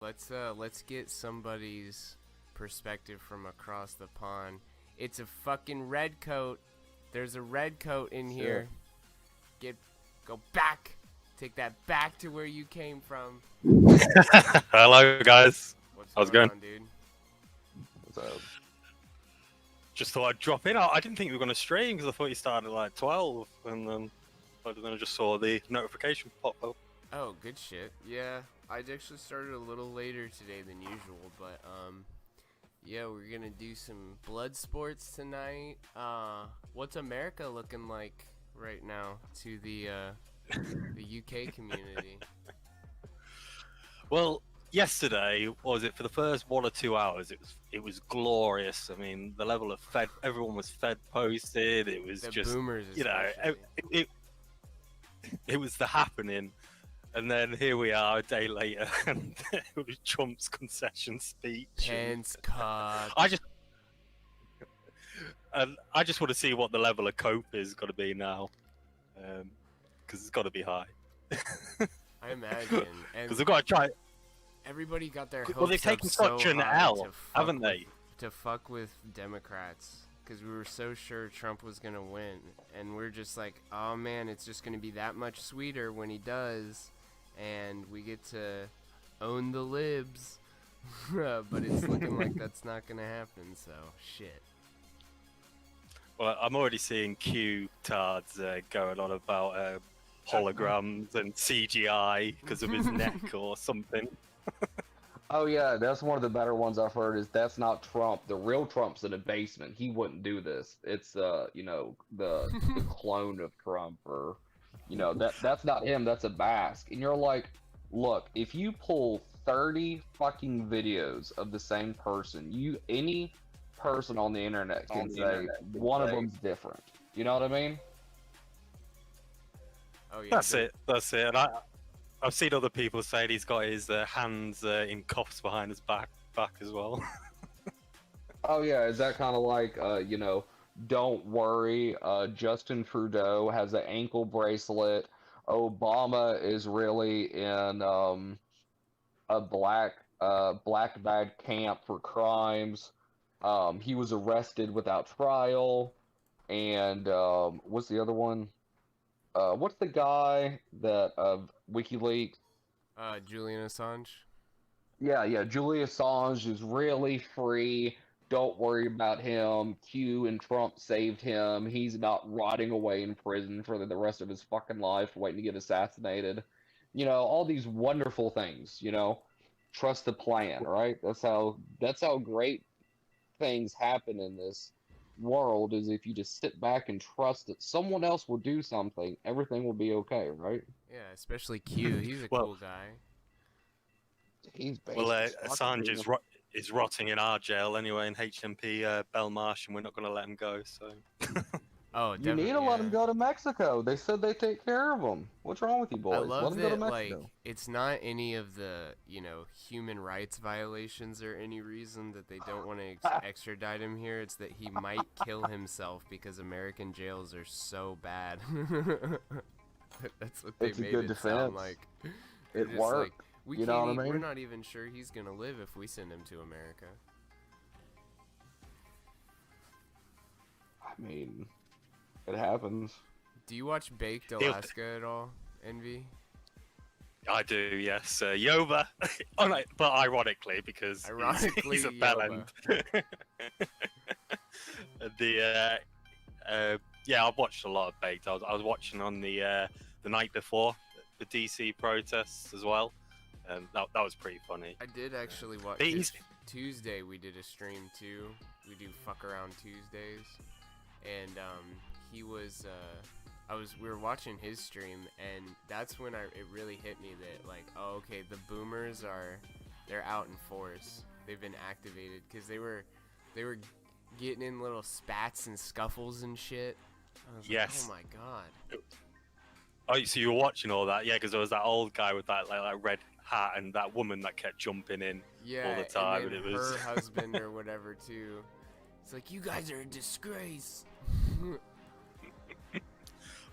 Let's get somebody's perspective from across the pond. It's a fucking red coat. There's a red coat in here. Go back. Take that back to where you came from. Hello, guys. How's it going? On, dude? What's up? Just thought I'd drop in. I didn't think we were going to stream because I thought you started at like 12, and then I just saw the notification pop up. Oh, good shit. Yeah, I actually started a little later today than usual, but yeah, we're gonna do some blood sports tonight. What's America looking like right now to the UK community? Well, yesterday, was it for the first 1 or 2 hours? It was glorious. I mean, the level of fed, everyone was fed posted. It was The just, boomers, you know, especially. it was the happening. And then here we are a day later, and it was Trump's concession speech. Pence cock. I just want to see what the level of cope is going to be now, because it's got to be high. I imagine. Because they've got to try. Everybody got their hopes Well, they've taken up so such an high L, haven't they? To fuck with Democrats, because we were so sure Trump was gonna win, and we're just like, oh man, it's just gonna be that much sweeter when he does, and we get to own the libs. But it's looking like that's not gonna happen. So shit. Well, I'm already seeing Q-tards going on about holograms and CGI because of his neck or something. Oh yeah, that's one of the better ones I've heard. Is that's not Trump. The real Trump's in the basement. He wouldn't do this. It's you know, the clone of Trump, or you know, that's not him. That's a mask. And you're like, look, if you pull 30 fucking videos of the same person, any person on the internet can say one of them's different. You know what I mean? Oh yeah. That's it. And I've seen other people saying he's got his hands in cuffs behind his back as well. Oh yeah, is that kind of like, you know, don't worry, Justin Trudeau has an ankle bracelet. Obama is really in a black bag camp for crimes. He was arrested without trial. And what's the other one? What's the guy that of WikiLeaks? Julian Assange. Yeah, Julian Assange is really free. Don't worry about him. Q and Trump saved him. He's not rotting away in prison for the rest of his fucking life, waiting to get assassinated. You know, all these wonderful things. You know, trust the plan, right? That's how great things happen in this world. Is if you just sit back and trust that someone else will do something, everything will be okay, right? Yeah, especially Q. He's a cool guy. He's Assange is rotting in our jail anyway in HMP Belmarsh, and we're not going to let him go. So. Oh, you need to let him go to Mexico. They said they take care of him. What's wrong with you boys? I love let him go to that, Mexico. like, it's not any of the, you know, human rights violations or any reason that they don't want to extradite him here. It's that he might kill himself because American jails are so bad. That's what they made it sound like. It worked. Like, you know what I mean? We're not even sure he's gonna live if we send him to America. I mean, it happens. Do you watch Baked Alaska at all, Envy? I do, yes. Yova. Oh, no, but ironically, because he's a bellend. Yeah, I've watched a lot of Baked. I was watching on the night before the DC protests as well, and that was pretty funny. I did actually watch. Tuesday we did a stream too. We do fuck around Tuesdays, and he was we were watching his stream, and that's when it really hit me that, like, oh, okay, the boomers they're out in force. They've been activated because they were getting in little spats and scuffles and shit. I was yes. like, oh my god. Oh, so you were watching all that? Yeah, because there was that old guy with that like red hat and that woman that kept jumping in all the time. And then it was her husband or whatever too. It's like, you guys are a disgrace.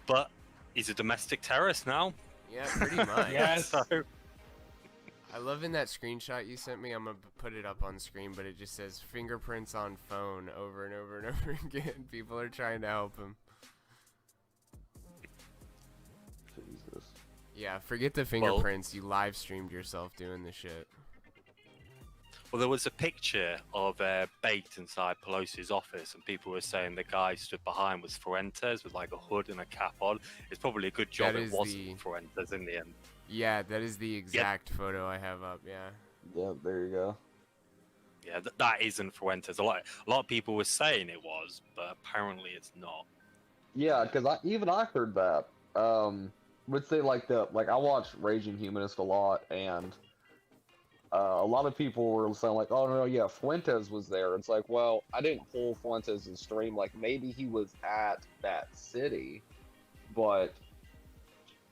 But he's a domestic terrorist now. Yeah, pretty much. Yes. So, I love in that screenshot you sent me. I'm gonna put it up on screen, but it just says fingerprints on phone over and over and over again. People are trying to help him. Jesus. Yeah, forget the fingerprints. You live streamed yourself doing the shit. Well, there was a picture of Bait inside Pelosi's office, and people were saying the guy stood behind was Fuentes with like a hood and a cap on. It's probably a good job it wasn't Fuentes in the end. Yeah, that is the exact photo I have up. Yeah. Yeah, there you go. Yeah, that isn't Fuentes. A lot of people were saying it was, but apparently it's not. Yeah, because I heard that. Would say like I watch Raging Humanist a lot, and a lot of people were saying like, oh no, yeah, Fuentes was there. It's like, well, I didn't pull Fuentes' stream. Like maybe he was at that city, but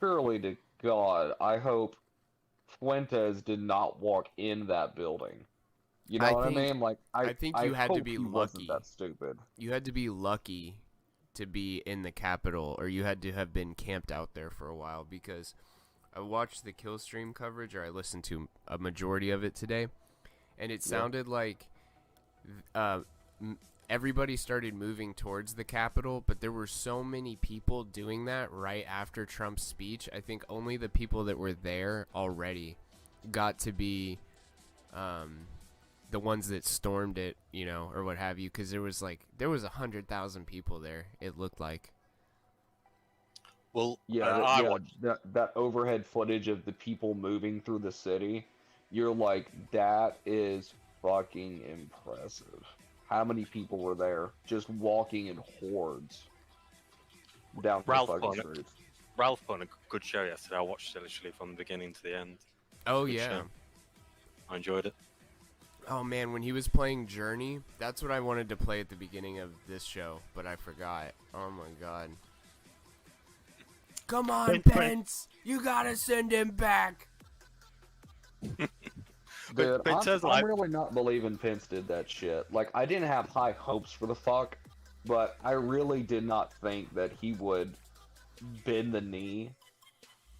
surely to God, I hope Fuentes did not walk in that building. You know what I mean? Like I think you had to be lucky. Wasn't that stupid? You had to be lucky to be in the Capitol, or you had to have been camped out there for a while, because I watched the kill stream coverage, or I listened to a majority of it today, and it sounded like everybody started moving towards the Capitol, but there were so many people doing that right after Trump's speech. I think only the people that were there already got to be the ones that stormed it, you know, or what have you, because there was 100,000 people there, it looked like. Well, that overhead footage of the people moving through the city, you're like, that is fucking impressive. How many people were there just walking in hordes down the fucking streets? Ralph put on a good show yesterday. I watched it literally from the beginning to the end. Oh, yeah. Show. I enjoyed it. Oh, man, when he was playing Journey, that's what I wanted to play at the beginning of this show, but I forgot. Oh, my God. Come on, Pence! You gotta send him back! Dude, I'm really not believing Pence did that shit. Like, I didn't have high hopes for the fuck, but I really did not think that he would bend the knee.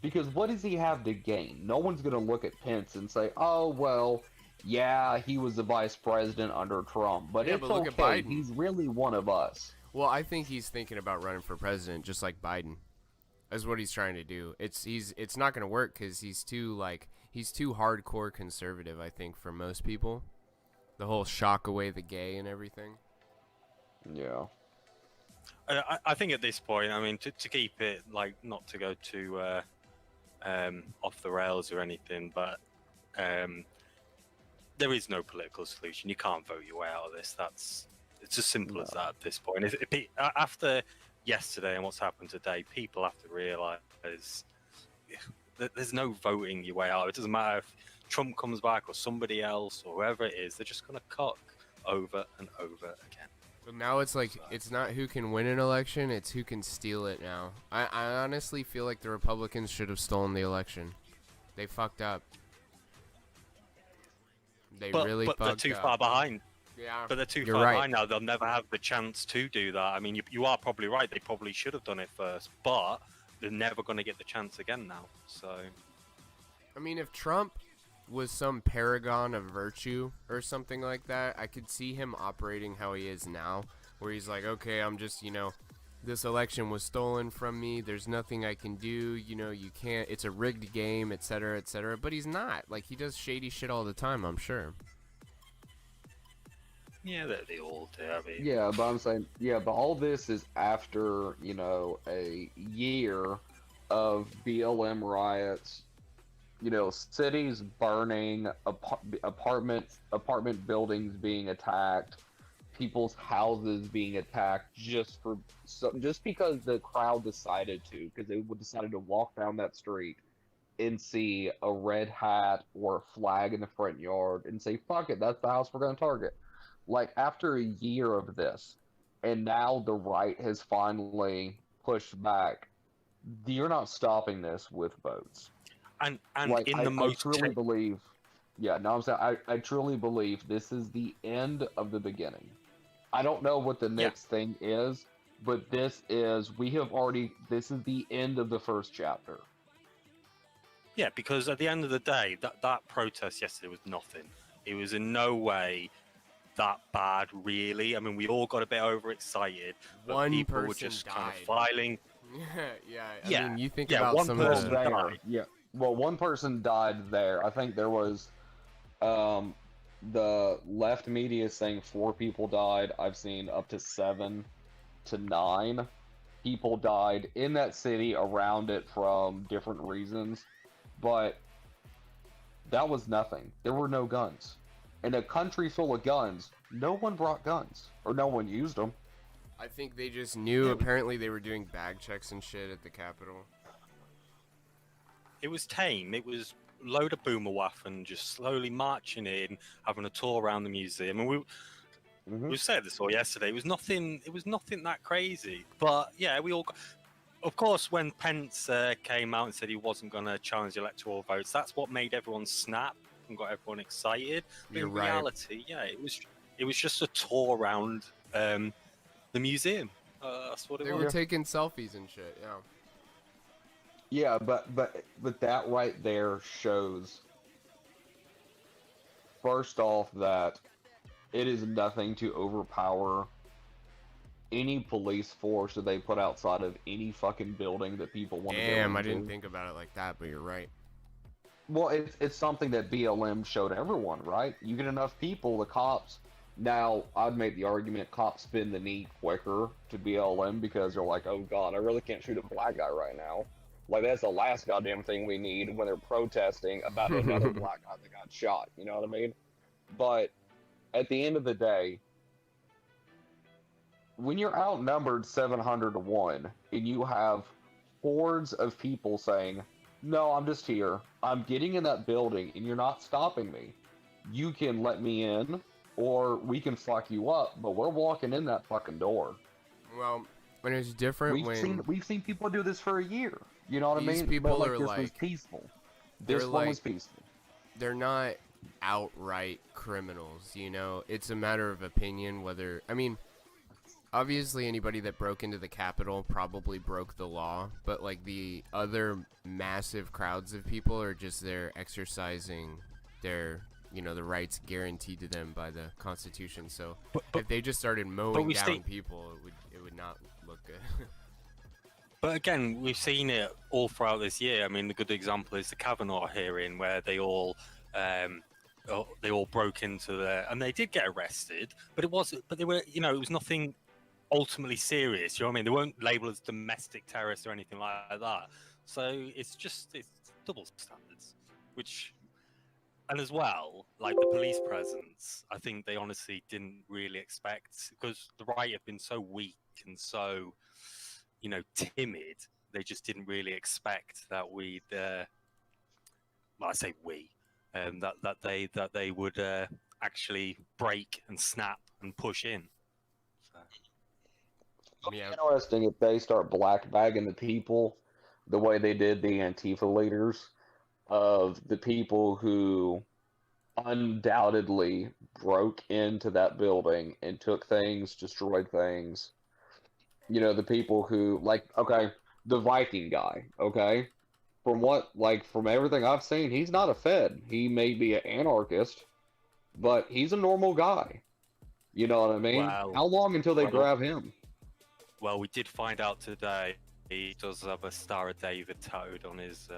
Because what does he have to gain? No one's gonna look at Pence and say, oh, well, yeah, he was the vice president under Trump, but it's look at okay, Biden. he's really one of us. Well, I think he's thinking about running for president, just like Biden. That's what he's trying to do. It's not gonna work because he's too hardcore conservative, I think, for most people. The whole shock away the gay and everything. Yeah. I think at this point, I mean, to keep it, like, not to go too off the rails or anything, but there is no political solution. You can't vote your way out of this. It's as simple as that at this point. After yesterday and what's happened today, people have to realize that there's no voting your way out. It doesn't matter if Trump comes back or somebody else or whoever it is. They're just going to cock over and over again. But now it's like, it's not who can win an election, it's who can steal it now. I honestly feel like the Republicans should have stolen the election. They fucked up. They really fucked up. But they're too far behind. Yeah, but they're too far behind now. They'll never have the chance to do that. I mean, you are probably right. They probably should have done it first, but they're never going to get the chance again now. So, I mean, if Trump was some paragon of virtue or something like that, I could see him operating how he is now, where he's like, okay, I'm just, this election was stolen from me. There's nothing I can do. You can't. It's a rigged game, etc., etc. But he's not. Like, he does shady shit all the time, I'm sure. Yeah, they all do. I mean, yeah, but I'm saying, but all this is after, a year of BLM riots, cities burning, apartment buildings being attacked, people's houses being attacked just because the crowd decided to, because they decided to walk down that street and see a red hat or a flag in the front yard and say, fuck it, that's the house we're going to target. Like, after a year of this, and now the right has finally pushed back, you're not stopping this with votes. And like, in the most... I truly believe... Yeah, no, I'm saying, I truly believe this is the end of the beginning. I don't know what the next thing is, but this is the end of the first chapter. Yeah, because at the end of the day, that protest yesterday was nothing. It was in no way that bad, really. I mean, we all got a bit overexcited, but One people were person just kind of died. filing. Yeah. I Yeah, mean, you think yeah, about one some person of the. There, died. yeah. Well, one person died there. I think there was, um, the left media saying 4 people died. I've seen up to 7 to 9 people died in that city around it from different reasons, but that was nothing. There were no guns. In a country full of guns, no one brought guns, or no one used them. I think they just knew. Apparently, they were doing bag checks and shit at the Capitol. It was tame. It was load of Boomerwaffen just slowly marching in, having a tour around the museum. And we said this all yesterday. It was nothing. It was nothing that crazy. But yeah, we all. Of course, when Pence came out and said he wasn't going to challenge the electoral votes, that's what made everyone snap and got everyone excited. But You're in right. reality, yeah, it was just a tour around the museum. That's what it They was. were taking selfies and shit. Yeah. Yeah, but that right there shows, first off, that it is nothing to overpower any police force that they put outside of any fucking building that people want to go into. Damn, I didn't think about it like that, but you're right. Well, it's something that BLM showed everyone, right? You get enough people, the cops. Now, I'd make the argument cops bend the knee quicker to BLM because they're like, oh god, I really can't shoot a black guy right now. Like, that's the last goddamn thing we need when they're protesting about another black guy that got shot. You know what I mean? But at the end of the day, when you're outnumbered 700 to 1 and you have hordes of people saying, no, I'm just here, I'm getting in that building and you're not stopping me, you can let me in or we can fuck you up, but we're walking in that fucking door. Well, when it's different We've seen people do this for a year. You know what I These mean? people but are this like- was peaceful. they're This one like- was peaceful. they're not outright criminals, you know? It's a matter of opinion whether... I mean, obviously anybody that broke into the Capitol probably broke the law, but, like, the other massive crowds of people are just there exercising their, you know, the rights guaranteed to them by the Constitution. So if they just started mowing down people, it would not look good. But again, we've seen it all throughout this year. I mean, the good example is the Kavanaugh hearing, where they all broke into and they did get arrested. But they were, you know, it was nothing ultimately serious. You know what I mean? They weren't labeled as domestic terrorists or anything like that. So it's double standards, and as well, like the police presence, I think they honestly didn't really expect, because the right have been so weak and so, you know, timid. They just didn't really expect that we'd, well, I say we, that they would actually break and snap and push in. So. It'll be interesting if they start black bagging the people the way they did the Antifa leaders, of the people who undoubtedly broke into that building and took things, destroyed things. You know, the people who, like, okay, the Viking guy, okay? From everything I've seen, he's not a Fed. He may be an anarchist, but he's a normal guy. You know what I mean? Wow. How long until they grab him? Well, we did find out today he does have a Star of David tattooed on his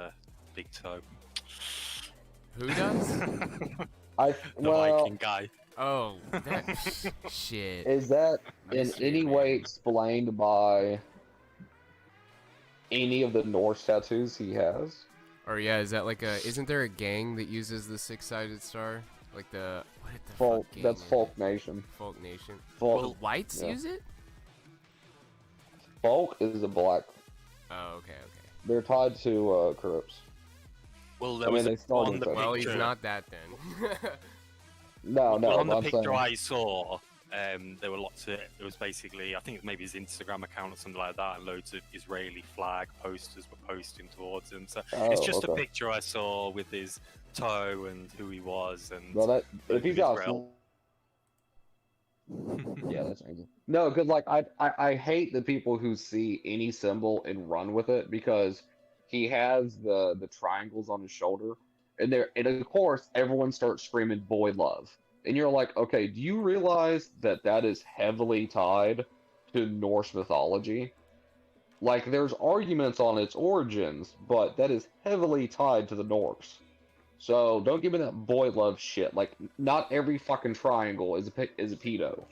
big toe. Who does? The Well, Viking guy. Oh, that shit. is that in Missed you, any way man. explained by any of the Norse tattoos he has? Or yeah, is that like isn't there a gang that uses the six-sided star? Like what the Folk, fuck gang that's is it? Folk Nation. Folk Nation. Folk, The whites yeah. use it? Folk is a black. Oh, okay. They're tied to Crips. Well, I there mean, was they started on the with that. Well, he's picture. not that then. No, Well, on the I'm picture saying. I saw, there were lots of. It was basically, I think it was maybe his Instagram account or something like that, and loads of Israeli flag posters were posting towards him. So it's just a okay. picture I saw with his toe and who he was, and Well, that if he's got, Israel. yeah, that's crazy. No, because like I hate the people who see any symbol and run with it, because he has the triangles on his shoulder, and of course everyone starts screaming "boy love," and you're like, okay, do you realize that that is heavily tied to Norse mythology? Like, there's arguments on its origins, but that is heavily tied to the Norse. So don't give me that boy love shit. Like, not every fucking triangle is a pedo.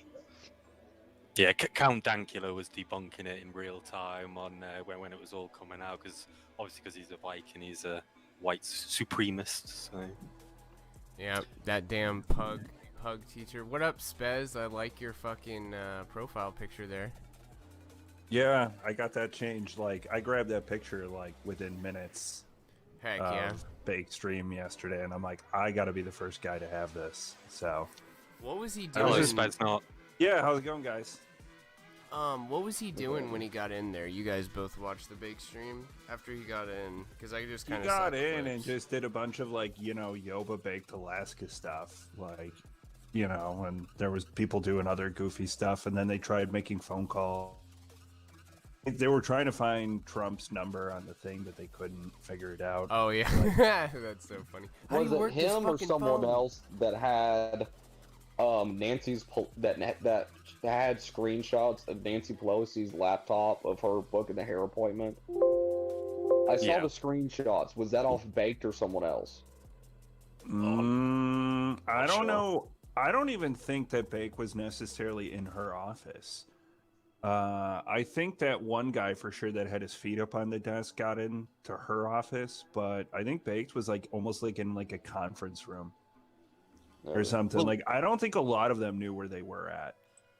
Yeah, Count Dankula was debunking it in real time on when it was all coming out, because obviously because he's a Viking, he's a white supremacist. So Yeah, that damn pug teacher. What up, Spez? I like your fucking profile picture there. Yeah, I got that changed. Like, I grabbed that picture like within minutes Heck of yeah. Bake Stream yesterday, and I'm like, I got to be the first guy to have this. So, What was he hello, doing? SpesNaut. yeah, how's it going, guys? What was he doing when he got in there? You guys both watched the bake stream after he got in, because I just He kind of got in and just did a bunch of like, Yoba Baked Alaska stuff, like, and there was people doing other goofy stuff, and then they tried making phone calls. They were trying to find Trump's number on the thing, but they couldn't figure it out. Oh yeah, that's so funny. How Was do you it work this him or fucking someone phone? else that had that had screenshots of Nancy Pelosi's laptop of her booking the hair appointment? I saw Yeah. the screenshots. Was that off Baked or someone else? I Not don't sure. know. I don't even think that Bake was necessarily in her office. I think that one guy for sure that had his feet up on the desk got into her office, but I think Baked was like almost like in like a conference room or something. Well- Like, I don't think a lot of them knew where they were at.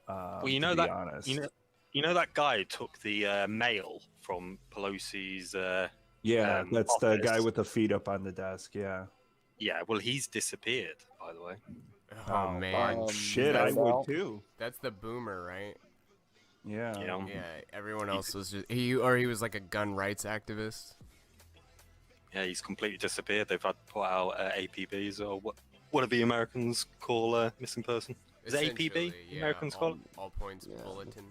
Well, you to know be that honest. you know that guy who took the mail from Pelosi's. Yeah, that's the guy office? with the feet up on the desk. Yeah. Yeah, well, he's disappeared, by the way. Oh man, Shit, I no would doubt. too. that's the boomer, right? Yeah. You know? Yeah, everyone else was just he was like a gun rights activist. Yeah, he's completely disappeared. They've had to put out APBs, or what do the Americans call a missing person? Is it APB? Essentially, yeah, Americans call it? all points Yeah. bulletin.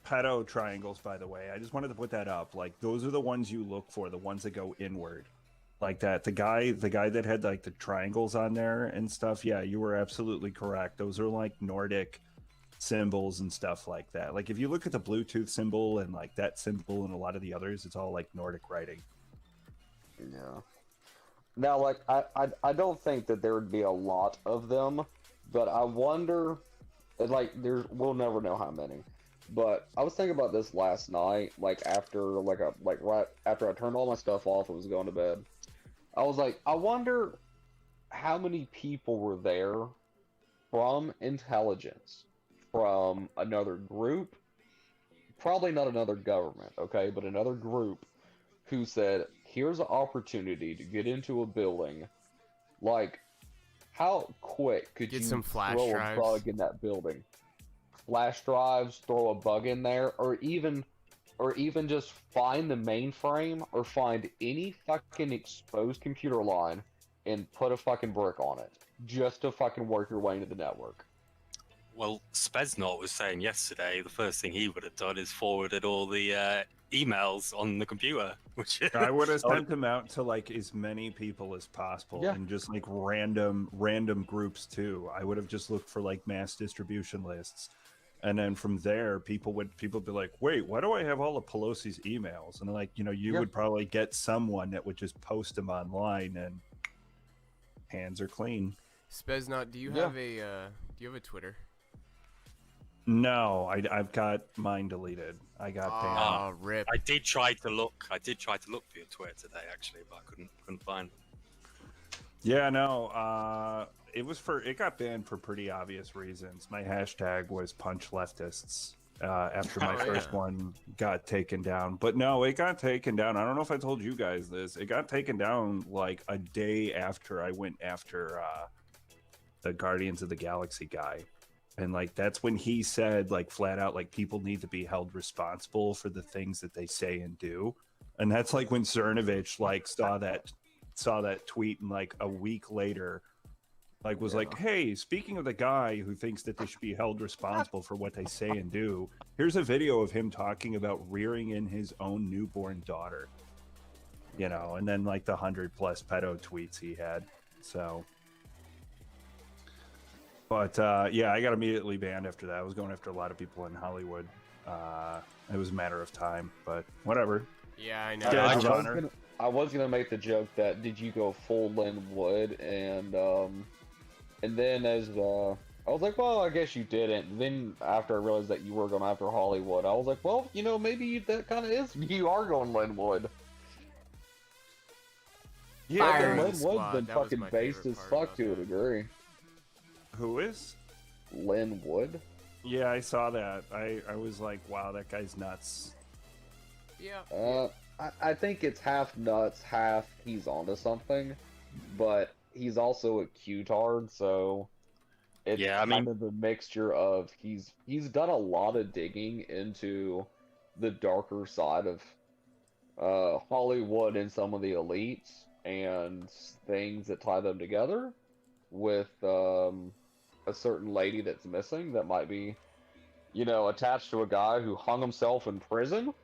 Pedo triangles, by the way. I just wanted to put that up. Like, those are the ones you look for, the ones that go inward. Like that. The guy that had like the triangles on there and stuff. Yeah, you were absolutely correct. Those are like Nordic symbols and stuff like that. Like, if you look at the Bluetooth symbol and like that symbol and a lot of the others, it's all like Nordic writing. Yeah. Now, like, I don't think that there would be a lot of them, but I wonder, like, we'll never know how many. But I was thinking about this last night, like right after I turned all my stuff off and was going to bed. I was like, I wonder how many people were there from intelligence, from another group, probably not another government, okay, but another group who said, here's an opportunity to get into a building. Like, how quick could Get you some flash throw drives. a bug in that building? Flash drives, throw a bug in there, or even just find the mainframe or find any fucking exposed computer line and put a fucking brick on it just to fucking work your way into the network. Well, SpesNaut was saying yesterday the first thing he would have done is forwarded all the emails on the computer. Which I would have sent them out to like as many people as possible, Yeah. and just like random groups too. I would have just looked for like mass distribution lists, and then from there, people would be like, "Wait, why do I have all of Pelosi's emails?" And like, you Yeah. would probably get someone that would just post them online, and hands are clean. SpesNaut, do you Yeah. have a Twitter? No, I've got mine deleted. I got banned. Oh, rip. I did try to look for your Twitter today, actually, but I couldn't find it. Yeah, no, it got banned for pretty obvious reasons. My hashtag was punch leftists after my Oh, first yeah. one got taken down. But no, it got taken down. I don't know if I told you guys this. It got taken down like a day after I went after the Guardians of the Galaxy guy. And like, that's when he said like flat out, like, people need to be held responsible for the things that they say and do. And that's like when Cernovich like saw that tweet, and like a week later Like, was like, hey, speaking of the guy who thinks that they should be held responsible for what they say and do, here's a video of him talking about rearing in his own newborn daughter. You know, and then like the 100+ pedo tweets he had. So, but yeah, I got immediately banned after that. I was going after a lot of people in Hollywood. It was a matter of time, but whatever. Yeah, I know. Yeah, I was gonna make the joke that did you go full Lin Wood, and then as I was like, well, I guess you didn't. And then after I realized that you were going after Hollywood, I was like, well, you know, maybe that kind of is. You are going Lin Wood. Yeah, Firing Lin Squad, Wood's been that was fucking my based favorite as part fuck to a about that. degree. who is? Lin Wood. Yeah, I saw that. I was like, wow, that guy's nuts. Yeah. I think it's half nuts, half he's onto something, but he's also a Q-tard, so it's kind of a mixture of he's done a lot of digging into the darker side of Hollywood and some of the elites and things that tie them together with a certain lady that's missing that might be, you know, attached to a guy who hung himself in prison.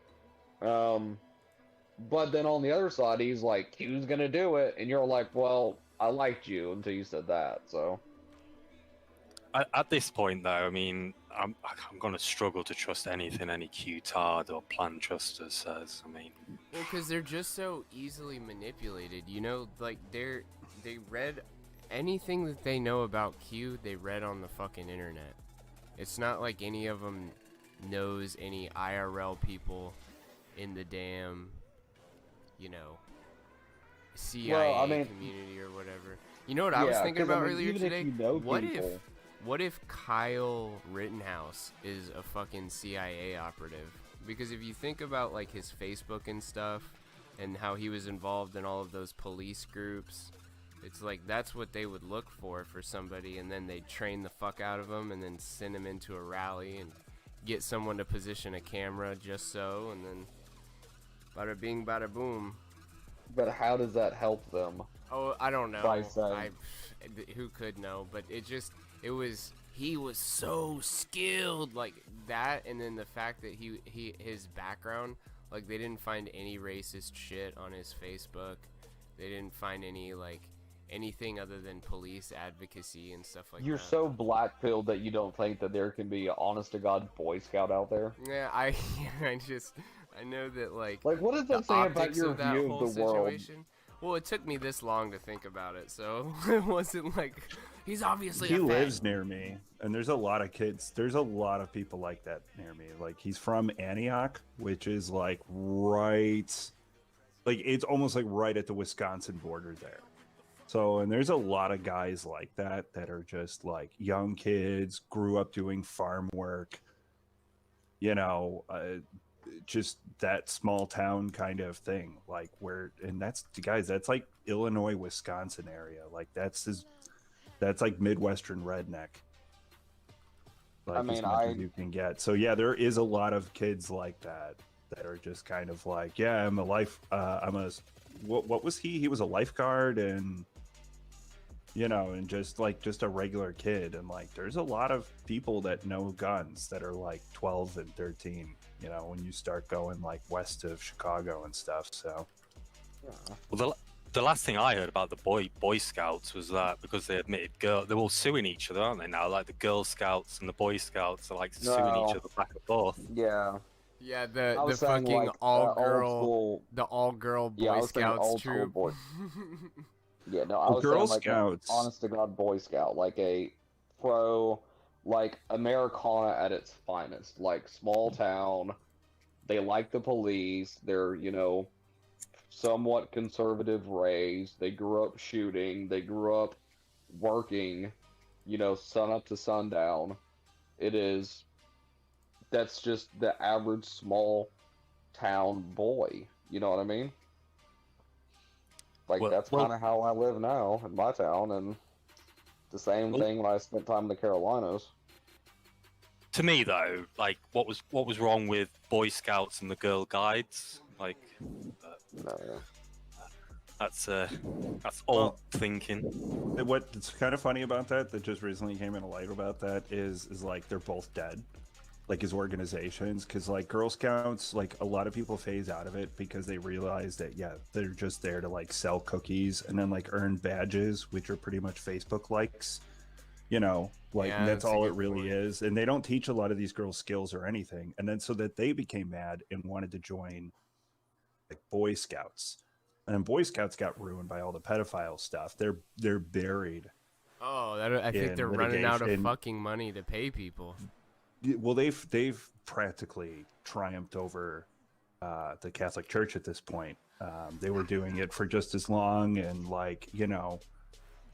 But then on the other side, he's like, Q's gonna do it, and you're like, well, I liked you until you said that, so. At this point, though, I mean, I'm going to struggle to trust anything any Q-tard or Plan Truster says. I mean, Well, because they're just so easily manipulated, you know, like they read anything that they know about Q, they read on the fucking internet. It's not like any of them knows any IRL people in the damn, you know, CIA community or whatever. You know what I was thinking about earlier today? If you know What if Kyle Rittenhouse is a fucking CIA operative? Because if you think about like his Facebook and stuff and how he was involved in all of those police groups, it's like that's what they would look for somebody, and then they'd train the fuck out of him and then send him into a rally and get someone to position a camera just so, and then bada bing bada boom. But how does that help them? Oh, I don't know. By saying. Who could know? But he was so skilled like that, and then the fact that his background, like they didn't find any racist shit on his Facebook. They didn't find any like anything other than police advocacy and stuff like that. You're so black-pilled that you don't think that there can be an honest-to-God Boy Scout out there? Yeah, I know that like what does that say about your view of the world? Well, it took me this long to think about it, so it wasn't like he's obviously he lives near me, and there's a lot of kids. There's a lot of people like that near me. Like he's from Antioch, which is like right, like it's almost like right at the Wisconsin border there. So, and there's a lot of guys like that are just like young kids, grew up doing farm work, you know, just that small town kind of thing, like where, and that's, guys, that's like Illinois, Wisconsin area. Like that's like Midwestern redneck. Like, I mean, as much as you can get. So yeah, there is a lot of kids like that are just kind of like, yeah, I'm what was he? He was a lifeguard, and you know, and just a regular kid. And like, there's a lot of people that know guns that are like 12 and 13, you know, when you start going like west of Chicago and stuff. So, well, the last thing I heard about the Boy Scouts was that because they admitted they're all suing each other, aren't they now? Like the Girl Scouts and the Boy Scouts are like suing each other back and forth. Yeah. Yeah, the fucking all-girl Boy Scouts troop. Yeah, no, I was Girl saying, like, Scouts. honest to God Boy Scout, like a pro, like Americana at its finest, like small town. They like the police. They're, you know, somewhat conservative raised. They grew up shooting. They grew up working, you know, sun up to sundown. That's just the average small town boy. You know what I mean? Like, that's kind of how I live now in my town, and the same thing when I spent time in the Carolinas. To me, though, like, what was wrong with Boy Scouts and the Girl Guides? Like, That's old thinking. What's kind of funny about that just recently came into light about that is like they're both dead, like his organizations, because like Girl Scouts, like a lot of people phase out of it because they realize that they're just there to like sell cookies and then like earn badges, which are pretty much Facebook likes, like that's all it really is. And they don't teach a lot of these girls skills or anything. And then so that they became mad and wanted to join like Boy Scouts. And then Boy Scouts got ruined by all the pedophile stuff. They're buried. Oh, I think they're running out of fucking money to pay people. Well, they've practically triumphed over the Catholic Church at this point. They were doing it for just as long, and like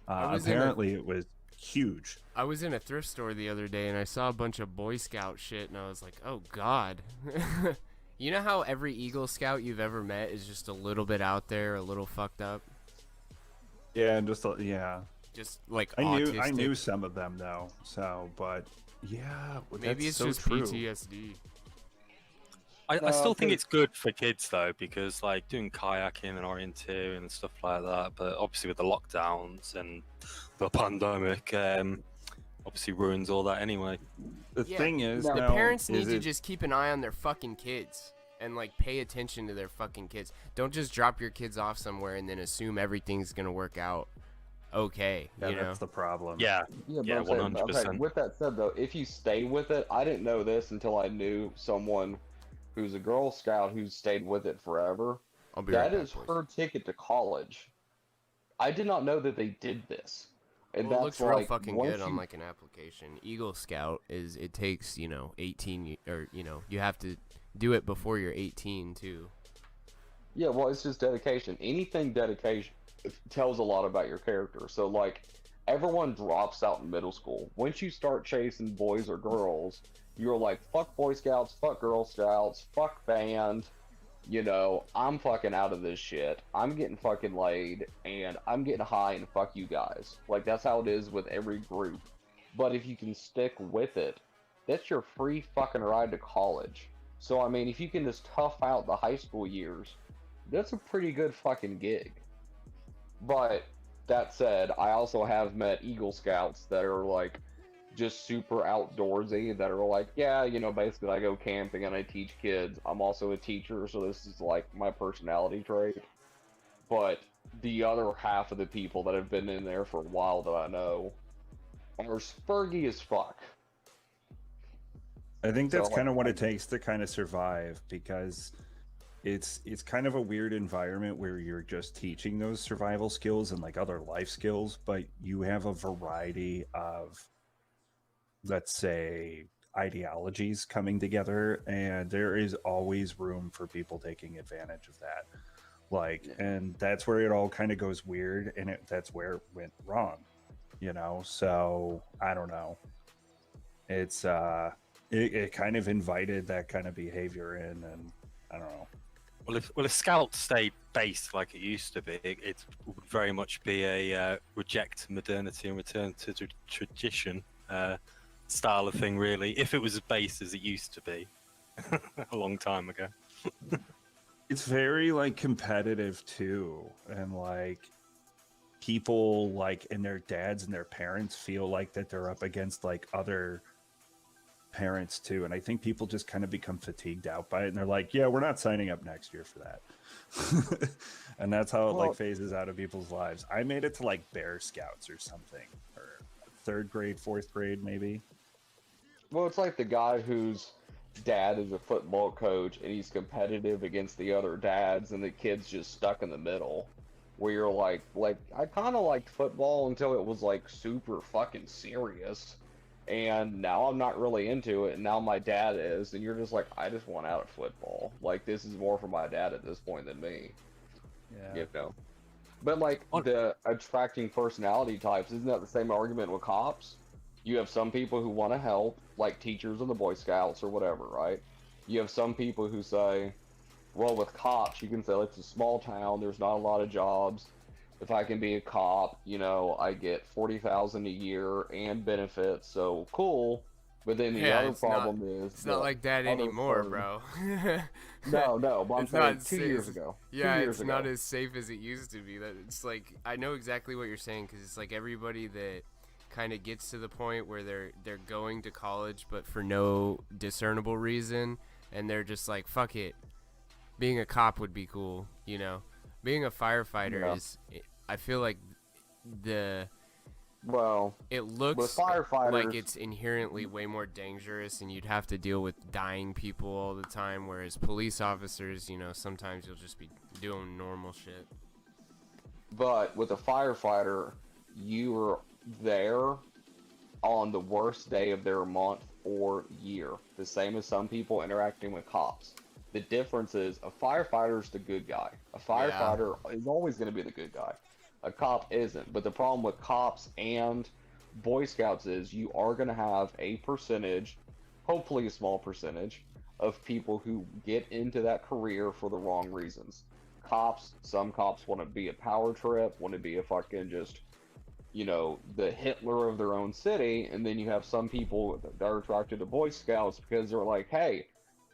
apparently it was huge. I was in a thrift store the other day and I saw a bunch of Boy Scout shit, and I was like, oh god. You know how every Eagle Scout you've ever met is just a little bit out there, a little fucked up? Yeah, and just like I knew some of them though. So, but yeah, maybe it's so just true. PTSD. I still think it's good for kids though, because like doing kayaking and orienteering and stuff like that. But obviously with the lockdowns and the pandemic, obviously ruins all that anyway. The thing is, the parents need to just keep an eye on their fucking kids and like pay attention to their fucking kids. Don't just drop your kids off somewhere and then assume everything's gonna work out okay. Yeah, that's the problem. Yeah, 100%. Okay, with that said though, if you stay with it, I didn't know this until I knew someone who's a Girl Scout who's stayed with it forever. That is her ticket to college. I did not know that they did this. And well, it looks real fucking good on like an application. Eagle Scout it takes 18 or you have to do it before you're 18 too. Yeah, well, it's just dedication. Anything dedication tells a lot about your character. So like everyone drops out in middle school. Once you start chasing boys or girls, you're like, fuck Boy Scouts, fuck Girl Scouts, fuck band. I'm fucking out of this shit. I'm getting fucking laid, and I'm getting high, and fuck you guys. Like, that's how it is with every group. But if you can stick with it, that's your free fucking ride to college. So, I mean, if you can just tough out the high school years, that's a pretty good fucking gig. But, that said, I also have met Eagle Scouts that are, like, just super outdoorsy, that are like, yeah, basically I go camping and I teach kids. I'm also a teacher, so this is like my personality trait. But the other half of the people that have been in there for a while that I know are spurgy as fuck. I think that's kind of what it takes to kind of survive, because it's kind of a weird environment where you're just teaching those survival skills and like other life skills, but you have a variety of, let's say, ideologies coming together, and there is always room for people taking advantage of that. And that's where it all kind of goes weird, and that's where it went wrong, so I don't know. It's it kind of invited that kind of behavior in, and I don't know. Well, if Scout stayed based like it used to be, it would very much be a reject modernity and return to tradition style of thing, really, if it was as base as it used to be a long time ago. It's very like competitive too, and like people like, and their dads and their parents feel like that they're up against like other parents too, and I think people just kind of become fatigued out by it, and they're like, yeah, we're not signing up next year for that. And that's how it like phases out of people's lives. I made it to like Bear Scouts or something, or 3rd grade, 4th grade maybe. Well, it's like the guy whose dad is a football coach and he's competitive against the other dads, and the kid's just stuck in the middle, where you're like I kind of liked football until it was like super fucking serious, and now I'm not really into it, and now my dad is, and you're just like, I just want out of football. Like, this is more for my dad at this point than me. Yeah. But like the attracting personality types, isn't that the same argument with cops? You have some people who want to help, like teachers in the Boy Scouts or whatever, right? You have some people who say, well, with cops, you can say, it's a small town, there's not a lot of jobs. If I can be a cop, I get $40,000 a year and benefits, so cool. But then the Yeah, other problem is It's not like that other anymore, third- bro. No, but I'm It's saying not 2 years ago. Yeah, 2 years it's ago. not as safe as it used to be. That it's like I know exactly what you're saying because it's like everybody that kind of gets to the point where they're going to college but for no discernible reason, and they're just like, fuck it, being a cop would be cool, you know. Being a firefighter is, I feel like it looks with firefighters, like it's inherently way more dangerous and you'd have to deal with dying people all the time, whereas police officers, you know, sometimes you'll just be doing normal shit. but with a firefighter, you are there on the worst day of their month or year, the same as some people interacting with cops. The difference is a firefighter is the good guy. A firefighter is always going to be the good guy. A cop isn't. But the problem with cops and Boy Scouts is you are going to have a percentage, hopefully a small percentage, of people who get into that career for the wrong reasons. Some cops want to be a power trip, want to be a fucking just, you know, the Hitler of their own city, and then you have some people that are attracted to Boy Scouts because they're like, hey,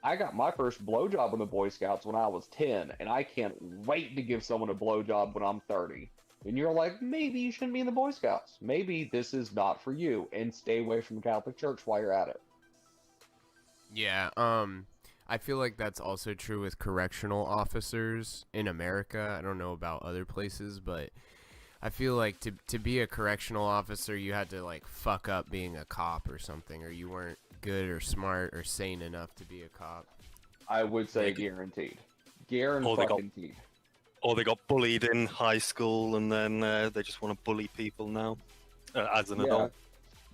I got my first blowjob in the Boy Scouts when I was 10, and I can't wait to give someone a blowjob when I'm 30. And you're like, maybe you shouldn't be in the Boy Scouts. Maybe this is not for you, and stay away from the Catholic Church while you're at it. Yeah, I feel like that's also true with correctional officers in America. I don't know about other places, but I feel like to be a correctional officer, you had to like fuck up being a cop or something, or you weren't good or smart or sane enough to be a cop. I would say guaranteed. Guaranteed. Or they got bullied in high school and then they just want to bully people now as an adult.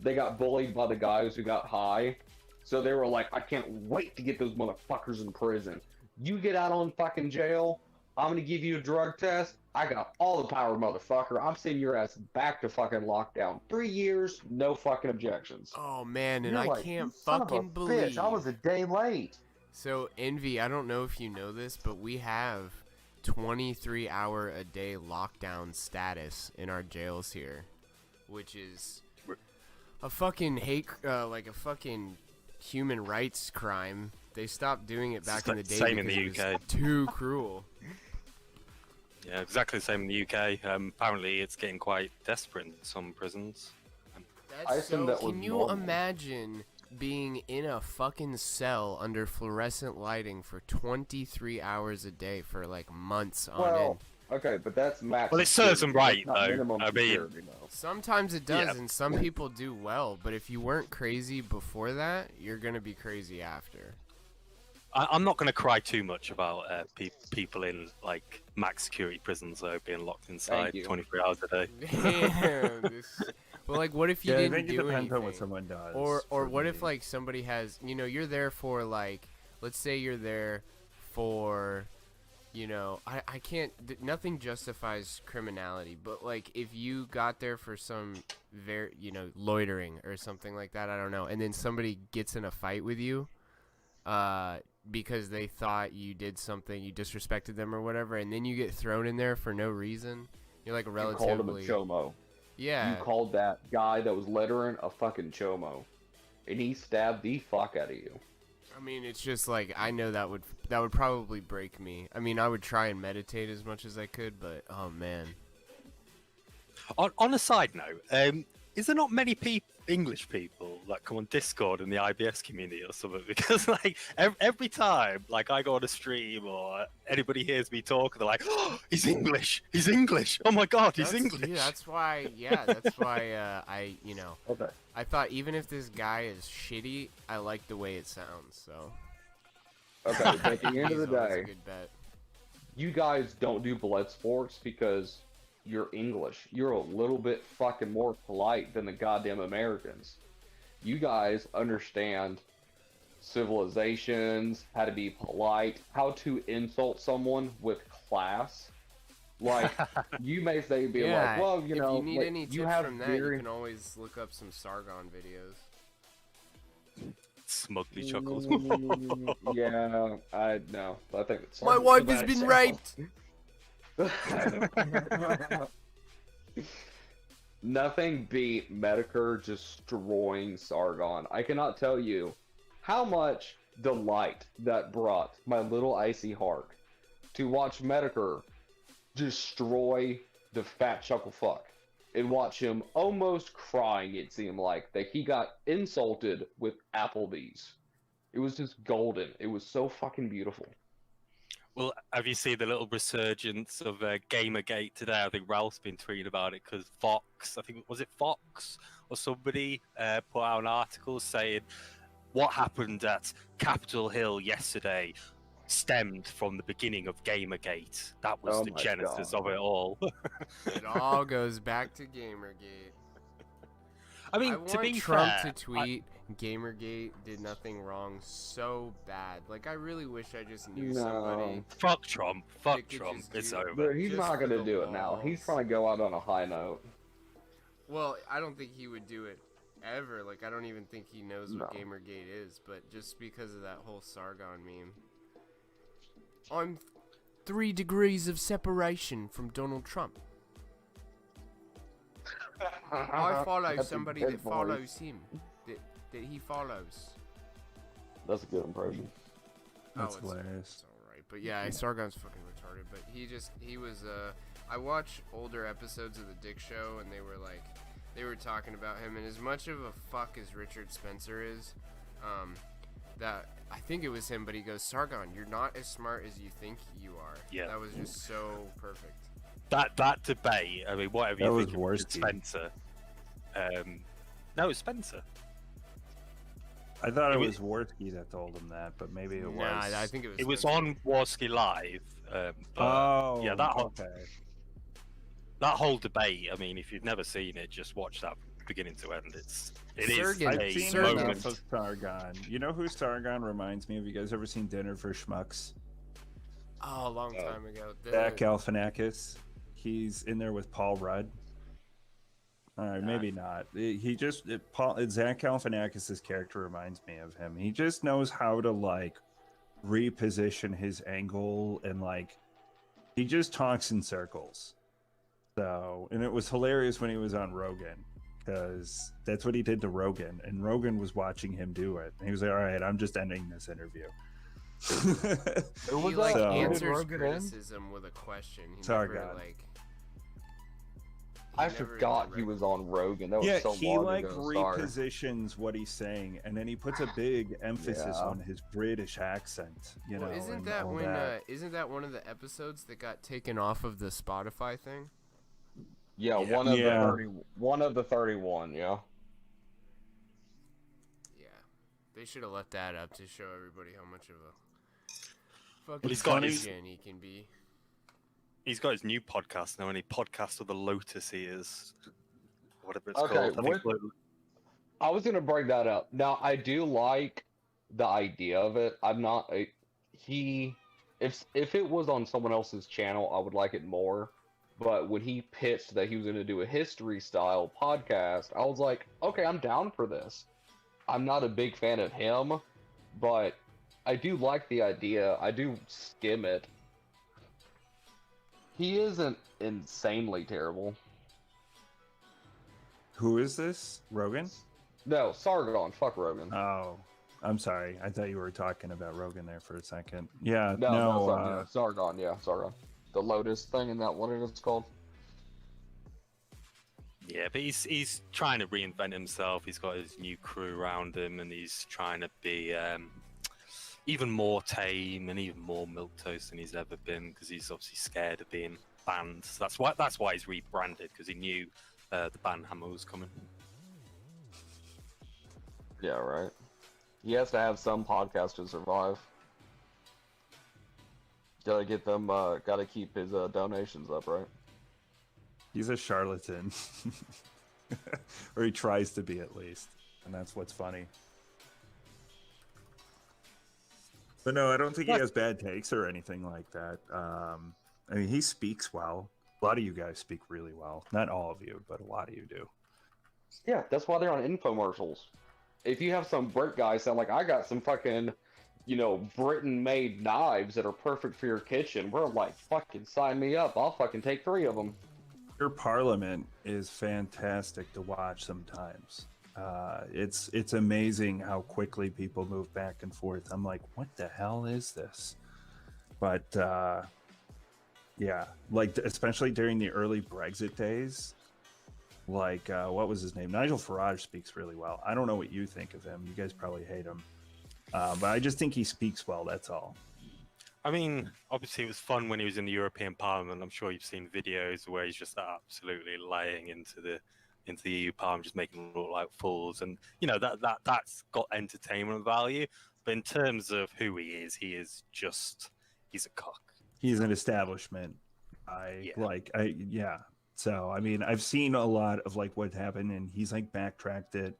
They got bullied by the guys who got high. So they were like, I can't wait to get those motherfuckers in prison. You get out on fucking jail, I'm going to give you a drug test. I got all the power, motherfucker. I'm sending your ass back to fucking lockdown. 3 years, no fucking objections. Oh, man, and You're I like, can't son of a fucking believe. bitch, I was a day late. So, Envy, I don't know if you know this, but we have 23-hour-a-day lockdown status in our jails here, which is a fucking like a fucking human rights crime. They stopped doing it back in the day same in because the it UK. was too cruel. Yeah, exactly the same in the UK. Apparently, it's getting quite desperate in some prisons. I assume that was Can you normal. imagine being in a fucking cell under fluorescent lighting for 23 hours a day for like months on end? Okay, but that's max. Well, it serves them right, That's not though. minimum I mean- security, though. Sometimes it does, Yeah. and some people do well, but if you weren't crazy before that, you're gonna be crazy after. I'm not going to cry too much about people in like max security prisons though being locked inside you. 23 hours a day. Damn, but like, what if you Yeah, I didn't think it do depends on what anything? someone does. Or for what me. if like somebody has, you know, you're there for like, let's say you're there for, you know, I can't, nothing justifies criminality, but like if you got there for some you know, loitering or something like that, I don't know, and then somebody gets in a fight with you, because they thought you did something, you disrespected them or whatever, and then you get thrown in there for no reason, you're like You called him a relatively, chomo. yeah. You called that guy that was littering a fucking chomo, and he stabbed the fuck out of you. I mean, it's just like, I know that would probably break me. I mean, I would try and meditate as much as I could, but oh man. On a side note, is there not many English people that come on Discord in the IBS community or something? Because like every time like I go on a stream or anybody hears me talk, they're like, oh, he's English, oh my god, he's English. Yeah, that's why I, you know, Okay. I thought even if this guy is shitty, I like the way it sounds, so. Okay, but at the end of the He's always a day, good bet. you guys don't do blood sports because you're English. You're a little bit fucking more polite than the goddamn Americans. You guys understand civilizations, how to be polite, how to insult someone with class. Like, you may say, like, well, you know, if you need like, any you tips have from that, very... you can always look up some Sargon videos. Smugly chuckles. Yeah, I know. I think it's My wife has been raped! Nothing beat Medicare destroying Sargon. I cannot tell you how much delight that brought my little icy heart to watch Medicare destroy the fat chuckle fuck and watch him almost crying, it seemed like, that he got insulted with Applebee's. It was just golden. It was so fucking beautiful. Well, have you seen the little resurgence of Gamergate today? I think Ralph's been tweeting about it because Fox, I think, was it Fox or somebody put out an article saying what happened at Capitol Hill yesterday stemmed from the beginning of Gamergate. That was the genesis of it all. It all goes back to Gamergate. I mean, to be Trump fair, to tweet Gamergate did nothing wrong so bad. Like, I really wish I just knew somebody. Fuck Trump. Fuck could Trump. just It's do- over. But he's Just not for gonna the do it now. He's walls. trying to go out on a high note. Well, I don't think he would do it ever. Like, I don't even think he knows what No. Gamergate is. But just because of that whole Sargon meme. I'm 3 degrees of separation from Donald Trump. I follow That's a somebody good that voice. follows him. That he follows. That's a good impression. That's it's hilarious. alright. But yeah, Sargon's fucking retarded. But he was, I watch older episodes of The Dick Show, and they were talking about him, and as much of a fuck as Richard Spencer is, that, I think it was him, but he goes, Sargon, you're not as smart as you think you are. Yeah. That was just so perfect. That debate, I mean, whatever That you was think of Worst Spencer. No, it was Spencer. I thought it It was Worthy that told him that, but maybe it Nah, was. I think it was. It was Spencer. on Warski Live. But, Oh, yeah, that whole, okay. that whole debate. I mean, if you've never seen it, just watch that beginning to end. It is Sergen- I've a seen Sargon. moment. enough of Sargon. You know who Sargon reminds me of? You guys ever seen Dinner for Schmucks? Oh, a long time ago. Zach Galifianakis. He's in there with Paul Rudd. All right, maybe not. Zach Galifianakis' character reminds me of him. He just knows how to like reposition his angle and like he just talks in circles. So, and it was hilarious when he was on Rogan because that's what he did to Rogan, and Rogan was watching him do it. And he was like, "All right, I'm just ending this interview." It He was like So- answers Rogan in? criticism with a question. He Sargon. never like. I forgot he was on Rogan. That was Yeah, so he long like ago. Sorry. repositions what he's saying, and then he puts a big emphasis Yeah. on his British accent. You know, Isn't and that all when? that. Isn't that one of the episodes that got taken off of the Spotify thing? Yeah, Yeah. one of Yeah. the 30, one of the 31. Yeah. Yeah, they should have left that up to show everybody how much of a fucking he's got his- comedian he can be. He's got his new podcast now, and he podcast of the Lotus Ears, whatever it's Okay, called. I think I was gonna bring that up. Now I do like the idea of it. I'm not a if it was on someone else's channel, I would like it more. But when he pitched that he was gonna do a history style podcast, I was like, okay, I'm down for this. I'm not a big fan of him, but I do like the idea. I do skim it. He isn't insanely terrible. Who is this? Rogan? No, Sargon. Fuck Rogan. Oh, I'm sorry. I thought you were talking about Rogan there for a second. Yeah, No, Sargon. Yeah, Sargon. The Lotus thing, and that what it's called? Yeah, but he's trying to reinvent himself. He's got his new crew around him, and he's trying to be even more tame and even more milquetoast than he's ever been because he's obviously scared of being banned. So that's why he's rebranded because he knew the ban hammer was coming. Yeah, right. He has to have some podcast to survive. Gotta get them. Gotta keep his donations up, right? he's a charlatan. Or he tries to be at least. And that's what's funny. But no, I don't think he has bad takes or anything like that. I mean, he speaks well. A lot of you guys speak really well. Not all of you, but a lot of you do. Yeah, that's why they're on infomercials. If you have some Brit guy sound like I got some fucking, Britain-made knives that are perfect for your kitchen, we're like, fucking sign me up. I'll fucking take 3 of them. Your parliament is fantastic to watch sometimes. It's amazing how quickly people move back and forth. I'm like, what the hell is this? But yeah, like especially during the early Brexit days, like what was his name? Nigel Farage speaks really well. I don't know what you think of him. You guys probably hate him, but I just think he speaks well. That's all. I mean, obviously it was fun when he was in the European Parliament. I'm sure you've seen videos where he's just absolutely laying into the EU Parliament, just making them look like fools, and you know that's got entertainment value. But in terms of who he's a cock. He's an establishment. Yeah. So I mean, I've seen a lot of like what happened, and he's like backtracked it,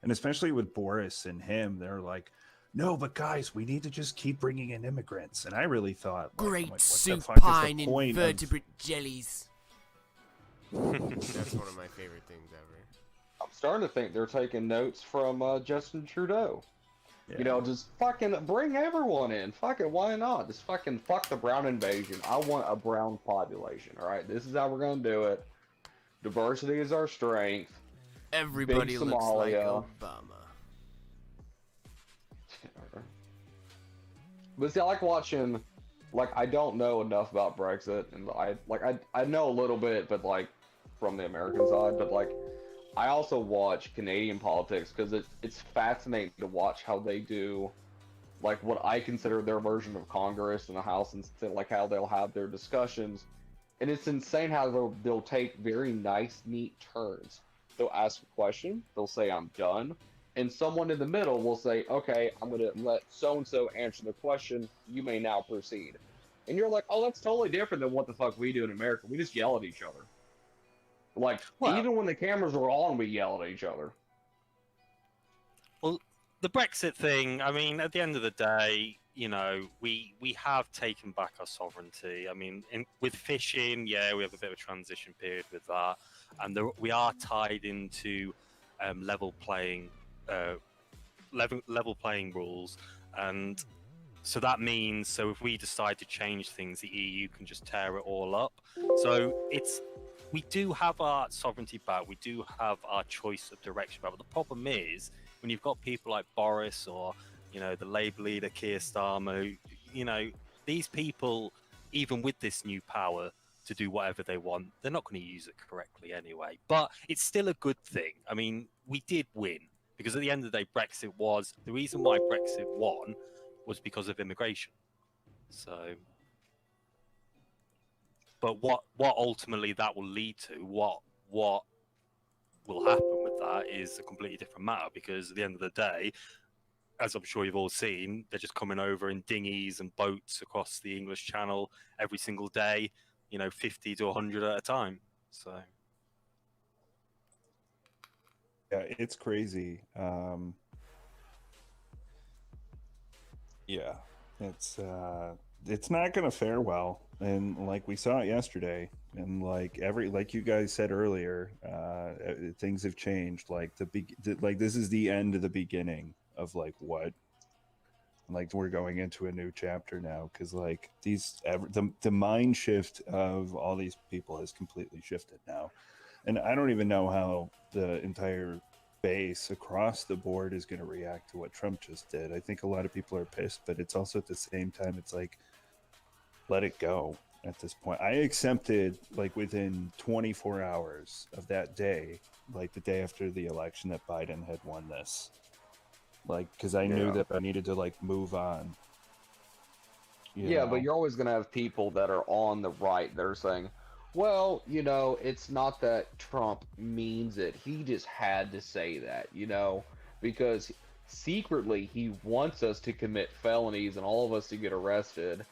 and especially with Boris and him, they're like, no, but guys, we need to just keep bringing in immigrants. And I really thought, Great supine invertebrate jellies. That's one of my favorite things ever. I'm starting to think they're taking notes from Justin Trudeau. Yeah. You know, just fucking bring everyone in. Fuck it, why not? Just fucking fuck the brown invasion. I want a brown population, alright? This is how we're gonna do it. Diversity is our strength. Everybody Big looks like Somalia. Obama. But see, I like watching, like, I don't know enough about Brexit, and I know a little bit, but like, from the American side, but like, I also watch Canadian politics, because it's fascinating to watch how they do, like, what I consider their version of Congress and the House, and like, how they'll have their discussions, and it's insane how they'll take very nice, neat turns. They'll ask a question, they'll say, I'm done, and someone in the middle will say, okay, I'm going to let so-and-so answer the question. You may now proceed. And you're like, oh, that's totally different than what the fuck we do in America. We just yell at each other. Like, even when the cameras are on, we yell at each other. Well, the Brexit thing, I mean, at the end of the day, you know, we have taken back our sovereignty. I mean, with fishing, yeah, we have a bit of a transition period with that. And we are tied into level playing rules, and so that means if we decide to change things, the EU can just tear it all up. So we do have our sovereignty back, we do have our choice of direction back, but the problem is when you've got people like Boris or, you know, the Labour leader Keir Starmer, you know, these people, even with this new power to do whatever they want, they're not going to use it correctly anyway. But it's still a good thing. I mean, we did win. Because at the end of the day, the reason why Brexit won was because of immigration. So, but what ultimately that will lead to, what will happen with that is a completely different matter. Because at the end of the day, as I'm sure you've all seen, they're just coming over in dinghies and boats across the English Channel every single day, you know, 50 to 100 at a time. So. Yeah, it's crazy. Yeah, it's not going to fare well, and like we saw it yesterday, and like you guys said earlier, things have changed. Like this is the end of the beginning of like what. Like we're going into a new chapter now, because like the mind shift of all these people has completely shifted now. And I don't even know how the entire base across the board is going to react to what Trump just did. I think a lot of people are pissed, but it's also at the same time, it's like, let it go at this point. I accepted, like, within 24 hours of that day, like the day after the election, that Biden had won this. Like, because I knew that I needed to, like, move on. You know? But you're always going to have people that are on the right that are saying, well, you know, it's not that Trump means it. He just had to say that, you know, because secretly he wants us to commit felonies and all of us to get arrested.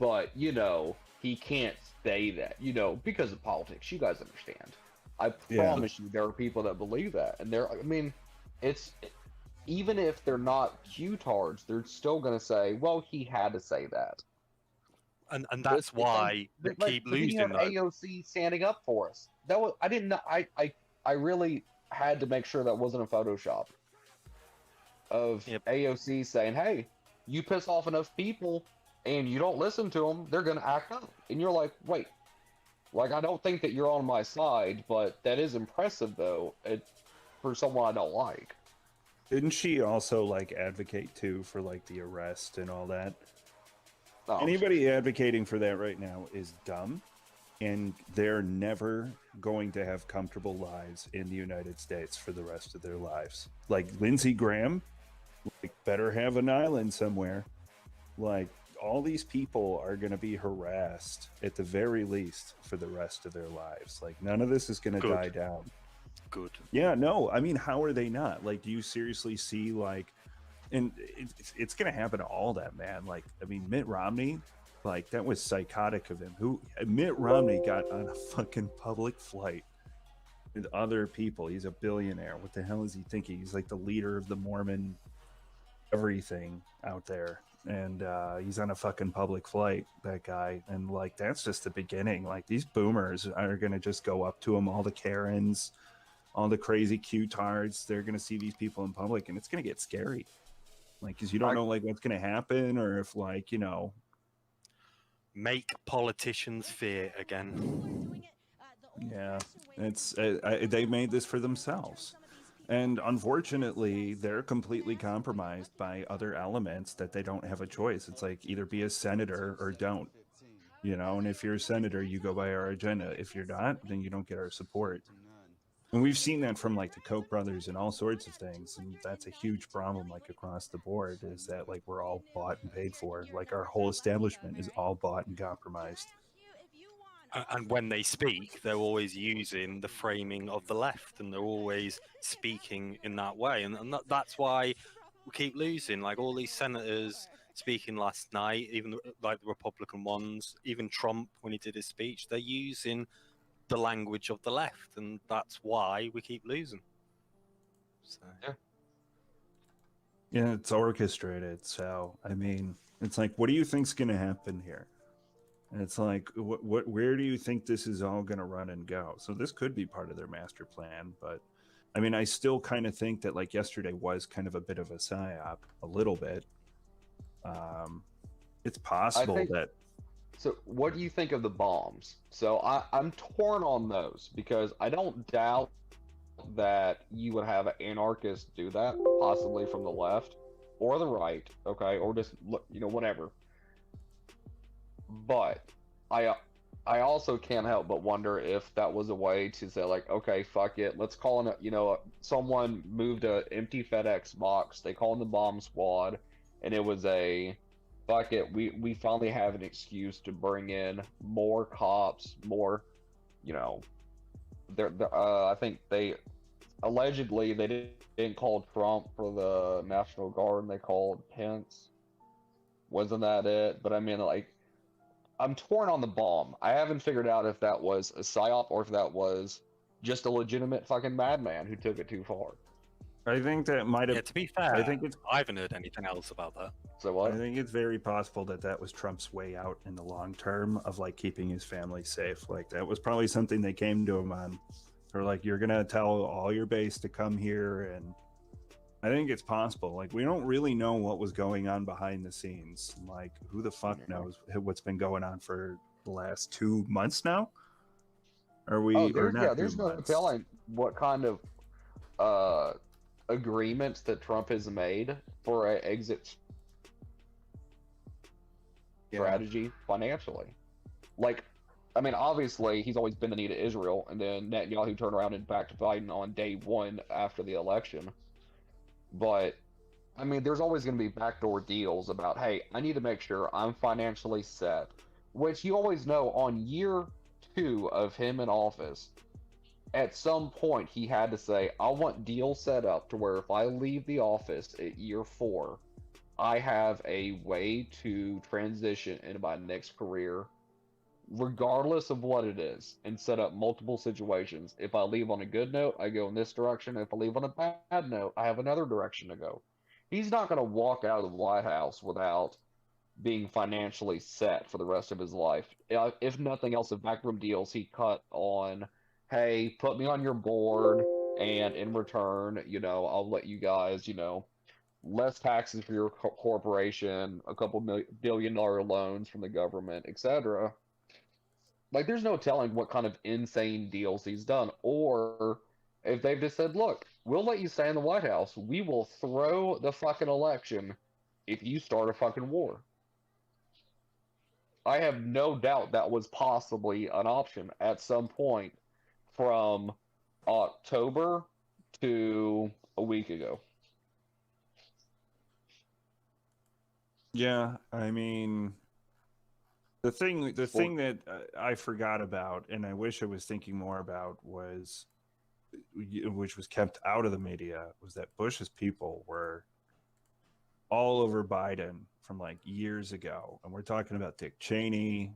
But, you know, he can't say that, you know, because of politics. You guys understand. I promise you there are people that believe that. And even if they're not Q-tards, they're still going to say, well, he had to say that. And that's why they keep losing. You have AOC standing up for us. That was I really had to make sure that wasn't a Photoshop of AOC saying, "Hey, you piss off enough people and you don't listen to them, they're gonna act up." And you're like, "Wait, Like, I don't think that you're on my side, but that is impressive, though, for someone I don't like. Didn't she also like advocate too for like the arrest and all that? Oh, Anybody advocating for that right now is dumb, and they're never going to have comfortable lives in the United States for the rest of their lives. Like Lindsey Graham, like, better have an island somewhere. Like, all these people are going to be harassed at the very least for the rest of their lives. Like, none of this is going to die down. Good. Yeah, no, I mean, how are they not? Like, do you seriously see, like, and it's going to happen to all that, man. Like, I mean, Mitt Romney, like, that was psychotic of him. Mitt Romney got on a fucking public flight with other people. He's a billionaire. What the hell is he thinking? He's like the leader of the Mormon everything out there. And he's on a fucking public flight, that guy. And, like, that's just the beginning. Like, these boomers are going to just go up to him, all the Karens, all the crazy Q-tards. They're going to see these people in public, and it's going to get scary. Like, because you don't know, like, what's going to happen, or if, like, you know. Make politicians fear again. Yeah, it's they made this for themselves. And unfortunately, they're completely compromised by other elements that they don't have a choice. It's like, either be a senator or don't. You know, and if you're a senator, you go by our agenda. If you're not, then you don't get our support. And we've seen that from, like, the Koch brothers and all sorts of things. And that's a huge problem, like, across the board, is that, like, we're all bought and paid for. Like, our whole establishment is all bought and compromised. And when they speak, they're always using the framing of the left, and they're always speaking in that way. And that's why we keep losing. Like, all these senators speaking last night, even like the Republican ones, even Trump, when he did his speech, they're using the language of the left, and that's why we keep losing. So. Yeah, it's orchestrated. So, I mean, it's like, what do you think's going to happen here? And it's like, where do you think this is all going to run and go? So this could be part of their master plan, but I mean, I still kind of think that, like, yesterday was kind of a bit of a psyop, a little bit. It's possible that. So, what do you think of the bombs? So, I'm torn on those, because I don't doubt that you would have an anarchist do that, possibly from the left or the right, okay, or just, you know, whatever. But I also can't help but wonder if that was a way to say, like, okay, fuck it, let's call in a, you know, someone moved a empty FedEx box, they call in the bomb squad, and it was a, fuck it, we finally have an excuse to bring in more cops, more, you know, I think they allegedly they didn't call Trump for the National Guard, and they called Pence. Wasn't that it? But I mean, like, I'm torn on the bomb. I haven't figured out if that was a psyop or if that was just a legitimate fucking madman who took it too far. I think that might have. Yeah, to be fair, I haven't heard anything else about that. So what? I think it's very possible that was Trump's way out in the long term of, like, keeping his family safe. Like, that was probably something they came to him on. They're like, you're gonna tell all your base to come here, and I think it's possible. Like, we don't really know what was going on behind the scenes. Like, who the fuck knows what's been going on for the last 2 months now? Are we? There's no telling what kind of agreements that Trump has made for an exit strategy financially. Like, I mean, obviously, he's always been the knee to Israel, and then Netanyahu turned around and backed Biden on day one after the election. But, I mean, there's always going to be backdoor deals about, hey, I need to make sure I'm financially set. Which you always know, on year 2 of him in office, at some point he had to say, I want deals set up to where if I leave the office at year 4, I have a way to transition into my next career, regardless of what it is, and set up multiple situations. If I leave on a good note, I go in this direction. If I leave on a bad note, I have another direction to go. He's not going to walk out of the White House without being financially set for the rest of his life. If nothing else, the backroom deals he cut on, hey, put me on your board, and in return, you know, I'll let you guys, you know, less taxes for your corporation, a couple $1 billion loans from the government, etc. Like, there's no telling what kind of insane deals he's done. Or if they've just said, look, we'll let you stay in the White House. We will throw the fucking election if you start a fucking war. I have no doubt that was possibly an option at some point from October to a week ago. Yeah, I mean, the thing that I forgot about, and I wish I was thinking more about, was, which was kept out of the media, was that Bush's people were all over Biden from like years ago, and we're talking about Dick Cheney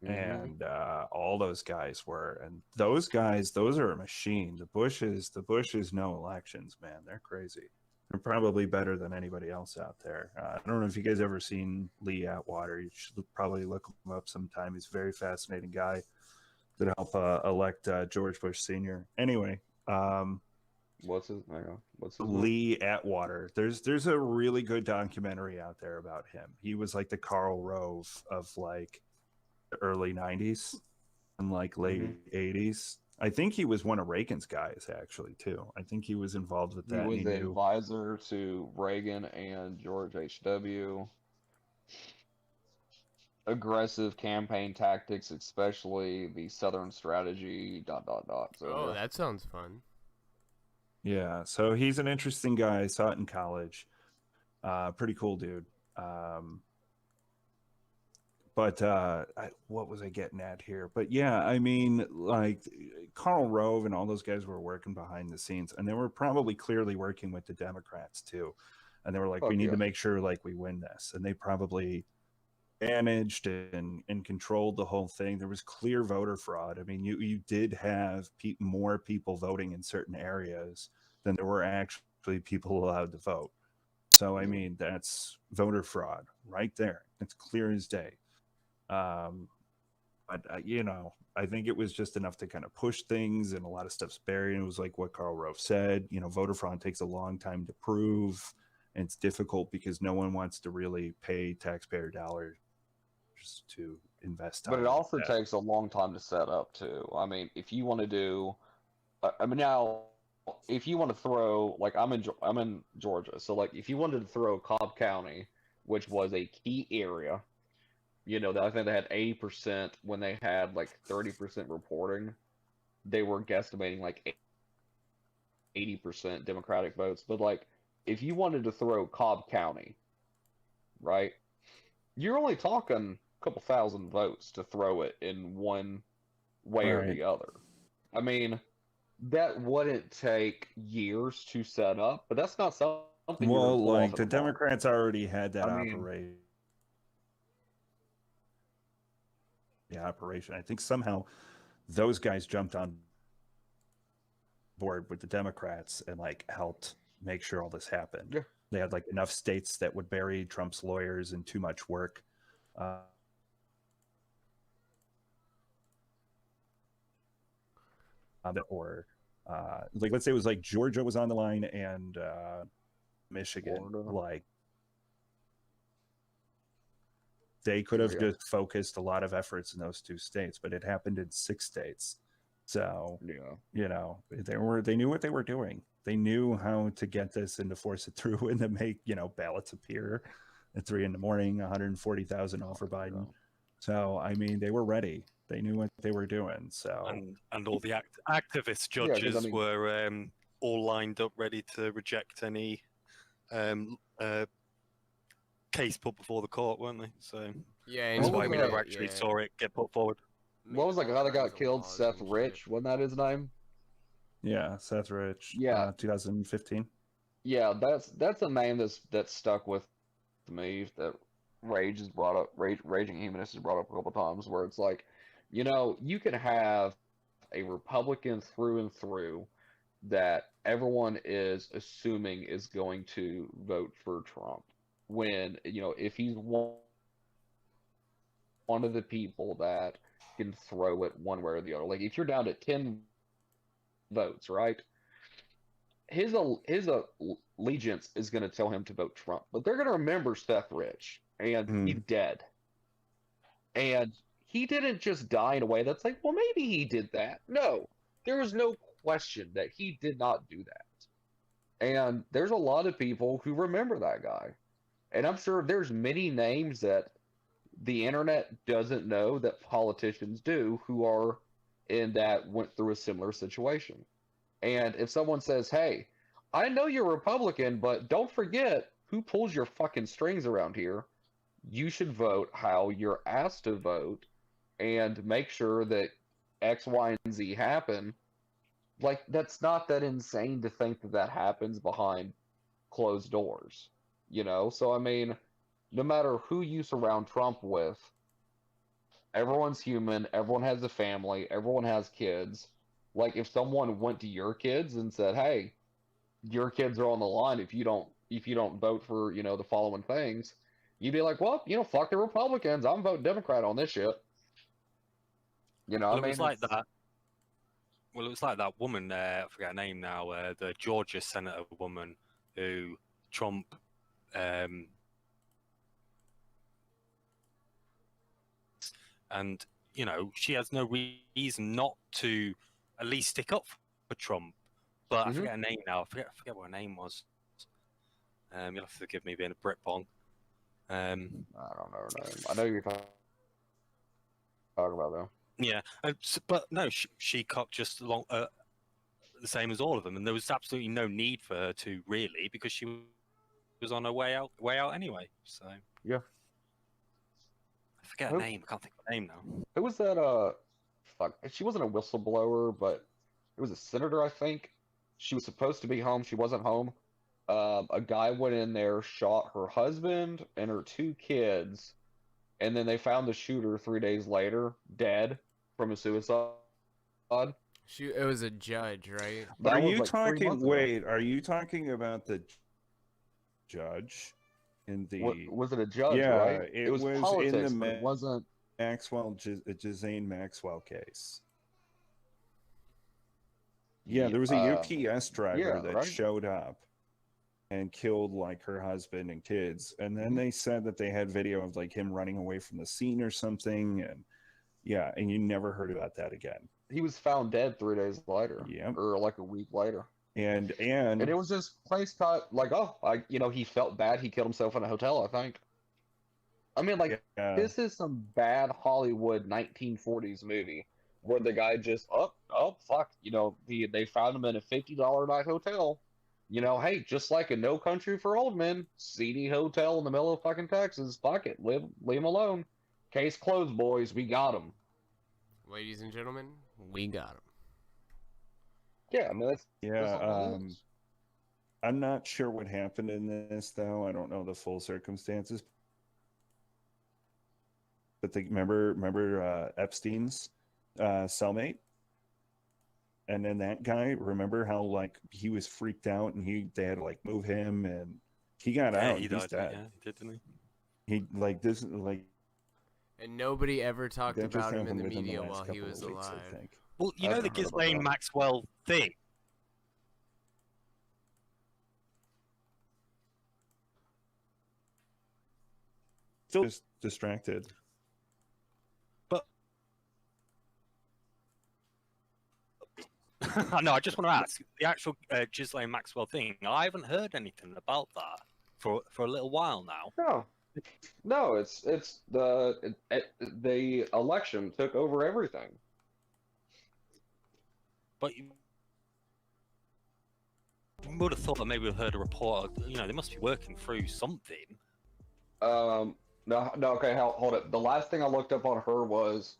and all those guys were, and those guys, those are a machine. The Bushes know elections, man. They're crazy. They're probably better than anybody else out there. I don't know if you guys ever seen Lee Atwater. You should probably look him up sometime. He's a very fascinating guy that helped elect George Bush Sr. Anyway, What's his name? Lee Atwater. There's a really good documentary out there about him. He was like the Karl Rove of like the early 90s and like late 80s. I think he was one of Reagan's guys, actually, too. I think he was involved with that. He was an advisor to Reagan and George H.W. Aggressive campaign tactics, especially the Southern strategy, ... So, that sounds fun. Yeah, so he's an interesting guy. I saw it in college. Pretty cool dude. But what was I getting at here? But yeah, I mean, like Karl Rove and all those guys were working behind the scenes, and they were probably clearly working with the Democrats too. And they were like, we need to make sure like we win this. And they probably managed and controlled the whole thing. There was clear voter fraud. I mean, you did have more people voting in certain areas than there were actually people allowed to vote. So, I mean, that's voter fraud right there. It's clear as day. But you know, I think it was just enough to kind of push things, and a lot of stuff's buried. And it was like what Karl Rove said, you know, voter fraud takes a long time to prove, and it's difficult because no one wants to really pay taxpayer dollars to invest time. But it also takes a long time to set up too. I mean, if you want to do, I mean, now if you want to throw, like, I'm in Georgia, so like if you wanted to throw Cobb County, which was a key area, you know, I think they had 80% when they had like 30% reporting. They were guesstimating like 80% Democratic votes. But like, if you wanted to throw Cobb County, right, you're only talking a couple thousand votes to throw it in one way or the other. I mean, that wouldn't take years to set up, but that's not something. Well, like the Democrats already had that operation. The operation. I think somehow those guys jumped on board with the Democrats and like helped make sure all this happened. Yeah. They had like enough states that would bury Trump's lawyers in too much work. Or like, let's say it was like Georgia was on the line and Michigan, Florida. Like they could have just focused a lot of efforts in those two states, but it happened in 6 states. So, you know, they knew what they were doing. They knew how to get this and to force it through and to make, you know, ballots appear at 3 a.m, 140,000 all for Biden. So, I mean, they were ready. They knew what they were doing. So, and all the activist judges were all lined up, ready to reject any case put before the court, weren't they? So yeah, that's why we never actually saw it get put forward. What was like how they got killed? Seth Rich, wasn't that his name? Yeah, Seth Rich. Yeah, 2015. Yeah, that's a name that's stuck with me. That Raging Humanist has brought up a couple times, where it's like, you know, you can have a Republican through and through that everyone is assuming is going to vote for Trump, when, you know, if he's one of the people that can throw it one way or the other. Like, if you're down to 10 votes, right? His allegiance is going to tell him to vote Trump, but they're going to remember Seth Rich, and he's dead. And he didn't just die in a way that's like, well, maybe he did that. No, there was no question that he did not do that. And there's a lot of people who remember that guy. And I'm sure there's many names that the internet doesn't know that politicians do who are in that went through a similar situation. And if someone says, hey, I know you're Republican, but don't forget who pulls your fucking strings around here. You should vote how you're asked to vote and make sure that X, Y, and Z happen. Like, that's not that insane to think that that happens behind closed doors, you know? So, I mean, no matter who you surround Trump with, everyone's human, everyone has a family, everyone has kids. Like, if someone went to your kids and said, hey, your kids are on the line if you don't vote for, you know, the following things, you'd be like, well, you know, fuck the Republicans, I'm voting Democrat on this shit. You know, Well, I mean, it was like that. Well, it was like that woman. I forget her name now. The Georgia senator woman who Trump. And you know, she has no reason not to at least stick up for Trump. But I forget her name now. I forget what her name was. You'll have to forgive me being a Brit bong. I don't know her name. I know you're talking about though. Yeah, but no, she cocked just along the same as all of them, and there was absolutely no need for her to really, because she was on her way out anyway. So yeah, I forget her name. I can't think of her name now. Who was that? Fuck, she wasn't a whistleblower, but it was a senator, I think. She was supposed to be home. She wasn't home. A guy went in there, shot her husband and her 2 kids, and then they found the shooter 3 days later, dead from a suicide. It was a judge, right? That Are was you like 3 talking? months ago. Wait, are you talking about the judge in the? Was it a judge? Yeah, Right. it was was politics, in the but it wasn't. Ghislaine Maxwell case. Yeah, there was a UPS driver that showed up and killed like her husband and kids, and then they said that they had video of like him running away from the scene or something, and yeah, and you never heard about that again. He was found dead 3 days later. Yep. Or like a week later. And it was just place cut like, oh, he felt bad. He killed himself in a hotel, I think. I mean, like, this is some bad Hollywood 1940s movie where the guy just, oh, fuck, they found him in a $50 a night hotel. Hey, just like a No Country for Old Men, seedy hotel in the middle of fucking Texas. Fuck it, leave him alone. Case closed, boys. We got him. Ladies and gentlemen, we got him. Yeah, I mean, that's I'm not sure what happened in this, though. I don't know the full circumstances. But remember Epstein's cellmate? And then that guy, remember how like he was freaked out and they had to like move him and he got out. He's dead. Yeah, he did, didn't he? He like this like. And nobody ever talked about him in the media while he was alive. I think. Well, you know the Ghislaine Maxwell thing. Still just distracted. But no, I just want to ask the actual Ghislaine Maxwell thing. I haven't heard anything about that for a little while now. No, it's the election took over everything. But you would have thought that maybe we've heard a report. They must be working through something. No, okay, hold it. The last thing I looked up on her was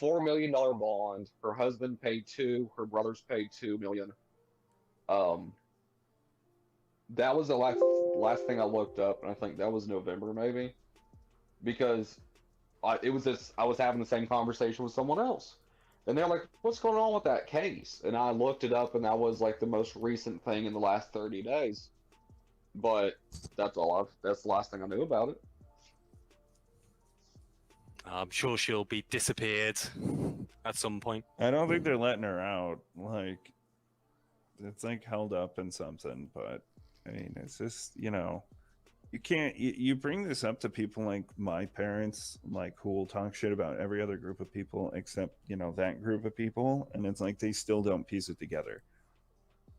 $4 million bond. Her husband paid $2 million. Her brothers paid $2 million. That was the last thing I looked up, and I think that was November, maybe, because I was having the same conversation with someone else, and they're like, "What's going on with that case?" And I looked it up, and that was like the most recent thing in the last 30 days. But that's the last thing I knew about it. I'm sure she'll be disappeared at some point. I don't think they're letting her out. Like, it's like held up in something, but I mean, it's just, You can't. You bring this up to people like my parents, like who will talk shit about every other group of people except that group of people, and it's like they still don't piece it together.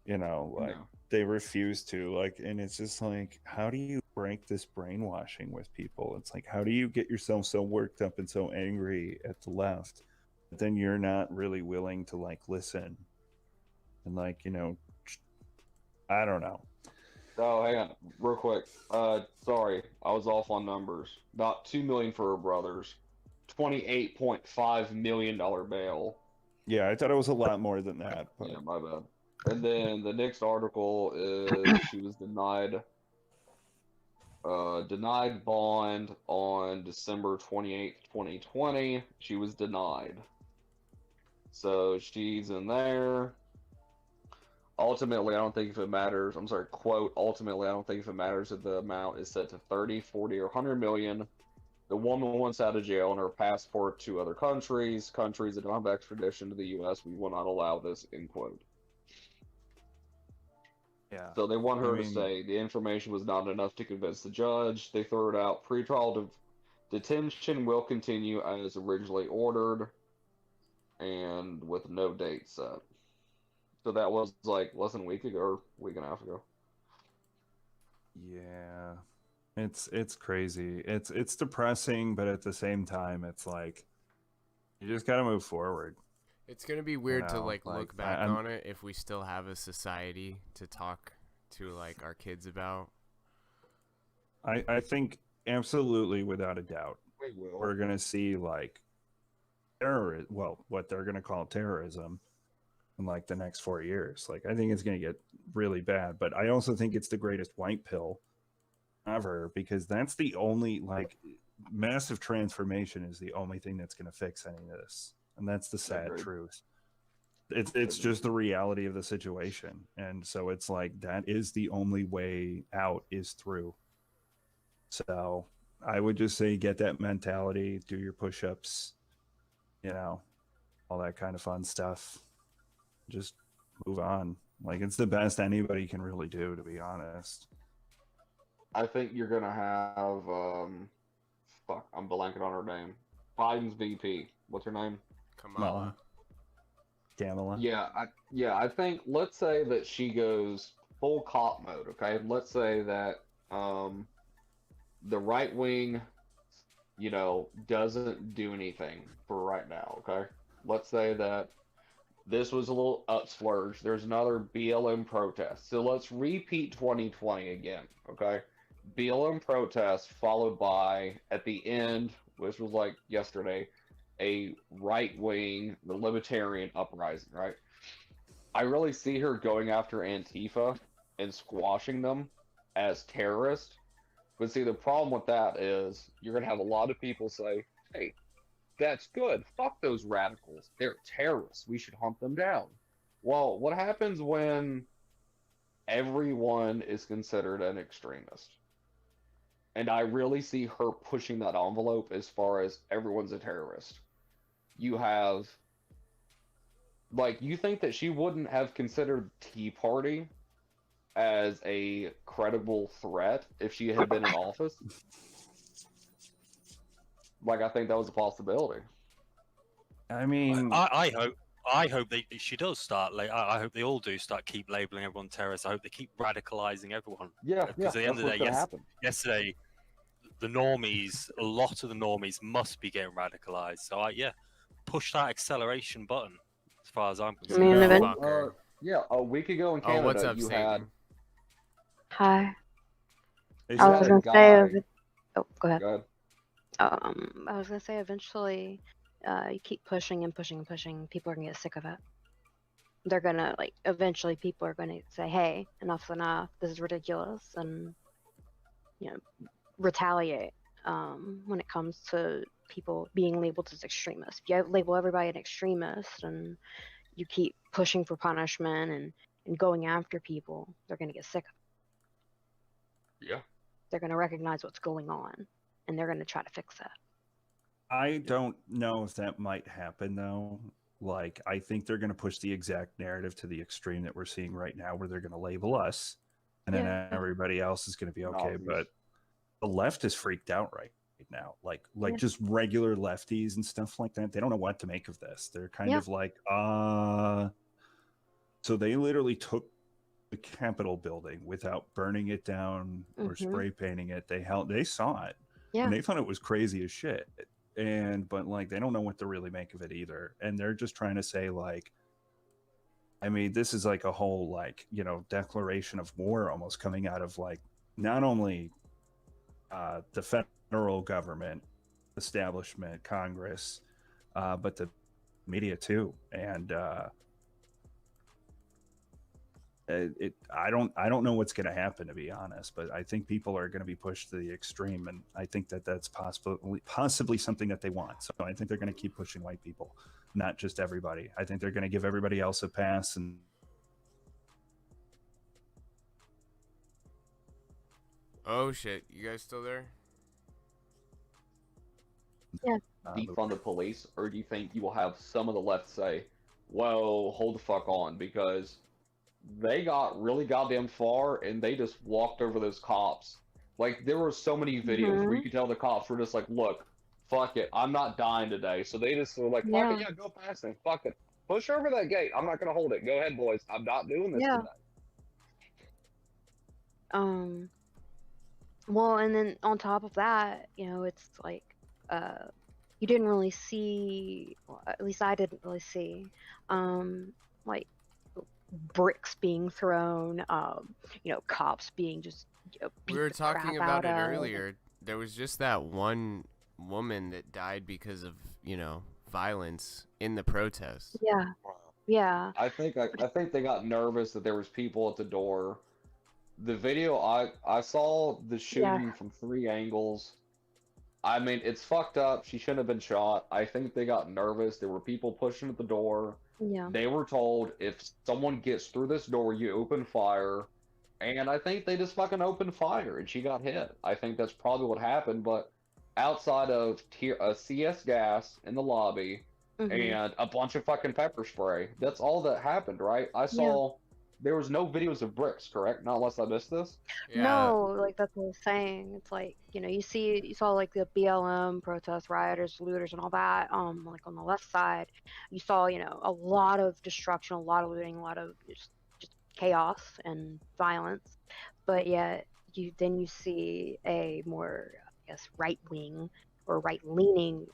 Like No. they refuse to. Like, and it's just like, how do you break this brainwashing with people? It's like, how do you get yourself so worked up and so angry at the left, but then you're not really willing to like listen and like I don't know. Oh, hang on, real quick. Sorry, I was off on numbers. About 2 million for her brothers, $28.5 million bail. Yeah, I thought it was a lot more than that. But... Yeah, my bad. And then the next article is she was denied bond on December 28th, 2020. She was denied. So she's in there. Ultimately, I don't think if it matters. I'm sorry, quote, ultimately, I don't think if it matters if the amount is set to 30, 40, or 100 million. The woman wants out of jail and her passport to other countries that don't have extradition to the U.S. We will not allow this, end quote. Yeah. So they want her to say the information was not enough to convince the judge. They threw it out. Pretrial detention will continue as originally ordered and with no date set. So that was like less than a week ago, or a week and a half ago. Yeah. It's crazy. It's depressing, but at the same time, it's like you just got to move forward. It's gonna be weird to like look back on it if we still have a society to talk to like our kids about. I think absolutely, without a doubt, We will. we're gonna see like what they're gonna call terrorism in like the next 4 years. Like I think it's gonna get really bad, but I also think it's the greatest white pill ever because that's the only like massive transformation is the only thing that's gonna fix any of this. And that's the sad truth. It's just the reality of the situation. And so it's like that is the only way out is through. So I would just say get that mentality, do your push-ups, all that kind of fun stuff. Just move on. Like it's the best anybody can really do, to be honest. I think you're gonna have fuck, I'm blanking on her name. Biden's VP. What's her name? Kamala. Yeah, I think let's say that she goes full cop mode, okay? Let's say that the right wing, doesn't do anything for right now, okay? Let's say that this was a little upsplurge. There's another BLM protest. So let's repeat 2020 again, okay? BLM protest followed by, at the end, which was like yesterday, a right-wing, the libertarian uprising, right? I really see her going after Antifa and squashing them as terrorists. But see, the problem with that is you're going to have a lot of people say, hey, that's good. Fuck those radicals. They're terrorists. We should hunt them down. Well, what happens when everyone is considered an extremist? And I really see her pushing that envelope as far as everyone's a terrorist. You have, like, you think that she wouldn't have considered Tea Party as a credible threat if she had been in office? Like, I think that was a possibility. I mean, I hope she does start. Like, I hope they all do start keep labeling everyone terrorists. I hope they keep radicalizing everyone. Yeah, because at the end of the day, yesterday, the normies, a lot of the normies must be getting radicalized. So push that acceleration button. As far as I'm concerned. Yeah, a week ago in Canada, what's up, you Satan? had. Hi. You I was had a gonna say. guy. Oh, go ahead. Go ahead. I was gonna say eventually, you keep pushing and pushing and pushing. People are gonna get sick of it. They're gonna eventually people are gonna say, "Hey, enough's enough. This is ridiculous," and retaliate. When it comes to people being labeled as extremists, if you label everybody an extremist and you keep pushing for punishment and going after people, they're gonna get sick of it. Yeah. They're gonna recognize what's going on, and they're gonna try to fix that. I don't know if that might happen though. Like, I think they're going to push the exact narrative to the extreme that we're seeing right now, where they're going to label us, and then everybody else is going to be okay. Obvious. But the left is freaked out right now. Like Yeah. just regular lefties and stuff like that. They don't know what to make of this. They're kind Yeah. of like, So they literally took the Capitol building without burning it down or spray painting it. They saw it, Yeah. and they thought it was crazy as shit. But like they don't know what to really make of it either, and they're just trying to say like, I mean, this is like a whole like declaration of war almost coming out of like not only the federal government establishment, Congress, but the media too, and I don't know what's going to happen, to be honest, but I think people are going to be pushed to the extreme, and I think that's possibly something that they want. So I think they're going to keep pushing white people, not just everybody. I think they're going to give everybody else a pass. And Oh shit, you guys still there? Yeah. Defund the police, or do you think you will have some of the left say, "Whoa, hold the fuck on," because they got really goddamn far and they just walked over those cops. Like there were so many videos where you could tell the cops were just like, "Look, fuck it, I'm not dying today." So they just were like, "Fuck it, yeah, go past him. Fuck it, push over that gate. I'm not gonna hold it. Go ahead, boys. I'm not doing this today." Well, and then on top of that, it's like, you didn't really see, well, at least I didn't really see, like bricks being thrown, cops being just, beat We were the talking crap about it out of. earlier. There was just that one woman that died because of, violence in the protest. Yeah. Yeah. I think they got nervous that there was people at the door. The video I saw the shooting from 3 angles. I mean, it's fucked up. She shouldn't have been shot. I think they got nervous. There were people pushing at the door. Yeah. They were told, if someone gets through this door, you open fire. And I think they just fucking opened fire and she got hit. I think that's probably what happened. But outside of CS gas in the lobby and a bunch of fucking pepper spray, that's all that happened, right? I saw there was no videos of bricks, correct? Not unless I missed this. Yeah. No, like that's what I was saying. It's like, you saw like the BLM protests, rioters, looters, and all that. Like on the left side, you saw, a lot of destruction, a lot of looting, a lot of just chaos and violence. But yet, you see a more, I guess, right wing or right leaning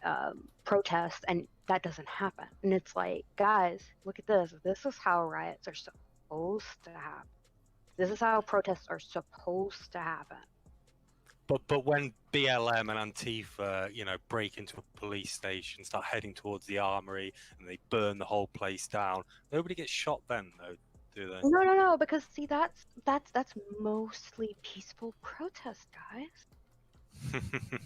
protest, and that doesn't happen. And it's like, guys, look at this. This is how riots are supposed to happen. This is how protests are supposed to happen. But when BLM and Antifa, break into a police station, start heading towards the armory, and they burn the whole place down, nobody gets shot then, though, do they? No, because see, that's mostly peaceful protest, guys.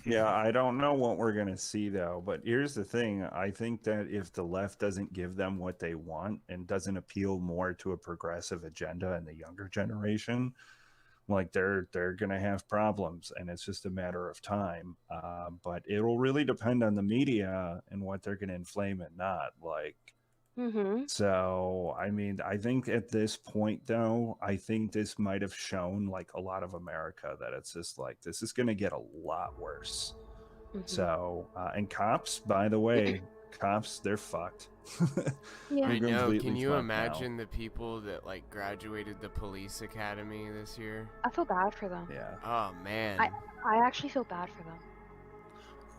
yeah, I don't know what we're going to see, though. But here's the thing. I think that if the left doesn't give them what they want and doesn't appeal more to a progressive agenda in the younger generation, like they're going to have problems, and it's just a matter of time. But it'll really depend on the media and what they're going to inflame and not. Like, so, I mean, I think at this point, though, I think this might have shown like a lot of America that it's just like this is going to get a lot worse. So, and cops, by the way, cops, they're fucked. Yeah. I know. Can you imagine the people that like graduated the police academy this year? I feel bad for them. Yeah. Oh man. I actually feel bad for them.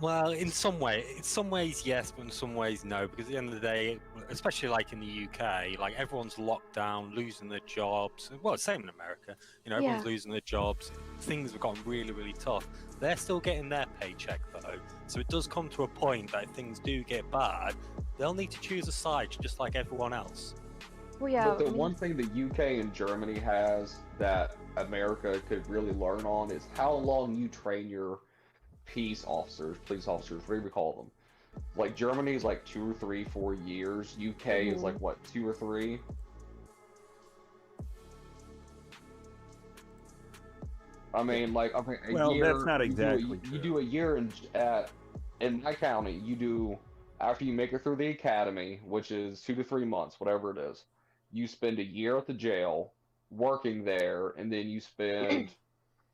Well, in some ways yes, but in some ways no, because at the end of the day, especially like in the UK, like everyone's locked down, losing their jobs. Well, same in America, everyone's losing their jobs. Things have gotten really, really tough. They're still getting their paycheck though, so it does come to a point that if things do get bad, they'll need to choose a side just like everyone else. Well, yeah. But the one thing the UK and Germany has that America could really learn on is how long you train your police officers, whatever you call them. Like Germany is like 2 or 3, 4 years. UK is like what, 2 or 3? I mean, like a year. That's not exactly true. You do a year in my county. You do after you make it through the academy, which is 2 to 3 months, whatever it is. You spend a year at the jail working there, and then you spend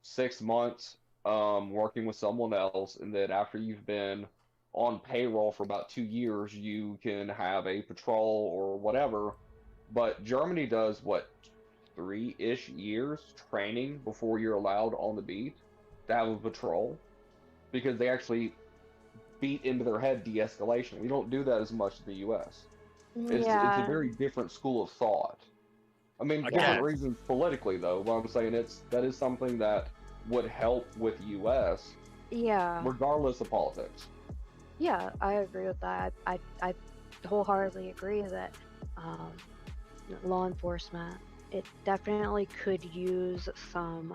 6 months working with someone else, and then after you've been on payroll for about 2 years, you can have a patrol or whatever. But Germany does what, 3-ish years training before you're allowed on the beat to have a patrol, because they actually beat into their head de-escalation. We don't do that as much in the U.S. It's a very different school of thought. I mean, different reasons politically, though. But I'm saying that is something that would help with U.S. Yeah. regardless of politics. Yeah, I agree with that. I wholeheartedly agree that law enforcement, it definitely could use some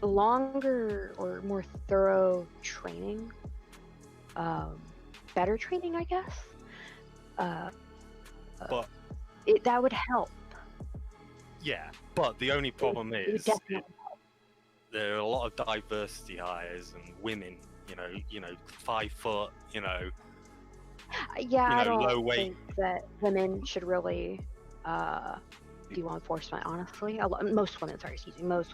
longer or more thorough training, better training, I guess. But that would help. yeah, but the only problem is definitely there are a lot of diversity hires and women, you know, 5 foot, Yeah, I low don't weight. think that women should really do law enforcement, honestly. Most women, most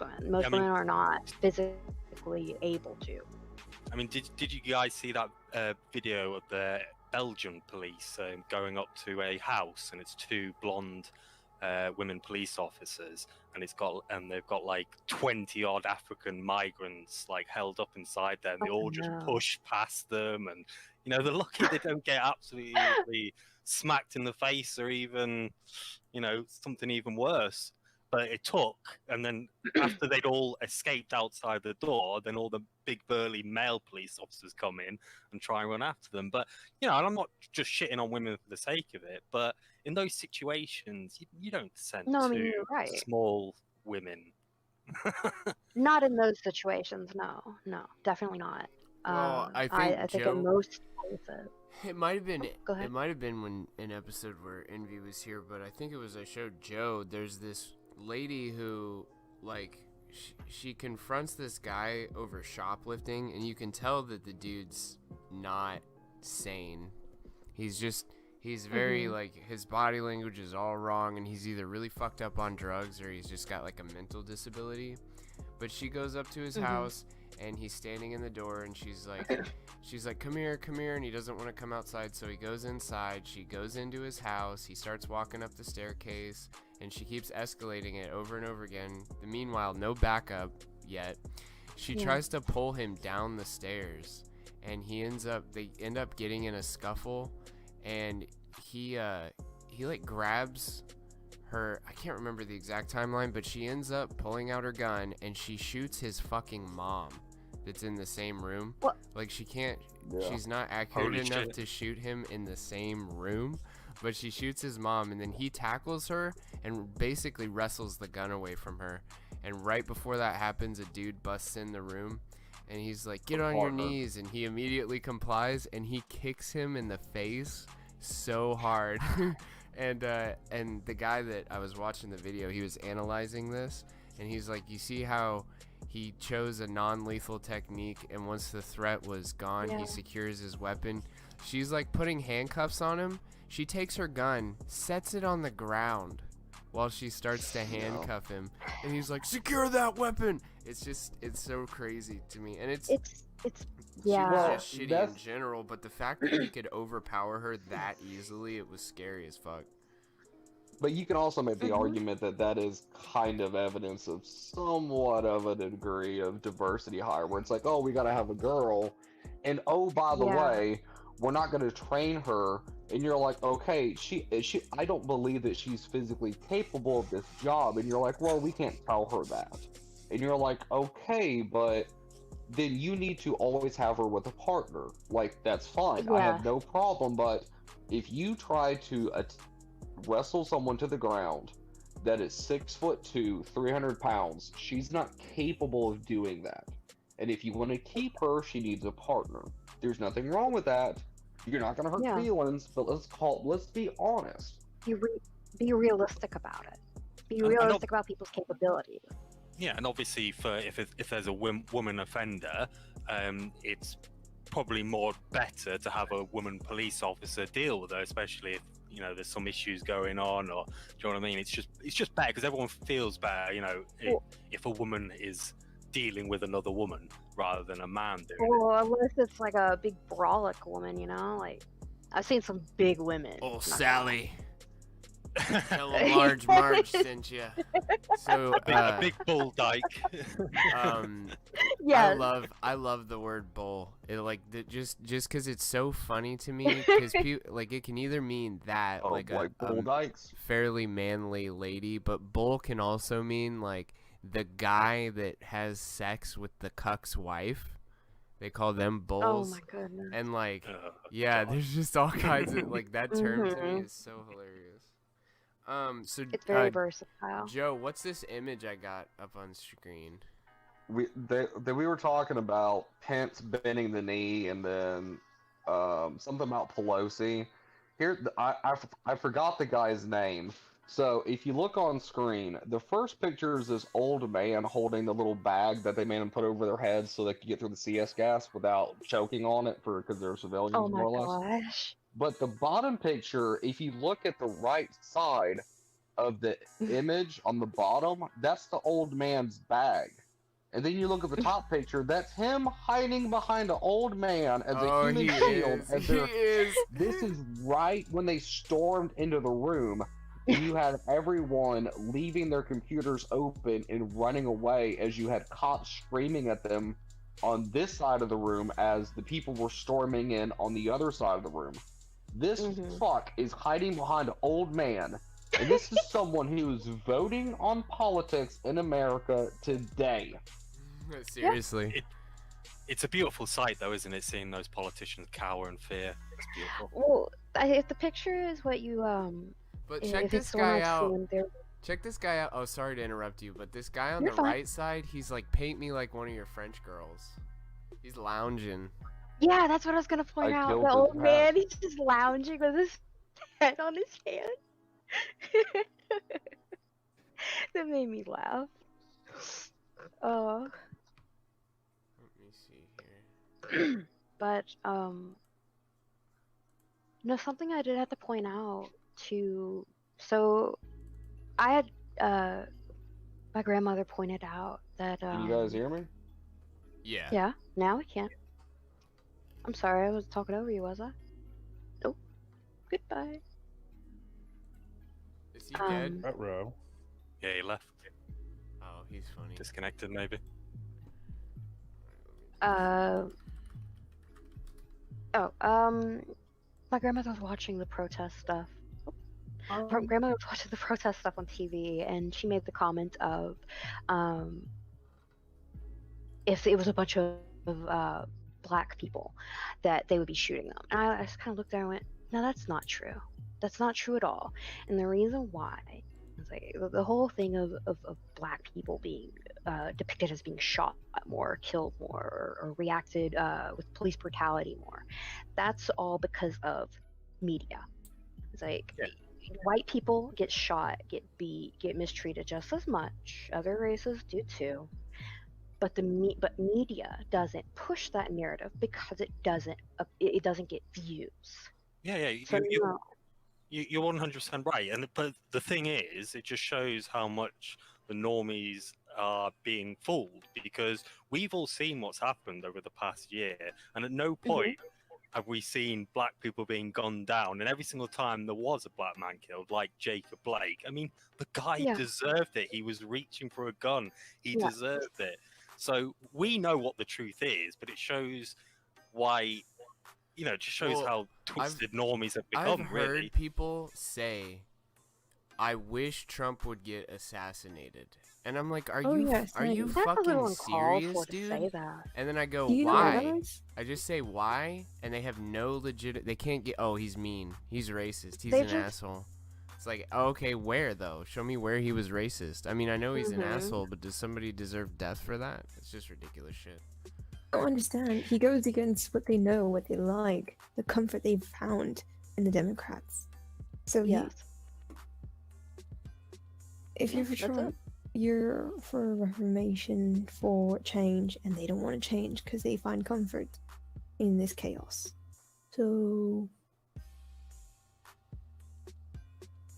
women are not physically able to. I mean, did you guys see that video of the Belgian police going up to a house, and it's 2 blonde women police officers, and they've got like 20 odd African migrants like held up inside there, and they all just push past them, and they're lucky they don't get absolutely smacked in the face or even something even worse. But it took, and then after they'd all escaped outside the door, then all the big burly male police officers come in and try and run after them. But and I'm not just shitting on women for the sake of it, but in those situations, you don't send you're right. small women. Not in those situations, no, definitely not. Well, I think in most cases. It might have been. Go ahead. It might have been when an episode where Envy was here, but I think it was I showed Joe. There's this lady who, like, she confronts this guy over shoplifting, and you can tell that the dude's not sane. He's very like, his body language is all wrong, and he's either really fucked up on drugs or he's just got like a mental disability. But she goes up to his house, and he's standing in the door, and she's like, come here, and he doesn't want to come outside, so he goes inside. She goes into his house, he starts walking up the staircase, and she keeps escalating it over and over again. Meanwhile, no backup yet. She tries to pull him down the stairs, and they end up getting in a scuffle, and he like grabs her. I can't remember the exact timeline, but she ends up pulling out her gun, and she shoots his fucking mom that's in the same room. What? Like, she's not accurate enough to shoot him in the same room, but she shoots his mom, and then he tackles her and basically wrestles the gun away from her. And right before that happens, a dude busts in the room, and he's like, get on your knees, and he immediately complies, and he kicks him in the face so hard. And the guy that I was watching the video, he was analyzing this, and he's like, you see how he chose a non-lethal technique, and once the threat was gone, he secures his weapon. She's like putting handcuffs on him. She takes her gun, sets it on the ground while she starts to handcuff him, and he's like, secure that weapon. It's so crazy to me, and it's she was just shitty in general, but the fact that he could overpower her that easily, it was scary as fuck. But you can also make the argument that is kind of evidence of somewhat of a degree of diversity hire, where it's like, oh, we gotta have a girl, and oh, by the way, we're not gonna train her, and you're like, okay, she I don't believe that she's physically capable of this job, and you're like, well, we can't tell her that, and you're like, okay, but then you need to always have her with a partner. Like, that's fine. I have no problem, but if you try to wrestle someone to the ground that is 6'2", 300 pounds, she's not capable of doing that. And if you want to keep her, she needs a partner. There's nothing wrong with that. You're not going to hurt feelings, but let's be honest. Be realistic about it. Be realistic about people's capabilities. Yeah, and obviously, if there's a woman offender, it's probably better to have a woman police officer deal with her, especially if you know, there's some issues going on, or do you know what I mean? It's just bad because everyone feels bad, you know, if a woman is dealing with another woman rather than a man doing it. Well, unless it's like a big brolic woman, you know, like I've seen some big women. Oh, not Sally. Tell a large Marge sent you. So, A big bull dyke. Yeah. I love the word bull. It like just because it's so funny to me because like it can either mean that like a bull dykes. fairly manly lady, but bull can also mean like the guy that has sex with the cuck's wife. They call them Oh bulls. my goodness. And like God. there's just all kinds of like that term to me Mhm. is so hilarious. So It's very versatile. Joe, what's this image I got up on screen? We were talking about Pence bending the knee, and then something about Pelosi. Here, I forgot the guy's name. So if you look on screen, the first picture is this old man holding the little bag that they made him put over their heads so they could get through the CS gas without choking on it because they're civilians, Oh my more or less. gosh. But the bottom picture, if you look at the right side of the image on the bottom, that's the old man's bag. And then you look at the top picture, that's him hiding behind an old man as a human shield. This is right when they stormed into the room, and you had everyone leaving their computers open and running away as you had cops screaming at them on this side of the room as the people were storming in on the other side of the room. This fuck is hiding behind an old man, and this is someone who is voting on politics in America today. Seriously. It's a beautiful sight, though, isn't it? Seeing those politicians cower in fear. It's beautiful. Well, if the picture is what you But if check it's this the one guy I've out. seen, they're- Check this guy out. Oh, sorry to interrupt you, but this guy on You're the fine. right side, he's like, paint me like one of your French girls. He's lounging. Yeah, that's what I was gonna point I out. killed The this old hat. man, he's just lounging with his head on his hand. That made me laugh. Oh. Let me see here. But no, something I did have to point out too. So I had my grandmother pointed out that Can you guys hear me? Yeah. Yeah, now we can. I'm sorry, I was talking over you, was I? Nope. Goodbye. Is he dead? Row. Yeah, he left. Oh, he's funny. Disconnected, maybe. My grandmother was watching the protest stuff. Grandmother was watching the protest stuff on TV, and she made the comment of, if it was a bunch of black people, that they would be shooting them. And I just kind of looked there and went, no, that's not true. That's not true at all. And the reason why is like the whole thing of black people being depicted as being shot more, killed more, or reacted with police brutality more. That's all because of media. It's like white people get shot, get beat, get mistreated just as much. Other races do too. But media doesn't push that narrative because it doesn't get views. Yeah. So You're 100% right. But the thing is, it just shows how much the normies are being fooled, because we've all seen what's happened over the past year, and at no point have we seen black people being gunned down. And every single time there was a black man killed, like Jacob Blake, I mean, the guy deserved it. He was reaching for a gun. He deserved it. So we know what the truth is, but it shows why, you know, it just shows how twisted normies have become. I've heard people say, I wish Trump would get assassinated. And I'm like, are you fucking serious, dude? Say that. And then I go, Do you know what that why? is? I just say why, and they have no legit. They can't get. Oh, he's mean. He's racist. He's They an just- asshole. It's like, okay, where though? Show me where he was racist. I mean, I know he's an asshole, but does somebody deserve death for that? It's just ridiculous shit. I don't understand. He goes against what they know, what they like, the comfort they've found in the Democrats. So Yes. if you're for That's Trump, you're for reformation, for change, and they don't want to change because they find comfort in this chaos. So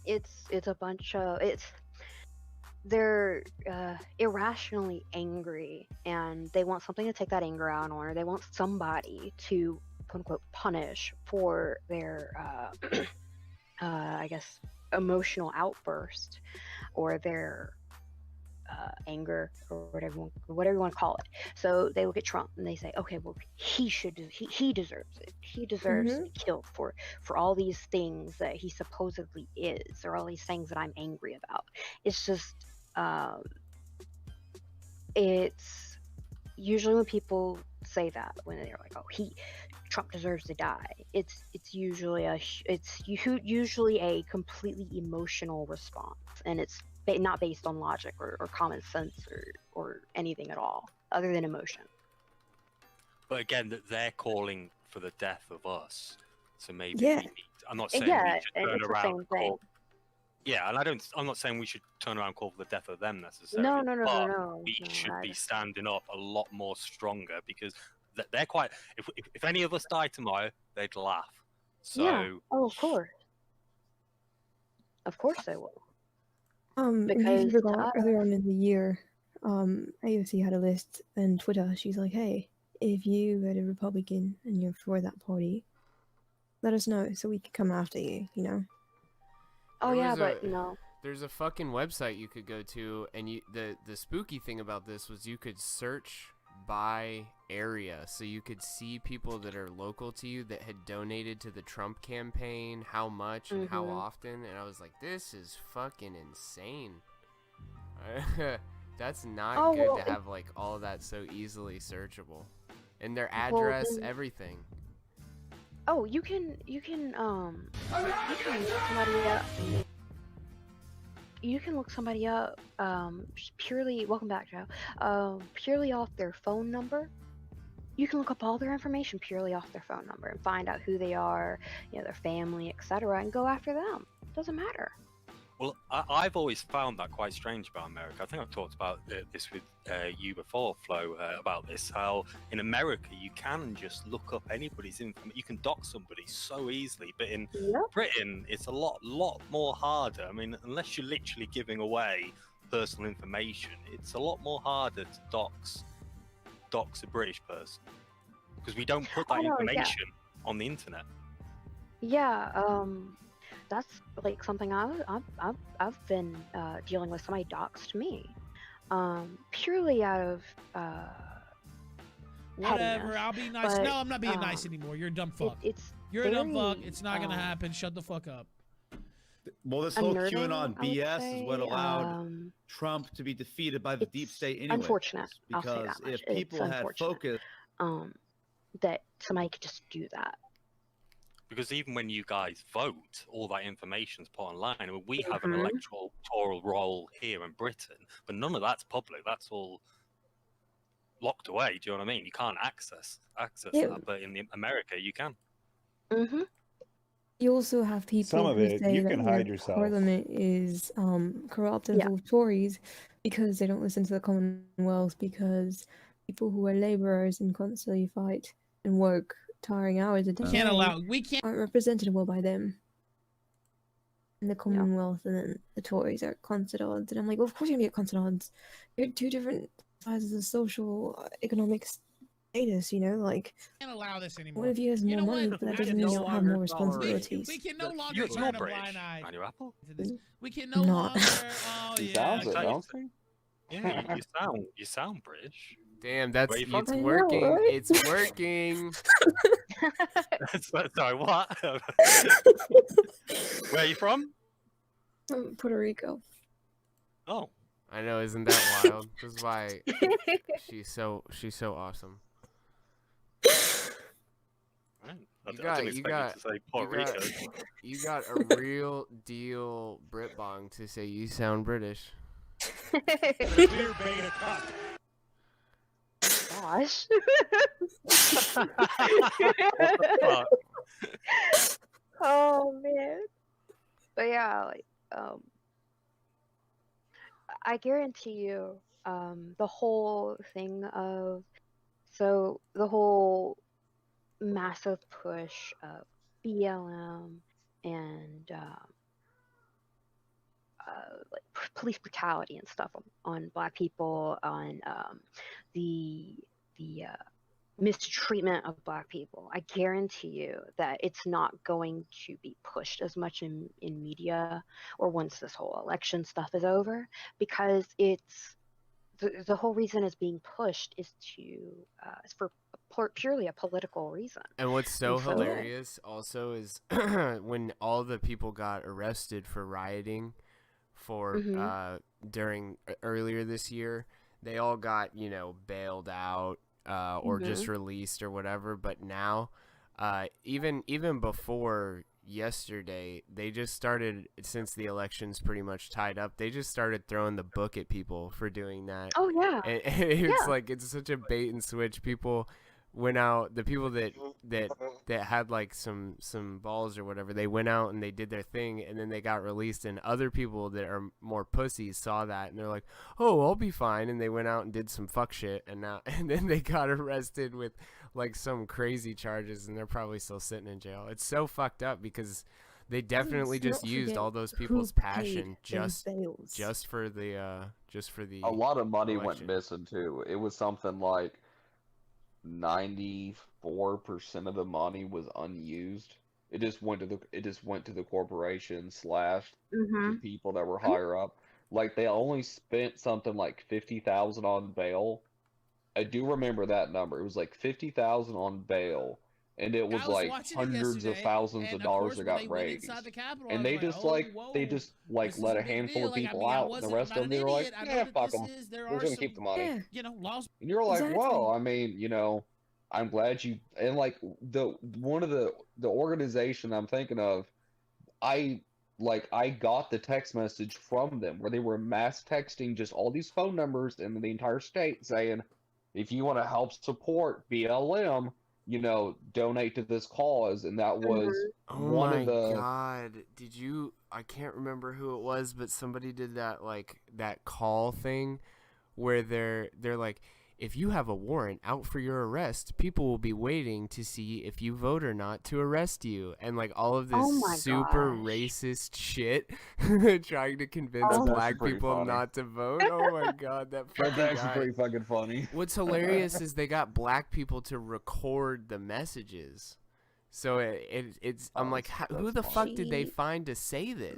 it's a bunch of they're irrationally angry, and they want something to take that anger out on, or they want somebody to quote unquote punish for their I guess emotional outburst or their anger or whatever you want to call it. So they look at Trump and they say, okay, well, he deserves it. He deserves to be killed for all these things that he supposedly is, or all these things that I'm angry about. It's just it's usually when people say that, when they're like, oh, Trump deserves to die, it's usually usually a completely emotional response, and it's not based on logic or common sense or anything at all other than emotion. But again, that they're calling for the death of us, so maybe Yeah. we need. I'm not saying Yeah, we should turn it's the around same and thing. call. Yeah, and I'm not saying we should turn around and call for the death of them necessarily. No. We should be standing up a lot more stronger, because they're quite. If any of us die tomorrow, they'd laugh. So. Yeah. Oh, of course. Of course they will. In case Because you forgot, earlier on in the year, AOC had a list on Twitter. She's like, hey, if you are a Republican and you're for that party, let us know so we can come after you, you know? Oh There yeah, was but no. There's a fucking website you could go to, and the spooky thing about this was you could search by area, so you could see people that are local to you that had donated to the Trump campaign, how much and how often, and I was like, this is fucking insane. That's not good to have like all of that so easily searchable, and their address, everything. Oh, you can look somebody up. You can look somebody up purely. Welcome back, Joe. Purely off their phone number. You can look up all their information purely off their phone number and find out who they are, you know, their family, etc., and go after them. It doesn't matter. Well, I've always found that quite strange about America. I think I've talked about this with you before, Flo, about this, how in America you can just look up anybody's information. You can dox somebody so easily, but in Britain it's a lot more harder. I mean, unless you're literally giving away personal information, it's a lot more harder to dox a British person, because we don't put that information on the internet. Yeah, that's like something I've been dealing with. Somebody doxed me, purely out of whatever. pettiness, I'll be nice. No, I'm not being nice anymore. You're a dumb fuck. You're a dumb fuck. It's not gonna happen. Shut the fuck up. Well, this whole QAnon BS is what allowed Trump to be defeated by the deep state anyway. Unfortunate. Because if people had focused, that somebody could just do that. Because even when you guys vote, all that information's put online. I mean, we have an electoral roll here in Britain, but none of that's public. That's all locked away. Do you know what I mean? You can't access that, but in America, you can. You also have people who say that Parliament is corrupt and full of Tories because they don't listen to the Commonwealth, because people who are labourers and constantly fight and work tiring hours a day aren't represented well by them. And the Commonwealth and then the Tories are at constant odds. And I'm like, well, of course you're going to be at constant odds. You're two different sizes of social, economic status, you know? Like, can't allow this anymore. One of you has more money, but that doesn't mean you don't have more responsibilities. We can no longer turn a blind eye to this. We can no Not. longer. Oh, yeah. Yeah, you sound British. Damn, it's working. Know, right? It's working. Sorry, what? Where are you from? Puerto Rico. Oh, I know, isn't that wild? This is why she's so awesome. You got a real deal Brit bong to say you sound British. Gosh. Oh man. But yeah, like I guarantee you, the whole thing of the whole massive push of BLM and like, police brutality and stuff on Black people, on the mistreatment of Black people, I guarantee you that it's not going to be pushed as much in media or once this whole election stuff is over, because it's the whole reason it's being pushed is for purely a political reason. And what's so hilarious also is when all the people got arrested for rioting for during earlier this year, they all got, you know, bailed out or just released or whatever. But now, even before yesterday, they just started, since the election's pretty much tied up, they just started throwing the book at people for doing that. Oh yeah. And it's like, it's such a bait and switch. People went out, the people that had like some balls or whatever, they went out and they did their thing, and then they got released, and other people that are more pussies saw that and they're like, oh, I'll be fine, and they went out and did some fuck shit, and then they got arrested with like some crazy charges, and they're probably still sitting in jail. It's so fucked up because they definitely just used all those people's passion just for the a lot of money election. went missing too. It was something like 94% of the money was unused. It just went to the corporation / the people that were higher up. Like, they only spent something like $50,000 on bail. I do remember that number. It was like $50,000 on bail, and it was like hundreds of thousands of dollars that got raised. And they just let a handful of people out, and the rest of them, they were like, yeah, fuck them. We're gonna keep the money. You know, laws. And you're like, well, I mean, you know, I'm glad you, and like one of the organization I'm thinking of, I got the text message from them where they were mass texting just all these phone numbers in the entire state saying, if you want to help support BLM, you know, donate to this cause. And that was one of the... Oh my God. Did you... I can't remember who it was, but somebody did that, like, that call thing where they're like, if you have a warrant out for your arrest, people will be waiting to see if you vote or not to arrest you. And, like, all of this super racist shit trying to convince Black people not to vote. Oh, my God. That's actually pretty fucking funny. What's hilarious is they got Black people to record the messages. So it's I'm like, who the fuck did they find to say this?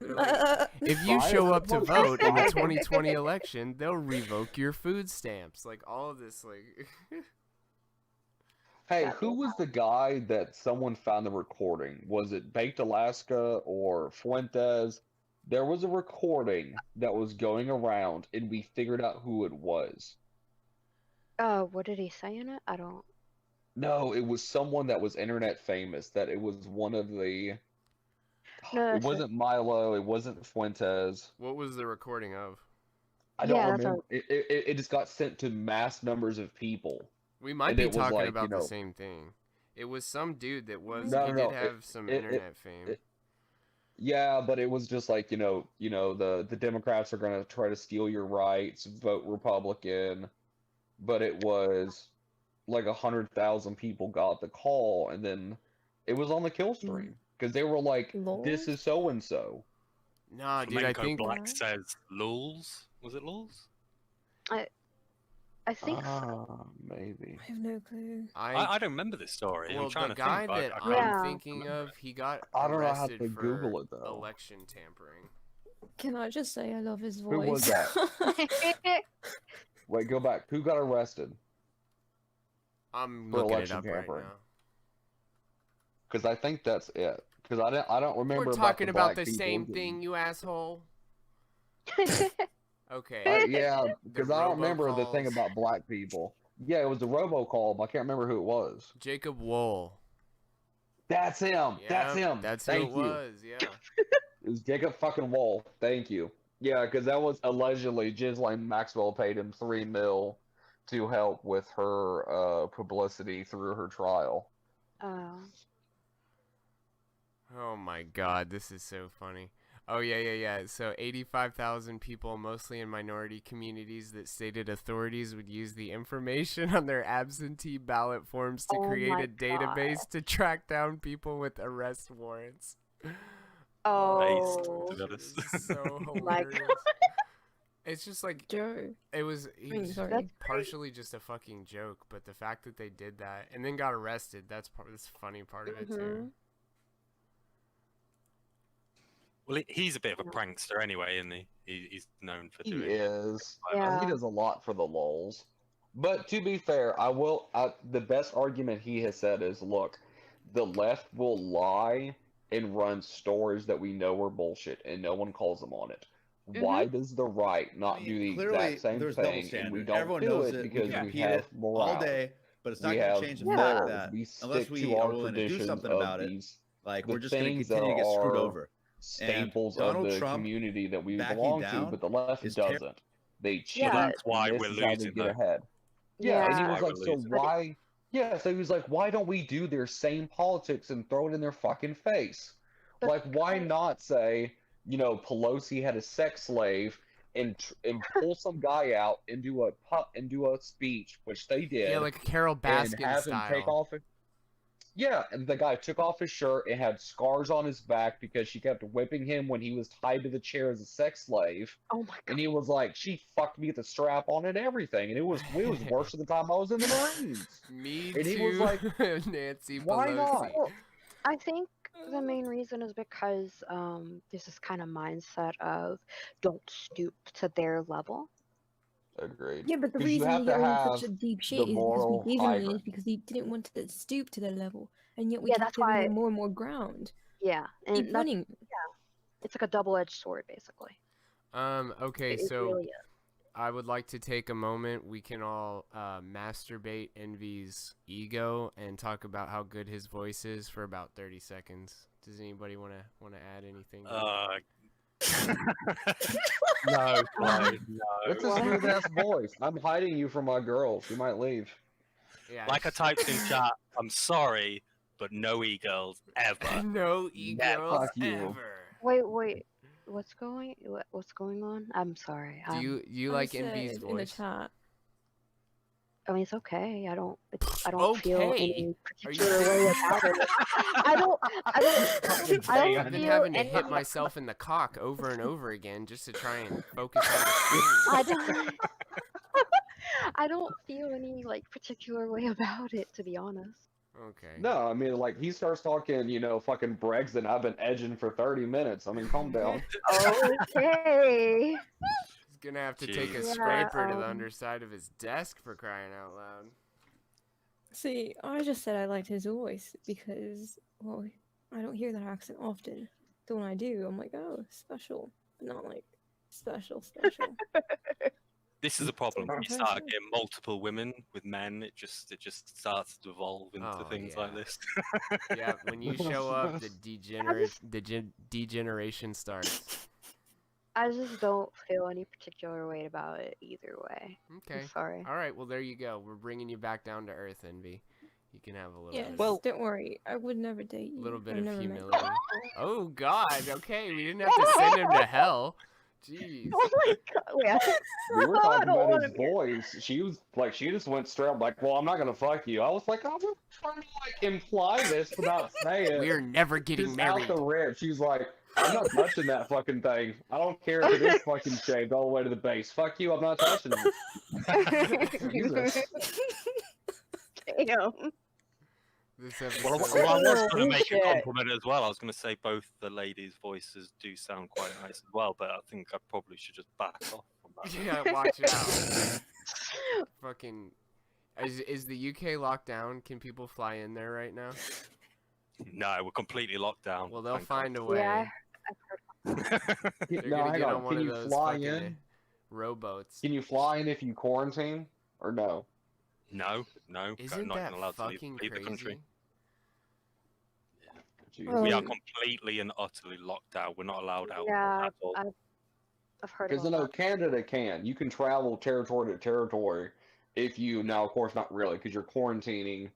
Like, if you show up to vote in the 2020 election, they'll revoke your food stamps. Like, all of this, like... Hey, who was the guy that someone found the recording? Was it Baked Alaska or Fuentes? There was a recording that was going around, and we figured out who it was. What did he say in it? I don't... No, it was someone that was internet famous. That it was one of the... No, it wasn't Milo. It wasn't Fuentes. What was the recording of? I don't remember. It just got sent to mass numbers of people. We might be talking about the same thing. It was some dude that was. He did have some internet fame. Yeah, but it was just like, the Democrats are going to try to steal your rights, vote Republican. But it was like 100,000 people got the call, and then it was on the kill stream. Because they were like, this is so-and-so. Nah, dude, I think... Black says lulz. Was it lulz? I think so. Maybe. I have no clue. I don't remember this story. Well, I'm trying the to guy think, that I'm thinking of, he got arrested for Google it, though. election tampering. Can I just say I love his voice? Who was that? Wait, go back. Who got arrested? I'm looking it up right now. Because I think that's it. Because I don't remember. We're talking about the same thing, you asshole. Okay. Yeah, because I don't remember the thing about Black people. Yeah, it was the robocall, but I can't remember who it was. Jacob Wool. That's him. Yeah, that's him. That's Thank who it you. was. Yeah. It was Jacob fucking Wool. Thank you. Yeah, because that was allegedly Ghislaine Maxwell paid him $3 million to help with her publicity through her trial. Oh my God, this is so funny. Oh yeah. So 85,000 people, mostly in minority communities, that stated authorities would use the information on their absentee ballot forms to create a database to track down people with arrest warrants. Oh. This is so Like- hilarious. It's just like Joe. it was. He was sorry. partially just a fucking joke, but the fact that they did that and then got arrested—that's this funny part of it too. Well, he's a bit of a prankster anyway, isn't he? He's known for doing. He is. Yeah. He does a lot for the lulz. But to be fair, the best argument he has said is, look, the left will lie and run stories that we know are bullshit, and no one calls them on it. Why does the right not do the exact same there's thing, double and we standard. don't Everyone do knows it it. because We we repeat have it morale. all day, but it's not We going have to change the morals. fact that We unless stick we to our are willing to do traditions something of about it, these, like the we're just going to things that continue to get screwed are over. staples Donald of the Trump community that we backing belong to, down but the left is doesn't. They cheat, Yeah. That's why and we're this is how they losing, get though. ahead. Yeah, and he Yeah. was Why like, we're so losing. why? Yeah, so he was like, why don't we do their same politics and throw it in their fucking face? But- Like, why not say, Pelosi had a sex slave and pull some guy out and do a speech, which they did. Yeah, like Carol and Baskin have him take style. off it. Yeah, and the guy took off his shirt and had scars on his back because she kept whipping him when he was tied to the chair as a sex slave. Oh my god. And he was like, she fucked me with the strap on and everything. And it was worse than the time I was in the Marines. Me And too. he was like, Nancy why Pelosi. not? Well, I think the main reason is because there's this kind of mindset of don't stoop to their level. Agreed. Yeah, but the 'Cause you reason have we to got in have such a deep the shit is because moral we gave high him it ground. is because he didn't want to stoop to their level, and yet we Yeah, keep that's giving why- him more and more ground. Yeah, and Keep winning. it's like a double-edged sword, basically. Okay, It so really is. I would like to take a moment. We can all masturbate Envy's ego and talk about how good his voice is for about 30 seconds. Does anybody want to add anything? No, no. It's a smooth ass voice. I'm hiding you from my girl. She might leave. Yeah. Like I typed in chat, I'm sorry, but no e-girls ever. No e-girls fuck you. ever. Wait. What's going on? I'm sorry. Do you like Envy's in the voice? chat. I mean, it's okay. I don't feel Okay. any Are you particular way about it. I don't I've been feel having to any. hit myself in the cock over and over again just to try and focus on the I screen. don't. I don't feel any particular way about it, to be honest. Okay. No, I mean, he starts talking, fucking Brexit. I've been edging for 30 minutes. I mean, calm down. Okay. He's gonna have to take a Jeez. scraper to the underside of his desk for crying out loud. See, I just said I liked his voice because, well, I don't hear that accent often. So when I do, I'm like, oh, special, but not special. This is a problem. When you start getting multiple women with men, it just starts to evolve into things like this. Yeah, when you show up, the degeneration starts. I just don't feel any particular way about it either way. Okay. I'm sorry. All right. Well, there you go. We're bringing you back down to earth, Envy. You can have a little. Yes, bit well, don't worry. I would never date you. A little bit I've of never met humility. you. Oh God. Okay, we didn't have to send him to hell. Jeez. Oh my god. Wait, We were I talking don't about wanna his be- voice. She was she just went straight up well, I'm not gonna fuck you. I was like, I'm trying to imply this without saying it. We are never getting Just married. out the rip. She's like, I'm not touching that fucking thing. I don't care if it is fucking shaved all the way to the base. Fuck you, I'm not touching it. Jesus. Damn. This Well, episode. I was going to make a Shit. compliment as well. I was going to say both the ladies' voices do sound quite nice as well, but I think I probably should just back off on that. Yeah, watch out. Fucking. Is the UK locked down? Can people fly in there right now? No, we're completely locked down. Well, they'll thank find a way. Yeah, I've heard. They're No, gonna hang get on. on one Can of you those fly fucking in? rowboats. Can you fly in if you quarantine? Or no? No, Isn't not that even allowed to leave fucking the crazy? country. Jeez. Oh. We are completely and utterly locked out. We're not allowed out Yeah, at all. I've heard Because I about know that. Canada can. You can travel territory to territory if you, now of course not really, because you're quarantining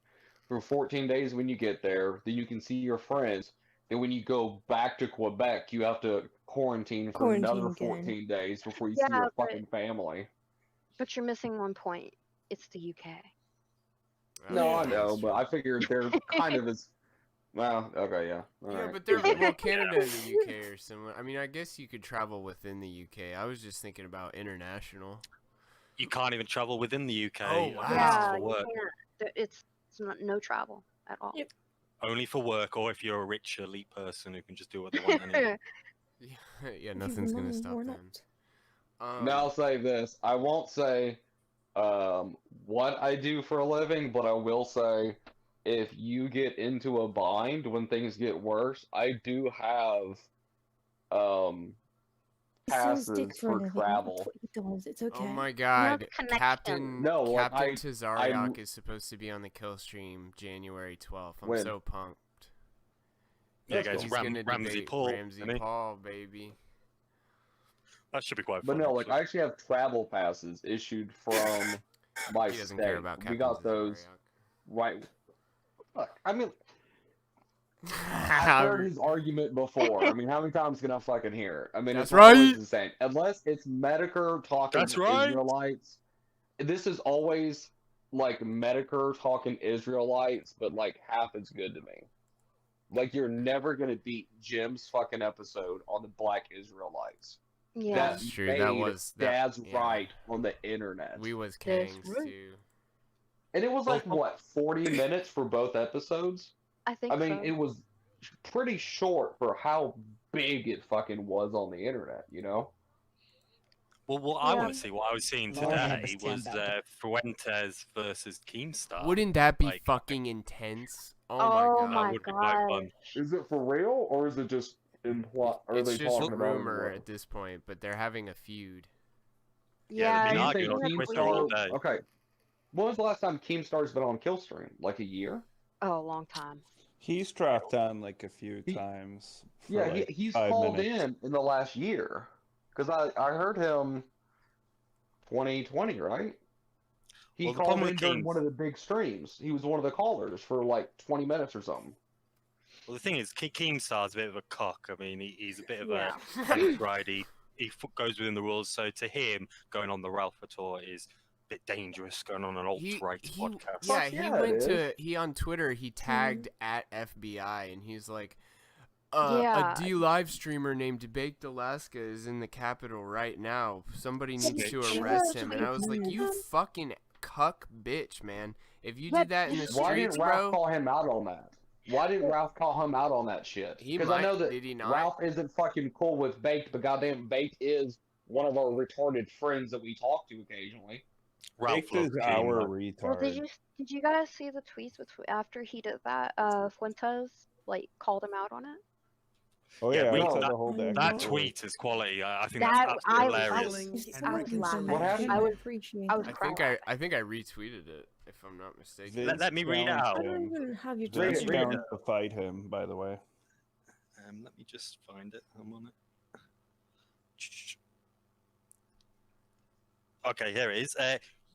for 14 days when you get there. Then you can see your friends. Then when you go back to Quebec, you have to quarantine for another Quarantine again. 14 days before you Yeah, see your but- fucking family. But you're missing one point. It's the UK. Oh, No, yeah, I know, that's but true. I figured they're kind of as Well, okay, yeah. All Yeah, right. but they're well, Canada and the UK are similar. I mean, I guess you could travel within the UK. I was just thinking about international. You can't even travel within the UK. Oh, wow. Yeah, for you work. can't. It's no travel at all. Yep. Only for work, or if you're a rich elite person who can just do what they want anyway. Yeah, nothing's gonna stop them. Now I'll say this: I won't say what I do for a living, but I will say, if you get into a bind when things get worse, I do have passes for travel. It's okay. Oh my God, connection. Captain Tazariak is supposed to be on the kill stream January 12th. I'm When? so pumped. Yeah, guys, He's gonna Ramsey debate Paul. Ramsey Paul, baby. That should be quite But fun. no, like I actually have travel passes issued from my He doesn't state. care about We Captain got those Tazariak. right. Look, I mean, I've heard his argument before. I mean, how many times can I fucking hear it? I mean, That's it's always right. the same. Unless it's Medicare talking That's right. Israelites. This is always like Medicare talking Israelites, but like half as good to me. Like you're never gonna beat Jim's fucking episode on the Black Israelites. Yeah, That's true. That was Dad's right on the internet. We was Kangs too. And it was like what 40 minutes for both episodes. I think. I mean, so. it was pretty short for how big it fucking was on the internet, you know? Well, what I want to see, what I was seeing today was Fuentes versus Keemstar. Wouldn't that be fucking intense? Oh my God. That would be quite fun. Is it for real, or is it just implied? It's just rumor at this point, but they're having a feud. Yeah, they've been arguing on Twitter all day. Okay. When was the last time Keemstar's been on Killstream? Like a year? Oh, a long time. He's dropped on like a few times. Yeah, like he's 5 called minutes. in the last year. Because I heard him 2020, right? He called in during one of the big streams. He was one of the callers for like 20 minutes or something. Well, the thing is, Keemstar's a bit of a cock. I mean, he's a bit of a ride. He goes within the rules. So to him, going on the Ralph Tour is a bit dangerous. Going on an alt-right podcast. Yeah, he on Twitter. He tagged at FBI, and he's like, a D live streamer named Baked Alaska is in the Capitol right now. Somebody needs to arrest him. And I was like, you fucking cuck bitch, man. If you did that in the streets, Why didn't Ralph bro. call him out on that? Why didn't Ralph call him out on that shit? Because I know that Ralph isn't fucking cool with Baked, but goddamn Baked is one of our retarded friends that we talk to occasionally. Baked is our retard. Well, did you guys see the tweets after he did that? Fuentes like called him out on it. Oh yeah, that tweet is quality. I think that's absolutely hilarious. I was laughing. What happened? I think I retweeted it, if I'm not mistaken. Let me read it out. I don't even have your Vince tweet. down to fight him, by the way. Let me just find it. I'm on it. Okay, here it is.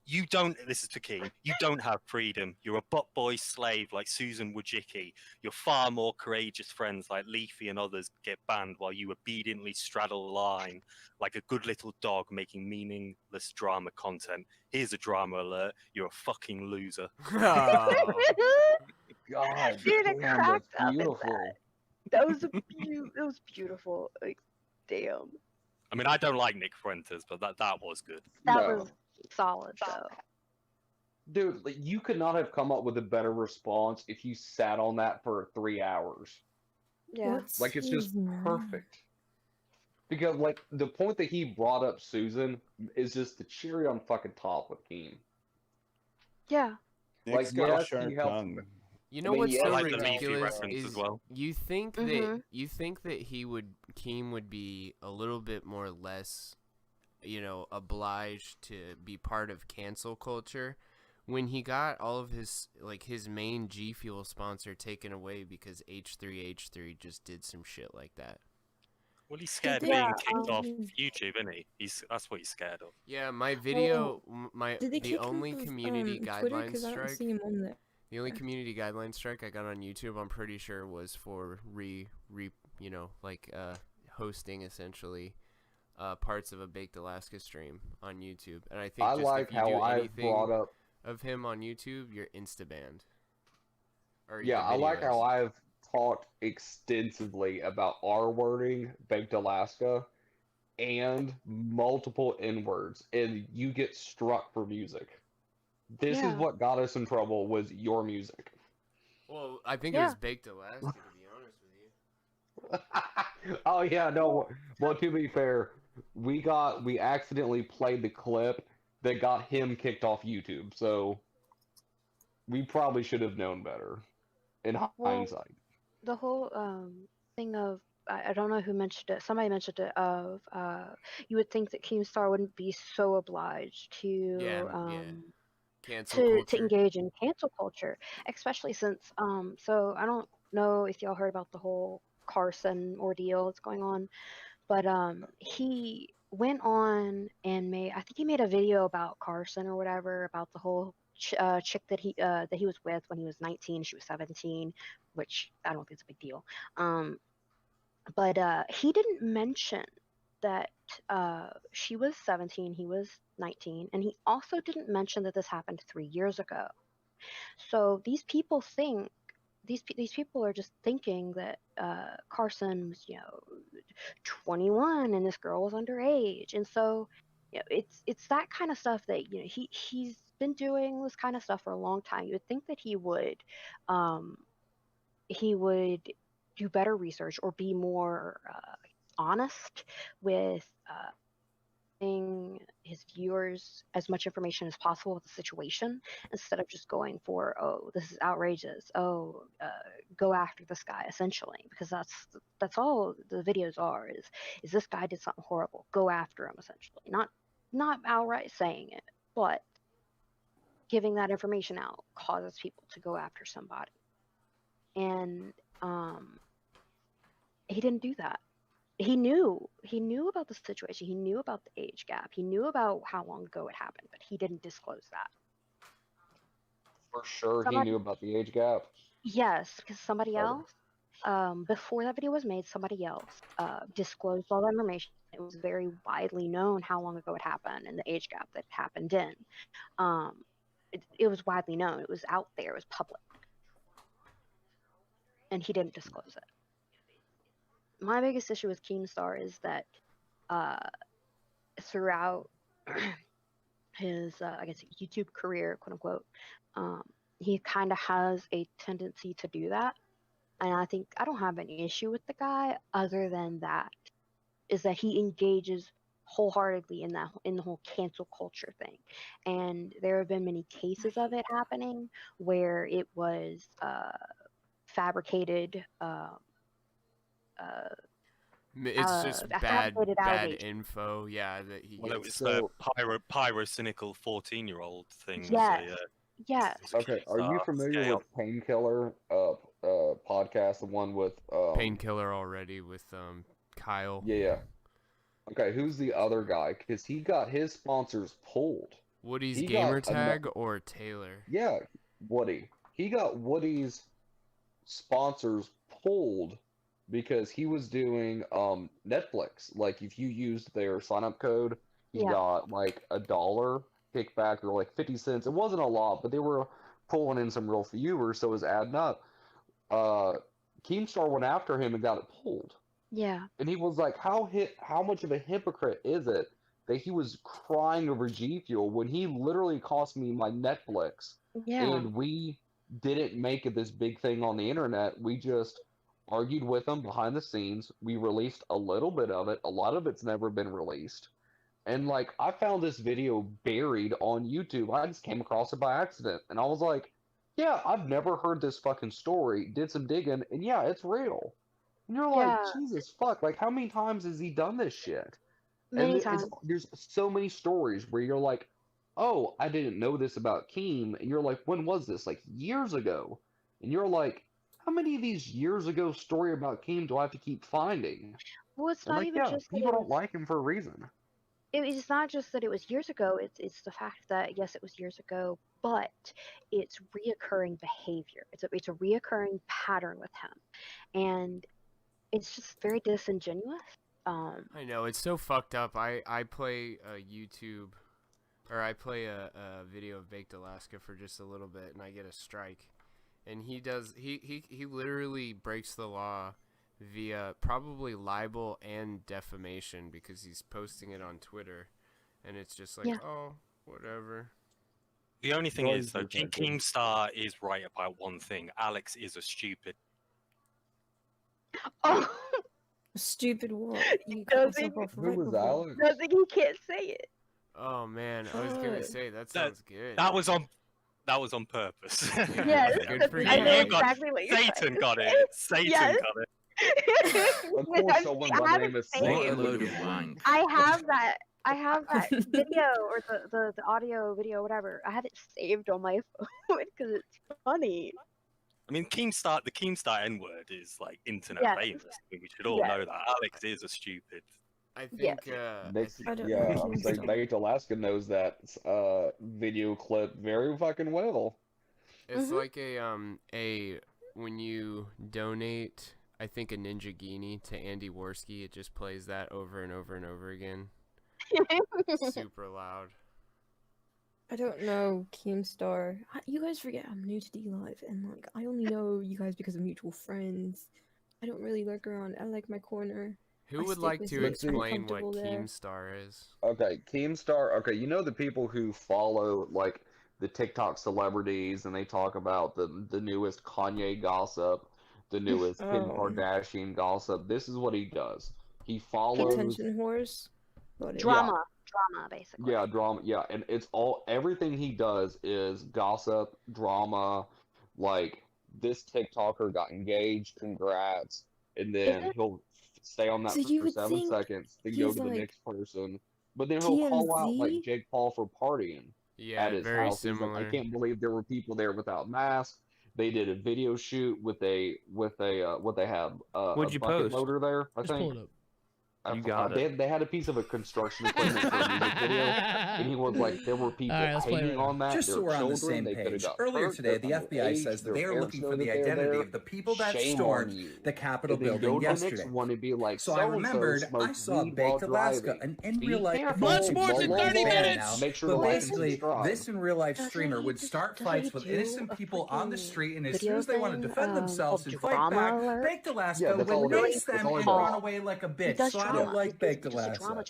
You don't, this is to Keen, you don't have freedom. You're a butt boy slave like Susan Wojcicki. Your far more courageous friends like Leafy and others get banned while you obediently straddle the line like a good little dog making meaningless drama content. Here's a drama alert. You're a fucking loser. God, dude, damn, cracked that's up beautiful. That was beautiful. Like, damn. I mean, I don't like Nick Fuentes, but that was good. That was solid, though. Dude, like, you could not have come up with a better response if you sat on that for 3 hours. Yeah. Like, it's just perfect. Because, like, the point that he brought up Susan is just the cherry on fucking top with Keen. Yeah. Like, yes, he helped. You know what's so like ridiculous is as well. you think that Keem would be a little bit more less, obliged to be part of cancel culture when he got all of his main G Fuel sponsor taken away because H3H3 just did some shit like that. Well, he's scared of being kicked off YouTube, isn't he? That's what he's scared of. Yeah, my video, the only community guideline strike. The only Yeah. community guideline strike I got on YouTube, I'm pretty sure, was for hosting essentially parts of a Baked Alaska stream on YouTube. And I think like if you how do I anything brought up of him on YouTube, you're insta banned. Yeah, I like how I've talked extensively about R-wording, Baked Alaska, and multiple N-words, and you get struck for music. This is what got us in trouble, was your music. Well, I think it was Baked Alaska, to be honest with you. Oh yeah, no. Well, to be fair, we accidentally played the clip that got him kicked off YouTube, so we probably should have known better in hindsight. The whole thing of, I don't know who mentioned it, somebody mentioned it, of you would think that Keemstar wouldn't be so obliged to to engage in cancel culture, especially since so I don't know if y'all heard about the whole Carson ordeal that's going on, but he went on and I think he made a video about Carson or whatever, about the whole chick that he was with when he was 19, she was 17, which I don't think it's a big deal. But he didn't mention that she was 17, he was 19, and he also didn't mention that this happened 3 years ago. So these people think, these people are just thinking that Carson was, 21 and this girl was underage, and so it's that kind of stuff that he's been doing this kind of stuff for a long time. You would think that he would do better research or be more honest with giving his viewers as much information as possible with the situation, instead of just going for, oh, this is outrageous, oh, go after this guy, essentially, because that's all the videos are, is this guy did something horrible, go after him, essentially. Not outright saying it, but giving that information out causes people to go after somebody. And he didn't do that. He knew about the situation. He knew about the age gap. He knew about how long ago it happened, but he didn't disclose that. For sure, he knew about the age gap. Yes, because somebody else, before that video was made, somebody else disclosed all that information. It was very widely known how long ago it happened and the age gap that it happened in. It was widely known. It was out there. It was public. And he didn't disclose it. My biggest issue with Keemstar is that throughout his, I guess, YouTube career, quote unquote, he kind of has a tendency to do that. And I don't have any issue with the guy, other than that, is that he engages wholeheartedly in the whole cancel culture thing. And there have been many cases of it happening where it was fabricated. It's just bad info. Yeah, that he. Well, it was the pyrocynical 14-year-old thing. Yes. Yes. Okay. Are you familiar with Painkiller podcast? The one with Painkiller already with Kyle. Yeah. Okay. Who's the other guy? Because he got his sponsors pulled. Woody's Gamertag or Taylor? Yeah, Woody. He got Woody's sponsors pulled because he was doing Netflix. Like, if you used their sign-up code, he got like $1 kickback, or like 50 cents. It wasn't a lot, but they were pulling in some real viewers, so it was adding up. Keemstar went after him and got it pulled. Yeah. And he was like, how much of a hypocrite is it that he was crying over G Fuel when he literally cost me my Netflix? Yeah. And we didn't make it this big thing on the internet. We just argued with him behind the scenes. We released a little bit of it. A lot of it's never been released. And like, I found this video buried on YouTube. I just came across it by accident. And I was like, yeah, I've never heard this fucking story. Did some digging, and yeah, it's real. And you're like, Jesus fuck, like, how many times has he done this shit? Many times. There's so many stories where you're like, oh, I didn't know this about Keem. And you're like, when was this? Like, years ago. And you're like, how many of these years ago story about Keem do I have to keep finding? Well, it's not even just people don't like him for a reason. It's not just that it was years ago. It's the fact that, yes, it was years ago, but it's reoccurring behavior. It's a reoccurring pattern with him, and it's just very disingenuous. I know, it's so fucked up. I play YouTube, or I play a video of Baked Alaska for just a little bit, and I get a strike. and he literally breaks the law via probably libel and defamation because he's posting it on Twitter, and it's just like, oh, whatever. The only thing is, though, Keemstar is right about one thing. Alex is a stupid. Oh. Stupid what? You Who was Alex? Doesn't he can't say it? Oh man, I was gonna say that sounds good. That was on purpose. Yes, good for you. I know exactly what you're Satan got it. Satan Yes. got it. Of course, someone by the name of Satan. I have that video or the audio video, whatever. I have it saved on my phone because it's funny. I mean, the Keemstar N-word is like internet famous. I mean, we should all know that. Alex is a stupid. I think, I'm saying Baked Alaska knows that video clip very fucking well. It's like a when you donate, I think a Ninja Genie to Andy Worski, it just plays that over and over and over again. Super loud. I don't know Keemstar. You guys forget I'm new to D-Live, and like I only know you guys because of mutual friends. I don't really lurk around. I like my corner. Who would like to explain what Keemstar is? Okay, Keemstar. Okay, you know the people who follow like the TikTok celebrities, and they talk about the newest Kanye gossip, the newest Kim Kardashian gossip. This is what he does. He follows attention whores. Drama, basically. Yeah, drama. Yeah, and it's everything he does is gossip, drama. Like this TikToker got engaged. Congrats, and then he'll stay on that for 7 seconds, then go to the next person. But then he'll call out like Jake Paul for partying at his very house. Similar. Like, I can't believe there were people there without masks. They did a video shoot with a what they have What'd you bucket post? loader there. I Just think. pull it up. You got it. They had a piece of a construction equipment for a music video, and he was like, there were people hanging on that. Just so we're on the same page. Earlier today, the FBI says that they are looking for the identity of the people that stormed the Capitol building yesterday. So I remembered I saw Baked Alaska, an in real life. Much more than 30 minutes. But basically, this in real life streamer would start fights with innocent people on the street, and as soon as they want to defend themselves and fight back, Baked Alaska would mace them and run away like a bitch. So I don't like Baked Alaska.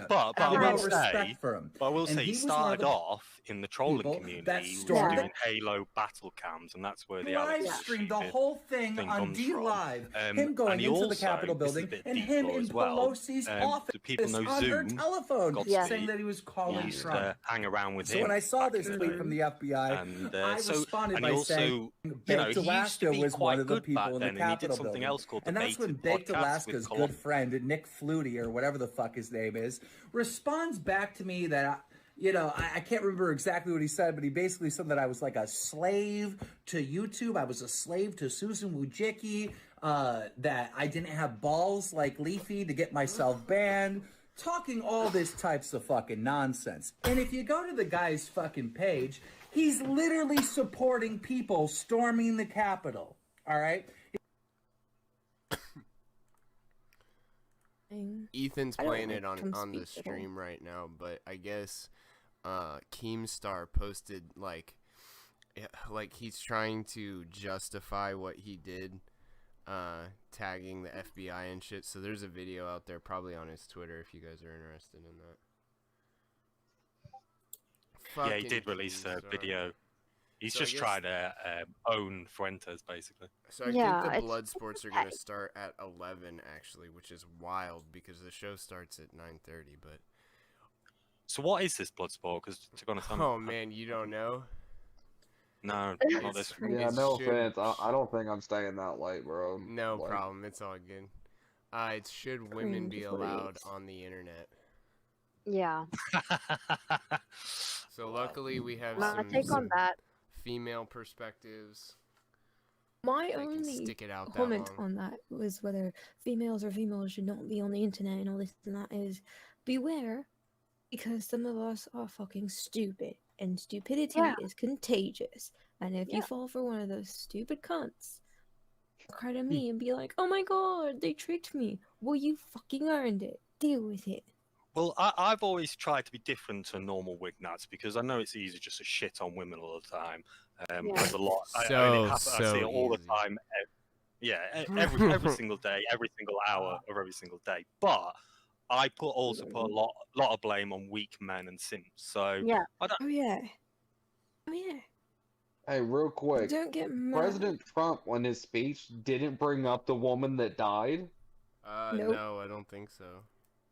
But I will respect for him. But I will say, he started off in the trolling community doing Halo battle cams, and that's where the live streamed the whole thing on D-Live. Him going into the Capitol building and him in Pelosi's office on her telephone, saying that he was calling Trump. Hang around with him. So when I saw this tweet from the FBI, I responded by saying Baked Alaska was one of the people in the Capitol building. And that's when Baked Alaska's good friend, Nick Flutie, or whatever the fuck his name is, responds back to me that I can't remember exactly what he said, but he basically said that I was like a slave to YouTube. I was a slave to Susan Wojcicki, that I didn't have balls like Leafy to get myself banned, talking all this types of fucking nonsense. And if you go to the guy's fucking page, he's literally supporting people storming the Capitol. All right? Ethan's playing it on the stream right now, but I guess Keemstar posted like he's trying to justify what he did, tagging the FBI and shit. So there's a video out there probably on his Twitter if you guys are interested in that. Yeah, he did release a video. He's just trying to own Fuentes, basically. So I think the blood sports are going to start at 11, actually, which is wild because the show starts at 9:30. But so what is this blood sport? Because to be honest, man, you don't know? No, not this. Yeah, no offense. I don't think I'm staying that late, bro. No problem. It's all good. It should women be allowed on the internet? Yeah. So luckily we have my take on that. Female perspectives. My only comment on that was whether females or females should not be on the internet and all this and that is beware, because some of us are fucking stupid, and stupidity is contagious. And if you fall for one of those stupid cunts, cry to me and be like, oh my god, they tricked me. Well, you fucking earned it. Deal with it. Well, I've always tried to be different to normal wig nuts because I know it's easy just to shit on women all the time. There's a lot. I see it all the time. Every single day, every single hour of every single day. But I also put a lot of blame on weak men and simps. So yeah. Oh yeah. Hey, real quick. Don't get mad. President Trump, on his speech, didn't bring up the woman that died? Nope. No, I don't think so.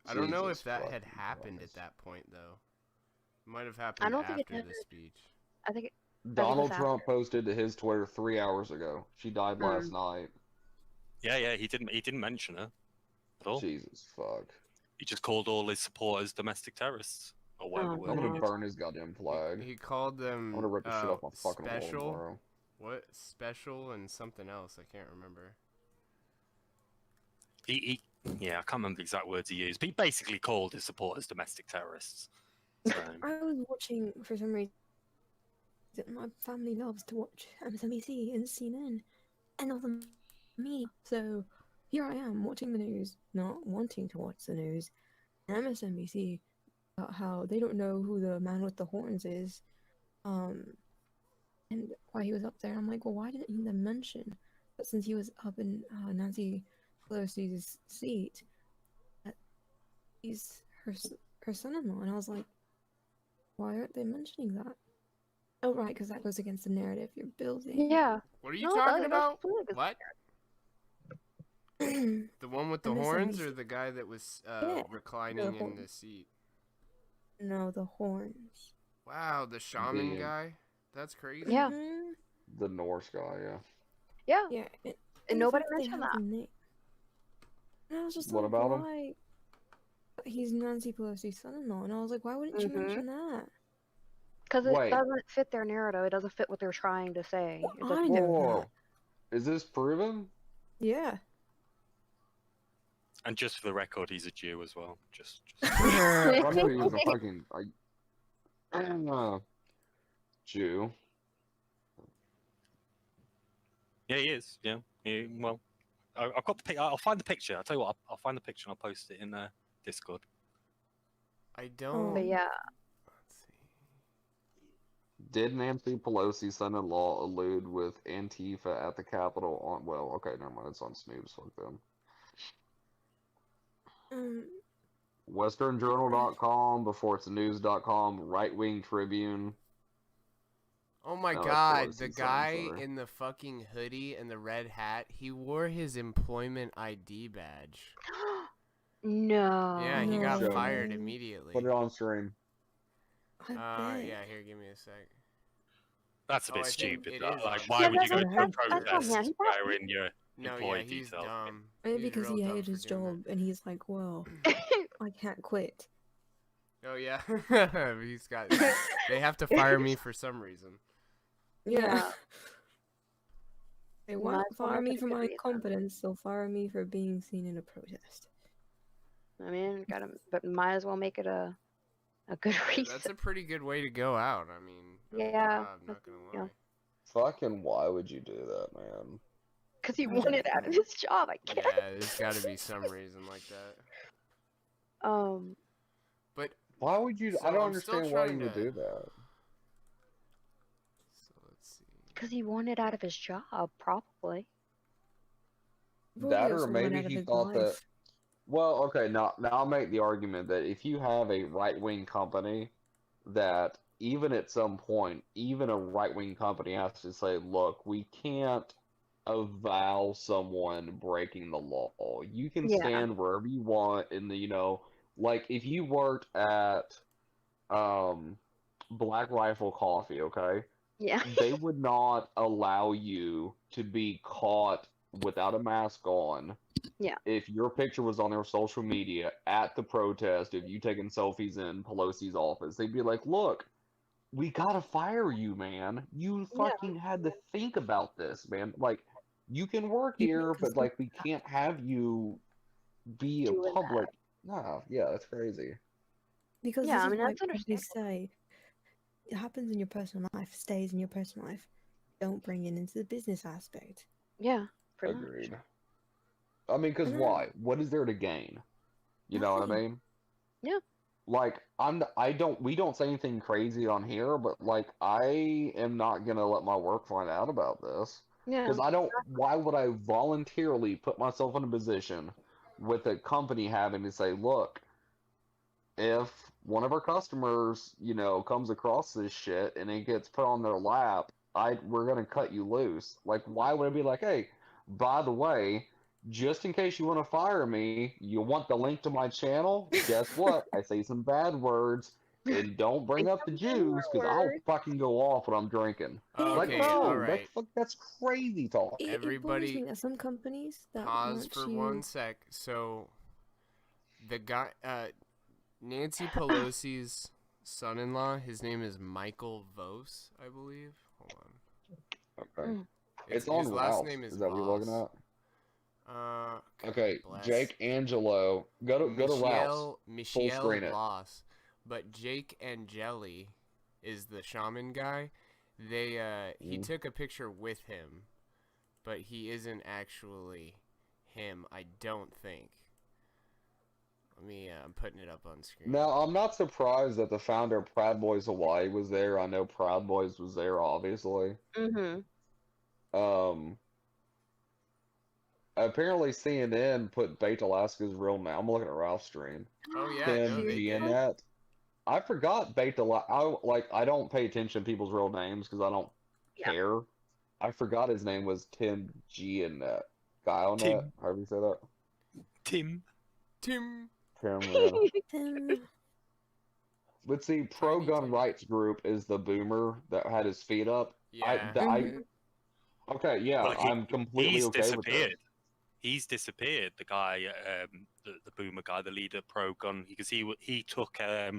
I don't know if that had happened at that point, though. It might have happened after the speech. I think Donald Trump posted to his Twitter 3 hours ago. She died last night. Yeah, he didn't mention her at all. Jesus fuck. He just called all his supporters domestic terrorists. Or whatever I'm gonna burn his goddamn flag. He called them I'm gonna rip the shit off my fucking wall tomorrow. What? Special and something else, I can't remember. I can't remember the exact words he used, but he basically called his supporters domestic terrorists. So. I was watching, for some reason, my family loves to watch MSNBC and CNN and all the media. So here I am watching the news, not wanting to watch the news, and MSNBC about how they don't know who the man with the horns is, and why he was up there. I'm like, well, why didn't he then mention that since he was up in Nancy Pelosi's seat, that he's her son-in-law? And I was like, why aren't they mentioning that? Oh, right, because that goes against the narrative you're building. Yeah. What are you talking about? What? The one with the horns, or the guy that was reclining in the seat? No, the horns. Wow, the shaman guy? That's crazy. Yeah. The Norse guy, Yeah. Yeah. And nobody mentioned that. And I was just what like, about why? him? He's Nancy Pelosi's son-in-law, and I was like, why wouldn't you mention that? Because it doesn't fit their narrative. It doesn't fit what they're trying to say. Well, I know that. Is this proven? Yeah. And just for the record, he's a Jew as well. Just. I knew he was a fucking Jew. Yeah, he is. Yeah. Well, I've got the picture. I'll find the picture. I'll tell you what. I'll find the picture and I'll post it in Discord. I don't. But yeah. Let's see. Did Nancy Pelosi's son-in-law allude with Antifa at the Capitol on? Well, okay, never mind. It's on Snoop's. Fuck them. WesternJournal.com, before it's news.com, Right Wing Tribune. Oh my god, the guy in the fucking hoodie and the red hat, he wore his employment ID badge. No. Yeah, he got fired immediately. Put it on stream. Yeah, here, give me a sec. That's a bit stupid. Like, why would you go to a protest wearing your employee details? Dumb. Maybe because he hated his job and he's like, well, I can't quit. Oh yeah, he's got. They have to fire me for some reason. Yeah. They won't fire me for my incompetence. They'll fire me for being seen in a protest. I mean, but might as well make it a good reason. That's a pretty good way to go out. I mean, yeah. I'm not gonna lie. Fucking, why would you do that, man? Because he wanted out of his job, I guess. Yeah, there's got to be some reason like that. But why would you? So I don't understand why you would do that. So let's see. Because he wanted out of his job, probably. That, or maybe he thought that. Well, okay, now I'll make the argument that if you have a right-wing company, that even at some point, even a right-wing company has to say, look, we can't avow someone breaking the law. You can stand wherever you want in the, like if you worked at Black Rifle Coffee, okay? Yeah. They would not allow you to be caught without a mask on. Yeah. If your picture was on their social media at the protest, if you taking selfies in Pelosi's office, they'd be like, look, we gotta fire you, man. You fucking had to think about this, man. Like, you can work here, but like, we can't have you be a public. No, yeah, that's crazy. Because I mean, that's understandable. Say, it happens in your personal life, stays in your personal life. Don't bring it into the business aspect. Yeah, agreed. I mean, because why? What is there to gain? You know what I mean? Yeah. like we don't say anything crazy on here, but like I am not gonna let my work find out about this. Yeah. Because why would I voluntarily put myself in a position with a company having to say, look, if one of our customers, comes across this shit and it gets put on their lap, we're gonna cut you loose. Like, why would it be like, hey, by the way, just in case you want to fire me, you want the link to my channel? Guess what? I say some bad words, and don't bring up the Jews, because I'll fucking go off when I'm drinking. Okay, like, all right. That's crazy talk. Everybody, it some companies that pause for 1 sec. So, the guy, Nancy Pelosi's son-in-law, his name is Michael Vos, I believe. Hold on. Okay. It's on his Ralph's. last name is that what you're looking at? Okay, bless. Jake Angelo. Go to Ralph's. Full screen it. Voss. But Jake Angeli is the shaman guy. He took a picture with him, but he isn't actually him, I don't think. I'm putting it up on screen. Now, I'm not surprised that the founder of Proud Boys Hawaii was there. I know Proud Boys was there, obviously. Apparently CNN put Bait Alaska's real name. I'm looking at Ralph's stream. Oh yeah, Tim Giannett. I forgot Bait Alaska. I don't pay attention to people's real names because I don't care. I forgot his name was Tim Giannett. Guyonet, however you say that. Tim. Yeah. Let's see, Pro Gun Rights Group is the boomer that had his feet up. Yeah. Okay, yeah, Well, I'm completely okay with that. He's disappeared. The guy, the boomer guy, the leader, Pro Gun, because he took. I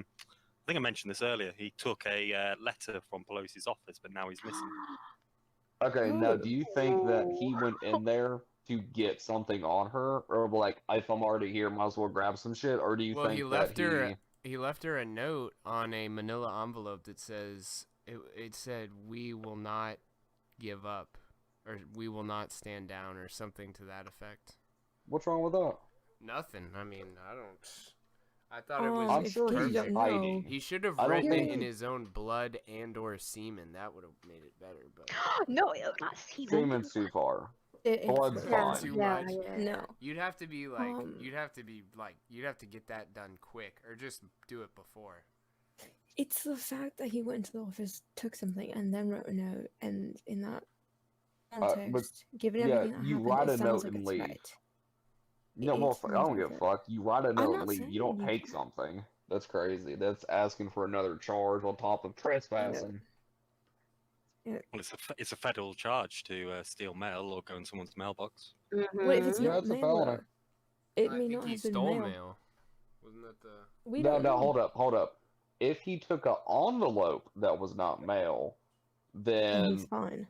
think I mentioned this earlier. He took a letter from Pelosi's office, but now he's missing. Okay, now do you think that he went in there to get something on her, or like, if I'm already here, might as well grab some shit, or do you think he left her a note on a manila envelope that says it said we will not give up, or we will not stand down, or something to that effect. What's wrong with that? Nothing. I thought it was. I'm sure he's hiding. He should have written it in his own blood and/or semen. That would have made it better. But no, not semen. Semen's too far. Blood's fine. Too much. No. You'd have to be like, you'd have to get that done quick, or just do it before. It's the fact that he went into the office, took something, and then wrote a note, and in that context, given everything that you happened, write a it note sounds like and it's leave. right. No, well, I don't give a fuck. You write a note and leave. saying You don't you take something. That's crazy. That's asking for another charge on top of trespassing. Well, it's a federal charge to steal mail or go in someone's mailbox. What if it's not it's a mail? felony. It may not have been mail. Wasn't that the? No, hold up. If he took an envelope that was not mail, then he's fine.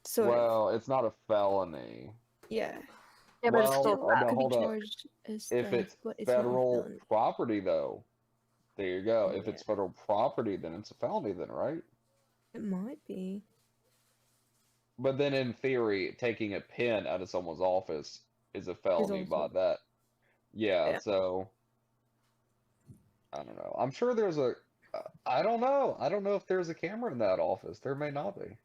So well, it's not a felony. Yeah. Yeah, but it's still hold up. If it's federal property, though, there you go. If it's federal property, then it's a felony, then, right? It might be. But then, in theory, taking a pen out of someone's office is a felony by that. Yeah, so I don't know. I'm sure there's a. I don't know. I don't know if there's a camera in that office. There may not be.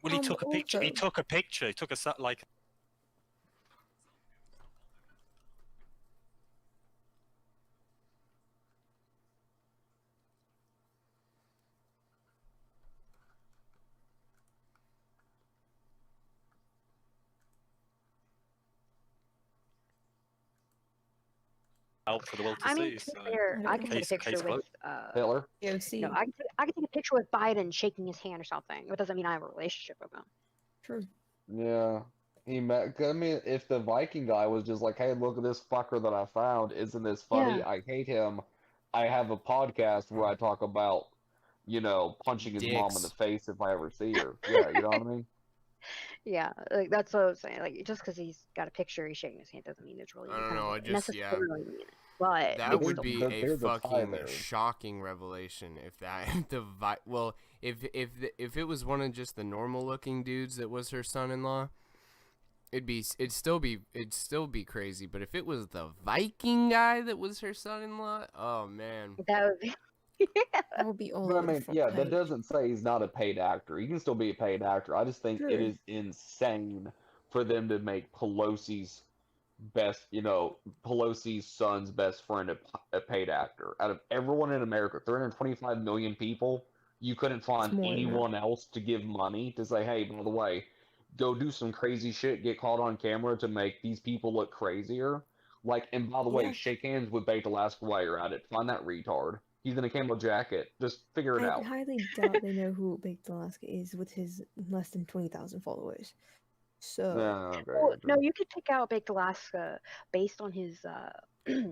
Well, he took a picture. He took a picture. He took a like. Out for the world to see. So I can take a picture with Hitler. No, I can take a picture with Biden shaking his hand or something. It doesn't mean I have a relationship with him. True. Yeah, he met. I mean, if the Viking guy was just like, "Hey, look at this fucker that I found. Isn't this funny? Yeah. I hate him. I have a podcast where I talk about, punching his mom in the face if I ever see her." Yeah, you know what I mean? Yeah, like that's what I was saying. Like just because he's got a picture, he's shaking his hand doesn't mean it's really. I don't know. I just necessarily mean it. But that would be a fucking shocking revelation if if it was one of just the normal looking dudes that was her son-in-law, it'd still be crazy. But if it was the Viking guy that was her son-in-law, oh man, That would be. That would be all. But I over the mean, front yeah, that page. doesn't say he's not a paid actor. He can still be a paid actor. I just think it Sure. is insane for them to make Pelosi's son's best friend a paid actor. Out of everyone in America, 325 million people, you couldn't find anyone else to give money to say, hey, by the way, go do some crazy shit, get caught on camera to make these people look crazier. Like, and by the way, shake hands with Baked Alaska while you're at it. Find that retard. He's in a camo jacket. Just figure it out. I highly doubt they know who Baked Alaska is with his less than 20,000 followers. So no, you could pick out Baked Alaska based on his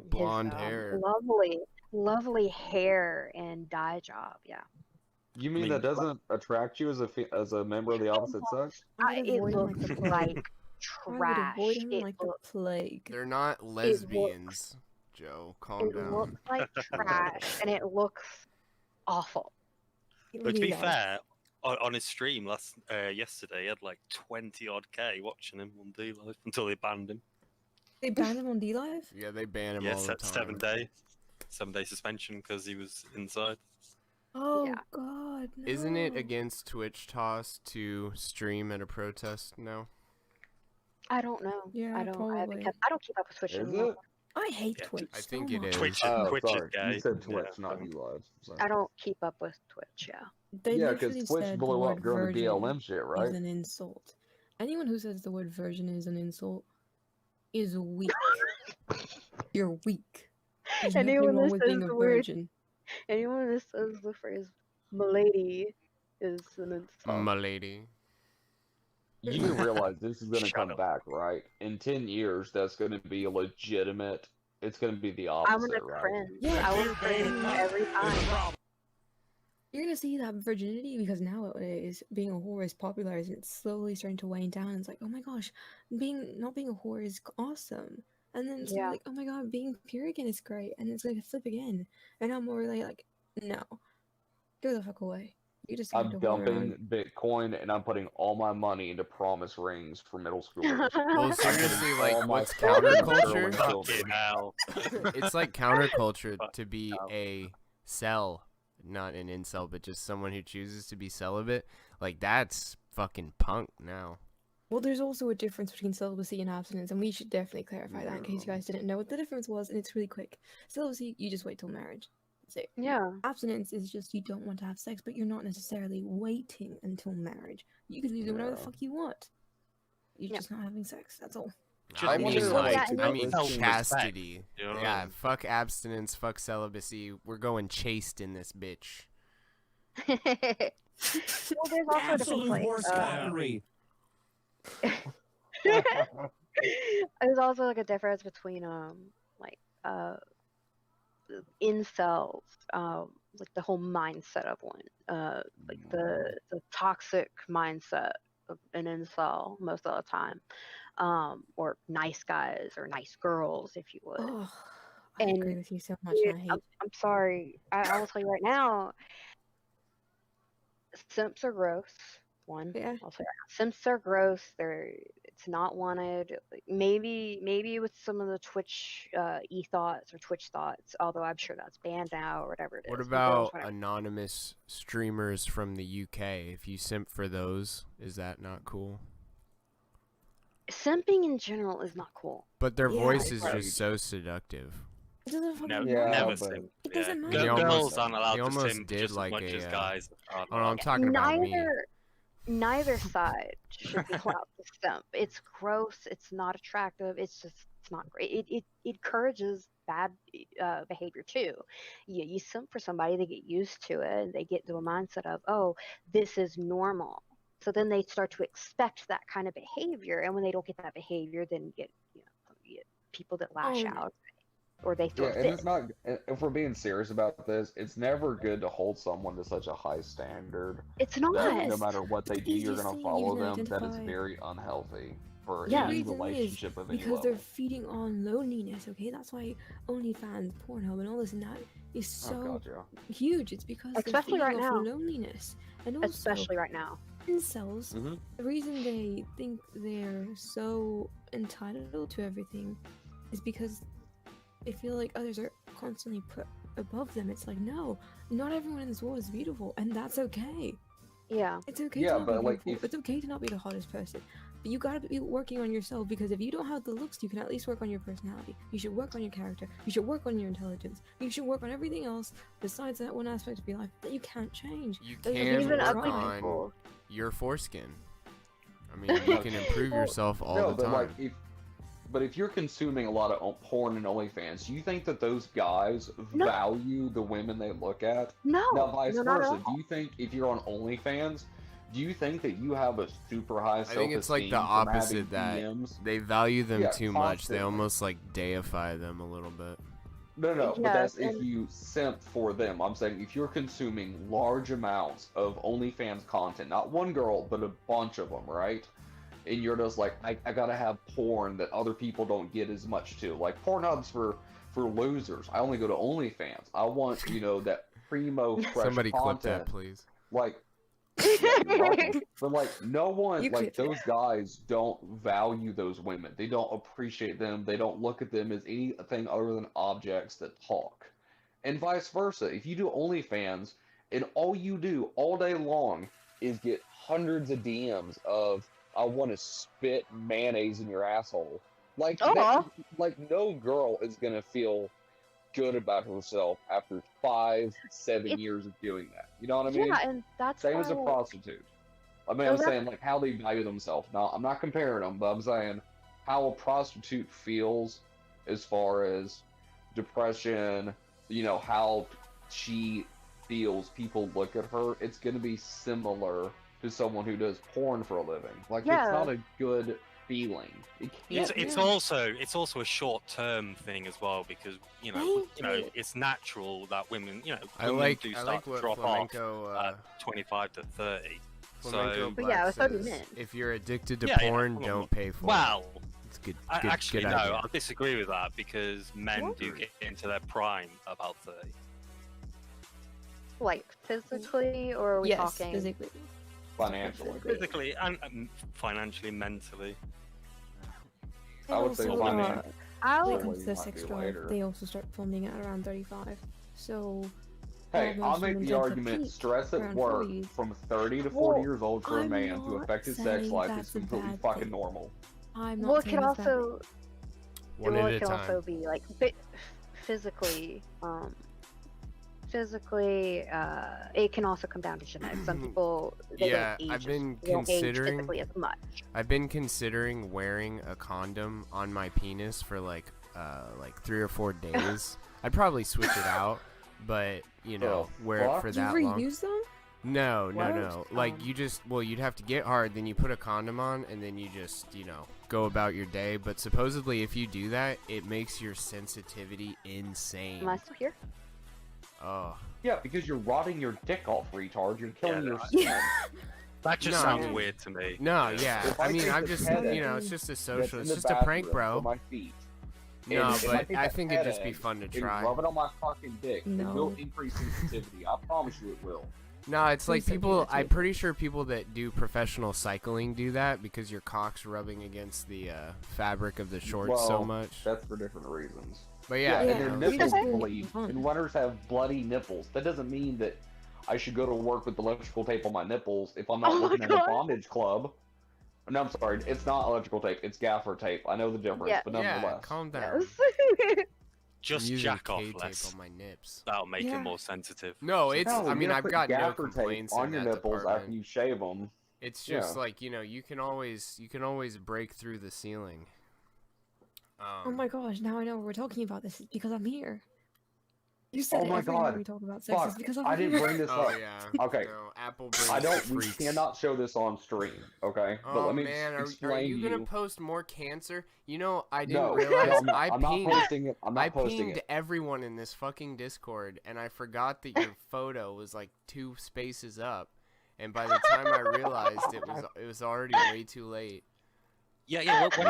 blonde hair, lovely hair and dye job. Yeah. You mean that doesn't attract you as a member of the opposite sex? It looks like trash. Like the plague. They're not lesbians, Joe. Calm down. It looks like trash, and it looks awful. But to be fair, on his stream yesterday, he had like 20 odd K watching him on D Live until they banned him. They banned him on D Live? Yeah, they banned him all the time. 7-day suspension because he was inside. Oh God! No. Isn't it against Twitch toss to stream at a protest now? I don't know. Yeah, I don't probably. I don't keep up with Twitch anymore. I hate Twitch. I think so it is. Twitch sorry. is gay. You said Twitch, not you live. So. I don't keep up with Twitch. Yeah. They because Twitch blew up during the BLM shit, right? Is an insult. Anyone who says the word virgin is an insult is weak. You're weak. There's nothing wrong with being a virgin. Anyone that says the phrase "milady" is an insult. Milady. You do realize this is going to come back, right? In 10 years, that's going to be legitimate. It's going to be the opposite, I'm gonna cringe. Yeah, I will cringe every time. You're gonna see that virginity because nowadays being a whore is popularized and it's slowly starting to wane down. It's like, oh my gosh, not being a whore is awesome. And then it's like, oh my god, being pure again is great. And it's like flip again. And I'm more like, no, go the fuck away. You just I'm dumping Bitcoin and I'm putting all my money into promise rings for middle schoolers. Well, seriously, like, what's counterculture? It's like counterculture to be a cell, not an incel, but just someone who chooses to be celibate. Like, that's fucking punk now. Well, there's also a difference between celibacy and abstinence, and we should definitely clarify that in case you guys didn't know what the difference was, and it's really quick. Celibacy, you just wait till marriage. So, yeah. Abstinence is just you don't want to have sex, but you're not necessarily waiting until marriage. You can do whatever the fuck you want. You're just not having sex. That's all. I mean chastity. Yeah, fuck abstinence, fuck celibacy. We're going chaste in this bitch. Well, there's also absolute horse battery. There's also like a difference between incels, like the whole mindset of one, like the toxic mindset of an incel most of the time, or nice guys or nice girls, if you would. Oh, I agree with you so much. I'm sorry. I will tell you right now, simps are gross. I'll say right now, simps are gross. It's not wanted. Maybe with some of the Twitch e-thoughts or Twitch thoughts, although I'm sure that's banned now or whatever it is. What about anonymous streamers from the UK? If you simp for those, is that not cool? Simping in general is not cool. But their voice is just so seductive. It doesn't never simp. It doesn't matter. Girls aren't allowed to simp did just like as much as guys. Oh, no, I'm talking about me. Neither side should be allowed to simp. It's gross. It's not attractive. It's not great. It encourages bad behavior too. You simp for somebody, they get used to it, and they get to a mindset of, oh, this is normal. So then they start to expect that kind of behavior, and when they don't get that behavior, then you get people that lash out. Or they throw and it's not. If we're being serious about this, it's never good to hold someone to such a high standard. It's not. No matter what they do, you're going to follow them. That is very unhealthy for any relationship of any level. Because they're feeding on loneliness. Okay, that's why OnlyFans, Pornhub, and all this and that is so huge. It's because especially they're right feeding now, off loneliness, and also especially right now. Incels. The reason they think they're so entitled to everything is because they feel like others are constantly above them. It's like, no, not everyone in this world is beautiful, and that's okay. Yeah. It's okay to not be beautiful. It's okay to not be the hottest person. But you gotta be working on yourself, because if you don't have the looks, you can at least work on your personality. You should work on your character. You should work on your intelligence. You should work on everything else besides that one aspect of your life that you can't change. You can work on your foreskin. I mean, you can improve yourself all the time. But if you're consuming a lot of porn and OnlyFans, do you think that those guys value the women they look at? No. Now, vice versa, do you think if you're on OnlyFans, do you think that you have a super high self-esteem? I think it's like the opposite, that they value them too much. They almost like deify them a little bit. No, but that's if you simp for them. I'm saying if you're consuming large amounts of OnlyFans content, not one girl, but a bunch of them, right? And you're just like, I gotta have porn that other people don't get as much to. Like, Pornhub's for losers. I only go to OnlyFans. I want, that primo fresh Somebody content. clip that, please. Like, but like, no one, like, those guys don't value those women. They don't appreciate them. They don't look at them as anything other than objects that talk. And vice versa. If you do OnlyFans, and all you do all day long is get hundreds of DMs of, I want to spit mayonnaise in your asshole. Like, no girl is going to feel good about herself after 5-7 years of doing that. You know what I mean? Yeah, and that's same as a prostitute. I mean, I'm saying, like, how they value themselves. Now, I'm not comparing them, but I'm saying how a prostitute feels as far as depression, how she feels people look at her. It's going to be similar to someone who does porn for a living. Like, it's not a good feeling. It's also a short-term thing as well, because it's natural that women do start to drop off at 25 to 30. So if you're addicted to porn, don't pay for it. Well, it's good. Actually, good no, idea. I disagree with that, because men do get into their prime about 30. Like physically, or are we talking physically? Financially. Physically and financially, mentally. I would say financially. When it comes to their sex drive, they also start funding at around 35. So. Hey, I'll make the argument: stress at work from 30 to 40 years old for a man to affect his sex life is completely fucking normal. I'm not saying it can also. One at a it can time. also be like physically. It can also come down to genetics. Some people, I've been considering wearing a condom on my penis for like 3 or 4 days. I'd probably switch it out, but wear it for that long. Do you reuse them? No. Like you'd have to get hard, then you put a condom on, and then you just go about your day. But supposedly, if you do that, it makes your sensitivity insane. Am I still here? Oh. Yeah, because you're rotting your dick off, retard. You're killing your skin. That just sounds weird to me. No, yeah. I mean, I'm just, it's just a social, it's just a prank, bro. My feet. No, but I think it'd just be fun to try. Rub it on my fucking dick. It will increase sensitivity. I promise you it will. No, it's like people, I'm pretty sure people that do professional cycling do that because your cock's rubbing against the fabric of the shorts so much. That's for different reasons. But yeah, and their nipples bleed, and runners have bloody nipples. That doesn't mean that I should go to work with electrical tape on my nipples if I'm not working at a bondage club. No, I'm sorry, it's not electrical tape, it's gaffer tape. I know the difference, but nonetheless. Yeah, calm down. Just jack off less. On my nips. That'll make it more sensitive. No, it's. I mean, I've got no complaints on your nipples after you shave them. It's just like you can always break through the ceiling. Oh my gosh! Now I know we're talking about this because I'm here. You said every time we talk about sex is because I'm here. I didn't bring this up. Oh yeah. Okay. No, Apple brings We cannot show this on stream. Okay. Oh but let me man, explain are you gonna you. post more cancer? I didn't realize I'm not posting it. I'm not posting pinged it. everyone in this fucking Discord, and I forgot that your photo was like 2 spaces up, and by the time I realized it was already way too late. Yeah. When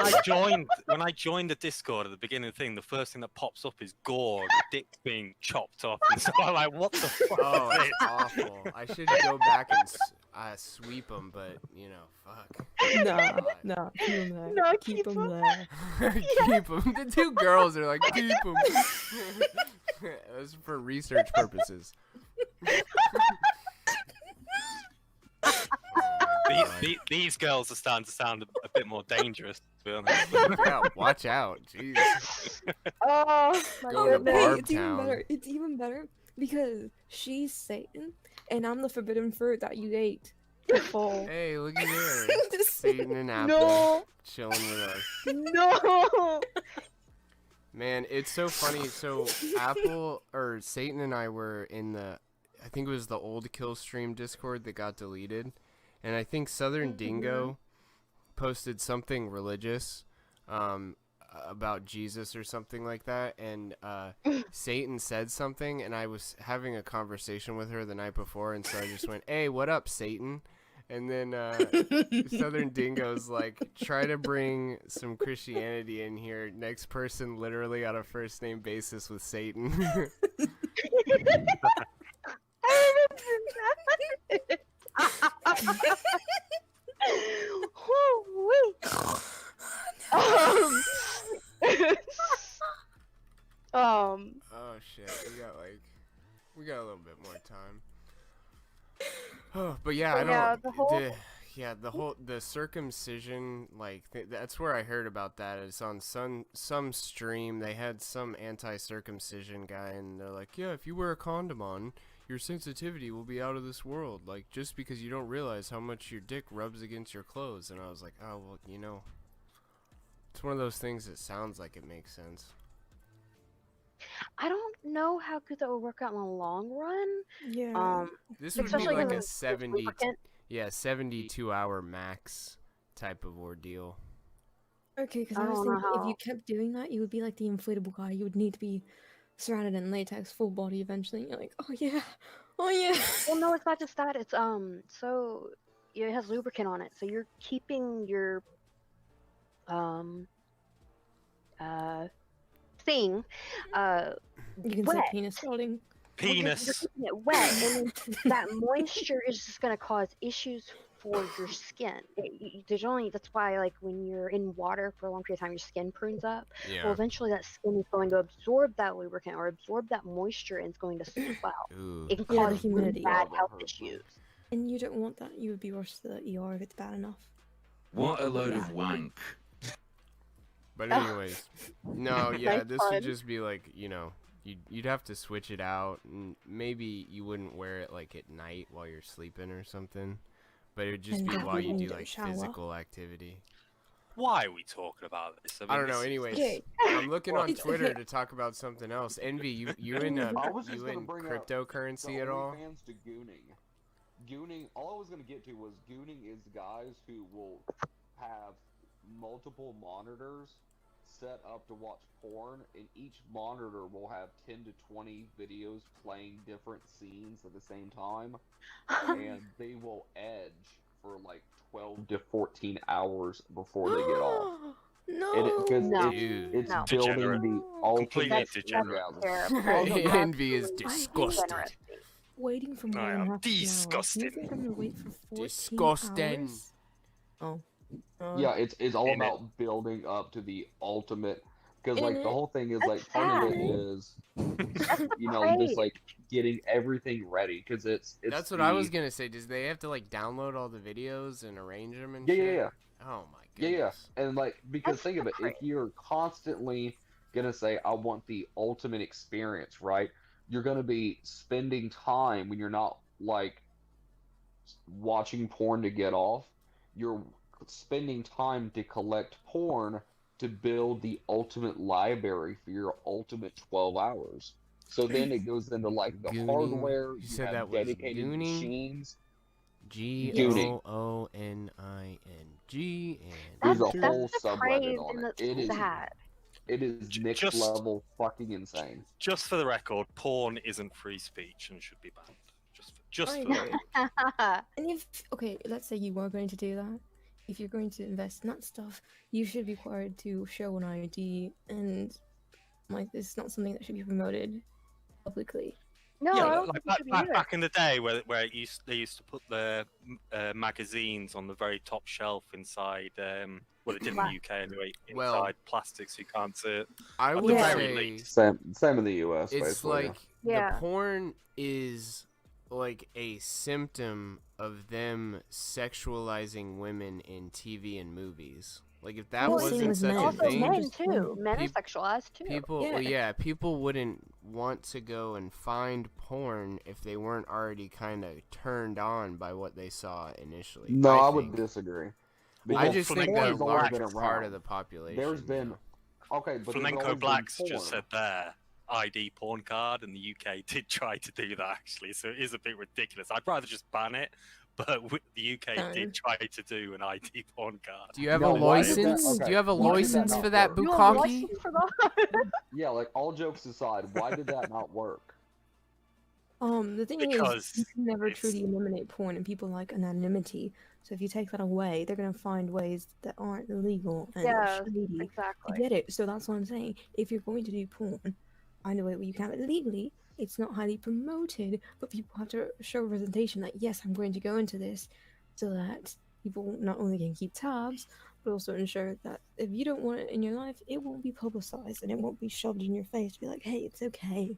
I joined the Discord at the beginning of the thing, the first thing that pops up is gore, dick being chopped off, and so I'm like, what the fuck? Oh, it's awful. I should go back and sweep them, but fuck. No, keep them there. No, keep them there. Keep them. The 2 girls are like, keep them. It was for research purposes. These girls are starting to sound a bit more dangerous, to be honest. Yeah, watch out. Jeez. Oh, my Go to goodness. It's even better. It's even better because she's Satan, and I'm the forbidden fruit that you ate. Hey, look at here. Satan and Apple chilling with us. No. Man, it's so funny. So Apple or Satan and I were in the, I think it was the old Killstream Discord that got deleted, and I think Southern Dingo posted something religious, about Jesus or something like that, and Satan said something, and I was having a conversation with her the night before, and so I just went, "Hey, what up, Satan?" And then Southern Dingo's like, try to bring some Christianity in here. Next person literally on a first name basis with Satan. Oh shit, we got a little bit more time. Oh, but yeah, I don't. The circumcision, like that's where I heard about that. It's on some stream. They had some anti-circumcision guy, and they're like, yeah, if you wear a condom on, your sensitivity will be out of this world. Like just because you don't realize how much your dick rubs against your clothes. And I was like, oh well, you know, it's one of those things that sounds like it makes sense. I don't know how good that would work out in the long run. Yeah. This would be like a 72-hour max type of ordeal. Okay, because I was thinking if you kept doing that, you would be like the inflatable guy. You would need to be surrounded in latex, full body eventually. You're like, oh yeah. Well, no, it's not just that. It's so it has lubricant on it, so you're keeping your thing you can wet. say penis scalding. Penis. You're keeping it wet, and that moisture is just going to cause issues for your skin. That's why, like, when you're in water for a long period of time, your skin prunes up. Yeah. Well, eventually that skin is going to absorb that lubricant or absorb that moisture, and it's going to swell. It can cause really bad health issues. And you don't want that. You would be rushed to the ER if it's bad enough. What a load of wank. But anyways, no, yeah, this would just be like, you know, you'd have to switch it out, and maybe you wouldn't wear it like at night while you're sleeping or something, but it would just be while you do like physical activity. Why are we talking about this? I don't know. Anyways, I'm looking on Twitter to talk about something else. Envy, you in cryptocurrency at all? To gooning. All I was gonna get to was gooning is guys who will have multiple monitors set up to watch porn, and each monitor will have 10 to 20 videos playing different scenes at the same time, and they will edge for like 12 to 14 hours before they get off. It's building the ultimate orgasm. Envy is disgusting. Waiting for more than half disgusting. You think I'm gonna wait for 14 disgusting. Hours? Yeah, it's all about building up to the ultimate, because like the whole thing is like part of it is, you know, just like getting everything ready, because it's that's what I was gonna say. Does they have to like download all the videos and arrange them and shit? Yeah. Oh my goodness. Yeah, and like, because think of it, if you're constantly gonna say I want the ultimate experience, right? You're gonna be spending time when you're not like watching porn to get off. You're spending time to collect porn to build the ultimate library for your ultimate 12 hours. So then it goes into like the hardware. You said that was dedicated machines. Gooning. There's a whole subreddit on it. It is next level fucking insane. Just for the record, porn isn't free speech and should be banned. Just for the record. And okay, let's say you were going to do that. If you're going to invest in that stuff, you should be required to show an ID, and like this is not something that should be promoted publicly. No, yeah, back in the day where they used to put the magazines on the very top shelf inside Well, it did in the UK anyway. Inside plastics, you can't see it. I would say same in the US. It's basically. like the porn is like a symptom of them sexualizing women in TV and movies. Like if that wasn't such a thing, men too. Men are sexualized too. People wouldn't want to go and find porn if they weren't already kind of turned on by what they saw initially. No, I would disagree. I just think that a large part of the population. There's been but Flamenco Blacks just said their ID porn card, and the UK did try to do that actually, so it is a bit ridiculous. I'd rather just ban it. But the UK did try to do an ID porn card. Do you have a license? Do you have a license for that, Bukkake? Yeah, like all jokes aside, why did that not work? The thing is, you can never truly eliminate porn, and people like anonymity. So if you take that away, they're gonna find ways that aren't illegal and shady to get it. So that's what I'm saying. If you're going to do porn, find a way where you can have it legally. It's not highly promoted, but people have to show representation that, yes, I'm going to go into this so that people not only can keep tabs, but also ensure that if you don't want it in your life, it won't be publicized and it won't be shoved in your face to be like, hey, it's okay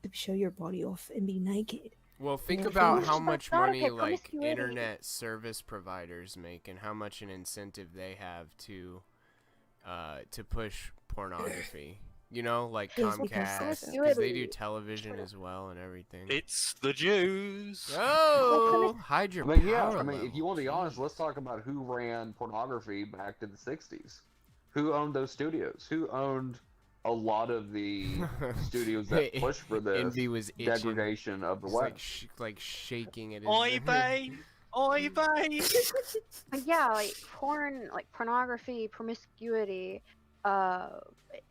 to show your body off and be naked. Well, think about how much money like internet service providers make and how much an incentive they have to push pornography. You know, like Comcast, because they do television as well and everything. It's the Jews. Oh, hide your power. I mean, if you want to be honest, let's talk about who ran pornography back in the '60s. Who owned those studios? Who owned a lot of the studios that pushed for this degradation of the web? Like shaking it. Oi, babe! Oi, babe! Yeah, like porn, like pornography, promiscuity.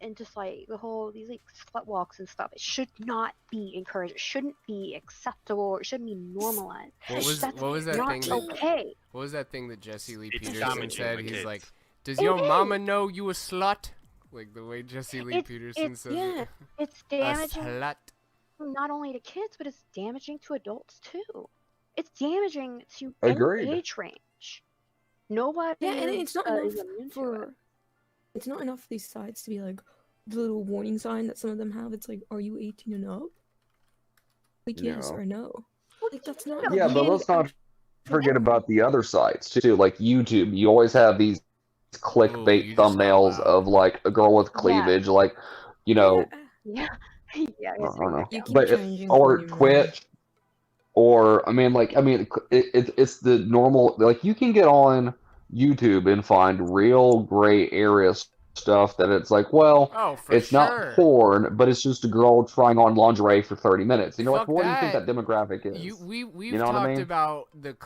And just like these like slut walks and stuff, it should not be encouraged. It shouldn't be acceptable. It shouldn't be normalized. What was that thing? Okay. What was that thing that Jesse Lee Peterson said? He's like, "Does your mama know you a slut?" Like the way Jesse Lee Peterson says it. It's damaging. A slut. Not only to kids, but it's damaging to adults too. It's damaging to any age range. Nobody. Yeah, and it's not enough for. It's not enough for these sites to be like the little warning sign that some of them have. It's like, are you 18 and up? Like, yes or no. Like, that's not. Yeah, but let's not forget about the other sites too. Like YouTube, you always have these clickbait thumbnails of like a girl with cleavage, like, you know. Yeah. I don't know. But or Twitch, or it's the normal. Like you can get on YouTube and find real gray area stuff that it's like, well, it's not porn, but it's just a girl trying on lingerie for 30 minutes. You know, like, what do you think that demographic is? We've talked about the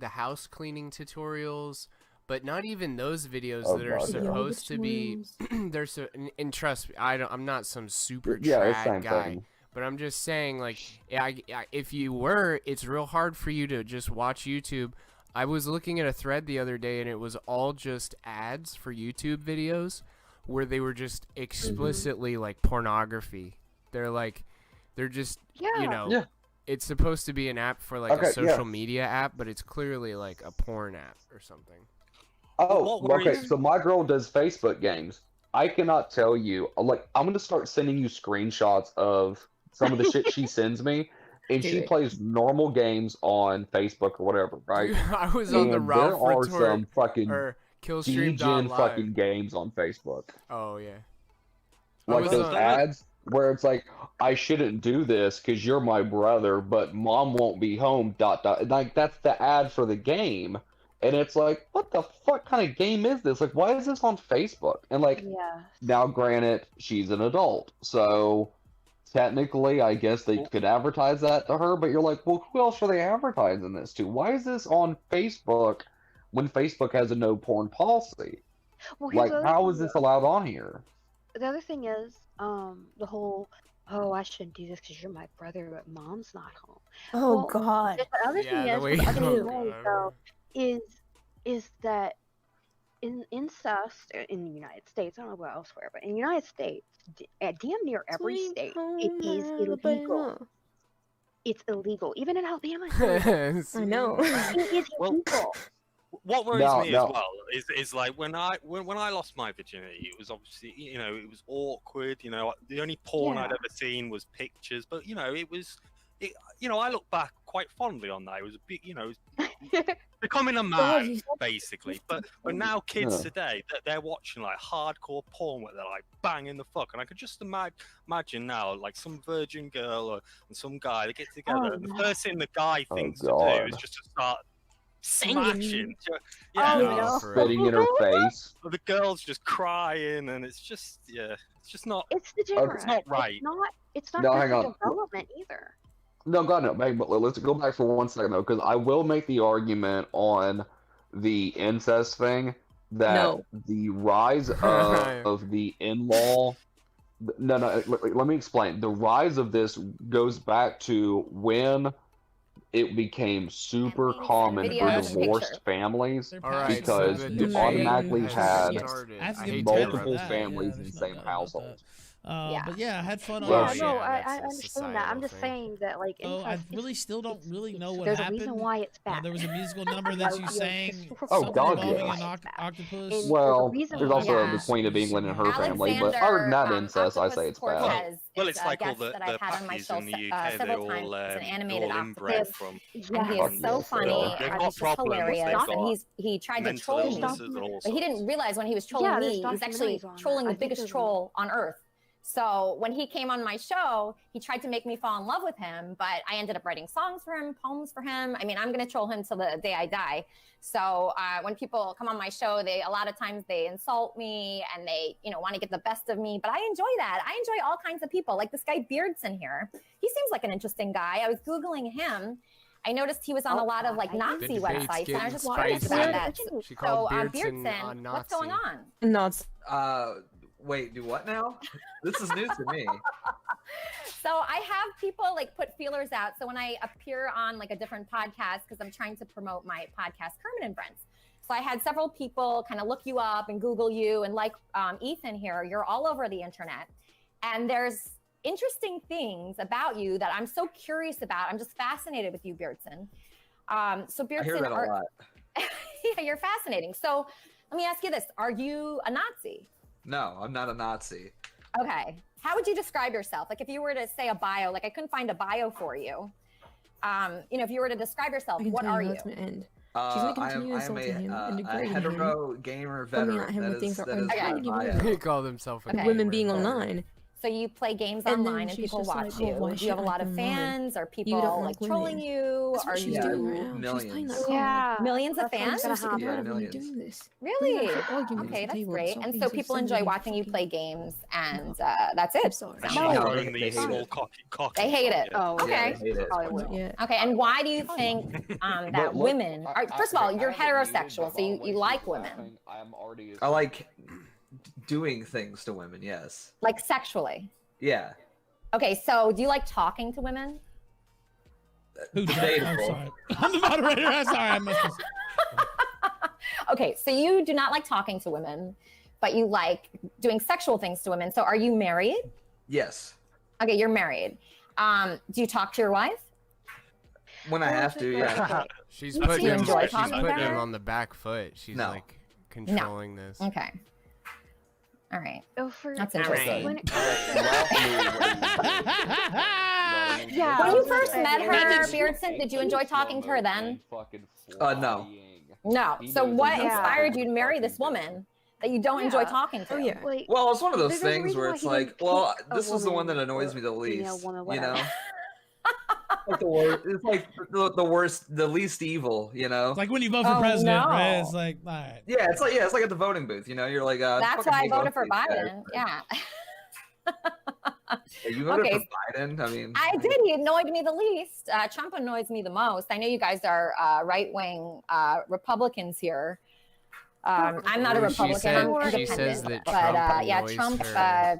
house cleaning tutorials, but not even those videos that are supposed to be. They're so, and trust me, I'm not some super trad guy. But I'm just saying, like, if you were, it's real hard for you to just watch YouTube. I was looking at a thread the other day, and it was all just ads for YouTube videos where they were just explicitly, like, pornography. They're just, you know, it's supposed to be an app for, like, a social media app, but it's clearly, like, a porn app or something. Oh, okay, so my girl does Facebook games. I cannot tell you, like, I'm going to start sending you screenshots of some of the shit she sends me. And she plays normal games on Facebook or whatever, right? I was on the Ralph Retort there are some fucking Killstream.live fucking games on Facebook. Oh, yeah. Like those ads where it's like, I shouldn't do this because you're my brother, but mom won't be home, ... Like, that's the ad for the game. And it's like, what the fuck kind of game is this? Like, why is this on Facebook? And like, now granted, she's an adult, so... Technically, I guess they could advertise that to her, but you're like, well, who else are they advertising this to? Why is this on Facebook when Facebook has a no porn policy? Well, like, how is this allowed on here? The other thing is, the whole, I shouldn't do this because you're my brother, but mom's not home. Oh, God. The other thing is that in incest in the United States, I don't know about elsewhere, but in the United States, at damn near every state, it is illegal. It's illegal, even in Alabama. I know. It is illegal. what worries me as well is like when I lost my virginity, it was obviously, it was awkward. The only porn I'd ever seen was pictures, but I look back quite fondly on that. It was a big, becoming a man basically. But now kids today, they're watching like hardcore porn where they're like banging the fuck, and I could just imagine now like some virgin girl and some guy, they get together, and the first thing the guy thinks to do is just to start smashing, spitting in her face. The girl's just crying, and it's just not. It's degenerate. It's not right. It's not development either. No, God, no. But let's go back for 1 second, though, because I will make the argument on the incest thing that the rise of the in-law... No, let me explain. The rise of this goes back to when it became super common for divorced families because you automatically had multiple families in the same household. But yeah, I had fun. I understand that. I'm just saying that, like, I really still don't really know what happened. There's a reason why it's back. There was a musical number that you sang. Oh God, an octopus. Well, there's also the Queen of England and her family, but other than that incest, I say it's bad. Well, it's like all the puppies in the UK, they're all inbred from. Yeah, he is so funny. They've got problems. And he tried to troll me, but he didn't realize when he was trolling me, he's actually trolling the biggest troll on Earth. So when he came on my show, he tried to make me fall in love with him, but I ended up writing songs for him, poems for him. I mean, I'm going to troll him till the day I die. So when people come on my show, a lot of times they insult me and they, want to get the best of me. But I enjoy that. I enjoy all kinds of people. Like this guy Beardson here. He seems like an interesting guy. I was Googling him. I noticed he was on a lot of like Nazi websites, and I was just curious about that. So Beardson, what's going on? Nuts. Wait, do what now? This is new to me. So I have people like put feelers out. So when I appear on like a different podcast, because I'm trying to promote my podcast, Kermit and Friends. So I had several people kind of look you up and Google you, and like Ethan here, you're all over the internet. And there's interesting things about you that I'm so curious about. I'm just fascinated with you, Beardson. So Beardson, I hear that a lot. Yeah, you're fascinating. So let me ask you this: are you a Nazi? No, I'm not a Nazi. Okay. How would you describe yourself? Like if you were to say a bio, like I couldn't find a bio for you. If you were to describe yourself, what are you? She's continue insulting him and degrading him. A hetero gamer veteran. He called himself a women being online. So you play games online and people watch you. Do you have a lot of fans? Are people like trolling you? Are you millions? Yeah, millions of fans. Yeah, millions. Really? Okay, that's great. And so people enjoy watching you play games, and that's it. They hate it. Oh, okay. Okay, and why do you think that women are? First of all, you're heterosexual, so you like women. I like doing things to women, yes. Like sexually? Yeah. Okay, so do you like talking to women? I'm sorry. I'm the moderator. I'm sorry. I must have... Okay, so you do not like talking to women, but you like doing sexual things to women. So are you married? Yes. Okay, you're married. Do you talk to your wife? When I have to, yeah. She's putting him on the back foot. She's like controlling this. Okay. All right. That's interesting. When you first met her, Beardson, did you enjoy talking to her then? No. No. So what inspired you to marry this woman that you don't enjoy talking to? Well, it's one of those things where it's like, well, this is the one that annoys me the least, you know? Like the worst, it's like the worst, the least evil, you know. It's like when you vote for president, right? It's like, all right. Yeah, it's like at the voting booth, you know. You're like, that's why I voted for Biden. Yeah. You voted for Biden? I mean, I did. He annoyed me the least. Trump annoys me the most. I know you guys are right-wing Republicans here. I'm not a Republican. I'm independent. But yeah, Trump.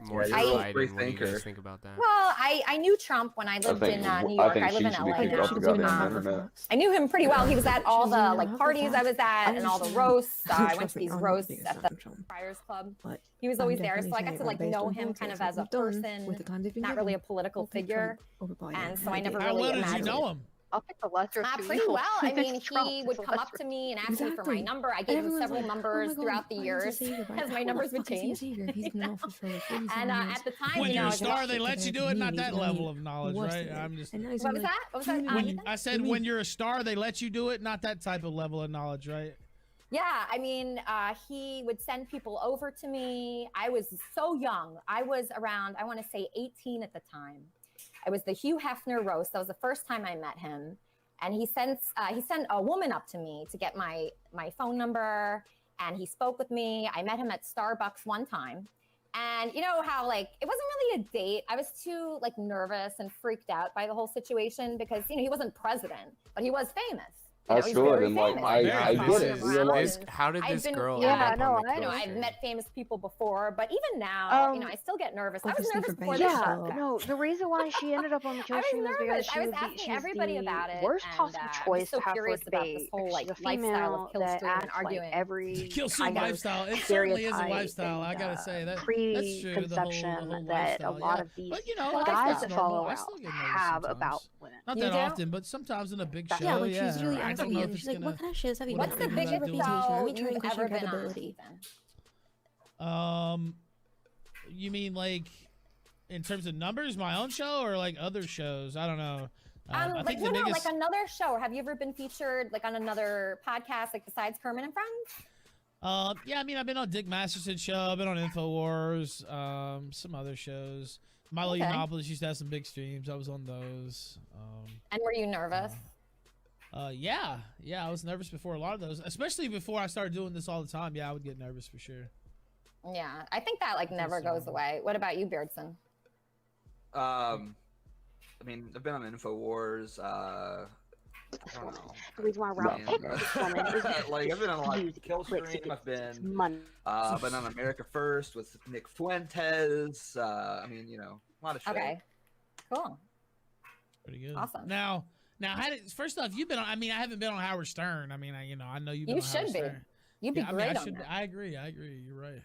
What do you guys think about that? Well, I knew Trump when I lived in New York. I live in LA now. I knew him pretty well. He was at all the like parties I was at and all the roasts. I went to these roasts at the Friars Club. He was always there, so I got to like know him kind of as a person, not really a political figure. And so I never really imagined. How well did you know him? I'll pick the lesser of two Pretty evils. well. I mean, Trump he is would the come up lesser to of me and two. ask me for my number. I gave him several numbers throughout the years as my numbers would change. And at the time, when you know, you're a star, they let you do it. Not that level of knowledge, right? I'm just. What was that? What was that? I said when you're a star, they let you do it. Not that type of level of knowledge, right? Yeah, I mean, he would send people over to me. I was so young. I was around, I want to say 18 at the time. I was the Hugh Hefner roast. That was the first time I met him. And he sent a woman up to me to get my phone number, and he spoke with me. I met him at Starbucks one time. And you know how, like, it wasn't really a date. I was too, like, nervous and freaked out by the whole situation because, you know, he wasn't president, but he was famous. You know, That's good, and like I get it. How did this girl? I've met famous people before, but even now, you know, I still get nervous. I was nervous before this show. No, the reason why she ended up on the stream is because I was asking everybody about it. Worst possible choice so to have curious for about debate. this whole like She's a lifestyle of female kill that stream and acts arguing. like every Kill stream lifestyle. It certainly is a lifestyle. I gotta say that's true. Preconception that a lot of these guys that follow out have about women. Not that often, but sometimes in a big show. Yeah, like she's really I don't know if it's like, what kind of shows have you What's the done? biggest show you've ever been on? You mean like in terms of numbers, my own show, or like other shows? I don't know. I think like another show. Have you ever been featured like on another podcast, like besides Kermit and Friends? Yeah, I mean, I've been on Dick Masterson's show. I've been on InfoWars. Some other shows. Milo Yiannopoulos used to have some big streams. I was on those. And were you nervous? Yeah, I was nervous before a lot of those, especially before I started doing this all the time. Yeah, I would get nervous for sure. Yeah, I think that like never goes away. What about you, Beardson? I mean, I've been on InfoWars. I don't know. The reason why Ralph picked this woman is like I've been on a lot of Kill Stream. I've been on America First with Nick Fuentes. I mean, you know, a lot of shit. Okay, cool. Pretty good. Awesome. Now, first off, you've been on. I mean, I haven't been on Howard Stern. I mean, I know you've been on Howard Stern. You'd be great on that. I agree. You're right.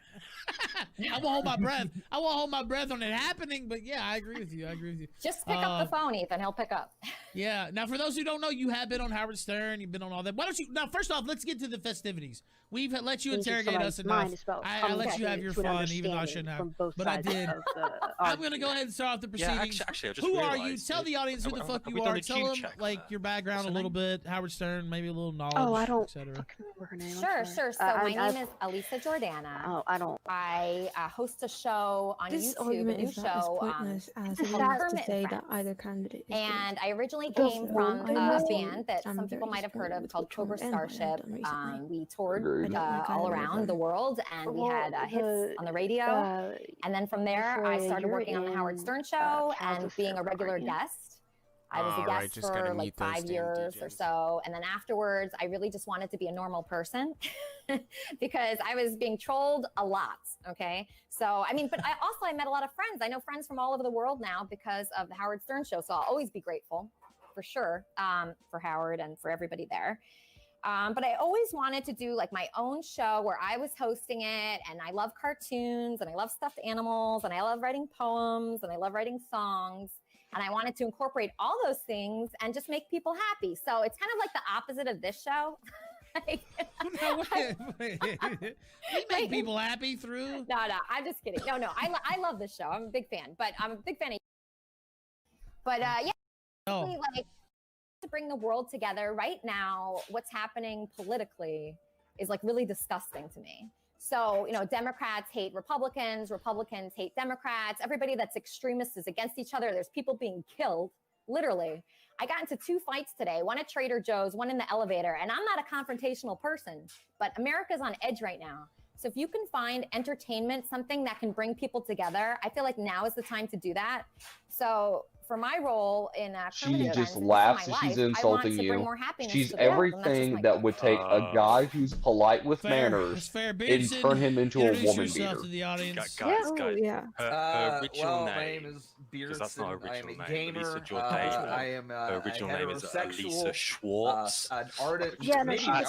I won't hold my breath. I won't hold my breath on it happening, but yeah, I agree with you. Just pick up the phone, Ethan. He'll pick up. Yeah. Now, for those who don't know, you have been on Howard Stern. You've been on all that. Why don't you? Now, first off, let's get to the festivities. We've let you interrogate us enough. I let you have your fun, even though I shouldn't have. But I did. I'm going to go ahead and start off the proceedings. Yeah, actually, I just who are you? Tell the audience who the fuck you are. Tell them like your background a little bit. Howard Stern, maybe a little knowledge, etc. Sure. So my name is Elisa Jordana. Oh, I don't. I host a show on YouTube, a new show called Kermit and Friends. And I originally came from a band that some people might have heard of called Cobra Starship. We toured all around the world, and we had hits on the radio. And then from there, I started working on the Howard Stern show and being a regular guest. I was a guest for like 5 years or so. And then afterwards, I really just wanted to be a normal person because I was being trolled a lot. Okay. So, I mean, but I met a lot of friends. I know friends from all over the world now because of the Howard Stern show. So I'll always be grateful for sure for Howard and for everybody there. But I always wanted to do like my own show where I was hosting it, and I love cartoons and I love stuffed animals and I love writing poems and I love writing songs. And I wanted to incorporate all those things and just make people happy. So it's kind of like the opposite of this show. Wait. You make people happy through? No, I'm just kidding. No, I love this show. I'm a big fan, but I'm a big fan of. But like to bring the world together right now. What's happening politically is like really disgusting to me. So, you know, Democrats hate Republicans, Republicans hate Democrats. Everybody that's extremist is against each other. There's people being killed, literally. I got into 2 fights today, one at Trader Joe's, one in the elevator, and I'm not a confrontational person, but America's on edge right now. So if you can find entertainment, something that can bring people together, I feel like now is the time to do that. So for my role in she just laughs as she's insulting you. She's everything that would take a guy who's polite with manners and turn him into a woman beater. Her original name is Beardson. That's not her original name. Gamer. Elisa Jordana. I am her original name is Elisa Schwartz. An artist. Yeah, no, maybe she's a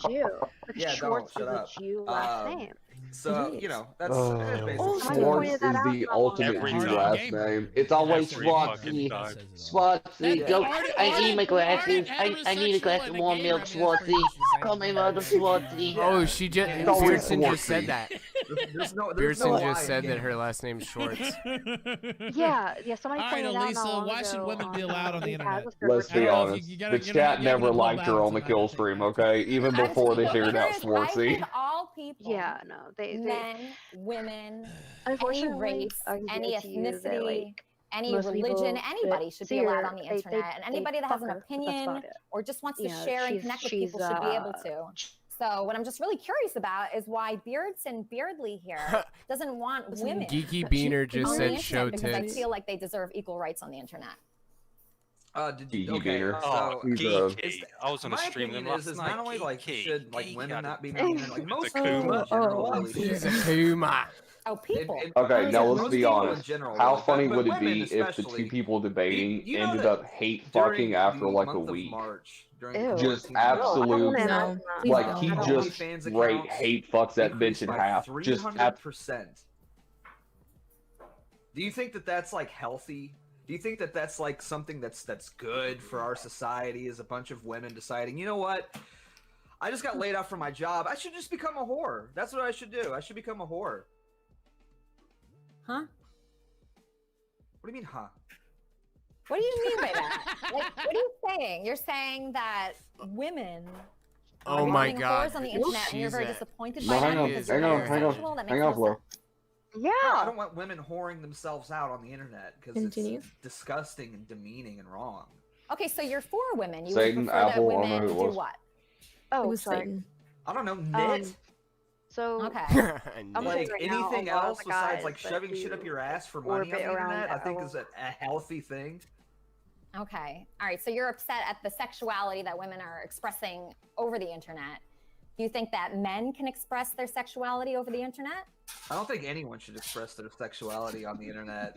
Jew. Yeah, Schwartz is a Jew last name. So, you know, that's basically Schwartz is the ultimate G last name. It's always Schwartzy. Schwartzy, go. I need my glasses. I need a glass of warm milk, Schwartzy. Call my mother, Schwartzy. Oh, she just. Beardson just said that. Beardson just said game. That her last name's Schwartz. Yeah, somebody All right, pointed out. Elisa, why should women be allowed on the internet? Let's be honest. The chat never liked her on the kill stream, okay? Even before they figured out Schwartzy. All people. Yeah, no, men, women, any unfortunately, race, any ethnicity, like, any religion, anybody should be allowed on the internet, and anybody that has an opinion or just wants to share and connect with people should be able to. So what I'm just really curious about is why Beardson Beardly here doesn't want women. TheGeekyBeaner just said show because I feel like they deserve equal rights on the internet. TheGeekyBeaner. I was on a stream with him last night. Not only like should like women not be like most people He's a Kuma. Oh, people. Okay, now let's be honest. How funny would it be if the two people debating ended up hate fucking after like a week? Just absolute, like he just straight hate fucks that bitch in half. Just 300%. Do you think that that's like healthy? Do you think that that's like something that's good for our society? Is a bunch of women deciding, you know what? I just got laid off from my job. I should just become a whore. That's what I should do. I should become a whore. Huh? What do you mean, huh? What do you mean by that? Like, what are you saying? You're saying that women Oh my God. whores on the internet, and you're very disappointed No, by hang that on, because hang you're on, hang on, homosexual? That hang makes on, no Flo. sense. Yeah. No, I don't want women whoring themselves out on the internet because it's disgusting and demeaning and wrong. Okay, so you're for women. You Satan, would prefer Apple, that I don't know women who it do was. what? Oh, was sorry. Satan. I don't know, knit. So okay. Like anything else besides like guys shoving that shit up your ass for money on orbit the around internet, I that think whole- is a healthy thing. Okay. All right. So you're upset at the sexuality that women are expressing over the internet. Do you think that men can express their sexuality over the internet? I don't think anyone should express their sexuality on the internet.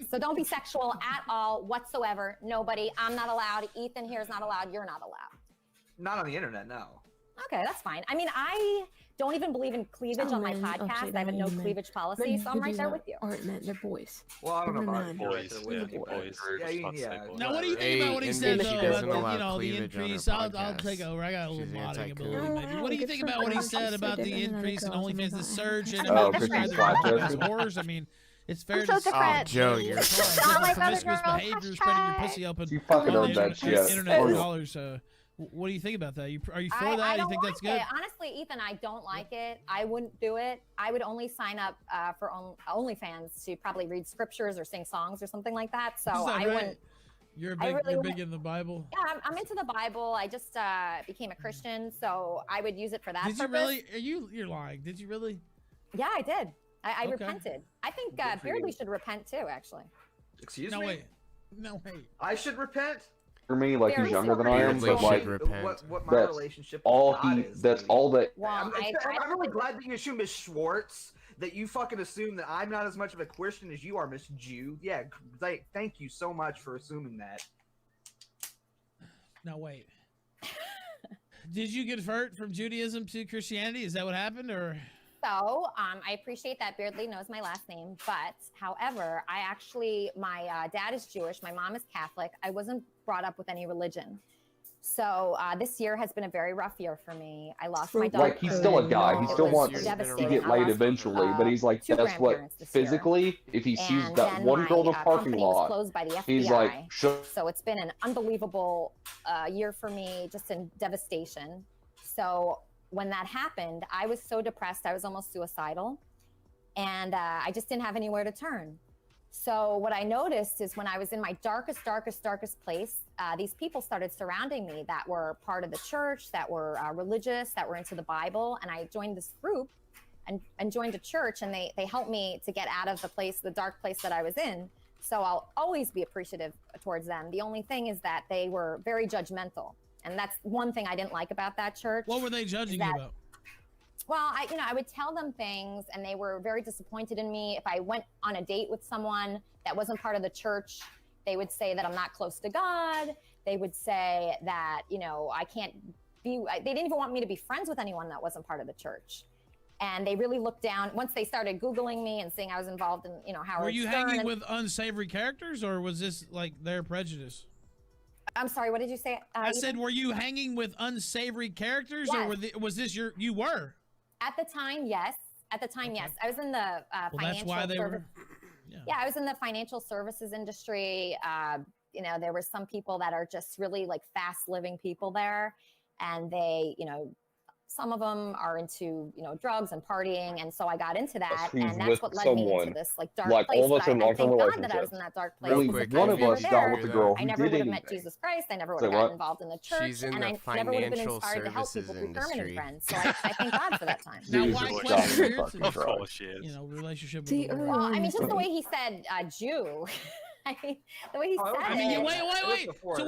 So don't be sexual at all whatsoever. Nobody. I'm not allowed. Ethan here is not allowed. You're not allowed. Not on the internet, no. Okay, that's fine. I mean, I don't even believe in cleavage on my podcast. I have a no cleavage policy, so I'm right there with you. Aren't men, they're boys. Well, I don't know about Men. Boys, boys. Yeah. Now, what do you think about what he Hey, said, and though, she doesn't about allow the, the cleavage on her increase? I'll podcast. take over. I got a little She's modding ability, anti-cool. maybe. What do you think about what he said about the increase in OnlyFans, the surge, and Oh, about describing them as whores? I mean, it's fair to say. Oh, Joe, you're promiscuous behavior, spreading your pussy open You fucking on earned the that shit. internet dollars. What do you think about that? Are you for that? I You don't think like that's good? it. Honestly, Ethan, I don't like it. I wouldn't do it. I would only sign up for OnlyFans to probably read scriptures or sing songs or something like that. So Is that I right? wouldn't. You're really big in the Bible. Yeah, I'm into the Bible. I just became a Christian, so I would use it for that Did purpose. you really? You're lying. Did you really? Yeah, I did. I Okay. repented. I think Good for you. Beardly should repent too, actually. Excuse No me? wait. No wait. I should repent? For me, like he's younger than I am, Beardly but like should repent. What my that's relationship with all God he. is. That's all that. Well, I'm really glad that you assume Miss Schwartz, that you fucking assume that I'm not as much of a Christian as you are, Miss Jew. Yeah, thank you so much for assuming that. No wait. Did you convert from Judaism to Christianity? Is that what happened, or? So, I appreciate that Beardly knows my last name, but however, my dad is Jewish, my mom is Catholic. I wasn't brought up with any religion. So, this year has been a very rough year for me. I lost my dog. Like he's still a guy. He still wants to get laid eventually, but he's like, that's what physically. If he sees that one girl in the parking lot, closed by the FBI, he's like, so it's been an unbelievable year for me, just in devastation. So when that happened, I was so depressed, I was almost suicidal, and I just didn't have anywhere to turn. So what I noticed is when I was in my darkest place, these people started surrounding me that were part of the church, that were religious, that were into the Bible, and I joined this group and joined a church, and they helped me to get out of the dark place that I was in. So I'll always be appreciative towards them. The only thing is that they were very judgmental. And that's one thing I didn't like about that church. What were they judging you about? Well, I would tell them things, and they were very disappointed in me. If I went on a date with someone that wasn't part of the church, they would say that I'm not close to God. They would say that, I can't be, they didn't even want me to be friends with anyone that wasn't part of the church. And they really looked down once they started Googling me and seeing I was involved in, Howard Were you Stern hanging with unsavory characters, or was this like their prejudice? I'm sorry, what did you say? I said, were you hanging with unsavory characters, yes. or was this you were? At the time, yes. At the time, yes. I was in the financial service. Yeah, I was in the financial services industry. There were some people that are just really like fast living people there, and they, some of them are into, drugs and partying, and so I got into that, and that's what led me into this like dark place. All of us in long-term God that I was in that dark place. Really, one of us got with the girl who I never did would have anything. met Jesus Christ. I never would have gotten involved in the church, She's in and the I never would have been financial inspired to help people services be permanent industry. friends. So I thank God for that time. Now, why question Of course she is. Relationship with See, the Lord? Well, I mean, just the way he said Jew. I mean, the way he said it. Wait. So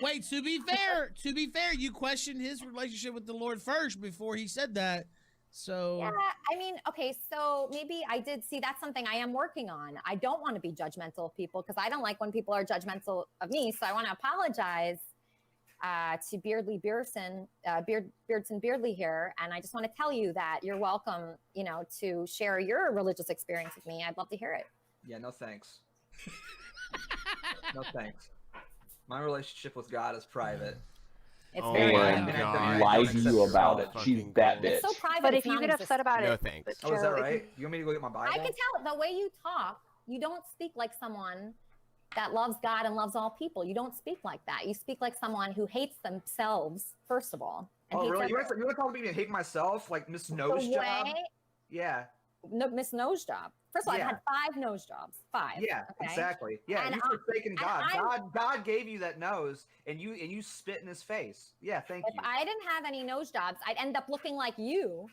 wait. To be fair, you questioned his relationship with the Lord first before he said that. So yeah, I mean, okay, so maybe I did see that's something I am working on. I don't want to be judgmental of people because I don't like when people are judgmental of me. So I want to apologize to Beardly Beardson, Beardson Beardly here, and I just want to tell you that you're welcome, to share your religious experience with me. I'd love to hear it. Yeah, no thanks. No thanks. My relationship with God is private. It's very lied to you about it. She's that bitch. It's so private. But if you get upset about it, no thanks. Oh, is that right? You want me to go get my Bible? I can tell the way you talk. You don't speak like someone that loves God and loves all people. You don't speak like that. You speak like someone who hates themselves, first of all. And oh, really? You want to call me to hate myself, like Miss Nose Job? Yeah. No, Miss Nose Job. First of all, I've had 5 nose jobs. 5. Yeah, okay? Exactly. Yeah, you've forsaken God. God gave you that nose, and you spit in his face. Yeah, thank you. If I didn't have any nose jobs, I'd end up looking like you,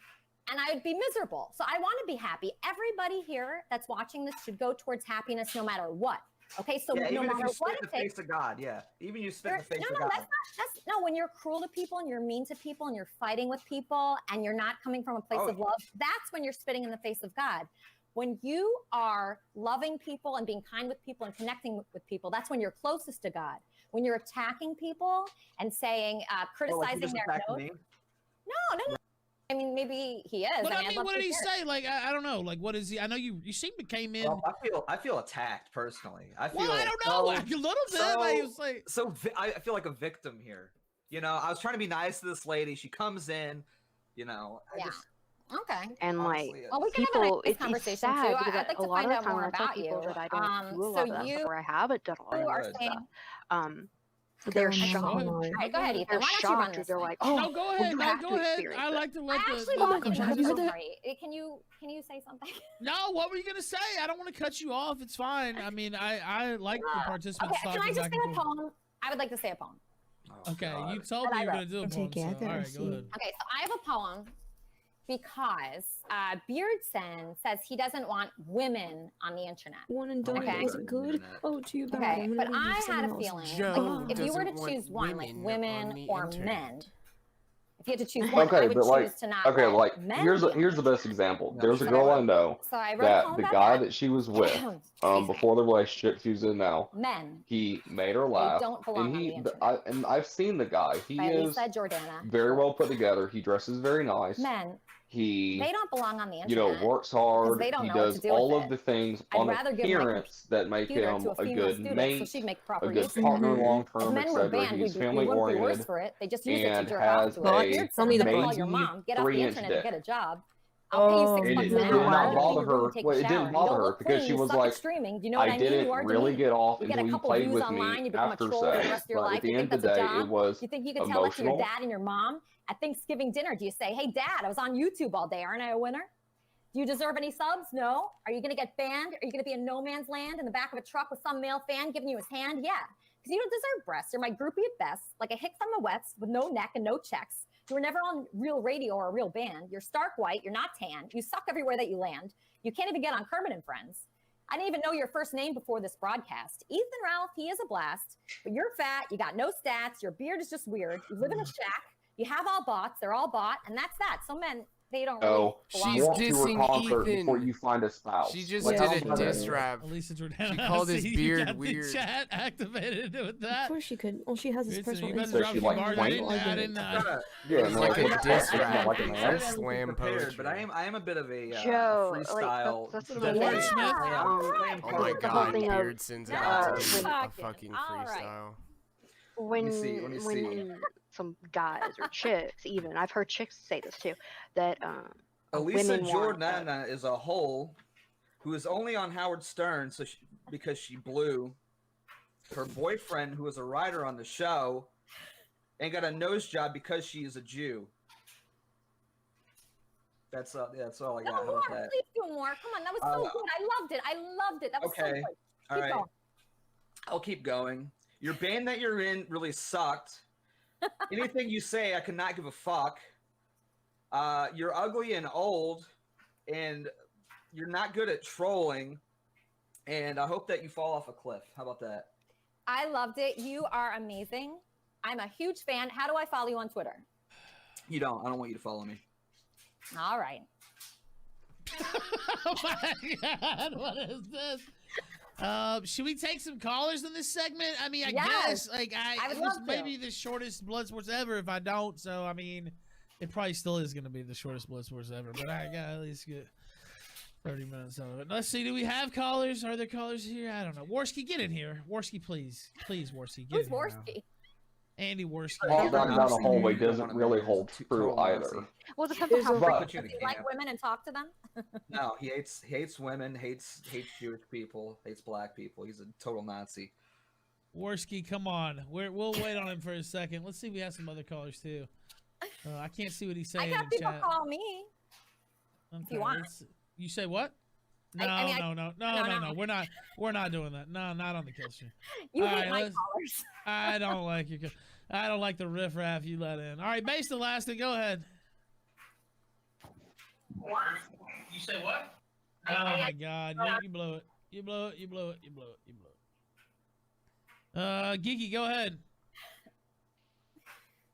and I would be miserable. So I want to be happy. Everybody here that's watching this should go towards happiness no matter what. Okay, so yeah, no even matter if you what spit in the face of God, yeah. Even you spit in the face of God. No, when you're cruel to people and you're mean to people and you're fighting with people and you're not coming from a place of love, that's when you're spitting in the face of God. When you are loving people and being kind with people and connecting with people, that's when you're closest to God. When you're attacking people and saying, criticizing their nose. No. I mean, maybe he is. But I mean, what did he say? Like, I don't know. Like, what is he? I know you seem to came in. Well, I feel attacked personally. I don't know. Like a little bit. I feel like a victim here. I was trying to be nice to this lady. She comes in. Okay. And honestly, like we can people, it's conversation sad too. because I'd like a to lot find of out the time more I tell about people you. that I don't do a lot of that stuff, or I haven't done a lot of that stuff. They're shocked. Right, go ahead, Ethan. They're why don't you run this? They're like, no, go ahead. Go ahead. I like to let Have you heard that? Can you say something? No, what were you gonna say? I don't want to cut you off. It's fine. I mean, I like the participants talking. Can I just say a poem? I would like to say a poem. Okay, you told me you were gonna do a poem. So, all right, go ahead. Okay, so I have a poem because Beardson says he doesn't want women on the internet. One and done. Was it good? Oh, too bad. Okay, but I had a feeling, like, if you were to choose one, like women or men, if you had to choose one, I would choose to not let men. Here's the best example. There's a girl I know that the guy that she was with before the relationship she was in now, he made her laugh, and I've seen the guy. He is very well put together. He dresses very nice. They don't belong on the internet. Works hard. He does all of the things on appearance that make him a good mate, a good partner long term, etc. He's family oriented and has a amazing 3-inch dick. Get a job. It did not bother her. Well, it didn't bother her because she was like, I didn't really get off until you played with me after sex. But at the end of the day, it was you think you could tell that to your dad and your mom at Thanksgiving dinner? Do you say, hey, Dad, I was on YouTube all day. Aren't I a winner? Do you deserve any subs? No. Are you going to get banned? Are you going to be in no man's land in the back of a truck with some male fan giving you his hand? Yeah. Because you don't deserve breasts. You're my groupie at best, like a hick from the Wets with no neck and no checks. You were never on real radio or a real band. You're stark white. You're not tan. You suck everywhere that you land. You can't even get on Kermit and Friends. I didn't even know your first name before this broadcast. Ethan Ralph, he is a blast, but you're fat. You got no stats. Your beard is just weird. You live in a shack. You have all bots. They're all bought, and that's that. So men, they don't really she's dissing Ethan before you find a spouse. She just did a diss rap. Elisa Jordana. She called his beard got weird. The chat activated with that. Of course she could. Well, she has his personal You better Instagram. drop a few bars. I didn't. It's like a diss rap. like a Slam poetry. But I am a bit of a Joe, freestyle. that's the wordsmith. Oh my god, Beardson's about to do a fucking freestyle. Right. When some guys or chicks, even I've heard chicks say this too, that Elisa Jordana is a hole who is only on Howard Stern because she blew her boyfriend, who was a writer on the show, and got a nose job because she is a Jew. That's all I got. No, more. Please do more. Come on, that was so good. I loved it. That was so good. All right. I'll keep going. Your band that you're in really sucked. Anything you say, I could not give a fuck. You're ugly and old, and you're not good at trolling. And I hope that you fall off a cliff. How about that? I loved it. You are amazing. I'm a huge fan. How do I follow you on Twitter? You don't. I don't want you to follow me. All right. Oh my god, what is this? Should we take some callers in this segment? I mean, I guess like I this may be the shortest Blood Sports ever if I don't. So I mean, it probably still is going to be the shortest Blood Sports ever. But I got at least get 30 minutes of it. Let's see. Do we have callers? Are there callers here? I don't know. Worski, get in here. Worski, please, Worski, get in here. Who's Worski? Andy Worski. Falling down a hallway doesn't really hold true either. Well, it depends on how does he like women and talk to them? No, he hates women, hates Jewish people, hates black people. He's a total Nazi. Worski, come on. We'll wait on him for a second. Let's see if we have some other callers too. I can't see what he's saying. I got in people chat. call me. Okay, if you want. You say what? No, no. We're not doing that. No, not on the kill stream. You hate my callers. I don't like your. I don't like the riffraff you let in. All right, Base Elastic, go ahead. What? You say what? Oh my God, you blew it. You blew it. Geeky, go ahead.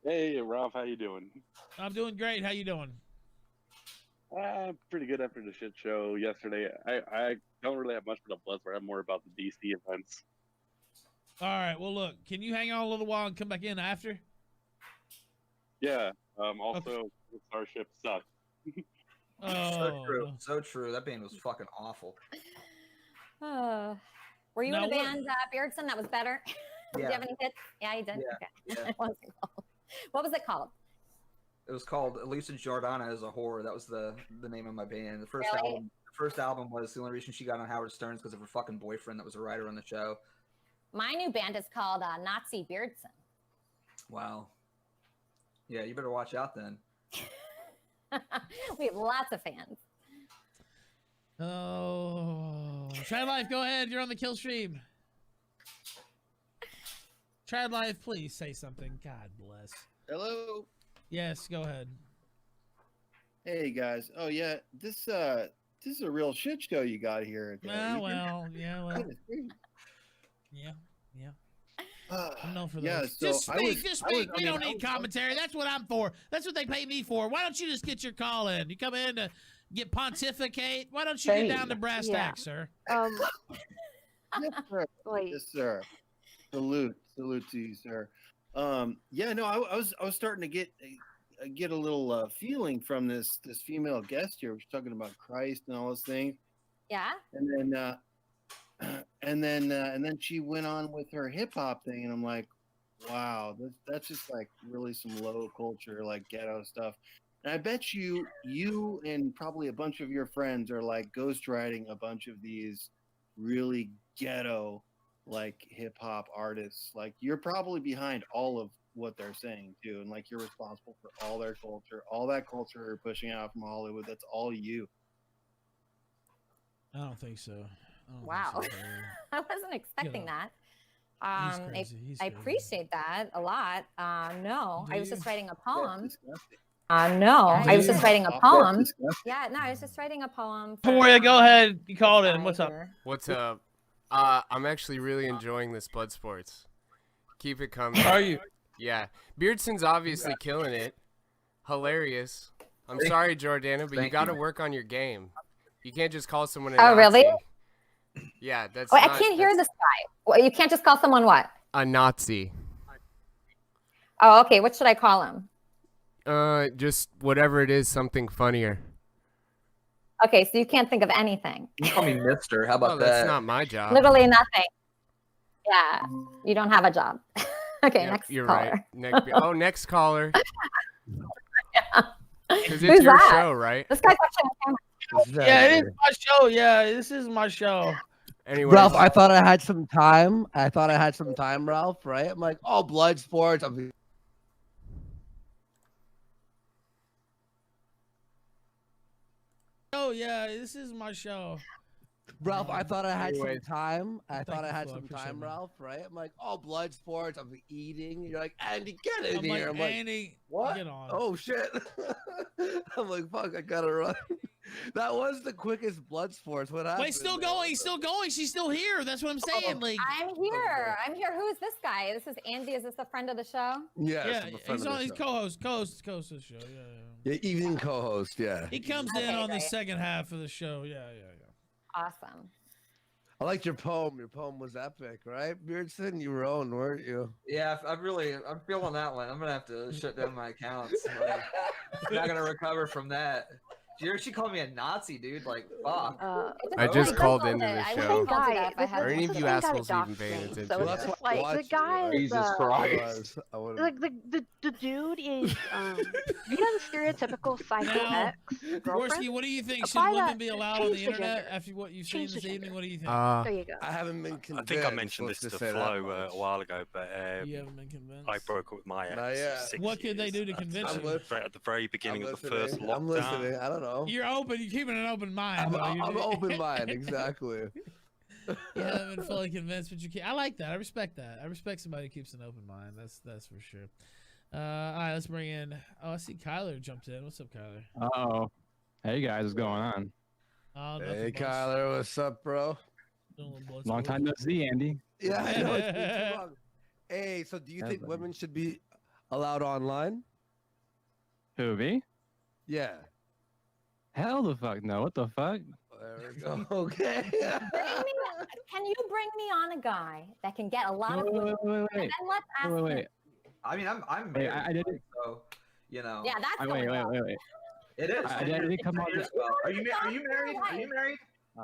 Hey, Ralph, how you doing? I'm doing great. How you doing? Pretty good after the shit show yesterday. I don't really have much for the Bloodsport. I'm more about the DC events. All right. Well, look, can you hang on a little while and come back in after? Yeah. Also, the Starship sucked. So true. That band was fucking awful. Were you in a band, Beardson, that was better? Did you have any hits? Yeah, you did. Yeah. Okay. What was it called? It was called Elisa Jordana is a Whore. That was the name of my band. The first album was the only reason she got on Howard Stern's because of her fucking boyfriend that was a writer on the show. My new band is called Nazi Beardson. Wow. Yeah, you better watch out then. We have lots of fans. Oh, Trad Life, go ahead. You're on the kill stream. Trad Life, please say something. God bless. Hello. Yes, go ahead. Hey guys. Oh yeah, this is a real shit show you got here. Yeah. I'm known for those. So just speak. We don't need commentary. That's what I'm for. That's what they pay me for. Why don't you just get your call in? You come in to get pontificate. Why don't you get down to brass tacks, sir? Yes, sir. Yes, sir. Salute to you, sir. Yeah, no, I was starting to get a little feeling from this female guest here. She's talking about Christ and all those things. Yeah. And then she went on with her hip hop thing, and I'm like, wow, that's just like really some low culture, like ghetto stuff. And I bet you and probably a bunch of your friends are like ghostwriting a bunch of these really ghetto like hip hop artists. Like you're probably behind all of what they're saying too, and like you're responsible for all their culture, all that culture they're pushing out from Hollywood. That's all you. I don't think so. Wow. I wasn't expecting that. I appreciate that a lot. No, I was just writing a poem. I was just writing a poem. Yeah, no, I was just writing a poem. Euphoria, go ahead. You called in. What's up? What's up? I'm actually really enjoying this Blood Sports. Keep it coming. Are you? Yeah. Beardson's obviously killing it. Hilarious. I'm sorry, Jordana, but you got to work on your game. You can't just call someone a Oh, Nazi. really? Yeah, that's. Wait, I can't hear this guy. Well, you can't just call someone what? A Nazi. Oh, okay. What should I call him? Just whatever it is, something funnier. Okay, so you can't think of anything. You call me Mister. How about that? That's not my job. Literally nothing. Yeah, you don't have a job. Okay, Yep, next you're caller. Right. Next caller. Yeah. Because it's your show, right? This guy's actually on Yeah, it is my show. Yeah, this is my show. Anyways. Ralph, I thought I had some time. Ralph, right? I'm like, oh, blood sports. Oh, yeah, this is my show. Ralph, I thought I had some time. Ralph, right? I'm like, oh, blood sports. I'm eating. You're like, Andy, get in here. I'm like, Andy, what? get on. Oh, shit. I'm like, fuck, I gotta run. That was the quickest blood sports. What happened? Wait, still going. He's still going. She's still here. That's what I'm saying. Like, I'm here. I'm here. Who is this guy? This is Andy. Is this a friend of the show? Yeah, he's co-host of the show. Yeah, evening co-host. Yeah. He comes in on the second half of the show. Yeah. Awesome. I liked your poem. Your poem was epic, right, Beardson? You were on, weren't you? Yeah, I'm feeling that one. I'm gonna have to shut down my accounts. Like, I'm not gonna recover from that. She called me a Nazi, dude. Like, fuck. I just called into the show. Are any of you assholes even paying attention? So it's just like the guy is Jesus Christ. like the dude is you know the stereotypical psycho ex girlfriend. Gorski, what do you think? Should women be allowed on the internet after what you've seen this evening? What do you think? There you go. I haven't been convinced. I think I mentioned this to Flo a while ago, but you haven't been convinced. I broke up with my ex. What could they do to convince you? At the very beginning of the first lockdown. I'm listening. I don't know. You're open. You're keeping an open mind. I'm open mind, exactly. You haven't been fully convinced, but you can't. I like that. I respect that. I respect somebody who keeps an open mind. That's for sure. All right, let's bring in. Oh, I see Kyler jumped in. What's up, Kyler? Oh, hey guys, what's going on? Hey Kyler, what's up, bro? Long time no see, Andy. Yeah, I know. It's been too long. Hey, so do you think women should be allowed online? Who, me? Yeah. Hell the fuck no. What the fuck? There we go. Okay. Can you bring me on a guy that can get a lot of women? Wait. And then let's ask him. I mean, I'm Wait, married, I didn't. so you know. Yeah, that's Wait. It is. I didn't come on. Are you married? Are you married?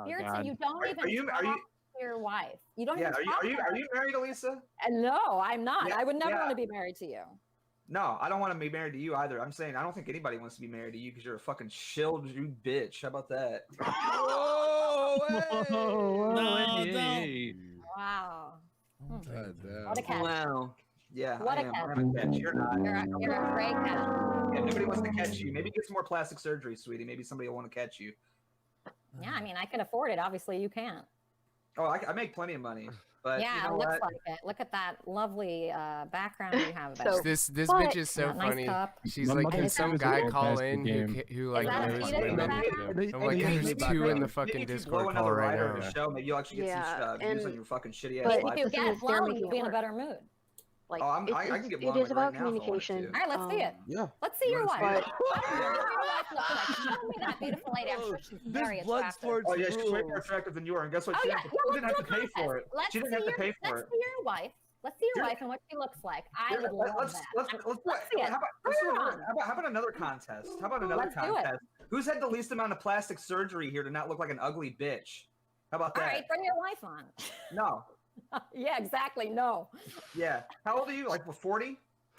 Beardson, you don't even talk to your wife. You don't even talk to her. Are you married, Elisa? No, I'm not. Yeah, I would never want to be married to you. No, I don't want to be married to you either. I'm saying I don't think anybody wants to be married to you because you're a fucking shield, you bitch. How about that? Whoa, hey. Wow. What a catch. Wow. Yeah, what I a am. catch. I'm a catch. You're not. You're a great catch. Yeah, nobody wants to catch you. Maybe get some more plastic surgery, sweetie. Maybe somebody will want to catch you. Yeah, I mean, I can afford it. Obviously, you can't. Oh, I make plenty of money. But yeah, you know it looks what? like it. Look at that lovely background you have. So, this bitch is so funny. She's like, can some guy call in who like knows women? I'm like, there's two in the fucking Discord call right now. Show, maybe you'll actually get some views on your fucking shitty ass life. life. If you get blown, you'll be in a better mood. Like, I can get blown it is about right now if I wanted communication. to. All right, let's see it. Yeah. Let's see your wife. Show me that beautiful lady. I'm sure she's very attractive. Oh yeah, she's way more attractive than you are. And guess what? She didn't have to pay for it. She didn't have to pay for it. Let's see your wife. Let's see your wife and what she looks like. I would love that. Let's see it. How about another contest? How about another contest? Who's had the least amount of plastic surgery here to not look like an ugly bitch? How about that? All right, bring your wife on. No. Yeah, exactly. No. Yeah. How old are you? Like 40?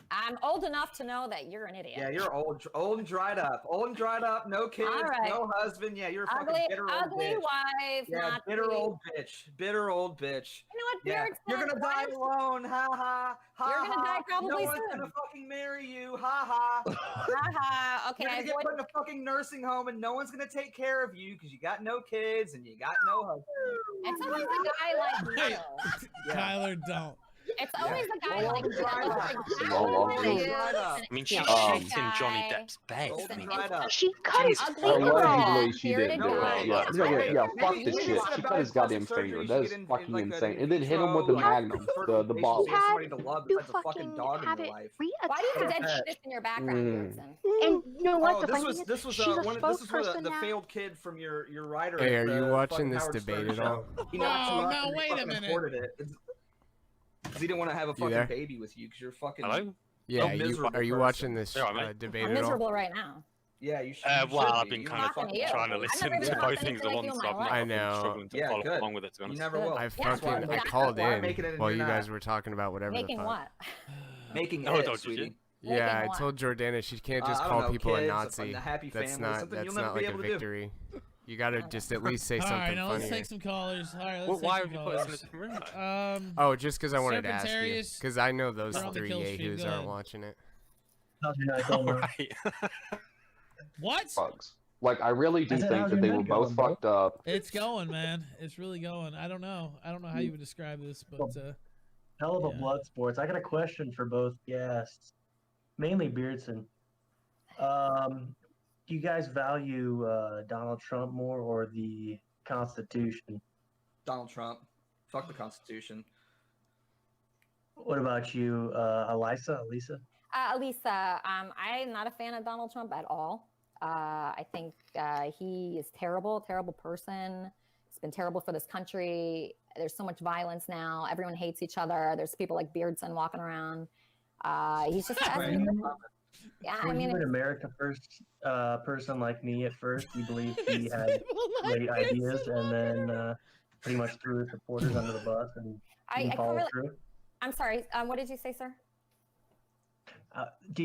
I'm old enough to know that you're an idiot. Yeah, you're old and dried up. Old and dried up, no kids, no husband. Yeah, you're a fucking bitter old bitch. Ugly wife. Yeah, bitter old bitch. Bitter old bitch. You know what, Beardson? You're gonna die alone. Ha ha. Ha You're gonna die probably soon. No one's gonna fucking marry you. Ha ha. Ha ha. Okay, you're gonna get put in a fucking nursing home and no one's gonna take care of you because you got no kids and you got no husband. It's always a guy like you. Tyler, don't. It's always the guy like I mean, she shit in Johnny Depp's bed. She cut his Allegedly, she didn't do it. Yeah, fuck this shit. She cut his goddamn finger. That is fucking insane. And then hit him with the magnum, the bottle. You fucking have it reattached. Why do you have dead shit in your background, And you know what? This was she's a this is where spokesperson the now. failed kid from your writer. Hey, are you watching fucking this Howard debate Stern at all? show. He knocked you up No, and he wait a fucking minute. reported it. Because he didn't want to have a fucking baby with you because you're fucking. Hello? Yeah, a miserable are you person. watching this I'm debate at all? miserable right now. Yeah, you should. Well, I've been kind of trying to listen never to even both watched things at anything once. like So you in my I've been life. struggling to follow along with it, to be honest. You never will. I called in while you guys were talking about whatever Making the fuck. what? Making Oh, it, don't sweetie. Yeah, Making I told Jordana she can't just I don't call know, people a kids, Nazi. a happy That's family, not something that's you'll not never be like a able to do. victory. You gotta just at least say All something right, now funny. let's take some callers. All right, let's Well, take why some would you put us in a callers. different room? Oh, just because I wanted to ask you. Serpentarius, Because I know those they're on the three kill stream, yahoos go aren't ahead. watching it. Alright. What? Bugs. Like, I really do think that they were both fucked up. It's going, man. It's really going. I don't know. I don't know how you would describe this, but Hell of a blood sports. I got a question for both guests, mainly Beardson. Do you guys value Donald Trump more or the Constitution? Donald Trump. Fuck the Constitution. What about you, Elisa? Elisa, I'm not a fan of Donald Trump at all. I think he is terrible person. It's been terrible for this country. There's so much violence now. Everyone hates each other. There's people like Beardson walking around. He's just yeah. Were you an America First person like me at first? You believed he had great ideas and then pretty much threw his supporters under the bus and didn't follow through? I'm sorry. What did you say, sir?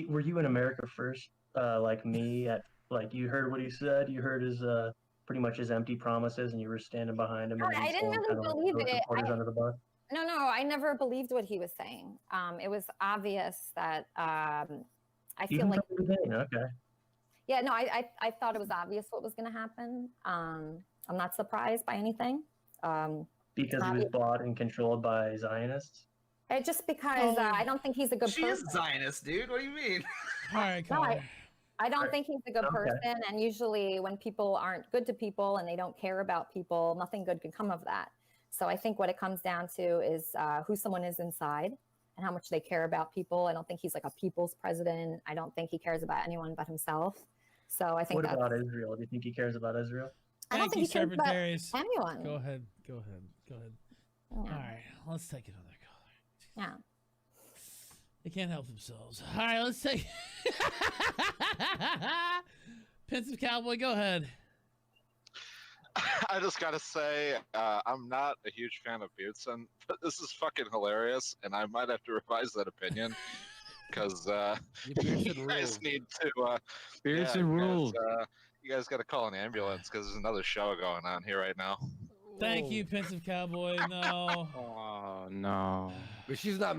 Were you in America First like me? Like you heard what he said, you heard his pretty much his empty promises, and you were standing behind him. And I didn't really believe it. Under the bus. No, I never believed what he was saying. It was obvious that I feel like. Okay. Yeah, no, I thought it was obvious what was going to happen. I'm not surprised by anything. Because he was bought and controlled by Zionists. Just because I don't think he's a good person. She is Zionist, dude. What do you mean? All right, no, I don't think he's a good person. And usually when people aren't good to people and they don't care about people, nothing good can come of that. So I think what it comes down to is who someone is inside and how much they care about people. I don't think he's like a people's president. I don't think he cares about anyone but himself. So I think What about Israel? Do you think he cares about Israel? I don't think he cares about Serpentarius. anyone. Go ahead. Yeah. All right, let's take another caller. Yeah. They can't help themselves. All right, let's take Pensive Cowboy. Go ahead. I just gotta say, I'm not a huge fan of Beardson, but this is fucking hilarious, and I might have to revise that opinion because you guys need to. Beardson rules. You guys got to call an ambulance because there's another show going on here right now. Thank you, Pensive Cowboy. No. Oh no. But she's not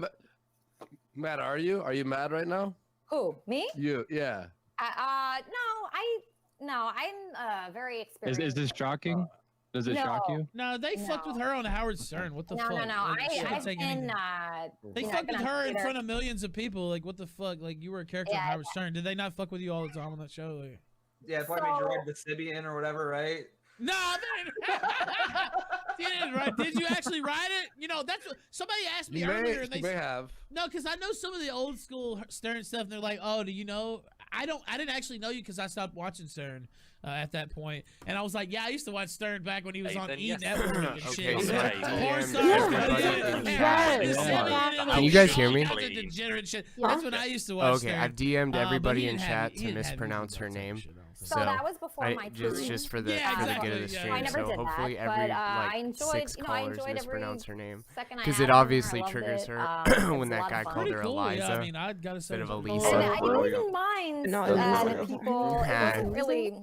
mad. Are you? Are you mad right now? Who? Me? You? Yeah. No, I'm very experienced. Is this shocking? Does it shock you? No, they fucked with her on Howard Stern. What the fuck? No. Like, I've been. They fucked with her in front of millions of people. Like, what the fuck? Like, you were a character on Howard Stern. Did they not fuck with you all the time on that show? Like, yeah, probably made you ride the Sibian or whatever, right? No, you didn't ride. Did you actually ride it? You know, that's what somebody asked me earlier. And they may have. No, because I know some of the old school Stern stuff, and they're like, "Oh, do you know?" I didn't actually know you because I stopped watching Stern at that point, and I was like, "Yeah, I used to watch Stern back when he was on E! Network and shit." Can you guys hear me? That's when I used to watch. Okay, I've DM'd everybody in chat to mispronounce her name. So that was before my time. Just for the good of the stream. So hopefully every like 6 callers mispronounce her name because it obviously triggers her when that guy called her Eliza I mean, I gotta say instead of Elisa. I didn't even mind that people. It wasn't really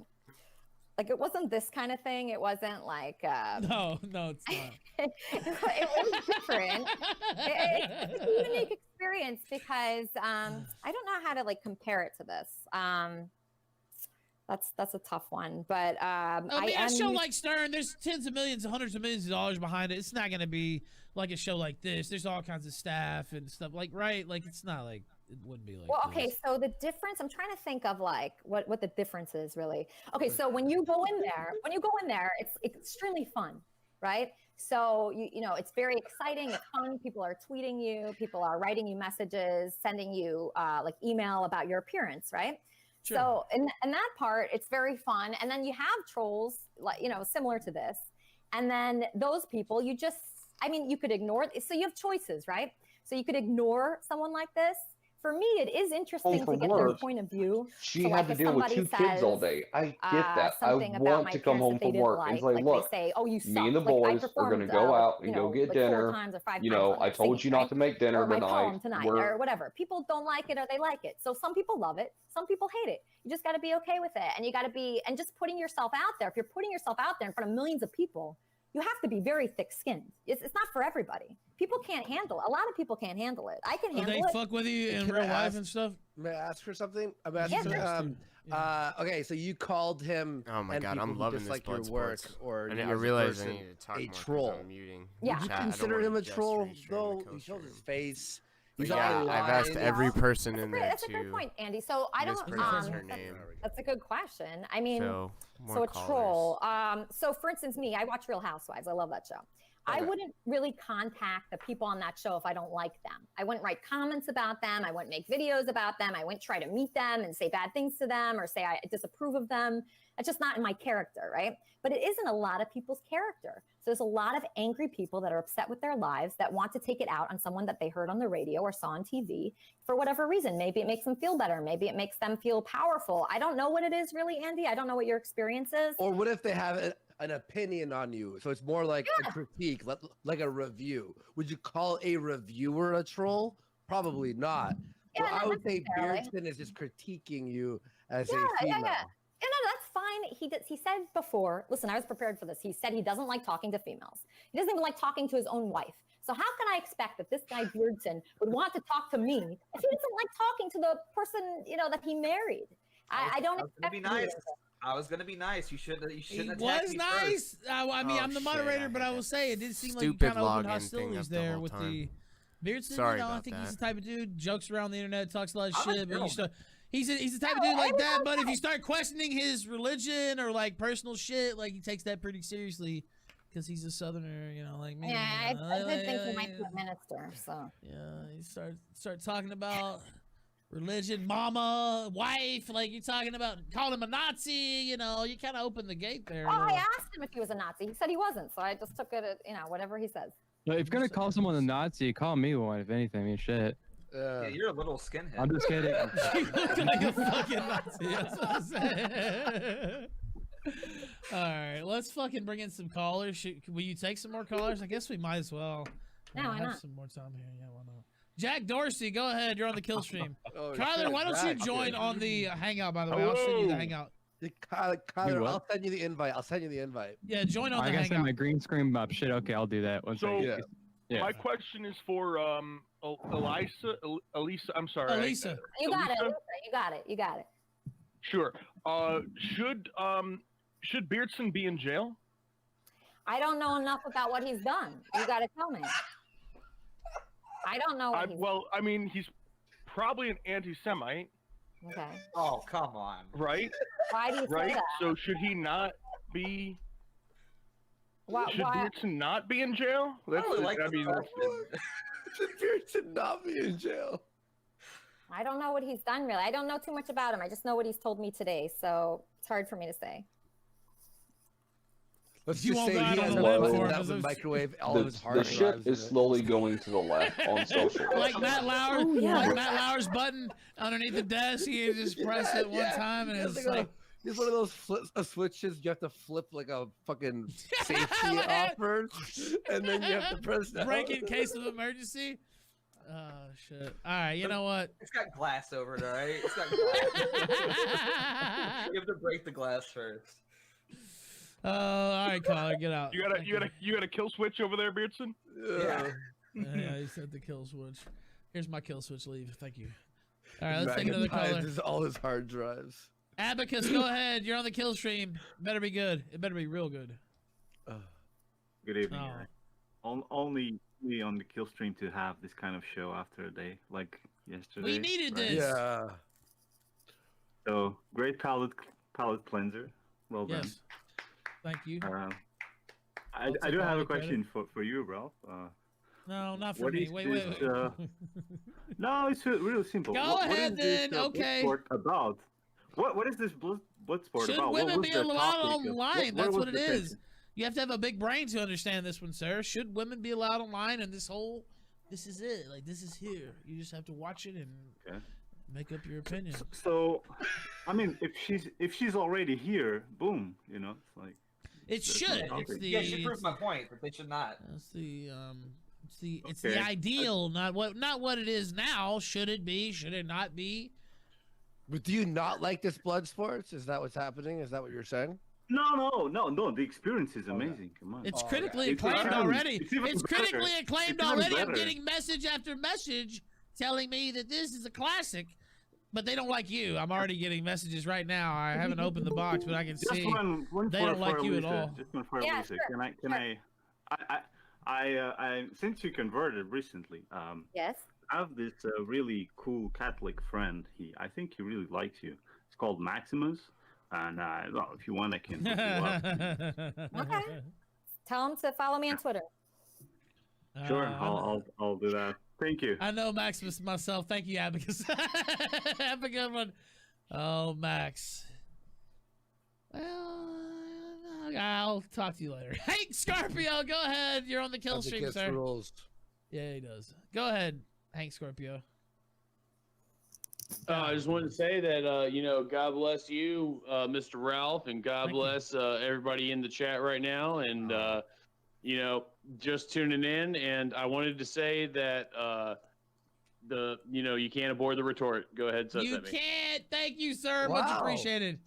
like it wasn't this kind of thing. It wasn't like no, it's not. it was different. It's a unique experience because I don't know how to like compare it to this. That's a tough one. But a show like Stern, there's tens of millions, hundreds of millions of dollars behind it. It's not gonna be like a show like this. There's all kinds of staff and stuff. Like, right? Like, it's not like it wouldn't be like. Well, okay. This. So the difference, I'm trying to think of like what the difference is really. Okay, so when you go in there, it's extremely fun, right? So you know it's very exciting. It's fun. People are tweeting you. People are writing you messages, sending you like email about your appearance, right? Sure. So in that part, it's very fun. And then you have trolls, like, you know, similar to this. And then those people, you could ignore. So you have choices, right? So you could ignore someone like this. For me, it is interesting to get their point of view. She had to deal with two kids all day. I get that. I want to come home from work and say, look, me and the boys are going to go out and go get dinner. You know, I told you not to make dinner tonight. Or whatever. People don't like it or they like it. So some people love it. Some people hate it. You just got to be okay with it. And you got to be, and just putting yourself out there. If you're putting yourself out there in front of millions of people, you have to be very thick-skinned. It's not for everybody. People can't handle it. A lot of people can't handle it. I can handle it. They fuck with you in real life and stuff? May I ask for something? Okay, so you called him. Oh my god, I'm loving this your work, or I realize I need to talk a more troll. I'm muting. Yeah. Would you consider him a troll, though? He shows his face. Yeah, I've asked every person in there That's a good point, Andy. So I don't. Her name. That's a good question. I mean, so a troll. So for instance, me, I watch Real Housewives. I love that show. I wouldn't really contact the people on that show if I don't like them. I wouldn't write comments about them. I wouldn't make videos about them. I wouldn't try to meet them and say bad things to them or say I disapprove of them. It's just not in my character, right? But it isn't a lot of people's character. So there's a lot of angry people that are upset with their lives that want to take it out on someone that they heard on the radio or saw on TV for whatever reason. Maybe it makes them feel better. Maybe it makes them feel powerful. I don't know what it is really, Andy. I don't know what your experience is. Or what if they have an opinion on you? So it's more like a critique, like a review. Would you call a reviewer a troll? Probably not. So I would say Beardson is just critiquing you as a female. Yeah, no, that's fine. He said before, listen, I was prepared for this. He said he doesn't like talking to females. He doesn't even like talking to his own wife. So how can I expect that this guy Beardson would want to talk to me if he doesn't like talking to the person, you know, that he married? I don't expect to be nice. I was gonna be nice. You shouldn't. He was nice. I mean, I'm the moderator, but I will say it did seem like you kind of opened hostilities there with the Beardson. Sorry, you know, I think he's the type of dude jokes around the internet, talks a lot of shit, but you start. He's the type of dude like that, but if you start questioning his religion or like personal shit, like he takes that pretty seriously because he's a Southerner, you know, like me. Yeah, I did think he might be a minister, so. Yeah, he start talking about religion, mama, wife, like you're talking about calling him a Nazi, you know, you kind of open the gate there. Oh, I asked him if he was a Nazi. He said he wasn't, so I just took it, you know, whatever he says. But if you're gonna call someone a Nazi, call me one, if anything. I mean, shit. Yeah, you're a little skinhead. I'm just kidding. You look like a fucking Nazi. That's what I'm saying. All right, let's fucking bring in some callers. Will you take some more callers? I guess we might as well. No, why not? Some more time here. Yeah, why not? Jack Dorsey, go ahead. You're on the kill stream. Kyler, why don't you join on the Hangout, by the way? I'll send you the Hangout. Kyler, I'll send you the invite. Yeah, join on the Hangout. I gotta send my green screen up. Shit, okay, I'll do that. My question is for Elisa. I'm sorry. Elisa. You got it. You got it. Sure. Should Beardson be in jail? I don't know enough about what he's done. You got to tell me. I don't know what I mean, he's probably an anti-Semite. Okay. Oh, come on. Right? Why do you say that? So should he not be... Should Beardson not be in jail? Should Beardson not be in jail? I don't know what he's done, really. I don't know too much about him. I just know what he's told me today, so it's hard for me to say. Let's just say he has a microwave. All of his the ship is slowly going to the left on social. Like Matt Lauer, like Matt Lauer's button underneath the desk. He just press it one time, and it's like. It's one of those switches you have to flip like a fucking safety offer, and then you have to press that. Break in case of emergency. Oh, shit. All right, you know what? It's got glass over it, all right? It's got glass. You have to break the glass first. All right, caller, get out. You got a kill switch over there, Beardson? Yeah, he said the kill switch. Here's my kill switch. Leave. Thank you. All right, let's take another caller. All his hard drives. Abacus, go ahead. You're on the kill stream. Better be good. It better be real good. Good evening. Oh. Only on the kill stream to have this kind of show after a day like yesterday. We needed right? this. Yeah. So great palate cleanser. Well done. Yes. Thank you. I do have a question for you, Ralph. No, not for me. Wait. No, it's really simple. Go ahead then. Okay. Blood sport about? What is this blood sport Should about? women be allowed topic online? That's what it is. You have to have a big brain to understand this one, sir. Should women be allowed online? And this is it. Like, this is here. You just have to watch it and make up your opinion. So, I mean, if she's already here, boom, you know, it's like. It should. She proves my point, but they should not. It's the ideal, not what it is now. Should it be? Should it not be? But do you not like this blood sports? Is that what's happening? Is that what you're saying? No. The experience is amazing. Come on. It's critically acclaimed already. It's critically acclaimed already. I'm getting message after message telling me that this is a classic. But they don't like you. I'm already getting messages right now. I haven't opened the box, but I can see they don't like you at all. Just one for Lisa. Can I since you converted recently, yes, I have this really cool Catholic friend. I think he really likes you. It's called Maximus, and well, if you want, I can hook you up. Okay. Tell him to follow me on Twitter. Sure, I'll do that. Thank you. I know Maximus myself. Thank you, Abacus. Have a good one. Oh, Max. Well, I'll talk to you later. Hey, Scorpio, go ahead. You're on the kill stream, sir. Rules. Yeah, he does. Go ahead, Hank Scorpio. I just wanted to say that, God bless you, Mr. Ralph, and God bless everybody in the chat right now. And, just tuning in, and I wanted to say that you can't abort the retort. Go ahead, you can't. Thank you, sir. Wow. Much appreciated.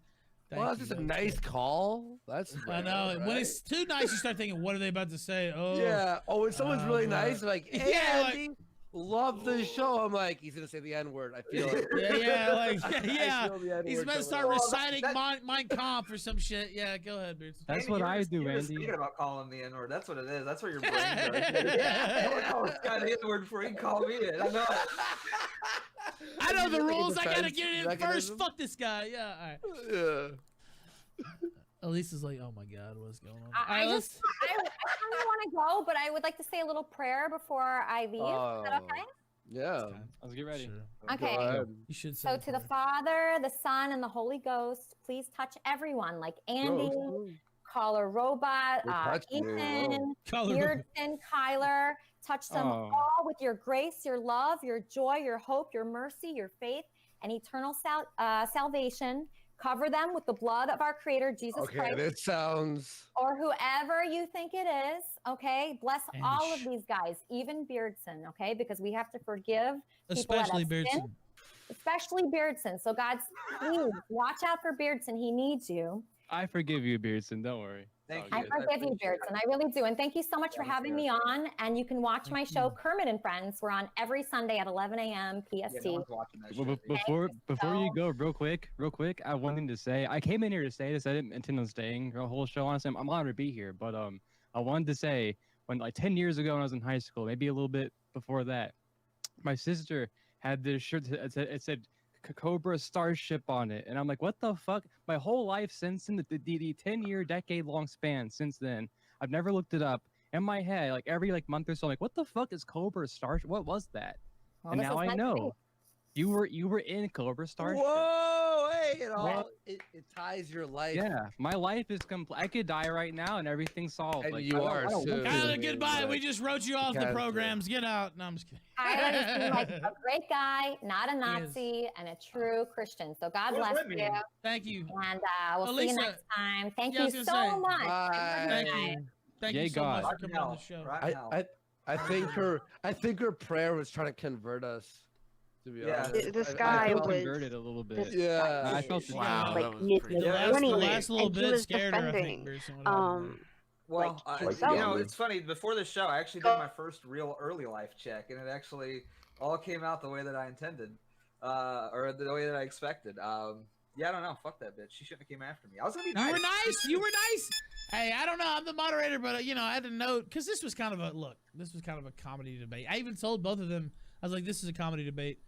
Well, that's just a nice call. That's I know. Right? When it's too nice, you start thinking, "What are they about to say?" Oh, yeah. Oh, when someone's really nice, like, "Hey, Andy, love the show." I'm like, he's gonna say the N-word. I feel it. Yeah. He's about to start reciting Mein Kampf or some shit. Yeah, go ahead, Beardson. That's what I do, Andy. Thinking about calling the N-word. That's what it is. That's where your brain goes. Oh, it's got the N-word before you can call me it. I know it. I know the rules. I gotta get it in first. Fuck this guy. Yeah. All right. Yeah. Elisa's like, oh my God, what's going on? I kind of want to go, but I would like to say a little prayer before I leave. Is that okay? Yeah. Let's get ready. Sure. Okay. You should say to the Father, the Son, and the Holy Ghost, please touch everyone, like Andy, Caller Robot, Ethan, Beardson, Kyler. Touch them all with your grace, your love, your joy, your hope, your mercy, your faith, and eternal salvation. Cover them with the blood of our Creator, Jesus Christ. Okay, that sounds... Or whoever you think it is, okay? Bless all of these guys, even Beardson, okay? Because we have to forgive people especially Beardson. Especially Beardson. So God, please, watch out for Beardson. He needs you. I forgive you, Beardson. Don't worry. I forgive you, Beardson. I really do. And thank you so much for having me on. And you can watch my show, Kermit and Friends. We're on every Sunday at 11 a.m. PST. Before you go, real quick, I wanted to say, I came in here to say this. I didn't intend on staying the whole show. Honestly, I'm honored to be here. But I wanted to say, when like 10 years ago when I was in high school, maybe a little bit before that, my sister had this shirt it said Cobra Starship on it, and I'm like, what the fuck? My whole life since in the 10-year, decade-long span since then, I've never looked it up. In my head, like every month or so, I'm like, what the fuck is Cobra Starship? What was that? And now I know. You were in Cobra Starship. Whoa! Hey, it ties your life. Yeah, my life is complete. I could die right now and everything's solved. And you are too. Kyler, goodbye. We just wrote you off the programs. Get out. No, I'm just kidding. Kyler seems like a great guy, not a Nazi, and a true Christian. So God bless you. Thank you. And we'll see you next time. Thank you so much. Thank you. Thank you so much for coming on the show. I think her prayer was trying to convert us. To be honest. This guy was converted a little bit. Yeah, I felt it. Wow, like the last little bit scared her. I think. Well, it's funny. Before the show, I actually did my first real early life check, and it actually all came out the way that I intended, or the way that I expected. Yeah, I don't know. Fuck that bitch. She shouldn't have came after me. I was gonna be nice. You were nice. You were nice. Hey, I don't know. I'm the moderator, but I had to note because this was kind of a This was kind of a comedy debate. I even told both of them. I was like, "This is a comedy debate."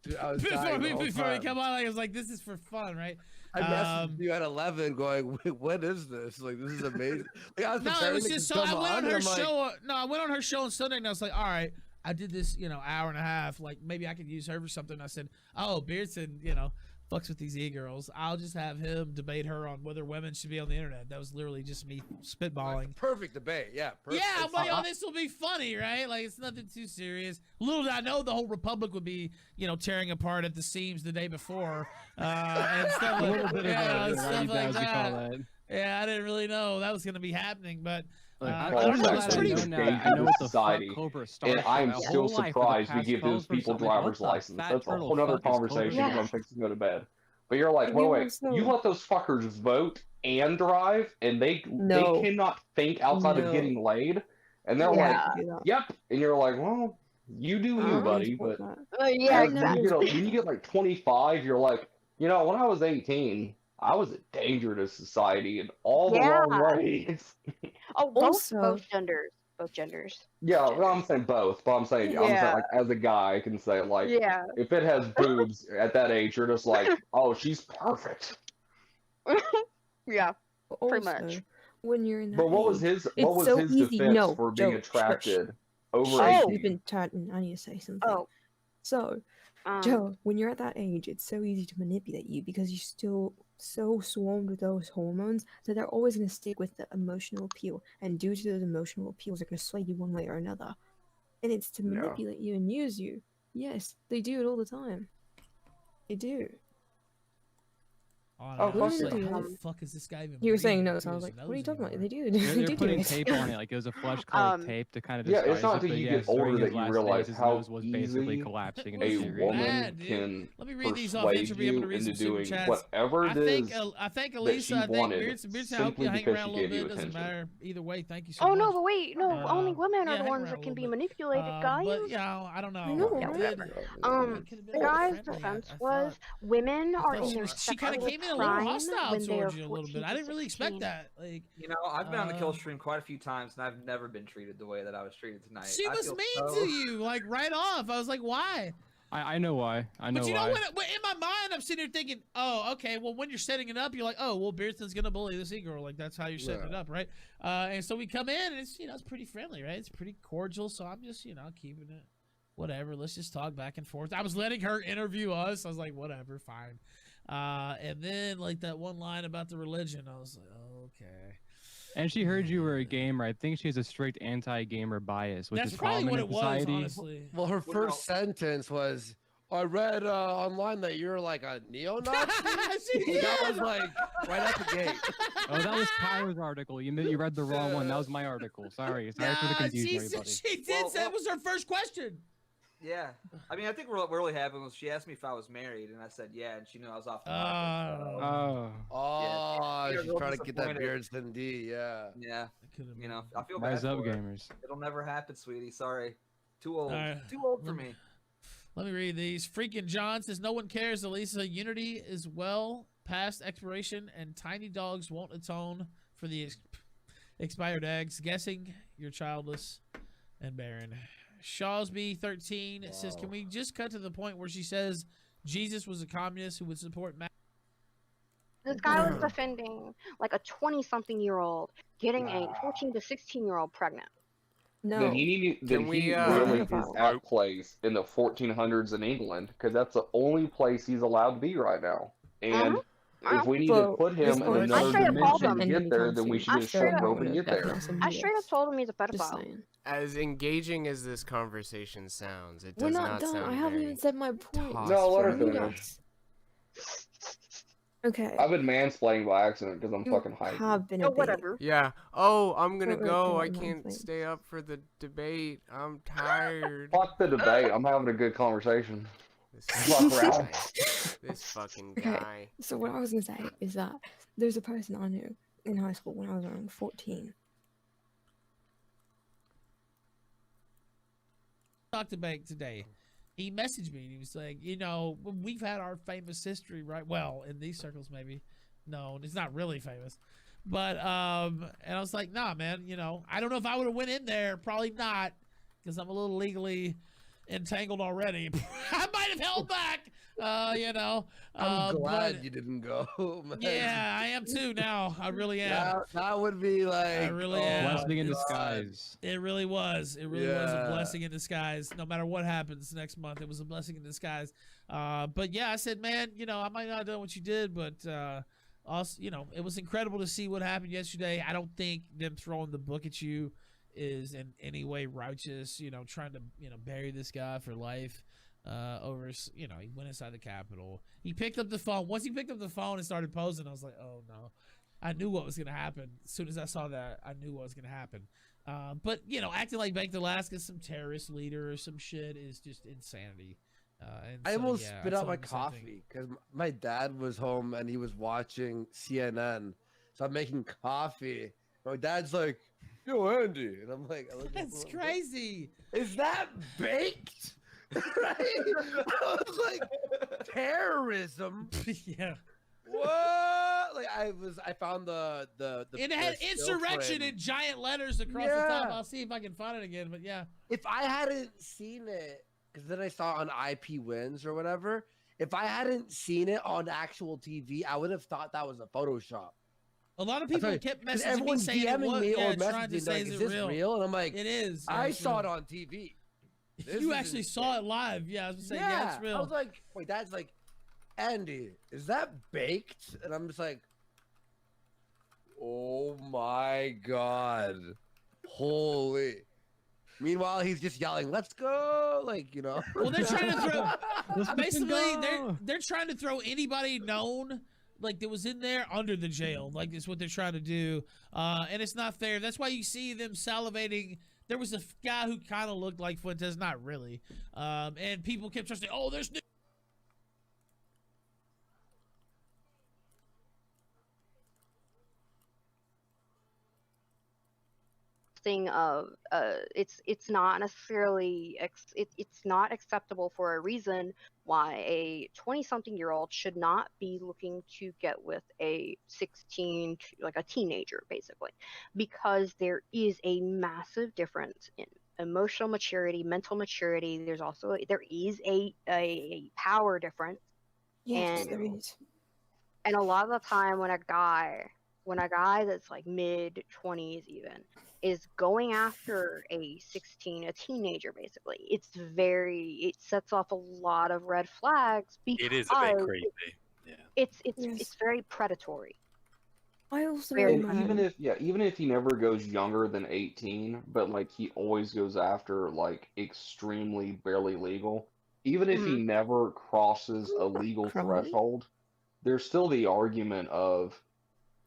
Dude, I was before we come on, I was like, "This is for fun, right?" I messaged you at 11, going, "Wait, what is this? Like, this is amazing." Like, I was no, it was just so. I went on her show. No, I went on her show on Sunday, and I was like, "All right, I did this, hour and a half. Like, maybe I could use her for something." I said, "Oh, Beardson, fucks with these e-girls. I'll just have him debate her on whether women should be on the internet." That was literally just me spitballing. Perfect debate, yeah. Perfect. Yeah, I'm like, this will be funny, right? Like, it's nothing too serious. Little did I know the whole Republic would be, tearing apart at the seams the day before, and stuff like, that. Yeah, I didn't really know that was going to be happening, but. I know what society, and I'm still surprised we give those people driver's license. That's a whole other conversation because I'm fixing to go to bed. But you're like, wait, you let those fuckers vote and drive, and they cannot think outside of getting laid, and they're like, yep, and you're like, well, you do you, buddy. But when you get like 25, you're like, when I was 18. I was a danger to society in all the wrong ways. Oh, both genders. Both genders. Yeah, well, I'm saying both, but I'm saying like as a guy, I can say like, if it has boobs at that age, you're just like, oh, she's perfect. Yeah, pretty much. When you're in that but what was his defense for being attracted over 18? I need to say something. Oh, so. Joe, when you're at that age, it's so easy to manipulate you because you're still so swarmed with those hormones that they're always going to stick with the emotional appeal. And due to those emotional appeals, they're going to sway you one way or another. And it's to manipulate you and use you. Yes, they do it all the time. They do. How the fuck is this guy even? You were saying no, so I was like, "What are you talking about?" They do. They're putting tape on it, like it was a flesh-colored tape to kind of disguise it's not until you get older that you realize how was basically collapsing a woman can persuade you into doing whatever it is I think Elisa, I think Beardson help you hang around a little bit. Doesn't matter either way. Thank you so much. Oh no, but wait, no, only women are the ones that can be manipulated, guys. But I don't know. The guy's defense was women are in their she kind of came in a little hostile towards you a little bit. I didn't really expect that. Like, I've been on the kill stream quite a few times, and I've never been treated the way that I was treated tonight. She was mean to you, like right off. I was like, why? I know why. I know why. But in my mind, I'm sitting here thinking, oh, okay. Well, when you're setting it up, you're like, oh, well, Beardson's gonna bully this e-girl. Like that's how you're setting it up, right? And so we come in, and it's it's pretty friendly, right? It's pretty cordial. So I'm just keeping it. Whatever. Let's just talk back and forth. I was letting her interview us. I was like, whatever, fine. And then like that one line about the religion, I was like, oh, okay. And she heard you were a gamer. I think she has a strict anti-gamer bias, which That's is probably common what in society. Honestly. Well, her first sentence was, "I read online that you're like a neo-Nazi." That was like right at the gate. Oh, that was Tyler's article. You read the wrong one. That was my article. Sorry for the confusion, everybody. She did. That was her first question. Yeah, I mean, I think what really happened was she asked me if I was married, and I said yeah, and she knew I was off the market. She's trying to get that Beardson D. Yeah. I feel bad. Rise up, for her. gamers. It'll never happen, sweetie. Sorry, too old. Too old for me. Let me read these. Freaking John says no one cares. Elisa, Unity is well past expiration, and tiny dogs won't atone for the expired eggs. Guessing you're childless and barren. Shawsby 13 says, can we just cut to the point where she says Jesus was a communist who would support This guy was defending like a 20-something-year-old getting a 14 to 16-year-old pregnant. No. Then he really is at place in the 1400s in England, because that's the only place he's allowed to be right now. And if we need to put him in another dimension to get there, then we should just show him over and get there. I straight up told him he's a pedophile. As engaging as this conversation sounds, it does not sound I haven't even said my point. No, let her finish. Okay. I've been mansplaining by accident because I'm fucking hyped. Whatever. Yeah. Oh, I'm gonna go. I can't stay up for the debate. I'm tired. Fuck the debate. I'm having a good conversation. This fucking guy. Okay. So what I was gonna say is that there's a person I knew in high school when I was around 14. Talk debate today. he messaged me and he was like, you know, we've had our famous history, right? Well, in these circles, maybe. No, it's not really famous. But, and I was like, nah, man, you know, I don't know if I would have went in there. Probably not, because I'm a little legally entangled already. I might have held back, you know. I'm glad you didn't go. Man. Yeah, I am too now. I really am. That would be like I really am. Blessing in disguise. It really was. It really was a blessing in disguise. No matter what happens next month, it was a blessing in disguise. But yeah, I said, man, you know, I might not have done what you did, but also, you know, it was incredible to see what happened yesterday. I don't think them throwing the book at you is in any way righteous, you know, trying to, you know, bury this guy for life over, you know, he went inside the Capitol. He picked up the phone. Once he picked up the phone and started posing, I was like, oh no. I knew what was going to happen. As soon as I saw that, I knew what was going to happen. But, you know, acting like Baked Alaska, some terrorist leader or some shit is just insanity. I almost spit out my coffee because my dad was home and he was watching CNN. So I'm making coffee. My dad's like, yo, Andy. And I'm like, that's crazy. Is that baked? Right? I was like, terrorism. Yeah. What? Like I found the it had insurrection in giant letters across the top. I'll see if I can find it again. But yeah, if I hadn't seen it, because then I saw it on IP Wins or whatever. If I hadn't seen it on actual TV, I would have thought that was a Photoshop. A lot of people kept messaging me saying DMing me or trying to messaging say, like, is this real? And I'm like, it is. I saw it on TV. You actually saw it live. Yeah, I was saying, yeah, it's real. I was like, wait, dad's like, Andy, is that baked? And I'm just like, oh my God. Holy. Meanwhile, he's just yelling, let's go. Like, you know. Well, they're trying to throw, basically, they're trying to throw anybody known, like, that was in there under the jail. Like, it's what they're trying to do. And it's not fair. That's why you see them salivating. There was a guy who kind of looked like Fuentes, not really. And people kept trying to say, oh, there's new. Of it's not necessarily it's not acceptable for a reason why a 20-something-year-old should not be looking to get with a 16, like a teenager, basically, because there is a massive difference in emotional maturity, mental maturity. There is a power difference. Yes, there is. And a lot of the time when a guy that's like mid-20s even is going after a teenager, basically, it sets off a lot of red flags because it is a bit creepy. Yeah. It's very predatory. I also even if he never goes younger than 18, but like he always goes after like extremely barely legal, even if he never crosses a legal threshold, there's still the argument of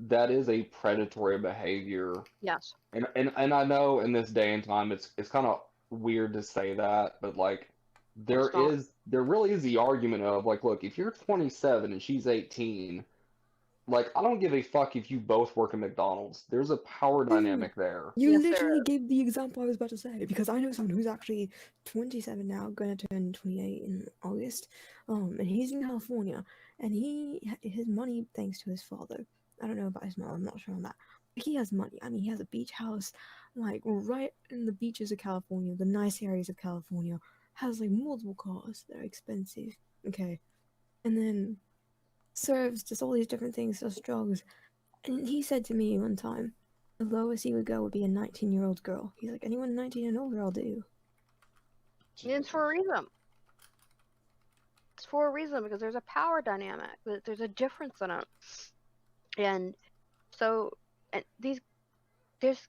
that is a predatory behavior. Yes. And I know in this day and time it's kind of weird to say that, but like there really is the argument of like, look, if you're 27 and she's 18, like I don't give a fuck if you both work at McDonald's. There's a power dynamic there. You literally gave the example I was about to say, because I know someone who's actually 27 now, going to turn 28 in August. And he's in California, and his money thanks to his father. I don't know about his mom, I'm not sure on that. But he has money. I mean, he has a beach house, like, right in the beaches of California, the nice areas of California, has, like, multiple cars that are expensive, okay? And then serves just all these different things, does drugs. And he said to me one time, the lowest he would go would be a 19-year-old girl. He's like, anyone 19 and older, I'll do. It's for a reason. It's for a reason, because there's a power dynamic. There's a difference in it. And so, there's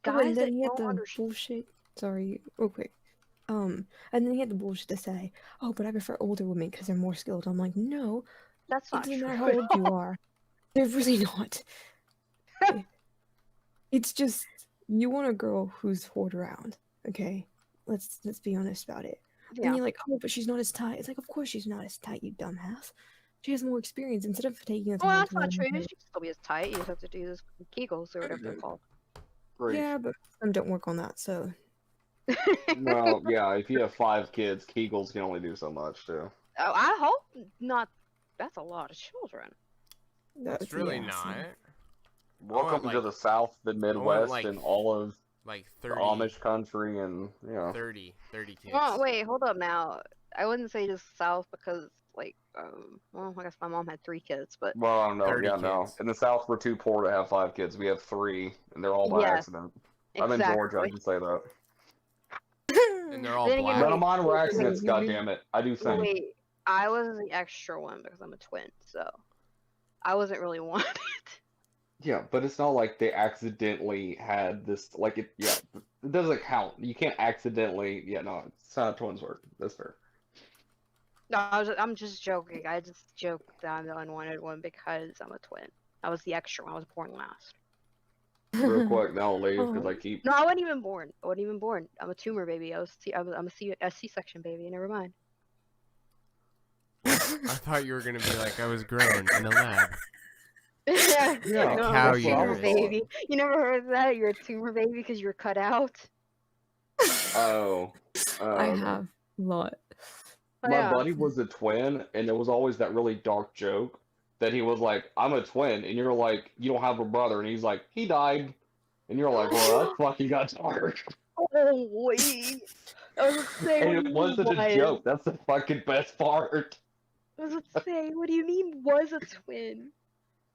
guys that don't understand. Bullshit. Sorry, real quick. And then he had the bullshit to say, "Oh, but I prefer older women because they're more skilled." I'm like, no, that's not true. It doesn't matter how old you are. They're really not. It's just you want a girl who's whored around. Okay, let's be honest about it. Yeah. And you're like, oh, but she's not as tight. It's like, of course she's not as tight, you dumbass. She has more experience. Instead of taking the time. Well, that's not true. She can still be as tight. You just have to do this Kegels or whatever they're called. Yeah, but some don't work on that, so. No, yeah, if you have 5 kids, Kegels can only do so much, too. Oh, I hope not. That's a lot of children. It's really not. Welcome to the South, the Midwest, and all of like 30, the Amish country, and, you know. 30 kids. Well, wait, hold up now. I wouldn't say just South because, like, well, I guess my mom had 3 kids, but... Well, no, yeah, kids. no. In the South, we're too poor to have 5 kids. We have 3, and they're all by accident. Exactly. I'm in Georgia, I can say that. And they're all black. None of mine were accidents, goddammit. I do think. Wait, I was the extra one because I'm a twin, so... I wasn't really wanted. Yeah, but it's not like they accidentally had this, like, it doesn't count. You can't accidentally, no, it's not how twins work. That's fair. No, I'm just joking. I just joked that I'm the unwanted one because I'm a twin. I was the extra one. I was born last. Real quick, now I'll leave because I keep... No, I wasn't even born. I'm a tumor baby. I'm a C-section baby. Never mind. I thought you were gonna be like, I was grown in a lab. Yeah, no, cow tumor baby. You never heard of that? You're a tumor baby because you're cut out. Oh. I have a lot. My buddy was a twin, and there was always that really dark joke that he was like, I'm a twin, and you're like, you don't have a brother, and he's like, he died. And you're like, well, that fucking got dark. Oh, wait. I was saying, and it wasn't a joke. That's the fucking best part. I was saying, what do you mean was a twin?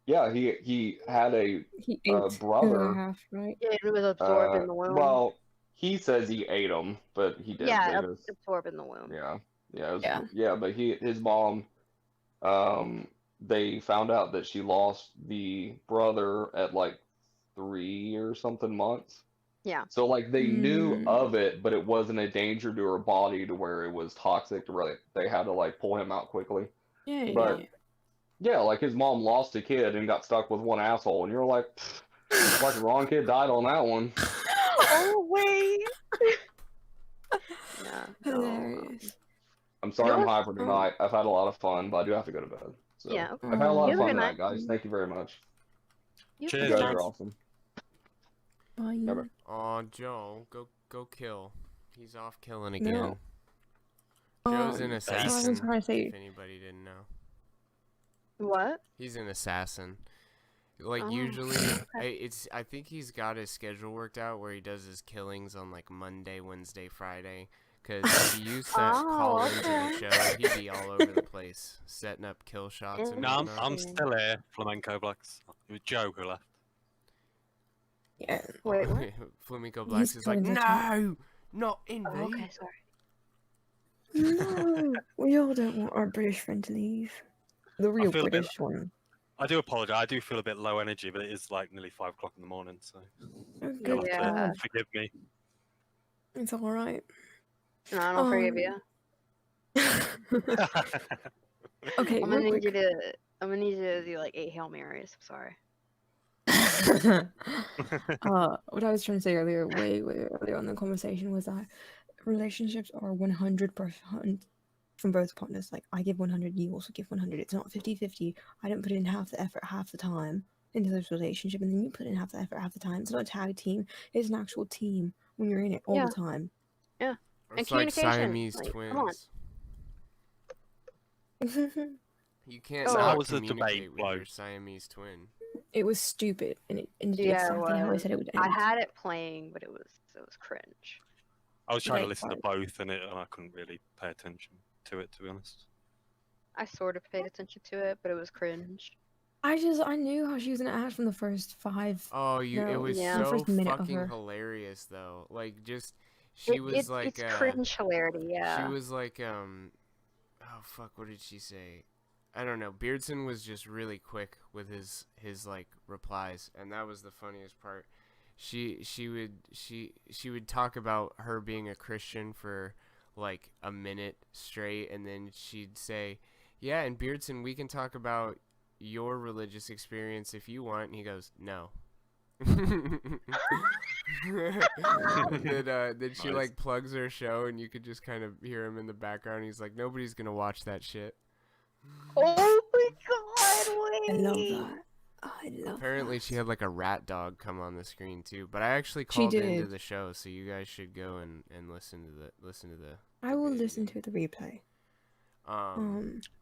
Yeah, he had a brother. Half, right? Yeah, it was absorbed in the womb. Well, he says he ate him, but he didn't. Yeah, absorbed in the womb. Yeah, but his mom, they found out that she lost the brother at like 3 or something months. Yeah. So like they knew of it, but it wasn't a danger to her body to where it was toxic to where they had to like pull him out quickly. Yeah, like his mom lost a kid and got stuck with one asshole, and you're like, like the wrong kid died on that one. Oh wait. Hilarious. I'm sorry I'm hyper tonight. I've had a lot of fun, but I do have to go to bed. So yeah. I've had a lot of fun tonight, guys. Thank you very much. Cheers, you guys are awesome. Bye. Oh, Joe, go kill. He's off killing again. No. Joe's an assassin. If anybody didn't know. What? He's an assassin. Like usually, I think he's got his schedule worked out where he does his killings on like Monday, Wednesday, Friday. Because if he used to call into the show, he'd be all over the place, setting up kill shots. And no, I'm still here, Flamenco Blacks. It was Joe who left. Yeah. Wait, what? Flamenco Blacks is like, no, not Envy. Oh, okay, sorry. No, we all don't want our British friend to leave. The real British one. I do apologise. I do feel a bit low energy, but it is like nearly 5 o'clock in the morning, so you'll have to forgive me. It's all right. No, I don't forgive you. Okay, I'm gonna need you to do like 8 Hail Marys. I'm sorry. What I was trying to say earlier, way earlier on in the conversation, was that relationships are 100% from both partners. Like, I give 100, you also give 100. It's not 50-50. I don't put in half the effort half the time into this relationship, and then you put in half the effort half the time. It's not a tag team. It's an actual team when you're in it all the time. Yeah. It's like Siamese twins. You can't communicate with your Siamese twin. It was stupid, and it ended exactly how I said it would end. I had it playing, but it was cringe. I was trying to listen to both, and I couldn't really pay attention to it, to be honest. I sort of paid attention to it, but it was cringe. I knew how she was gonna act from the first 5. Oh, it was so fucking hilarious, though. Like, just she was like, it's cringe hilarity, yeah. She was like, oh fuck, what did she say? I don't know. Beardson was just really quick with his like replies, and that was the funniest part. She would talk about her being a Christian for like a minute straight, and then she'd say, "Yeah, and Beardson, we can talk about your religious experience if you want." And he goes, "No." Then she like plugs her show, and you could just kind of hear him in the background. He's like, "Nobody's gonna watch that shit." Oh my god! Wait. I love that. I love Apparently, that. she had like a rat dog come on the screen too. But I actually called into the show, so you guys should go and listen to the. I will listen to the replay.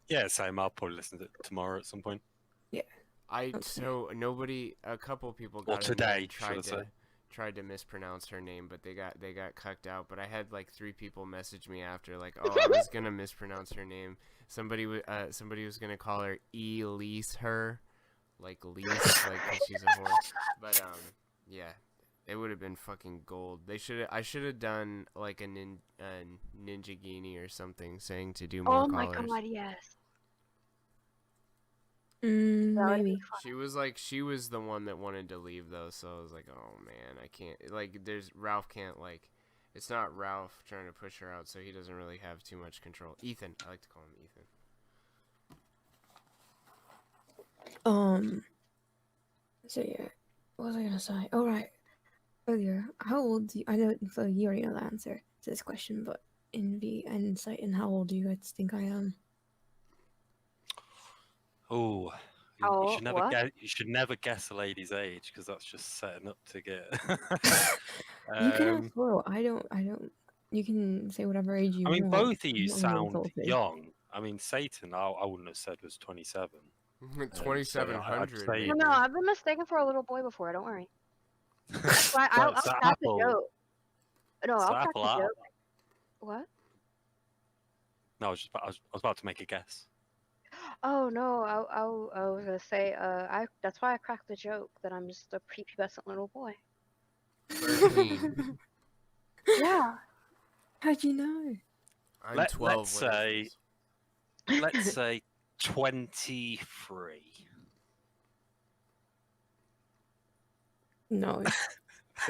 Yeah, same. I'll probably listen to it tomorrow at some point. Yeah. A couple people got in there and tried to mispronounce her name, but they got cucked out. But I had like 3 people message me after, like, oh, I was gonna mispronounce her name. Somebody was gonna call her Elise her, like Lise, like 'cause she's a horse. But yeah, it would have been fucking gold. I should have done like a ninja Genie or something, saying to do more Oh my callers. god, yes. Maybe. She was the one that wanted to leave though, so I was like, oh man, I can't, like, Ralph can't, like, it's not Ralph trying to push her out, so he doesn't really have too much control. Ethan, I like to call him Ethan. So yeah, what was I gonna say? Oh right, earlier, how old do you, I know, so you already know the answer to this question, but in the insight, and how old do you guys think I am? Oh, Oh, you should never guess. You should never guess a lady's age because that's just setting up to get. You can ask Flo. I don't. You can say whatever age you want. I mean, both of you sound young. I mean, Satan, I wouldn't have said was 27. 2700. No, I've been mistaken for a little boy before. Don't worry. I'll crack the joke. No, I'll crack the joke. What? No, I was about to make a guess. Oh no, I was gonna say, that's why I cracked the joke that I'm just a prepubescent little boy. 13. Yeah. How'd you know? I'm 12. Let's say 23. No.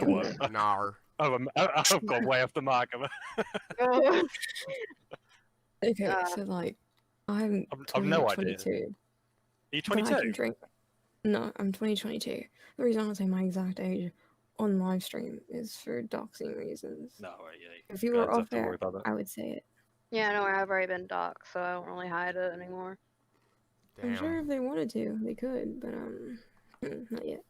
What? Nar. Oh, I've gone way off the mark. Okay, so like, I'm no 22. idea. Are you 22? I can drink. No, I'm 2022. The reason I don't say my exact age on live stream is for doxing reasons. No, yeah. If you were off there, I would say it. Yeah, no, I've already been doxed, so I don't really hide it anymore. Damn. I'm sure if they wanted to, they could, but not yet.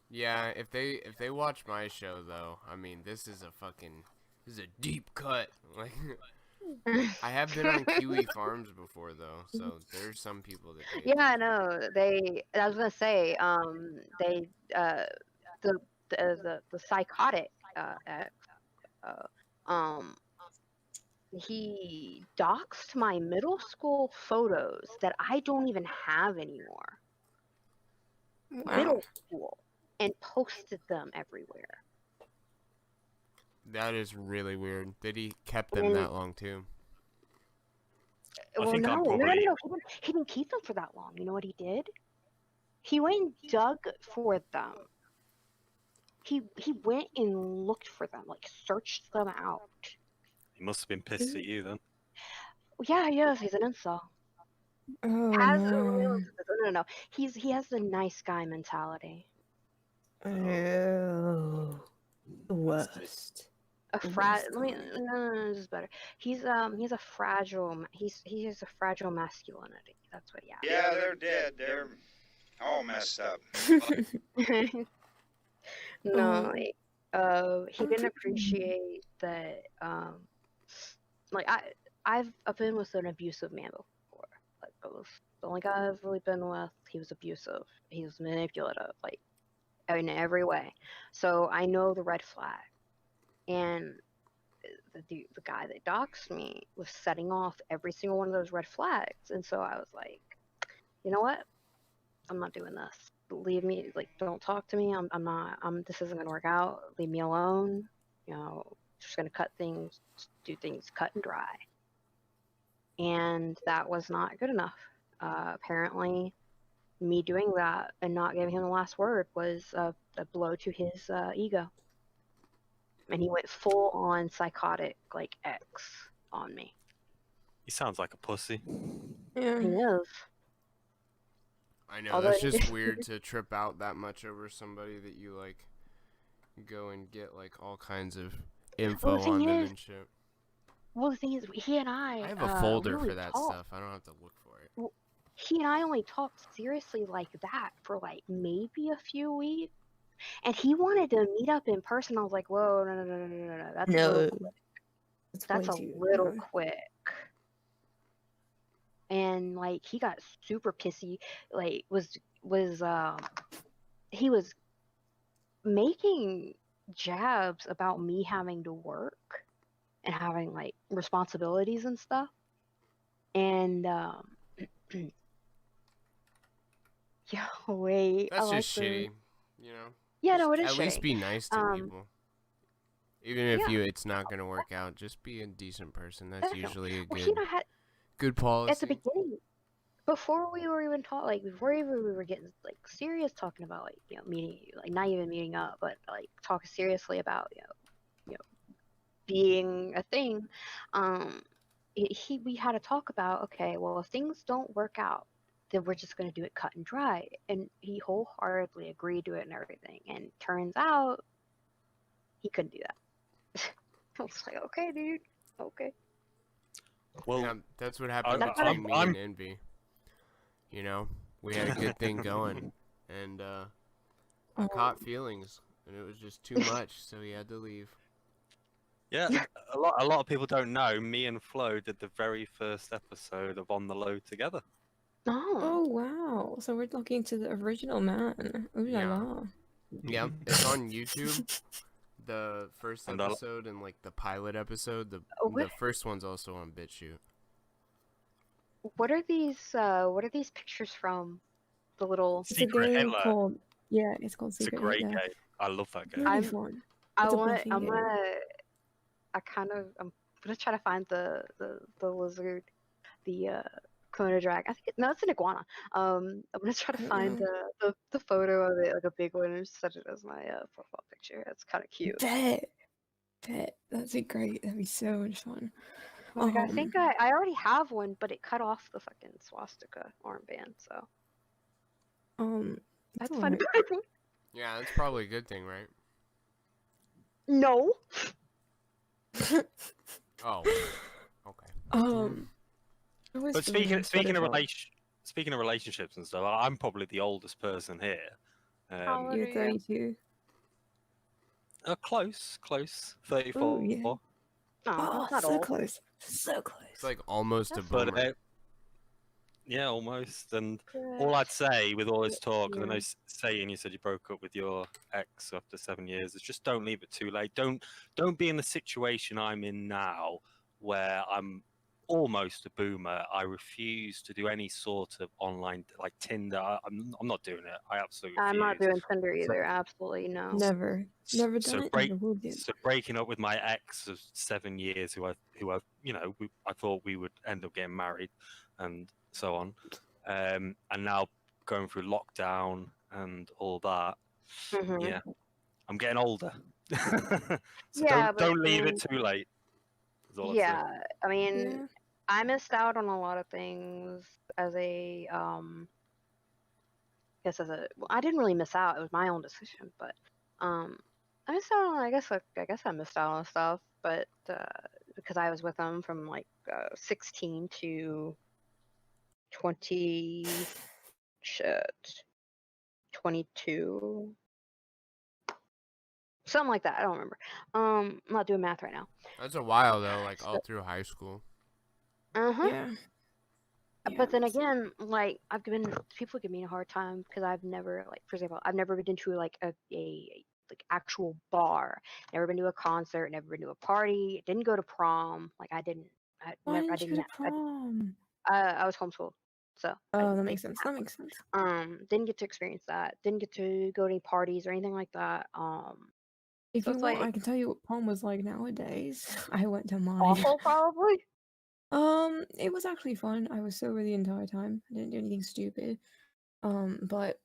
Yeah, if they watch my show though, I mean, this is a deep cut. Like, I have been on QE Farms before though, so there's some people that. Yeah, I know. I was gonna say, the psychotic ex, he doxed my middle school photos that I don't even have anymore. Wow. Middle school. And posted them everywhere. That is really weird. That he kept them that long too. Well, no, he didn't keep them for that long. You know what he did? He went and dug for them. He went and looked for them, like searched them out. He must have been pissed at you then. Yeah, he is. He's an incel. Oh, No. He has the nice guy mentality. Oh, the worst. No, this is better. He's a fragile. He has a fragile masculinity. That's what he has. Yeah, they're dead. They're all messed up. No, he didn't appreciate that. Like I've been with an abusive man before. Like the only guy I've really been with, he was abusive. He was manipulative. Like. In every way, so I know the red flag, and the guy that doxed me was setting off every single one of those red flags, and so I was like, you know what, I'm not doing this. Leave me, like, don't talk to me. I'm not. This isn't gonna work out. Leave me alone. You know, just gonna do things cut and dry, and that was not good enough. Apparently. Me doing that and not giving him the last word was a blow to his ego, and he went full on psychotic, like, X on me. He sounds like a pussy. Yeah, he is. I know. That's just weird to trip out that much over somebody that you like. Go and get like all kinds of info on them and shit. Well, the thing is, he and I have a folder for that stuff. I don't have to look for it. he and I only talked seriously like that for like maybe a few weeks, and he wanted to meet up in person. I was like, whoa, no, that's a little quick. That's a little quick. And like he got super pissy. Like he was making jabs about me having to work and having like responsibilities and stuff. And yeah, wait. That's just shitty, you know. Yeah, no, it is. At least be nice to people. Even if it's not gonna work out, just be a decent person. That's usually a good policy. At the beginning, before we were even before even we were getting like serious talking about like meeting, like not even meeting up, but like talking seriously about being a thing. We had to talk about, okay, well, if things don't work out, then we're just gonna do it cut and dry. And he wholeheartedly agreed to it and everything. And turns out he couldn't do that. I was like, okay, dude, okay. Well, yeah, that's what happened between me and Envy. You know, we had a good thing going, and I caught feelings, and it was just too much, so he had to leave. Yeah, a lot of people don't know. Me and Flo did the very first episode of On the Low together. Oh wow! So we're looking to the original man. Ooh la la. Yeah, it's on YouTube. The first episode and like the pilot episode. The first one's also on BitChute. What are these pictures from? The little Secret Hitler. It's called Secret Hitler. It's a great Hitler. game. I love that game. Really fun. I'm gonna try to find the lizard, the Kona drag. I think it's an iguana. I'm gonna try to find the photo of it, like a big one, and set it as my profile picture. That's kind of cute. Bet. That'd be great. That'd be so much fun. Like, I think I already have one, but it cut off the fucking swastika armband, so. That's fun. Yeah, that's probably a good thing, right? No. Oh. Okay. But speaking of relationships and stuff, I'm probably the oldest person here. You're 32. Close. 34. Oh, yeah. Oh, so old. Close. So close. It's like almost a boomer. But, yeah, almost. And all I'd say with all this talk, because I know saying you said you broke up with your ex after 7 years, is just don't leave it too late. Don't be in the situation I'm in now, where I'm almost a boomer. I refuse to do any sort of online, like Tinder. I'm not doing it. I absolutely refuse. I'm not doing Tinder either. Absolutely no. Never done it. So breaking up with my ex of 7 years, who I thought we would end up getting married, and so on, and now going through lockdown and all that. Yeah, I'm getting older. So don't leave it too late. Yeah, I mean, I missed out on a lot of things as a I didn't really miss out. It was my own decision, but I missed out on. I guess I missed out on stuff, but because I was with them from like 16 to 22, something like that. I don't remember. I'm not doing math right now. That's a while though, like all through high school. Yeah. But then again, like people give me a hard time because I've never, like, for example, I've never been to like a like actual bar, never been to a concert, never been to a party, didn't go to prom. Like I didn't go to prom? I was homeschooled, so. That makes sense. Didn't get to experience that. Didn't get to go to any parties or anything like that. If you want, I can tell you what prom was like nowadays. I went to mine. Awful, probably. It was actually fun. I was sober the entire time. I didn't do anything stupid. But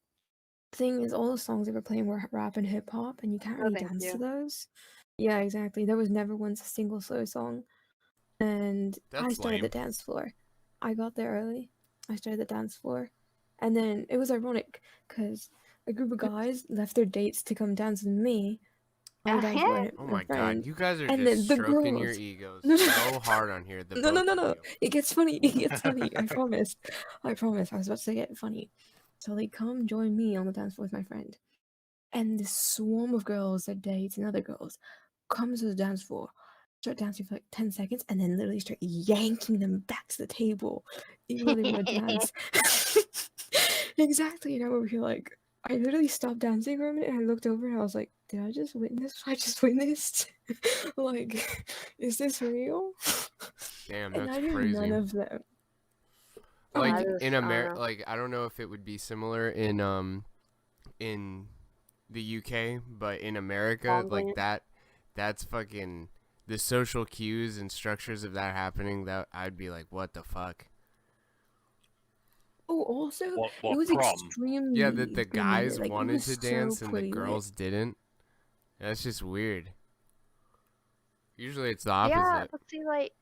the thing is, all the songs they were playing were rap and hip hop, and you can't really dance to those. Yeah, exactly. There was never once a single slow song, and I started the dance floor. I got there early. I started the dance floor, and then it was ironic because a group of guys left their dates to come dance with me. on the dance floor. Oh my god, you guys are and just then the stroking girls... your egos so hard on here. No. It gets funny. It gets funny. I promise. I promise. I was about to get funny. So they come join me on the dance floor with my friend. And this swarm of girls that dates and other girls comes to the dance floor, start dancing for like 10 seconds, and then literally start yanking them back to the table, even though they want to dance. Exactly. And I'm over here like, I literally stopped dancing for a minute and I looked over and I was like, did I just witness what I just witnessed? Like, is this real? Damn, And that's I do crazy. none of them. Like in America, like I don't know if it would be similar in the UK, but in America, like that's fucking the social cues and structures of that happening. That I'd be like, what the fuck? Oh, also, what it was prom? extremely... Yeah, that the guys like, wanted to so dance and the pretty girls didn't. That's just weird. Usually it's the opposite. Yeah, but see, like,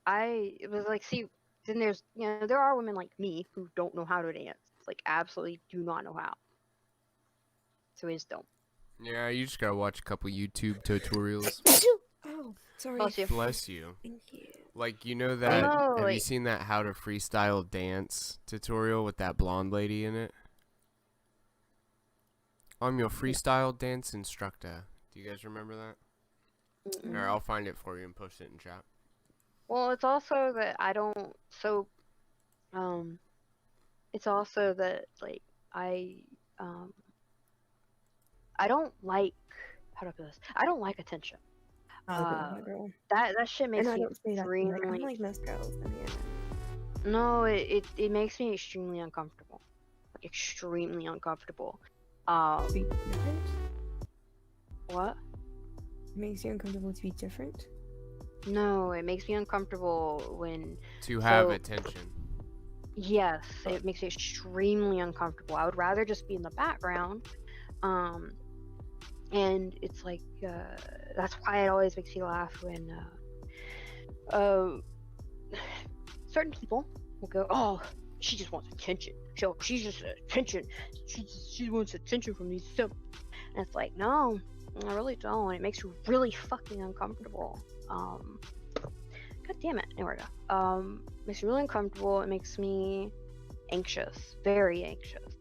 it was like, see, then there's, there are women like me who don't know how to dance. Like, absolutely do not know how. So we just don't. Yeah, you just gotta watch a couple YouTube tutorials. Oh, sorry. Bless you. Thank you. Like, you know that, have you seen that how to freestyle dance tutorial with that blonde lady in it? I'm your freestyle dance instructor. Do you guys remember that? Alright, I'll find it for you and post it in chat. Well, it's also that I don't, it's also that, like, I don't like, how do I put this? I don't like attention. That shit makes me extremely... I like most girls. No, it makes me extremely uncomfortable. Like, extremely uncomfortable. What? It makes you uncomfortable to be different? No, it makes me uncomfortable when... To have attention. Yes, it makes me extremely uncomfortable. I would rather just be in the background. And it's like, that's why it always makes me laugh when certain people will go, oh, she just wants attention. She's just attention. She wants attention from these simps. And it's like, no, I really don't. It makes you really fucking uncomfortable. God damn it. There we go. Makes me really uncomfortable. It makes me anxious, very anxious.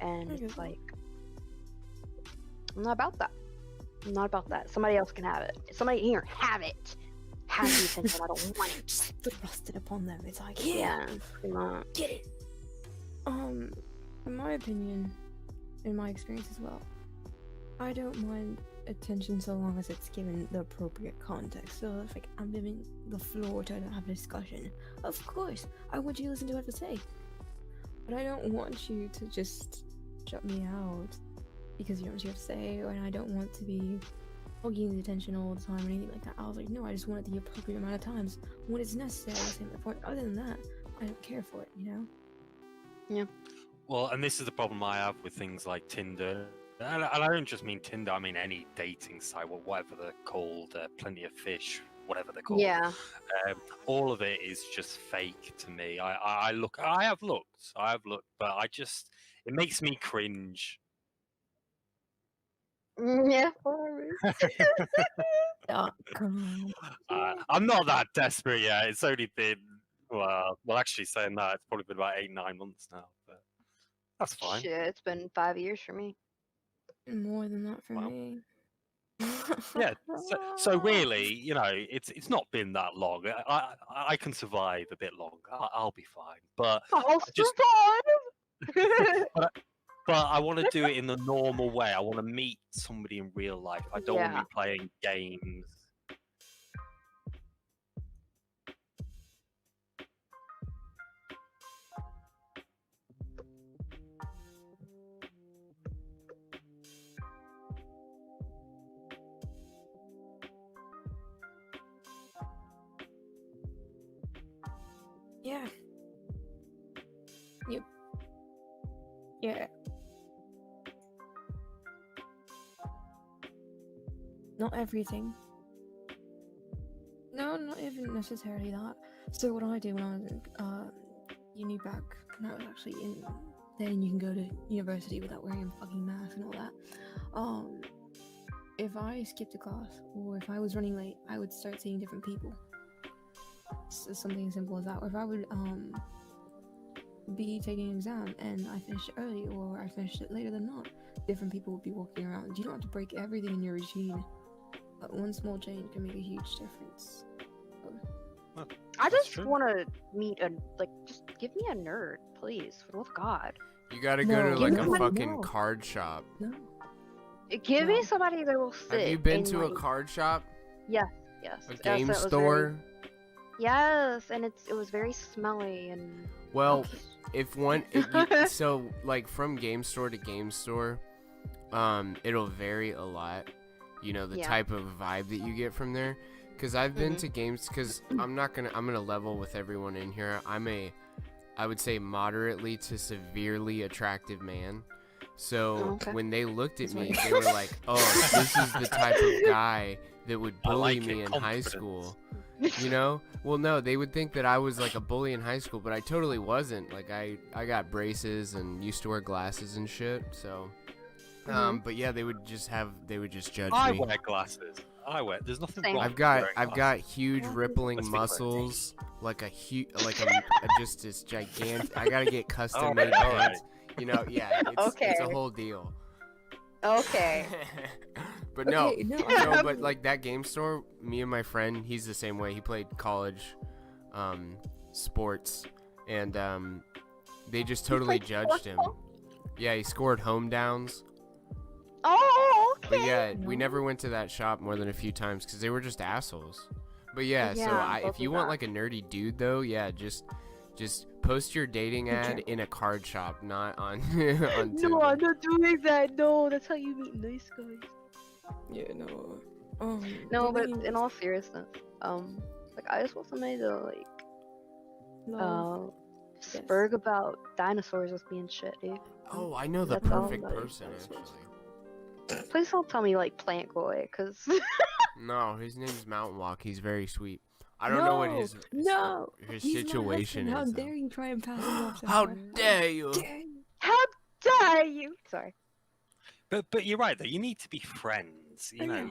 And it's like, I'm not about that. I'm not about that. Somebody else can have it. Somebody here, have it. Have the attention. I don't want it. Just thrust it upon them. It's like, yeah, get it. In my opinion, in my experience as well, I don't mind attention so long as it's given the appropriate context. So if like I'm giving the floor to have a discussion, of course I want you to listen to what I have to say. But I don't want you to just shut me out because you know what you have to say, and I don't want to be hogging the attention all the time or anything like that. I was like, no, I just want it the appropriate amount of times when it's necessary. Same point. Other than that, I don't care for it, you know? Yeah. Well, and this is the problem I have with things like Tinder. And I don't just mean Tinder, I mean any dating site, whatever they're called, Plenty of Fish, whatever they're called. Yeah. All of it is just fake to me. I have looked, but it makes me cringe. Yeah, I'm not that desperate yet. It's only been, well, actually saying that, it's probably been about 8-9 months now, but that's fine. Shit, it's been 5 years for me. More than that for me. Yeah, so really, you know, it's not been that long. I can survive a bit longer. I'll be fine. But I'll survive. But I want to do it in the normal way. I want to meet somebody in real life. I don't want to be playing games. Yeah. Yep. Yeah. Not everything. No, not even necessarily that. So what I did when I was in uni back, when I was actually then you can go to university without wearing a fucking mask and all that. if I skipped a class or if I was running late, I would start seeing different people. So something as simple as that. Or if I would be taking an exam and I finished it early or I finished it later than not, different people would be walking around. You don't have to break everything in your routine, but one small change can make a huge difference. Well, I just want to meet just give me a nerd, please, for the love of God. You gotta go to like a fucking card shop. No. Give me somebody that will sit. Have you been to a card shop? Yes. A game store? Yes, and it was very smelly and. Well, so like from game store to game store, it'll vary a lot. You know, the type of vibe that you get from there. Because I've been to games. Because I'm gonna level with everyone in here. I would say moderately to severely attractive man. So when they looked at me, they were like, "Oh, this is the type of guy that would bully me in high school." You know? Well, no, they would think that I was like a bully in high school, but I totally wasn't. Like I got braces and used to wear glasses and shit. So, but yeah, they would just judge me. I wear glasses. There's nothing wrong. I've got huge rippling muscles, just this gigantic. I gotta get custom made pants. You know, yeah, it's a whole deal. Okay. But no, but like that game store, me and my friend, he's the same way. He played college sports, and they just totally judged him. Yeah, he scored home downs. Oh, okay. But yeah, we never went to that shop more than a few times because they were just assholes. But yeah, so if you want like a nerdy dude though, yeah, just post your dating ad in a card shop, not on on Tinder. No, I'm not doing that. No, that's how you meet nice guys. Yeah, no. No, but in all seriousness, like I just want somebody to spurg about dinosaurs with me and shit, dude. Oh, I know the perfect person actually. Please don't tell me like Plant Boy, cause. No, his name's Mountain Walk. He's very sweet. I don't know what his situation is. How dare you try and pass him off? How dare you? How dare you? Sorry. But you're right though. You need to be friends, you know,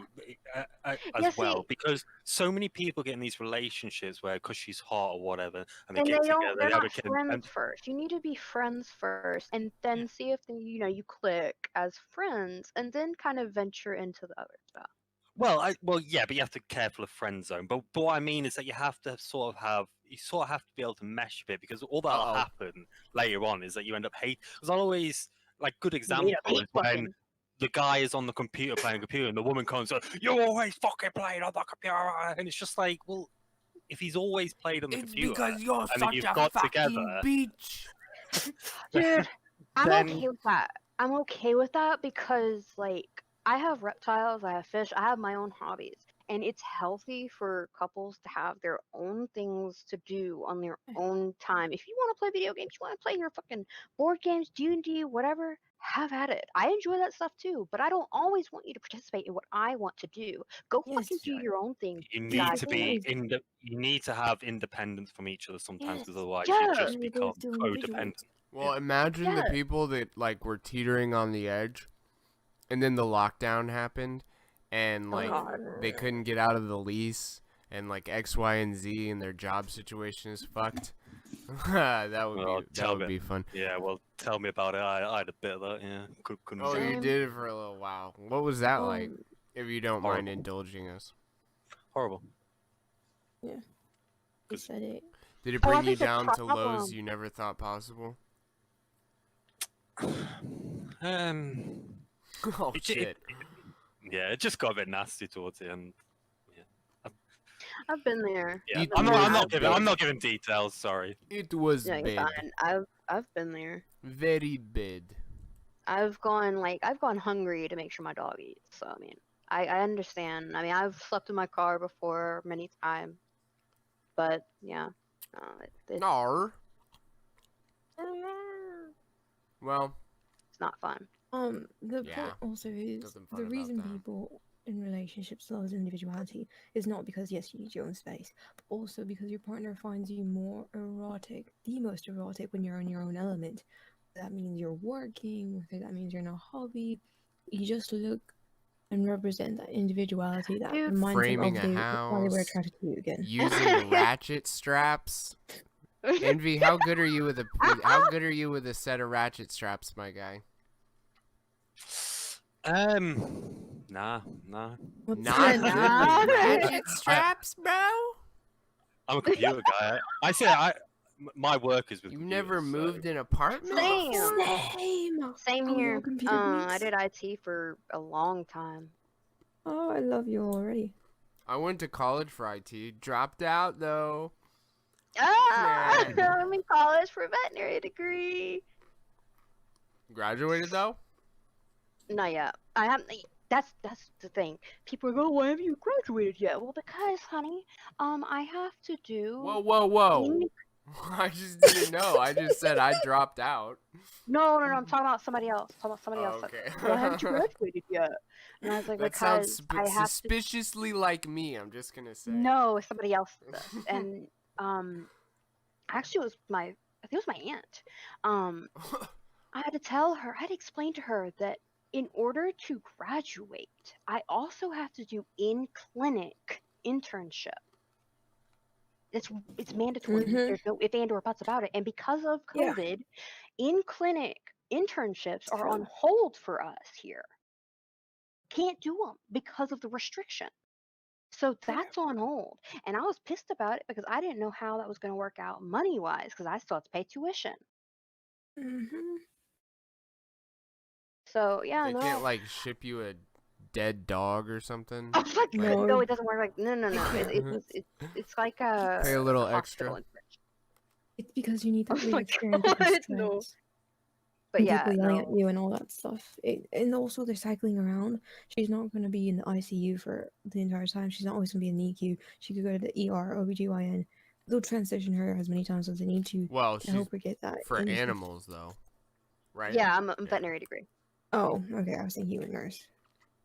as well, because so many people get in these relationships where because she's hot or whatever, and they get together. They're not friends first. You need to be friends first, and then see if you click as friends, and then kind of venture into the other stuff. Well, yeah, but you have to be careful of friend zone. But what I mean is that you have to sort of have to be able to mesh a bit, because all that'll happen later on is that you end up hating. Because I'll always good example is when the guy is on the computer playing computer, and the woman comes, "You're always fucking playing on the computer," and it's just like, well, if he's always played on the computer, because you're and such you've a got fucking together, bitch. Dude, I'm okay with that. I'm okay with that because I have reptiles, I have fish, I have my own hobbies. And it's healthy for couples to have their own things to do on their own time. If you want to play video games, you want to play your fucking board games, D&D, whatever, have at it. I enjoy that stuff too, but I don't always want you to participate in what I want to do. Go fucking do your own thing. You need to be you need to have independence from each other sometimes, because otherwise you just become codependent. Well, imagine the people that were teetering on the edge, and then the lockdown happened, and they couldn't get out of the lease, and X, Y, and Z, and their job situation is fucked. that would be fun. Yeah, well, tell me about it. I had a bit of that. Yeah, couldn't. You did it for a little while. What was that like? If you don't mind indulging us. Horrible. Yeah. You said it. Did it bring you down to lows you never thought possible? Oh shit. Yeah, it just got a bit nasty towards the end. I've been there. Yeah, I'm not giving details. Sorry. It was bad. Fine. I've been there. Very bad. I've gone hungry to make sure my dog eats. So I mean, I understand. I mean, I've slept in my car before many times, but yeah. No. Well, it's not fun. The point also is the reason people in relationships love individuality is not because yes, you need your own space, but also because your partner finds you more erotic, the most erotic, when you're in your own element. That means you're working, whether that means you're in a hobby, you just look and represent that individuality that Dude, reminds framing them a of why they were house, attracted to you again. using ratchet straps. Envy, how good are you with a set of ratchet straps, my guy? Nah. Not good with ratchet straps, bro. I'm a computer guy. My work is with. You never moved an apartment? Same Oh, here. you're computer I geeks. did IT for a long time. Oh, I love you already. I went to college for IT. Dropped out though. I'm in college for a veterinary degree. Graduated though? Not yet. I haven't. That's the thing. People are going, why haven't you graduated yet? Well, because, honey, I have to do. Whoa. I just didn't know. I just said I dropped out. No. I'm talking about somebody else. Okay. Why haven't you graduated yet? And I was like, That because sounds I have suspiciously like me. I'm just gonna say. No, somebody else does. And actually, I think it was my aunt. I had to tell her. I had to explain to her that in order to graduate, I also have to do in-clinic internship. It's mandatory. There's no if and or buts about it. And because of COVID, in-clinic internships are on hold for us here. Can't do them because of the restriction. So that's on hold. And I was pissed about it because I didn't know how that was going to work out money-wise because I still have to pay tuition. So yeah, They can't like ship you a dead dog or something. Oh, fuck no, it doesn't work like no. It's like pay a little extra. It's because you need that reassurance of the stress. But and yeah, people yelling at you and all that stuff. And also they're cycling around. She's not going to be in the ICU for the entire time. She's not always going to be in the NICU. She could go to the ER, OBGYN. They'll transition her as many times as they need to help her get that. For animals, though, right? Yeah, I'm a veterinary degree. Oh, okay. I was thinking you were a nurse.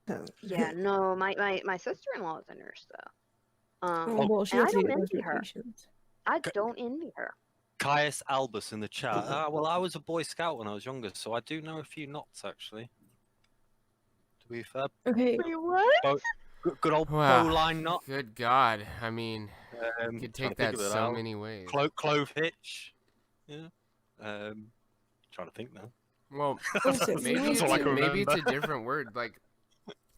So. Yeah, no, my sister-in-law is a nurse, though. Well, she and I has to don't go envy through her. patients. I don't envy her. Caius Albus in the chat. Well, I was a Boy Scout when I was younger, so I do know a few knots, actually. To be fair. Okay. Wait, what? Good old bowline knot. Good God. I mean, you could take that so many ways. Clove hitch. Yeah. Trying to think now. Well, maybe it's a different word. Like,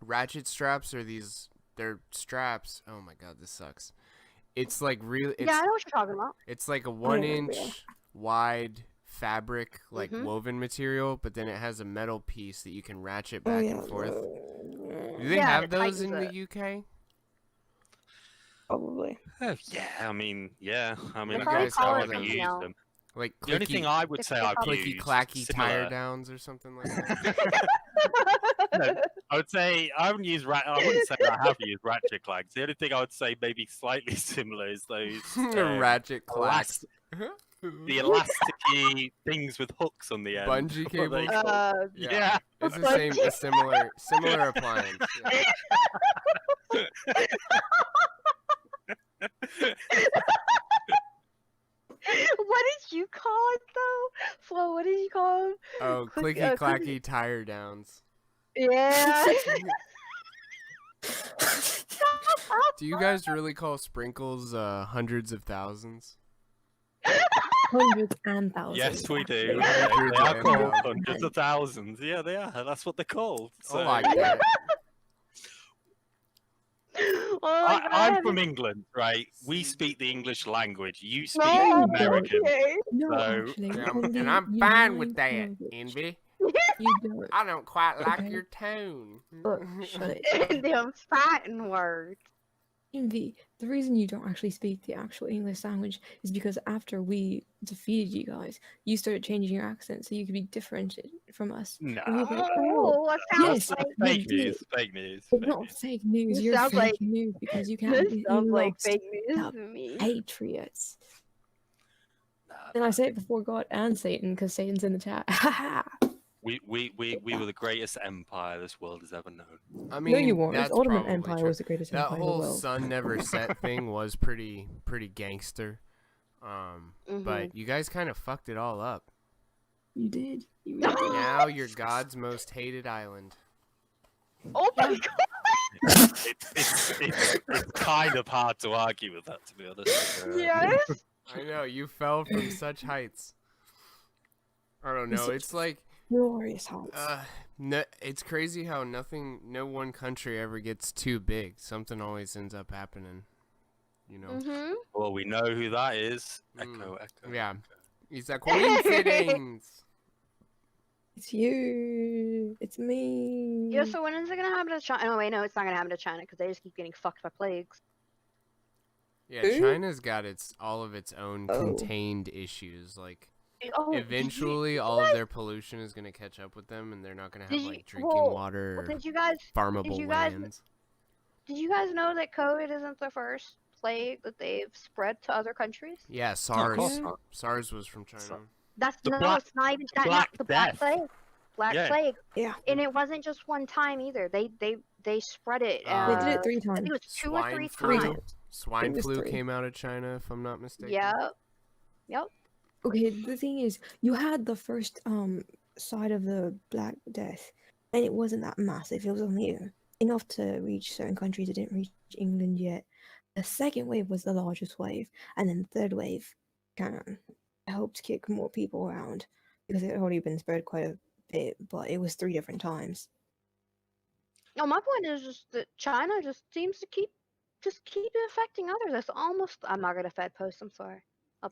ratchet straps are they're straps. Oh my God, this sucks. It's like real. Yeah, I know what you're talking about. It's like a 1-inch wide fabric, like woven material, but then it has a metal piece that you can ratchet back and forth. Do they have those in the UK? Probably. Yeah, I mean, you guys have them. Use them. Like the only thing I would say I've clicky used clacky tire downs or something like that. No, I would say I haven't used I wouldn't say I have used ratchet clags. The only thing I would say maybe slightly similar is those ratchet clags. The elasticy things with hooks on the end. Bungee cables. Yeah. It's the similar appliance. Yeah. What did you call it though? Flo, what did you call them? Oh, clicky clacky tire downs. Yeah. Do you guys really call sprinkles hundreds of thousands? Hundreds and thousands. Yes, we do. Hundreds They are called and hundreds of thousands. Yeah, they are. That's what they're called. So. Oh my God. I'm from England, right? We speak the English language. You speak American. And I'm fine with that, Envy. You don't. I don't quite like your tone. Look, shut it. Them fighting words. Envy, the reason you don't actually speak the actual English language is because after we defeated you guys, you started changing your accent so you could be different from us. No. Yes, fake news. Fake news. It's not fake news. You're fake news because you can't. This sounds like fake news to me. Patriots. And I say it before God and Satan because Satan's in the chat. We were the greatest empire this world has ever known. I mean, no, you weren't. That's The Ottoman probably Empire true. was the greatest empire in the world. That whole sun never set thing was pretty gangster. But you guys kind of fucked it all up. You did. Now you're God's most hated island. Oh my god! It's kind of hard to argue with that, to be honest. Yes. I know you fell from such heights. I don't know. It's like glorious heights. No, it's crazy how no one country ever gets too big. Something always ends up happening. You know. Well, we know who that is. Echo. Yeah, he's a coincidence. It's you. It's me. Yeah, so when is it gonna happen to China? Oh wait, no, it's not gonna happen to China because they just keep getting fucked by plagues. Yeah, China's got all of its own contained issues. Like, eventually, all of their pollution is gonna catch up with them, and they're not gonna have like drinking water or farmable lands. Did you guys know that COVID isn't the first plague that they've spread to other countries? Yeah, SARS. SARS was from China. It's not even that. The Black Plague. Plague. Yeah. And it wasn't just one time either. They spread it. They did it 3 times. I think it was 2 or 3 times. Swine flu came out of China, if I'm not mistaken. Yep. Okay, the thing is, you had the first side of the Black Death, and it wasn't that massive. It was only enough to reach certain countries. It didn't reach England yet. The second wave was the largest wave, and then the third wave kind of helped kick more people around because it had already been spread quite a bit, but it was 3 different times. No, my point is just that China just seems to keep affecting others. That's almost. I'm not gonna Fed post. I'm sorry.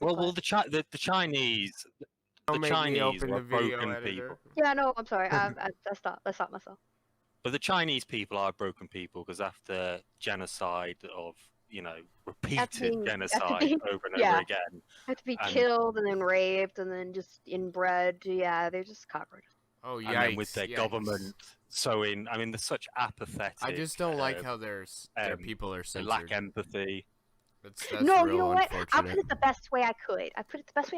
Well, the Chinese are broken people. Yeah, no, I'm sorry. I stopped myself. But the Chinese people are broken people because after genocide of repeated genocide over and over again, have to be killed and then raped and then just inbred. Yeah, they're just cockroaches. Oh yeah, and then with their government sowing. I mean, they're such apathetic. I just don't like how their people are censored. They lack empathy. That's no, real you know what? Unfortunate. I'll put it the best way I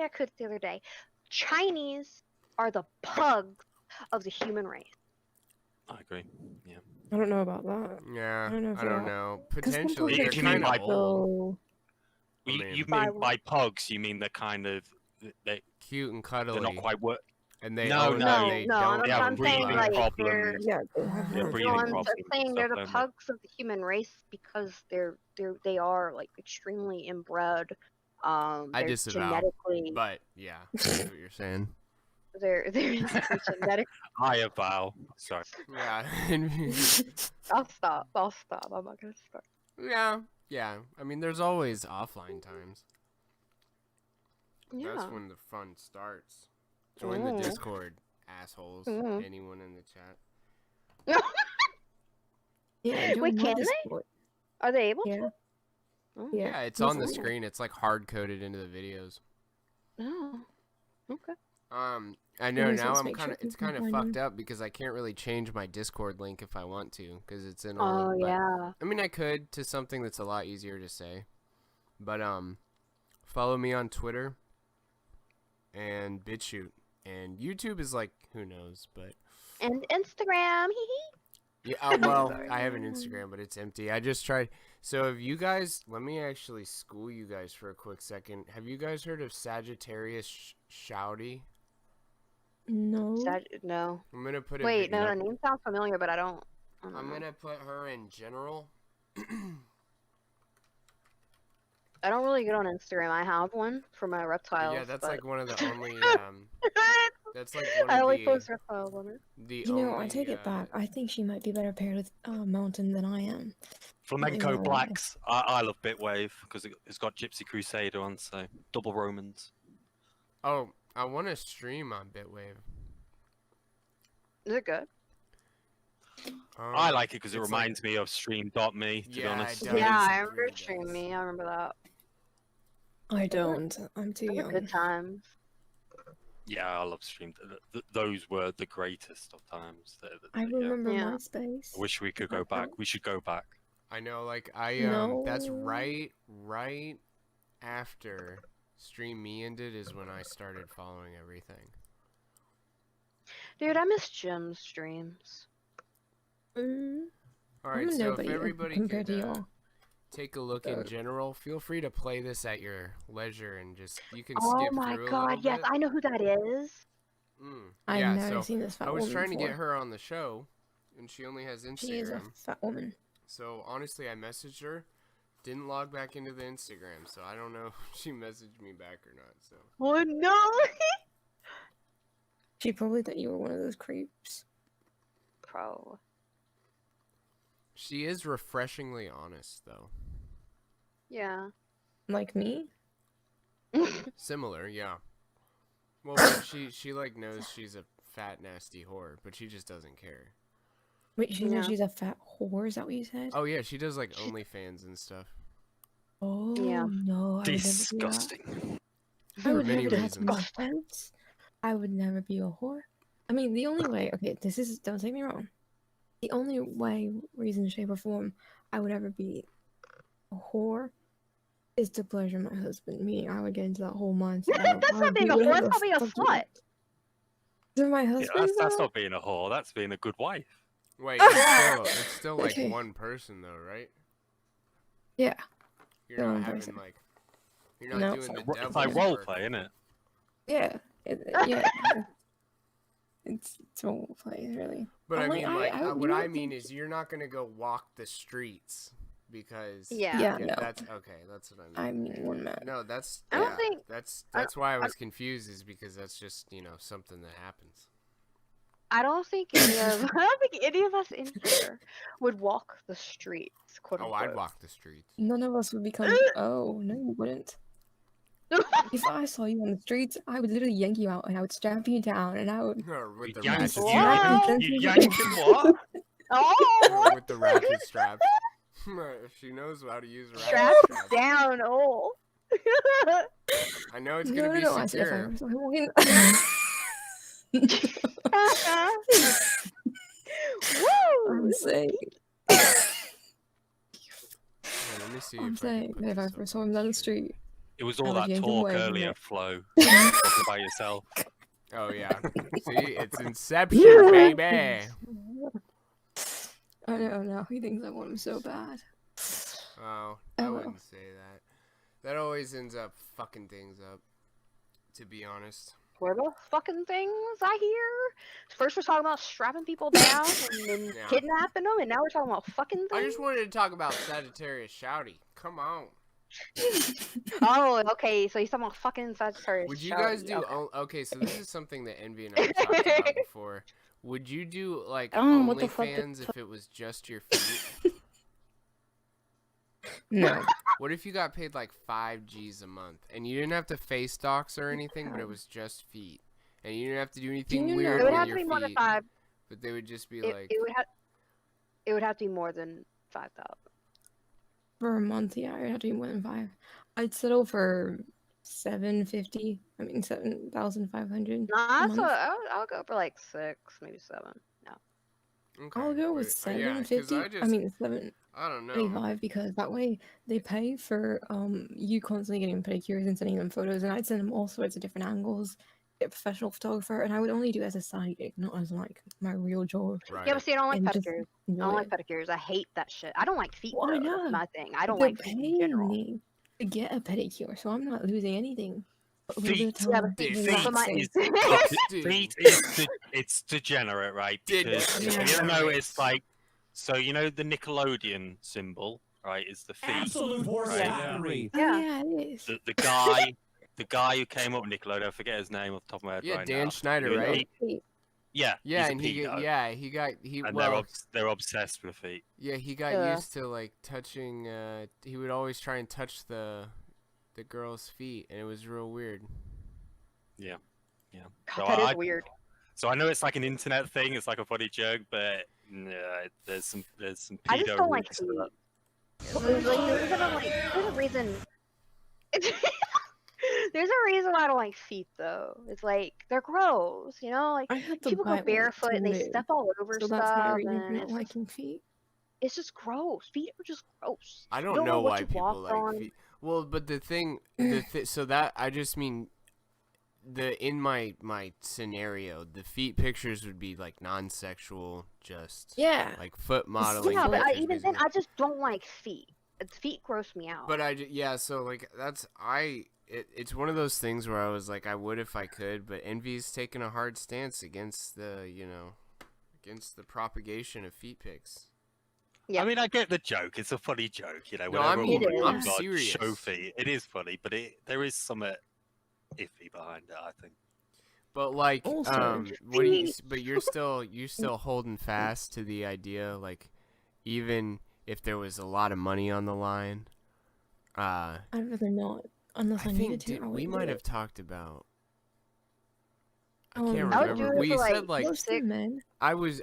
could the other day. Chinese are the pugs of the human race. I agree. Yeah. I don't know about that. Yeah. I don't know. Potentially, they're kind of old. You mean by pugs? You mean they're kind of cute and cuddly. They're not quite what. And they no, have breathing problems. I'm saying they're the pugs of the human race because they are like extremely inbred. I disavow. But yeah, I know what you're saying. They're genetic. I avow. Sorry. Yeah. I'll stop. I'm not gonna start. Yeah. I mean, there's always offline times. Yeah. That's when the fun starts. Join the Discord, assholes. Anyone in the chat. Wait, can they? Are they able to? Yeah, it's on the screen. It's like hard coded into the videos. Oh, okay. I know now it's kind of fucked up because I can't really change my Discord link if I want to because it's in all. Yeah. I mean, I could to something that's a lot easier to say, but follow me on Twitter and BitChute. And YouTube is like, who knows, but... And Instagram, Yeah, well, I have an Instagram, but it's empty. I just tried... So if you guys... Let me actually school you guys for a quick second. Have you guys heard of Sagittarius Shouty? No. No. I'm going to put Wait, no, the name sounds familiar, but I don't I'm going to put her in general. I don't really get on Instagram. I have one for my reptiles. Yeah, that's like one of the only. That's like one of I only post reptiles on it. I take it back. I think she might be better paired with Mountain than I am. Flamenco Blacks. I love Bitwave because it's got Gypsy Crusader on, so double Romans. Oh, I want to stream on Bitwave. Is it good? I like it because it reminds me of Stream.me, to be honest. Yeah, I remember Stream.me. I remember that. I don't. I'm too young. Good times. Yeah, I love Stream. Those were the greatest of times. I remember MySpace. I wish we could go back. We should go back. I know, like that's right after Stream.me ended is when I started following everything. Dude, I miss Jim's streams. Alright, so if everybody could take a look in general, feel free to play this at your leisure and just, you can skip through a little bit. Oh my god, yes, I know who that is. I've never seen this I was trying to get her on the show, and she only has Instagram. She is a fat woman. So honestly, I messaged her, didn't log back into the Instagram, so I don't know if she messaged me back or not. So. Oh no! She probably thought you were one of those creeps. Pro. She is refreshingly honest, though. Yeah. Like me? Similar, yeah. Well, but she like knows she's a fat, nasty whore, but she just doesn't care. Wait, she knows she's a fat whore? Is that what you said? Oh yeah, she does like OnlyFans and stuff. Oh yeah. No! Disgusting. I would never do that. I would never be a whore. I mean, the only way. Okay, don't take me wrong. The only way, reason, shape, or form I would ever be a whore is to pleasure my husband. Meaning, I would get into that whole mindset. That's not being a whore. That's not being a slut. To my husband. That's not being a whore. That's being a good wife. Wait, it's still like one person though, right? Yeah. You're not having like. You're not doing the devil. It's like role play, isn't it? Yeah. Yeah. It's role play, really. But I mean, what I mean is, you're not gonna go walk the streets because no. That's okay. That's what I mean. I mean, one man. No, that's I don't think that's why I was confused, is because that's just something that happens. I don't think any of us in here would walk the streets. Quote unquote. I'd walk the streets. None of us would become. Oh no, you wouldn't. If I saw you on the streets, I would literally yank you out and I would strap you down and I would. With the yank ratchet strap. You yank him what? Oh. With the ratchet strap. She knows how to use ratchet Strap straps. down, oh. I know it's gonna be secure. I'm saying. Let me see. I'm saying if I ever saw him down the street. It was all that talk earlier, Flo. Talking about yourself. Oh yeah. See, it's Inception, baby. I don't know. He thinks I want him so bad. Oh, I wouldn't say that. That always ends up fucking things up. To be honest. What the fucking things I hear? First we're talking about strapping people down and then kidnapping them, and now we're talking about fucking things. I just wanted to talk about Sagittarius Shouty. Come on. Oh, okay. So he's talking about fucking Sagittarius. Would you guys do? Okay, so this is something that Envy and I have talked about before. Would you do like OnlyFans if it was just your feet? No. What if you got paid like 5 G's a month and you didn't have to face docs or anything, but it was just feet, and you didn't have to do anything weird with your feet? More than 5. But they would just be like. It would have to be more than 5,000. For a month, yeah, it would have to be more than 5. I'd settle for 750. I mean 7,500. Nah, so I'll go for like 6, maybe 7. No. Okay, I'll go with 750. I mean 7. I don't know. 25, because that way they pay for you constantly getting pedicures and sending them photos, and I'd send them all sorts of different angles. Get a professional photographer, and I would only do it as a side gig, not as like my real job. Right. Yeah, but see, I don't like pedicures. I don't like pedicures. I hate that shit. I don't like feet. Why not? That's my thing. I don't like feet in general. To get a pedicure, so I'm not losing anything. Feet it's degenerate, right? Because you know, it's like, so you know the Nickelodeon symbol, right? Is the feet. Absolute horse. Right? Yeah, it is. The guy who came up with Nickelodeon, I forget his name off the top of my head right now. Yeah, Dan Schneider, right? Yeah, and they're obsessed with feet. Yeah, he got used to like touching. He would always try and touch the girl's feet, and it was real weird. Yeah. God, that is weird. So I know it's like an internet thing. It's like a funny joke, but there's some pedo. I just don't like feet. There's a reason. There's a reason why I don't like feet, though. It's like they're gross, you know. Like people go barefoot and they step all over stuff. That's my reason and for not liking feet. It's just gross. Feet are just gross. I don't know why people like feet. Well, but the thing, so that I just mean, in my scenario, the feet pictures would be like non-sexual, just like foot modeling. Yeah, but even then, I just don't like feet. Feet gross me out. But so like it's one of those things where I was like, I would if I could, but Envy's taking a hard stance against the Against the propagation of feet pics. Yeah. I mean, I get the joke. It's a funny joke, you know. No, I mean, I'm like, serious. Show feet. It is funny, but there is some iffy behind it, I think. But like, what do you? But you're still holding fast to the idea, like, even if there was a lot of money on the line. I'd rather not, unless I needed to. We might have talked about. I can't I would remember. do it We for, said like, like six.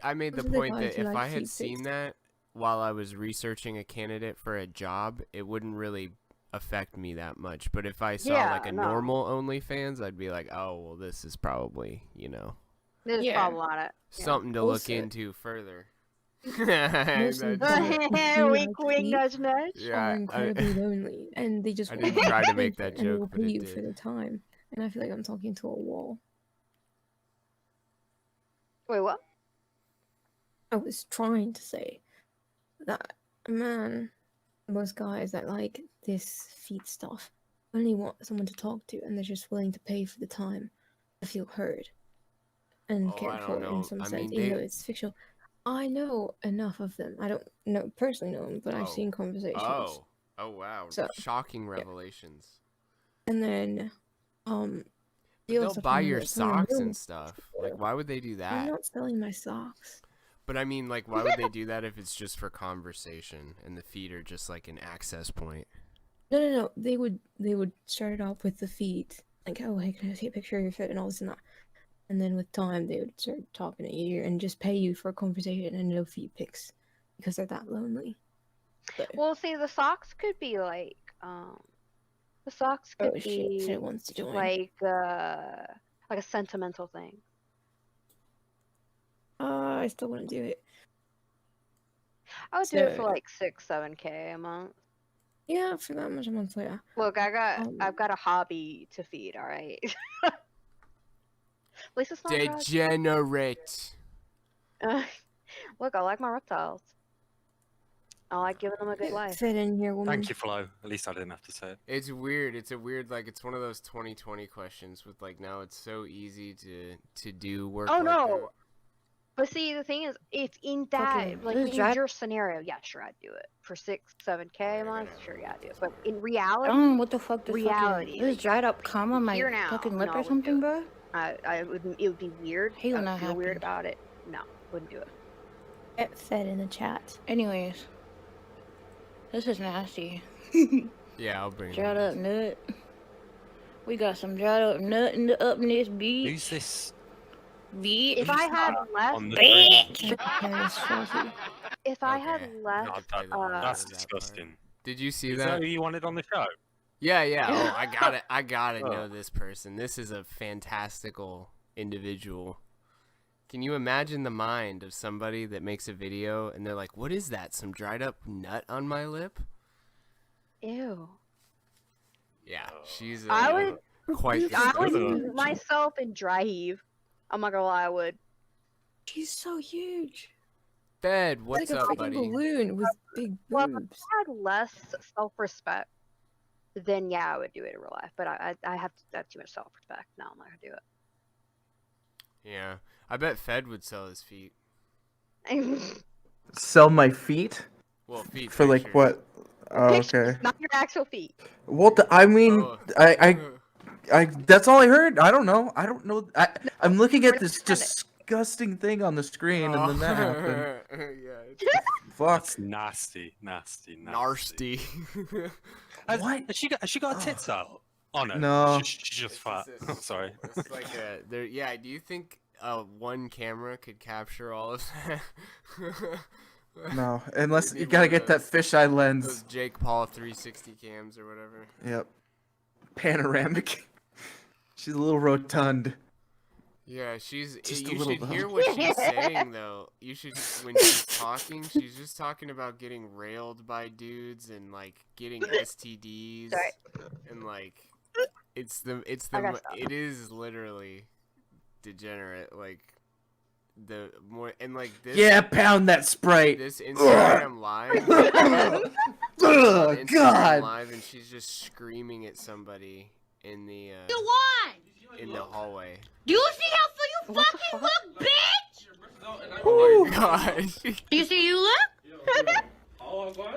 I made the point that if I had seen that while I was researching a candidate for a job, it wouldn't really affect me that much. But if I saw like a normal OnlyFans, I'd be like, oh well, this is probably There's probably a lot. Something to look into further. Wink, wink, nudge, nudge. Are incredibly lonely, and they just I didn't try to make that joke, will but pay it you did. for the time, and I feel like I'm talking to a wall. Wait, what? I was trying to say that, man, most guys that like this feet stuff only want someone to talk to, and they're just willing to pay for the time to feel heard and cared for in some sense, even though it's fictional. I know enough of them. I don't personally know them, but I've seen conversations. Oh wow! So, shocking revelations. And then, they'll buy your socks and stuff. Like, why would they do that? I'm not selling my socks. But I mean, like, why would they do that if it's just for conversation and the feet are just like an access point? No. They would start it off with the feet, like, oh, hey, can I see a picture of your foot and all this and that. And then with time, they would start talking to you and just pay you for a conversation and no feet pics because they're that lonely. But, well, see, the socks could be like, the socks could be shit wants to join. Like a sentimental thing. I still want to do it. I would do it for like 6-7K a month. Yeah, for that much a month, yeah. Look, I've got a hobby to feed. All right. At least it's not degenerate. Look, I like my reptiles. I like giving them a good life. Fit in here, woman. Thank you, Flo. At least I didn't have to say it. It's weird. It's a weird, like, it's one of those 2020 questions with, like, now it's so easy to do work. Oh, like no. that. But see, the thing is, it's in that, like, in your scenario, yeah, sure, I'd do it. For 6-7K a month, sure, yeah, I'd do it. But in reality, what the fuck? Reality. This dried up cum on my fucking lip or something, bro? It would be weird. Hate when that happens. Weird about it. No, wouldn't do it. Get fed in the chat. Anyways, this is nasty. Yeah, I'll bring it. Dried up nut. We got some dried up nut in this beat. Who's this? Beat. If I had less, if I had less, that's disgusting. Did you see Is that? that who you wanted on the show? Yeah. Oh, I gotta know this person. This is a fantastical individual. Can you imagine the mind of somebody that makes a video and they're like, "What is that? Some dried up nut on my lip?" Ew. Yeah, she's. I would quite. use myself in dry heave. I'm not gonna lie, I would. She's so huge. Fed, what's like up, buddy? A balloon with big boobs. Well, if I had less self-respect, then yeah, I would do it in real life. But I have too much self-respect. No, I'm not gonna do it. Yeah, I bet Fed would sell his feet. Sell my feet? Well, feet for like what? Oh, okay. Not your actual feet. Well, I mean, I that's all I heard. I don't know. I'm looking at this disgusting thing on the screen, and then that happened. Yeah. Fuck. It's nasty. Nasty. What? Has she got tits out? Oh no. No. She's just fat. Sorry. It's like yeah. Do you think one camera could capture all of that? No, unless you gotta get that fisheye lens. Those Jake Paul 360 cams or whatever. Yep. Panoramic. She's a little rotund. Yeah, she's. Just you a little should hear what she's saying though. You should when she's talking. She's just talking about getting railed by dudes and like getting STDs and like it is literally degenerate. Like the more and like this. Yeah, pound that Sprite. This Instagram live. God. Live and she's just screaming at somebody in the. In the hallway. Do you see how you fucking look, bitch? Oh my gosh. Do you see you look?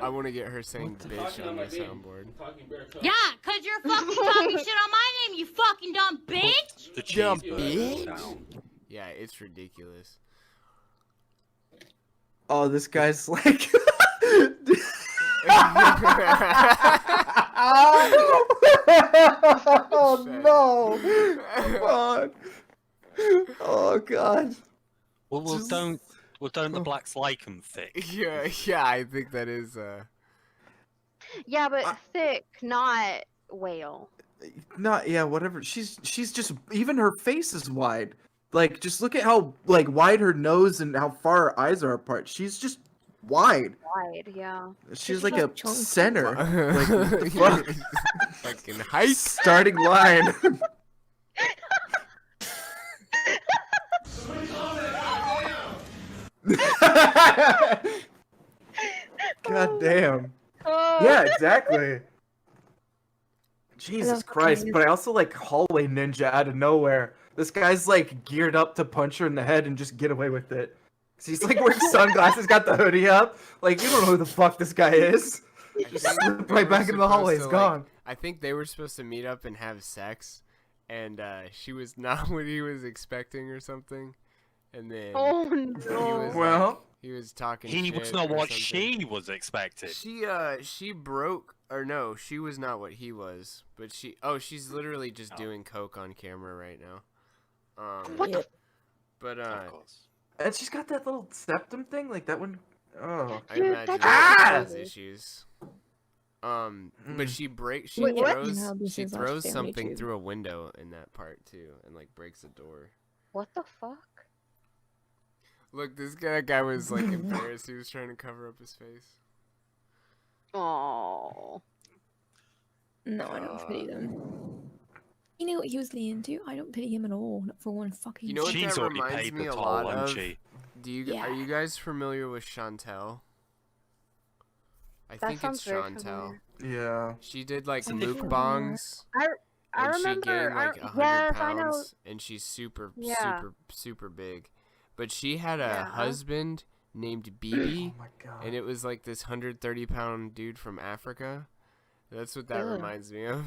I want to get her saying bitch on my soundboard. Yeah, cause you're fucking talking shit on my name, you fucking dumb bitch. The Dumb cheeseburger bitch. sound. Yeah, it's ridiculous. Oh, this guy's like. Oh no! Come on! Oh god! Well, don't the blacks like 'em thick? Yeah, I think that is. Yeah, but thick, not whale. Not yeah, whatever. She's just even her face is wide. Like just look at how like wide her nose and how far her eyes are apart. She's just wide. Wide, yeah. She's like a center. Like what the fuck? Fucking height. Starting line. God damn. Yeah, exactly. Jesus Christ, but I also like hallway ninja out of nowhere. This guy's like geared up to punch her in the head and just get away with it. He's like wearing sunglasses, got the hoodie up. Like, you don't know who the fuck this guy is. Just slip right back into the hallway, it's gone. I think they were supposed to meet up and have sex, and she was not what he was expecting or something. And then he was talking He shit was not or what something. she was expecting. She broke, or no, she was not what he was, but she's literally just doing coke on camera right now. What the? But and she's got that little septum thing, like that one. Oh, I imagine she has issues. But she throws something through a window in that part too, and like breaks a door. What the fuck? Look, this guy was like embarrassed. He was trying to cover up his face. Oh. No, I don't pity them. You know what he was leaning to? I don't pity him at all. Not for one fucking. You know what She's that already reminds paid me the a toll, lot hasn't of? she? Are you guys familiar with Chantel? I That think it's sounds very Chantel. Yeah. She did like Something mukbangs. I And remember. she gained like 100 yes, I know. pounds, and she's super big. But she had a Yeah. husband named BB, Oh my god. and it was like this 130-pound dude from Africa. That's what that Ugh. reminds me of.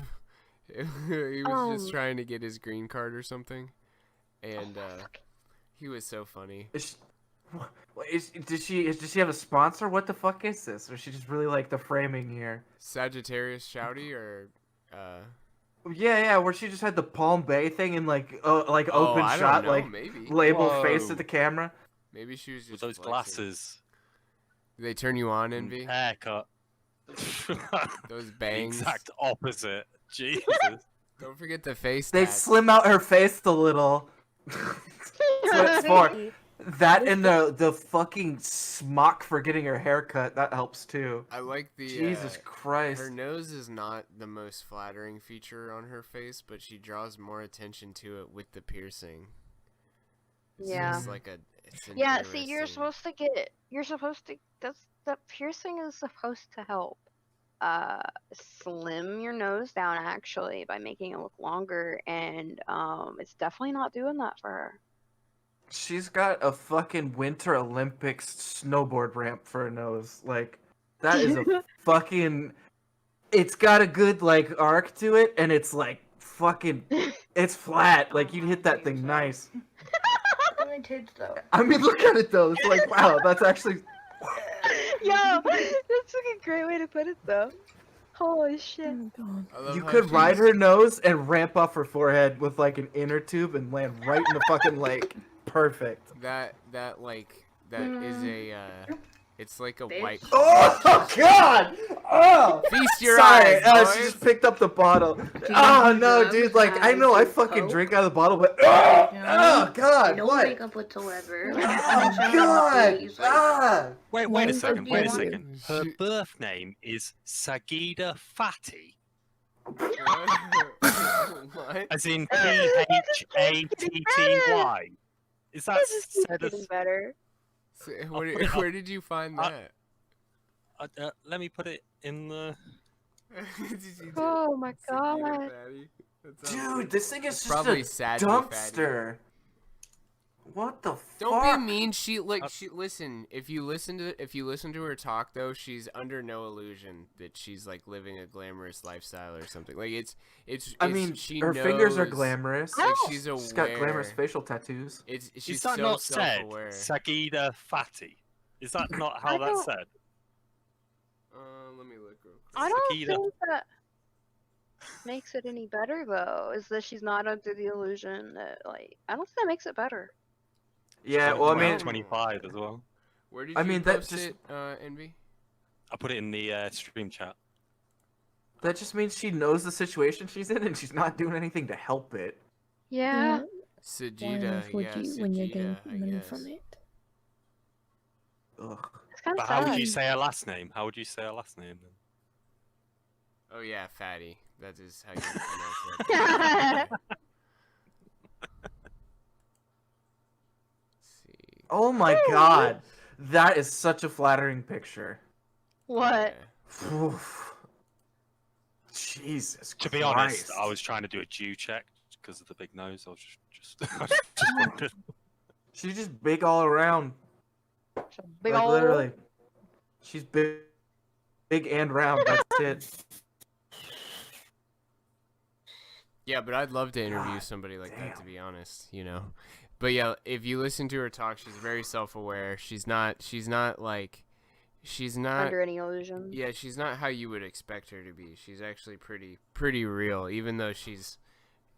He was just trying to get his green card or something, and he was so funny. Does she have a sponsor? What the fuck is this? Or is she just really like the framing here? Sagittarius Shouty or Yeah, where she just had the Palm Bay thing and like open I don't shot, know, like maybe. label Whoa. face at the camera. Maybe she was just With those flexing. glasses. Do they turn you on, Envy? Haircut. Those bangs. Exact opposite. Jesus. Don't forget the face. They tats. slim out her face a little. That's what it's for. That and the fucking smock for getting her haircut, that helps too. I like the Jesus Christ. Her nose is not the most flattering feature on her face, but she draws more attention to it with the piercing. It's Yeah. just like it's an Yeah. See, you're interesting- supposed to. That piercing is supposed to help. Slim your nose down actually by making it look longer, and it's definitely not doing that for her. She's got a fucking Winter Olympics snowboard ramp for a nose. Like, that is a fucking... It's got a good, like, arc to it, and it's, like, fucking... It's flat. Like, you'd hit that thing nice. I mean, look at it, though. It's like, wow, that's actually... Yo, that's like a great way to put it, though. Holy shit. You could ride her nose and ramp up her forehead with, like, an inner tube and land right in the fucking lake. Perfect. That is a it's like a white. Oh god! Oh! Feast your Sorry, eyes, she boys. just picked up the bottle. Oh no, dude! Like I know I fucking drink out of the bottle, but oh god! No What? makeup whatsoever. Oh god! Ah! Wait a second. Her birth name is Sagida Fatty. What? As in Phatty. Is that said as... better? Where did you find that? Let me put it in the... Oh my god. Dude, this thing is just probably a sad to dumpster. What the fuck? Don't be mean. She listen. If you listen to her talk though, she's under no illusion that she's like living a glamorous lifestyle or something. Like it's. I mean, she her knows, fingers are glamorous. Like, she's got glamorous facial tattoos. She's Is that so not said? self-aware. Sagida Fatty. Is that not how that's said? Let me look real quick. I don't Sagida. think that makes it any better though. Is that she's not under the illusion that like I don't think that makes it better. Yeah, well, I mean, 25 as well. Where did you post it, Envy? I put it in the stream chat. That just means she knows the situation she's in and she's not doing anything to help it. Yeah. Sajida, when you're getting I money guess. from it. Ugh. It's kind But of how would sad. you say her last name? How would you say her last name then? Oh yeah, fatty. That is how you pronounce it. Oh my god. That is such a flattering picture. What? Oof. Jesus To be Christ. honest, I was trying to do a Jew check because of the big nose. I was just wondered. She's just big all around. Big like, ol'. literally. She's big and round. That's it. Yeah, but I'd love to interview somebody like that, to be honest, you know. But yeah, if you listen to her talk, she's very self-aware. She's not like, she's not Under any illusion. Yeah, she's not how you would expect her to be. She's actually pretty real, even though she's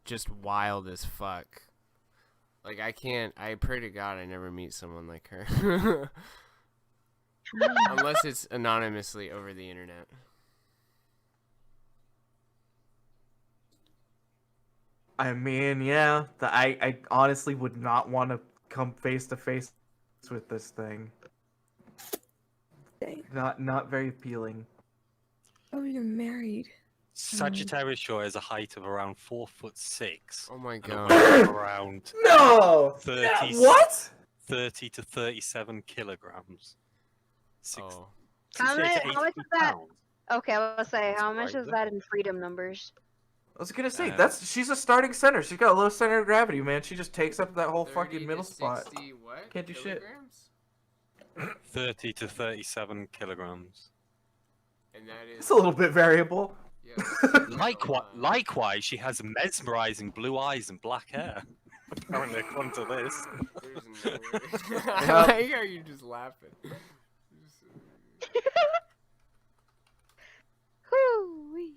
just wild as fuck. Like I pray to God I never meet someone like her. Unless it's anonymously over the internet. I mean, yeah. I honestly would not want to come face to face with this thing. Not very appealing. Oh, you're married. Sagittarius Shore has a height of around 4'6". Oh my and a god. weight of around No! 30, What? 30 to 37 kilograms. Oh. How much is that? pounds. Okay, let's say how much crazy. is that in freedom numbers? I was gonna say she's a starting center. She's got a low center of gravity, man. She just takes up that whole fucking middle spot. What? Can't do shit. 30 to 37 kilograms. And that is It's a little bit variable. Likewise, she has mesmerizing blue eyes and black hair. Apparently, according to this. There's no way. I like how you just laughing.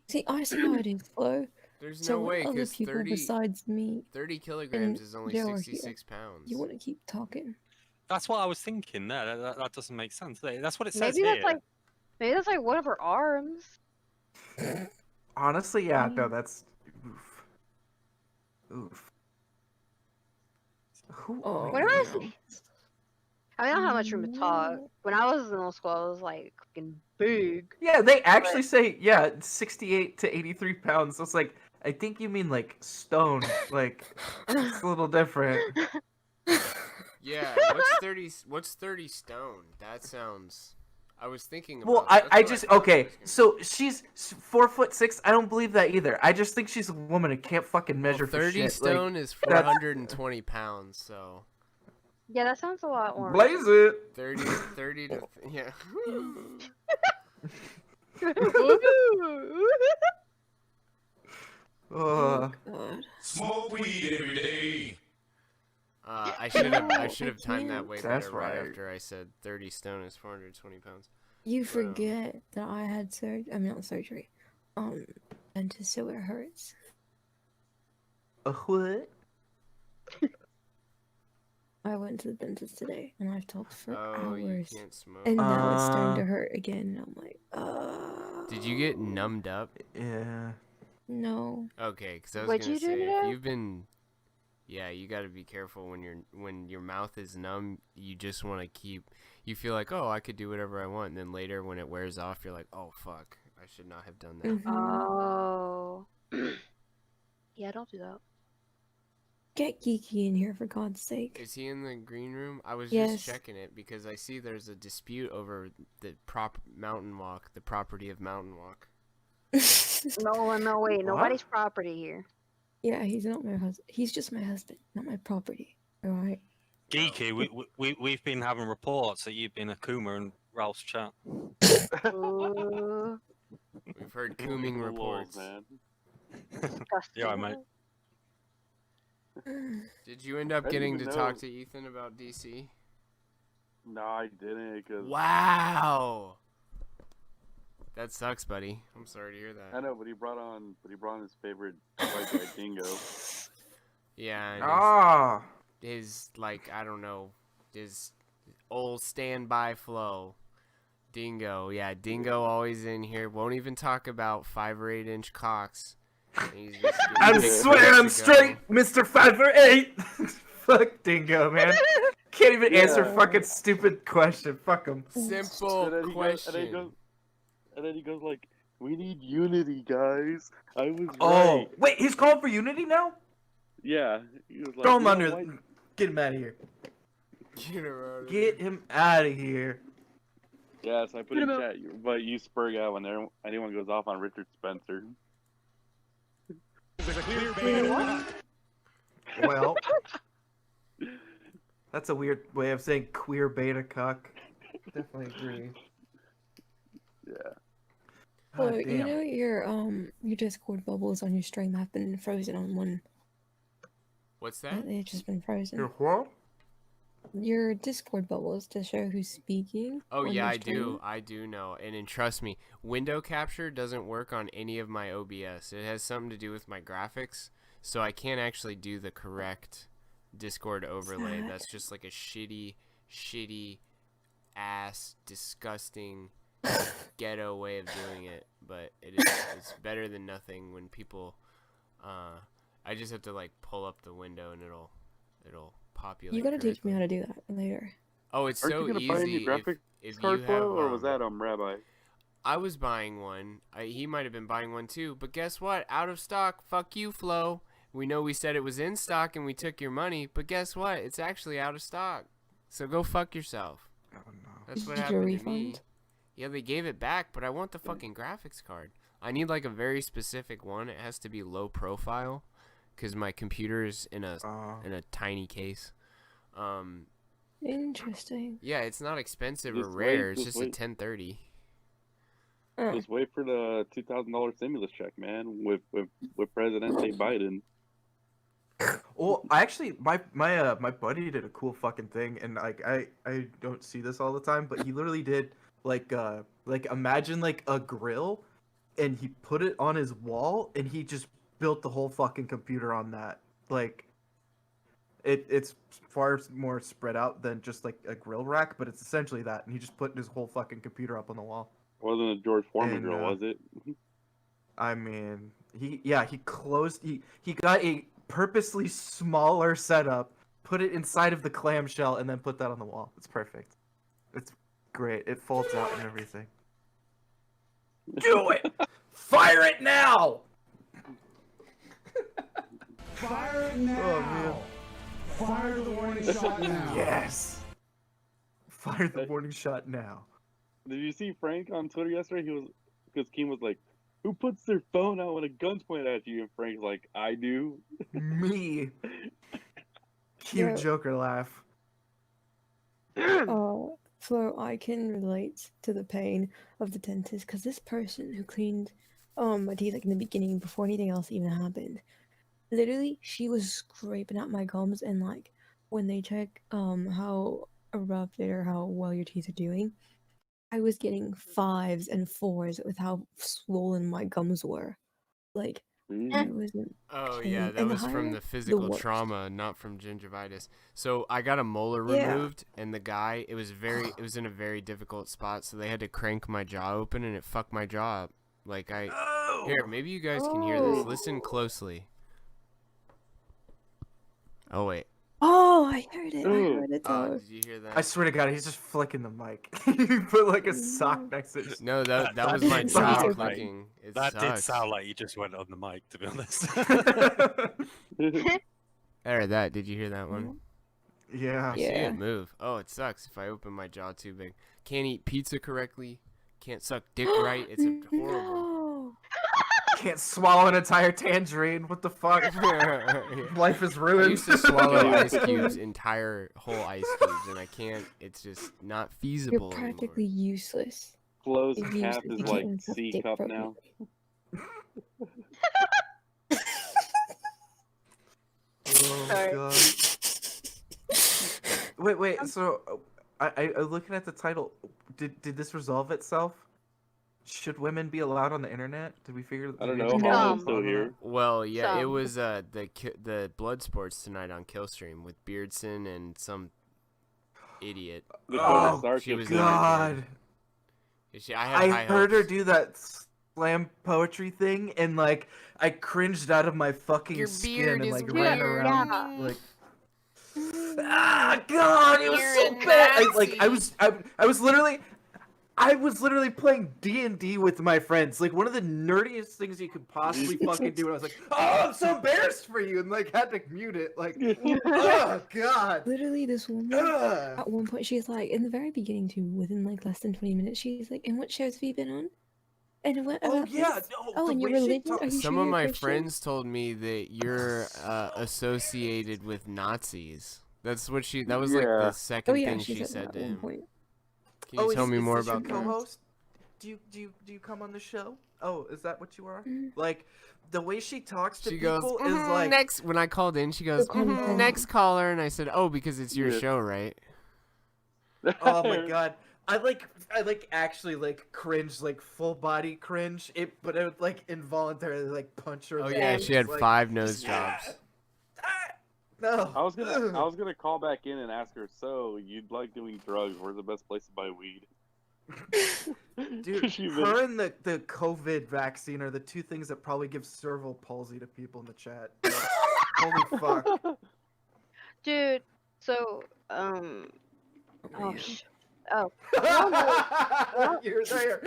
See, I see how it is, Flo. There's So no way, other because people 30 besides me 30 kilograms and is only Joe are 66 here. pounds. You want to keep talking? That's what I was thinking. That doesn't make sense. That's what it says Maybe here. maybe that's like one of her arms. Honestly, yeah, no, that's oof. Oof. Who are What am I you? saying? I don't have much room to talk. When I was in middle school, I was like fucking big. Yeah, they actually say 68 to 83 pounds. So it's like I think you mean like stone. Like it's a little different. Yeah, what's 30 stone? That sounds I was thinking about Well, that's I what just thought it okay. was gonna So she's 4'6". I don't believe that either. I just think she's a woman who can't fucking measure Well, for 30 shit. stone like, is that's- 420 pounds, so Yeah, that sounds a lot more. Blaze it. 30 to yeah. Smoke weed every day. I should have timed that way That's better right right. after I said 30 stone is 420 pounds. You forget that I had surgery. I mean, not surgery. Dentist, so it hurts. A what? I went to the dentist today, and I've talked for You hours. can't smoke. And now it's starting to hurt again. And I'm like, Did you get numbed up? Yeah. No. Okay, because I was What'd gonna you do say today? if you've been, yeah, you got to be careful when your mouth is numb. You just want to keep. You feel like, oh, I could do whatever I want, and then later when it wears off, you're like, oh fuck, I should not have done that. Oh. Yeah, don't do that. Get Geeky in here, for God's sake. Is he in the green room? I was Yes. just checking it because I see there's a dispute over the mountain walk, the property of mountain walk. No, wait. Nobody's property here. Yeah, he's not my husband. He's just my husband, not my property. Alright? Geeky, we've been having reports that you've been a Kuma in Ralph's chat. We've heard cooming reports. Man. Yeah, mate. Did you end up I didn't getting to even talk know. to Ethan about DC? No, I didn't. Cause Wow. That sucks, buddy. I'm sorry to hear that. I know, but he brought on his favorite white guy, Dingo. Yeah. And his like, I don't know, his old standby flow. Dingo. Yeah, Dingo always in here. Won't even talk about 5 or 8 inch cocks. I swear I'm straight, Mr. 5 or 8. Fuck Dingo, man. Can't even answer fucking stupid question. Fuck him. Simple question. And then he goes like, "We need unity, guys." I was Oh, right. wait, he's calling for unity now? Yeah. He was like, Throw him "You know under. what?" Get him out of here. Get him out of here. Yes, I put in chat, but you spur out when anyone goes off on Richard Spencer. Well, that's a weird way of saying queer beta cuck. Definitely agree. Yeah. Oh, you know your Discord bubbles on your stream have been frozen on one. What's that? They've just been frozen. Your what? Your Discord bubbles to show who's speaking. Oh on yeah, your I stream. do. I do know. And trust me, window capture doesn't work on any of my OBS. It has something to do with my graphics, so I can't actually do the correct Discord overlay. That's just like a shitty ass disgusting ghetto way of doing it, but it's better than nothing when people I just have to like pull up the window and it'll populate. You gotta teach me how to do that later. Oh, it's Aren't so you gonna easy. buy a new graphics if card you Flo, have, or was that Rabbi? I was buying one. He might have been buying one too, but guess what? Out of stock. Fuck you, Flo. We know we said it was in stock and we took your money, but guess what? It's actually out of stock. So go fuck yourself. Oh no. That's what Did you happened to me. refund? Yeah, they gave it back, but I want the fucking graphics card. I need like a very specific one. It has to be low profile, because my computer is in a tiny case. Interesting. Yeah, it's not expensive Just or rare. wait, It's just just a wait. 1030. Just wait for the $2,000 stimulus check, man. With Presidente Biden. Well, I actually, my buddy did a cool fucking thing, and like I don't see this all the time, but he literally did like imagine like a grill, and he put it on his wall, and he just built the whole fucking computer on that. Like, it's far more spread out than just like a grill rack, but it's essentially that, and he just put his whole fucking computer up on the wall. Wasn't a George Foreman grill, was it? I mean, he got a purposely smaller setup, put it inside of the clamshell, and then put that on the wall. It's perfect. It's great. It folds out and everything. Do it! Fire it now! Fire it now! Oh, man. Fire the warning shot now! Yes! Fire the warning shot now. Did you see Frank on Twitter yesterday? Because Keem was like, "Who puts their phone out when a gun's pointed at you?" And Frank's like, "I do." Me. Cute Yeah. Joker laugh. Oh, Flo, I can relate to the pain of the dentist because this person who cleaned my teeth like in the beginning before anything else even happened, literally she was scraping at my gums, and like when they check how erupted or how well your teeth are doing, I was getting 5s and 4s with how swollen my gums were. Like, it wasn't. Oh kidding. yeah, that And was from higher, the physical worse. trauma, not from gingivitis. So I got a molar Yeah. removed, and the guy, it was in a very difficult spot, so they had to crank my jaw open, and it fucked my jaw up. Like here, maybe you guys can hear this. Listen closely. Oh wait. Oh, I heard it. I heard it though. Did you hear that? I swear to God, he's just flicking the mic. He put like a sock next to it. No, that was my did jaw sound clicking. It That did sucks. sound like you just went on the mic, to be honest. I heard that. Did you hear that one? Yeah. I see it move. Oh, it sucks if I open my jaw too big. Can't eat pizza correctly. Can't suck dick right. It's horrible. Can't swallow an entire tangerine. What the fuck? Life is ruined. I used to swallow ice cubes, whole ice cubes, and I can't. It's just not feasible. You're practically useless. Flow's You're cap useless. is You like can't suck C dick cup properly. now. Oh god. Wait. So, I looking at the title. Did this resolve itself? Should women be allowed on the internet? Did we figure? I don't know. Harlan's still here. Well, yeah, it was the blood sports tonight on Killstream with Beardson and some idiot. Oh she was god! I heard her hopes. do that slam poetry thing, and like I cringed out of my fucking Your skin beard and is like ran weird. around like. Ah, God! It was so bad. I was literally playing D&D with my friends. Like one of the nerdiest things you could possibly fucking do. And I was like, "Oh, I'm so embarrassed for you," and like had to mute it. Like, oh God! Literally, this woman at one point, she's like, in the very beginning too, within like less than 20 minutes, she's like, "And what shows have you been on?" And what? Oh about yeah, this? no. Oh, and your religion? Are you Some sure of you're my Christian? friends told me that you're associated with Nazis. That's what she. That was like the second thing she said to him. Point. Can you tell me more is this about your that? co-host? Do you come on the show? Oh, is that what you are? Like the way she talks to She people goes, is like next. When I called in, she goes, next caller, and I said, oh, because it's your show, right? Oh my god. I actually like cringe, like full body cringe. But I would like involuntarily like punch her. Oh yeah, she had 5 nose jobs. No. I was gonna call back in and ask her. So you'd like doing drugs? Where's the best place to buy weed? Dude, her and the COVID vaccine are the two things that probably give cerebral palsy to people in the chat. Holy fuck. Dude, so You're there.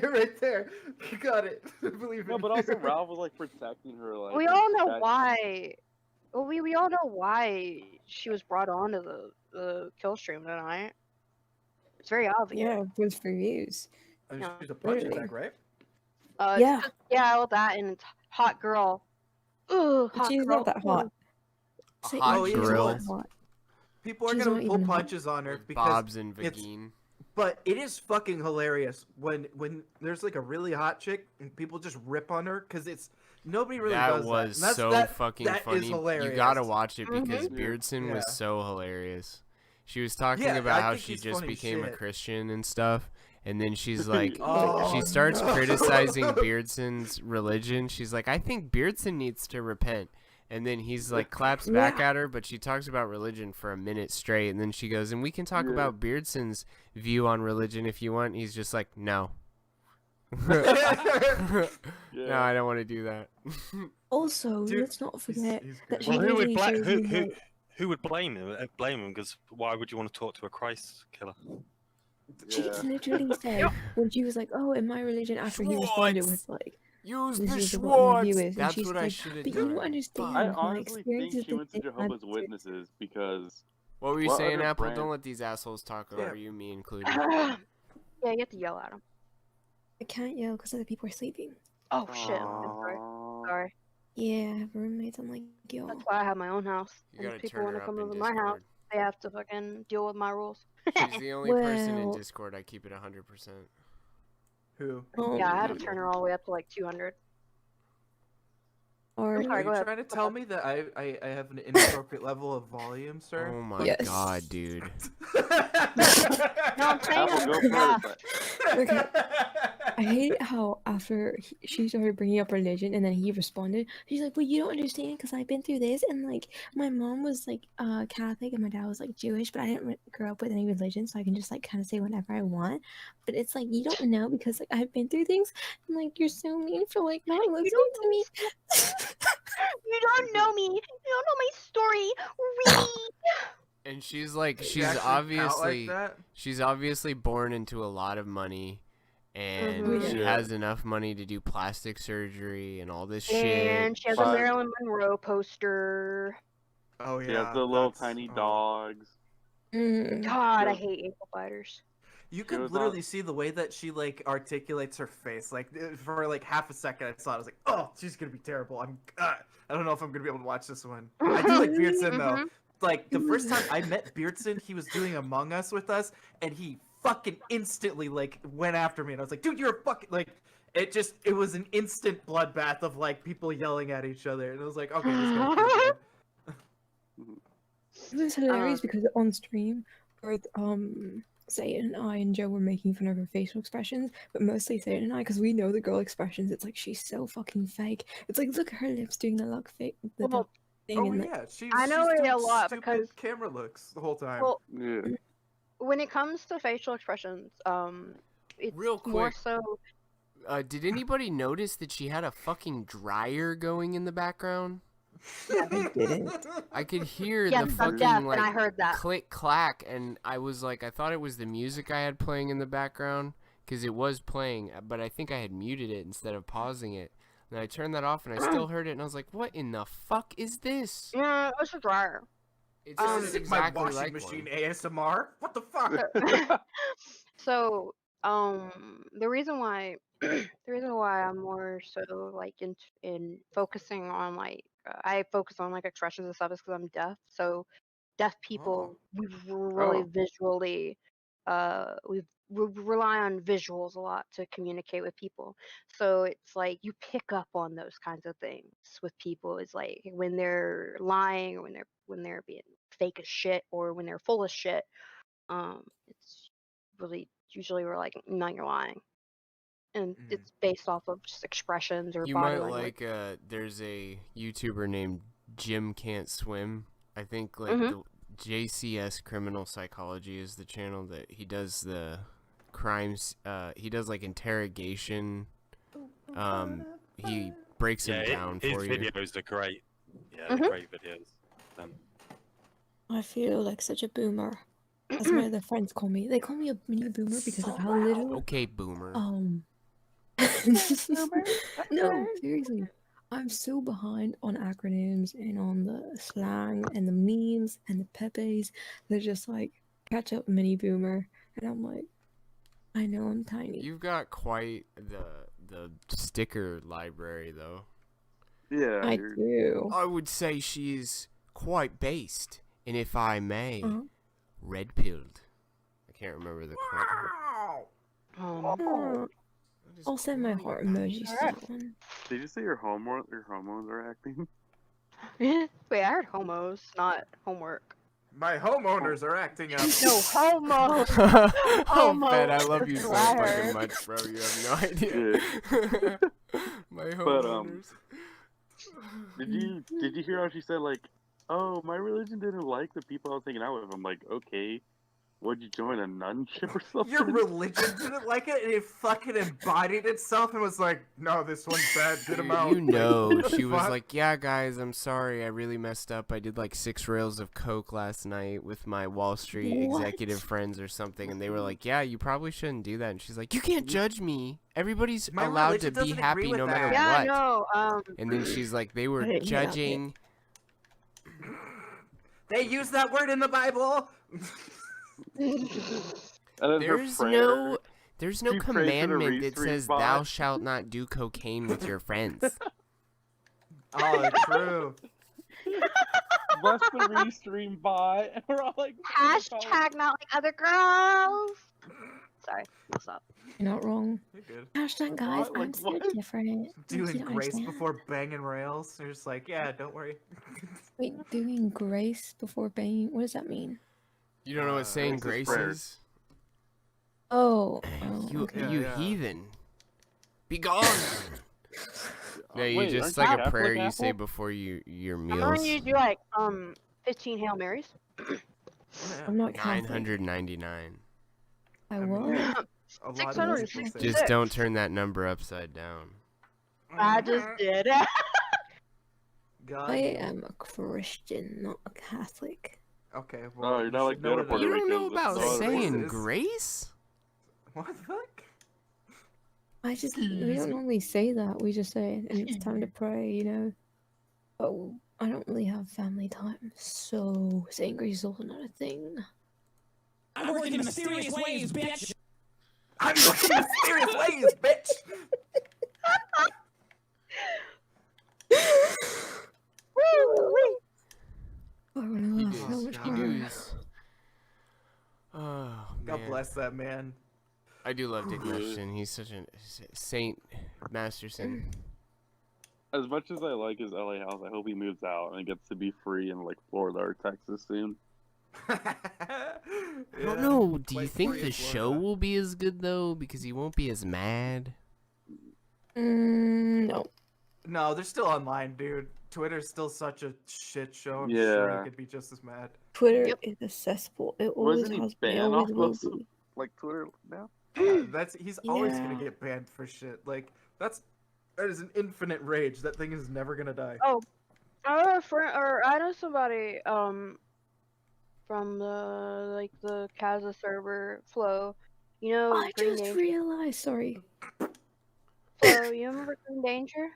You're right there. You got it. Believe No, but also Ralph was like protecting her. Like we all know why. Well, we all know why she was brought onto the kill stream tonight. It's very obvious. Yeah, it was for views. She's a punching bag, right? Yeah. All that and it's hot girl. Ooh, hot She's girl. not that hot. Hot girl. People are She's gonna not pull even hot. punches on her because Bob's and Vagine. But it is fucking hilarious when there's like a really hot chick and people just rip on her because it's nobody really That does was that. so fucking that funny. Is hilarious. You gotta watch it because Mhm. Beardson Yeah. was so hilarious. She was talking Yeah, about I how think she he's just funny as became a shit. Christian and stuff. And then she's like, Oh, she starts no. criticizing Beardson's religion. She's like, I think Beardson needs to repent. And then he's like, claps back at her, but she talks about religion for a minute straight. And then she goes, and we can talk about Beardson's view on religion if you want. And he's just like, no. No, I don't want to do that. Also, let's not forget that she Well, who would literally shows you, like, who would blame him? Blame him because why would you want to talk to a Christ killer? She literally said when she was like, "Oh, in my religion," after he responded with like, "Use this the is what my view Schwartz." is," and That's she's what I like, should have "But done. you don't understand. I My honestly think experience she went to Jehovah's Witnesses because. What were you what saying, other Apple? brand- Don't let these assholes talk over you, me included. Yeah, you have to yell at him. I can't yell because other people are sleeping." Oh shit! I'm sorry. Yeah, I have roommates. I'm like, yo. That's why I have my own house. You And gotta if people turn want her to up come in over my house, Discord. they have to fucking deal with my rules. She's the only person in Well- Discord I keep it 100%. Who? Yeah, I had to turn her all the way up to like 200. Or I'm sorry, Are go you ahead. trying to tell me that I have an inappropriate level of volume, sir? Oh my Yes. god, dude. No, I'm saying Apple, go yeah. first. Okay. I hate how after she started bringing up religion and then he responded, she's like, "Well, you don't understand because I've been through this, and like my mom was like Catholic and my dad was like Jewish, but I didn't grow up with any religion, so I can just like kind of say whatever I want. But it's like you don't know because like I've been through things, and like you're so mean for like not listening to me." You don't know me. You don't know my story. Read. And she's like, You actually count obviously, like that? she's obviously born into a lot of money, and Mhm. she Yeah. has enough money to do plastic surgery and all this And shit. she has a But- Marilyn Monroe poster. Oh yeah. She has the little that's- tiny oh. dogs. Mm. God, I Yeah. hate April fighters. You could literally see the way that she like articulates her face. Like for like half a second, I saw it. I was like, "Oh, she's gonna be terrible." I don't know if I'm gonna be able to watch this one. I do like Beardson though. Like the first time I met Beardson, he was doing Among Us with us, and he fucking instantly like went after me, and I was like, "Dude, you're a fucking like." It was an instant bloodbath of like people yelling at each other, and I was like, "Okay, this guy's pretty good." It was hilarious because on stream, both Satan and I and Joe were making fun of her facial expressions, but mostly Satan and I, because we know the girl expressions. It's like she's so fucking fake. It's like look at her lips doing the look fake. Oh yeah, I know she's it doing a lot stupid because camera looks the whole time. well, when it comes to facial expressions, it's Real more quick. so. Did anybody notice that she had a fucking dryer going in the background? Yeah, they didn't. I could hear Yes, the I'm fucking deaf, like and I heard that. click clack, and I was like, I thought it was the music I had playing in the background because it was playing, but I think I had muted it instead of pausing it. And I turned that off, and I still heard it, and I was like, "What in the fuck is this?" Yeah, it's a dryer. It sounded exactly my washing like machine one. ASMR. What the fuck? So, the reason why I'm more so like in focusing on like I focus on like expressions and stuff is because I'm deaf. So, deaf people we really visually we rely on visuals a lot to communicate with people. So it's like you pick up on those kinds of things with people. It's like when they're lying, or when they're being fake as shit, or when they're full of shit. It's really usually we're like, no, you're lying, and it's based off of just expressions or You body might language. like there's a YouTuber named Jim Can't Swim. I think like Mhm. the JCS Criminal Psychology is the channel that he does the crimes. He does like interrogation. He breaks them down his for you. videos are great. Yeah, they're great videos. I feel like such a boomer. As my other friends call me. They call me a mini boomer because of how little. Okay, boomer. No, seriously. I'm so behind on acronyms and on the slang and the memes and the pepes. They're just like, catch up, mini boomer. And I'm like, I know I'm tiny. You've got quite the sticker library, though. Yeah, I do. I would say she's quite based, and if I may, red-pilled. I can't remember the quote. I'll send my heart emojis to that one. Did you say your hormones are acting? Wait, I heard homos, not homework. My homeowners are acting up. No, homos. Oh, Ben, I love you so fucking much, bro. You have no idea. My homeowners. Did you hear how she said like, "Oh, my religion didn't like the people I was hanging out with"? I'm like, okay, would you join a nunship or something? Your religion didn't like it, and it fucking embodied itself and was like, "No, this one's bad. Get him out." You know, she was like, "Yeah, guys, I'm sorry. I really messed up. I did like 6 rails of coke last night with my Wall Street executive friends or something." And they were like, "Yeah, you probably shouldn't do that." And she's like, "You can't judge me. Everybody's allowed to be happy no matter yeah, what." No, and then she's like, "They were judging." They use that word in the Bible. There's no commandment that says thou shalt not do cocaine with your friends. Oh, true. What's the restream bot? And we're all like, hashtag not like other girls. Sorry, I'll stop. You're not wrong. You're good. Hashtag guys, I'm so different. Doing grace before banging rails. They're just like, yeah, don't worry. Wait, doing grace before banging? What does that mean? You don't know what saying grace is? Oh, you heathen. Be gone. No, you just like a prayer you say before your meals. Remember when you do like 15 Hail Marys? I'm not Catholic. 999. I was. 666. Just don't turn that number upside down. I just did. God. I am a Christian, not a Catholic. Okay. Well, you're not like the other Puerto You don't know Ricans about that saying grace? What the fuck? We don't normally say that. We just say it, and it's time to pray, you know. Oh, I don't really have family time, so saying grace is also not a thing. I'm working in mysterious ways, bitch. I'm working in mysterious ways, bitch. Oh, God man. bless that man. I do love Dick Masterson. He's such a saint, Masterson. As much as I like his LA house, I hope he moves out and gets to be free in like Florida or Texas soon. I don't know. Do you think the show will be as good though? Because he won't be as mad. No. No, they're still online, dude. Twitter's still such a shit show. I'm Yeah. sure he could be just as mad. Twitter is a cesspool. It always Wasn't he has banned been. It always off will of be. like Twitter now? He's always gonna Yeah. get banned for shit. Like that is an infinite rage. That thing is never gonna die. Oh, I know somebody from the the Kaza server Flow. You know I Green just Danger. realized. Sorry. Flow, you remember Green Danger?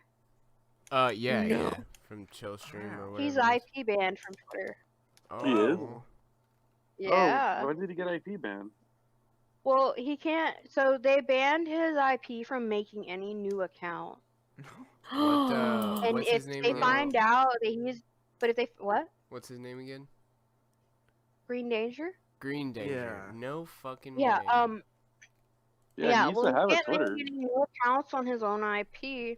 Yeah, No. yeah. From Chillstream or whatever. He's it is. IP banned from Twitter. Oh. He is? Yeah. Oh, why did he get IP banned? Well, he can't. So they banned his IP from making any new account. And What's if his name they again? find out that he's, but if they what? What's his name again? Green Danger? Green Danger. Yeah. No fucking Yeah. way. Yeah, he used well, to have he a can't make Twitter. any new accounts on his own IP.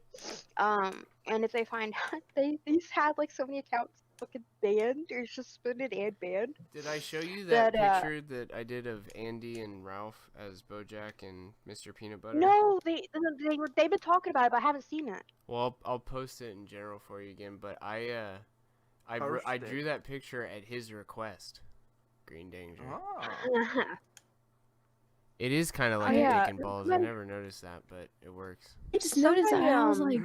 And if they find out he's had like so many accounts fucking banned or suspended and banned. Did I show you that That, picture that I did of Andy and Ralph as BoJack and Mr. Peanut Butter? No, they've been talking about it, but I haven't seen it. Well, I'll post it in general for you again. But I drew that picture at his request. Green Danger. Oh. It is kind of like yeah. a dick and balls. I never noticed that, but it works. I just noticed that. Somebody, I was like,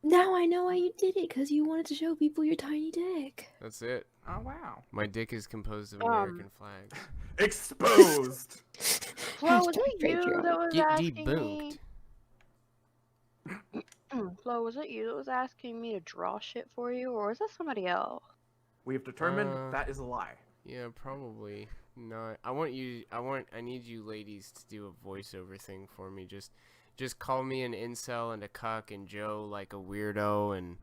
now I know why you did it, because you wanted to show people your tiny dick. That's it. Oh wow. My dick is composed of American flags. Exposed. Flo, was it you that was Get asking debunked. me? Flo, was it you that was asking me to draw shit for you, or was that somebody else? We have determined that is a lie. Yeah, probably not. I need you ladies to do a voiceover thing for me. Just call me an incel and a cuck and Joe like a weirdo and,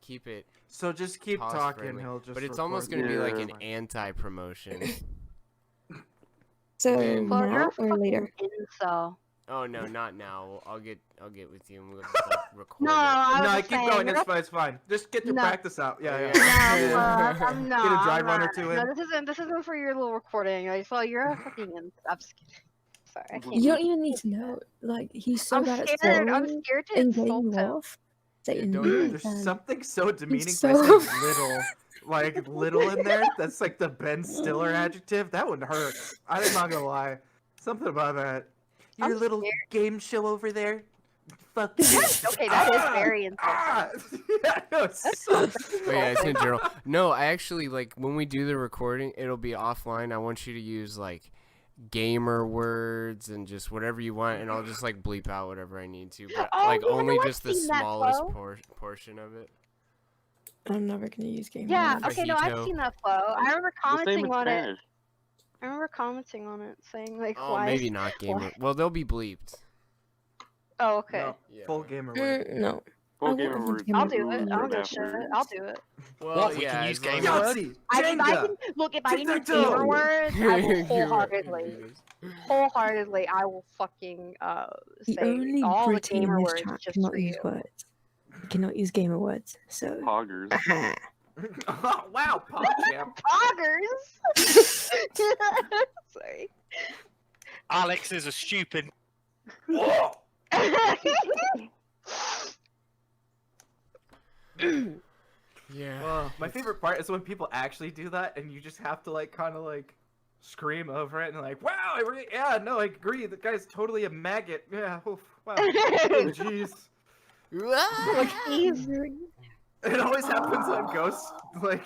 keep it. So just keep talking. friendly. He'll just. But it's almost record gonna be it. like an anti-promotion. So And- Flo, you're now a or fucking later? incel. Oh no, not now. I'll get with you and we'll just, record No, it. I was No, just keep saying, going. you're It's fine. It's fine. Just get your No. practice out. Yeah, Yeah. yeah. No, I'm not. Get a dry I'm run or not. two No, in. this isn't for your little recording. Like, Flo, you're a fucking incel. I'm just kidding. Sorry, I can't. You don't even need to know. Like, he's so I'm bad at scared. I'm swallowing scared to and getting insult you him. off. That you don't knew even- There's and something so demeaning it's by so- saying little. Like, little in there. That's like the Ben Stiller adjective. That one hurts. I'm not gonna lie. Something about that. Your I'm little scared. game show over there. Fuck you. Okay, that is very insulting. Yeah, no, it's so. Oh yeah, it's in general. No, I actually when we do the recording, it'll be offline. I want you to use like gamer words and just whatever you want, and I'll just like bleep out whatever I need to, but Oh, like yeah, only no, I've just the seen that, smallest Flo. portion of it. I'm never gonna use game. Yeah. mode. Okay. No, I've Fajito. seen that Flo. I remember The same commenting in on it. Spanish. I remember commenting on it, saying like, Oh, why? maybe not gamer. Well, they'll be bleeped. Oh, okay. No, Yeah. full gamer word. No. Full I gamer want words. gamer I'll do it. I don't Right give a after. shit. I'll do it. Well, What, we yeah, can use as long gamer as- words? Yahtzee, If I Jenga. can look, if I can use Tic-tac-toe. gamer words, I will You're wholeheartedly, right. I will fucking The say only all the Britty gamer in this words chat just cannot for use you. words. You cannot use gamer words. So. Poggers. Oh, wow, Pop Jam. Poggers. Sorry. Alex is a stupid. Whoa. Yeah. My favorite part is when people actually do that, and you just have to like kind of like scream over it and like, wow, yeah, no, I agree. The guy's totally a maggot. Yeah, oof, wow. Oh, jeez. Like he's It always happens on Ghost. Like,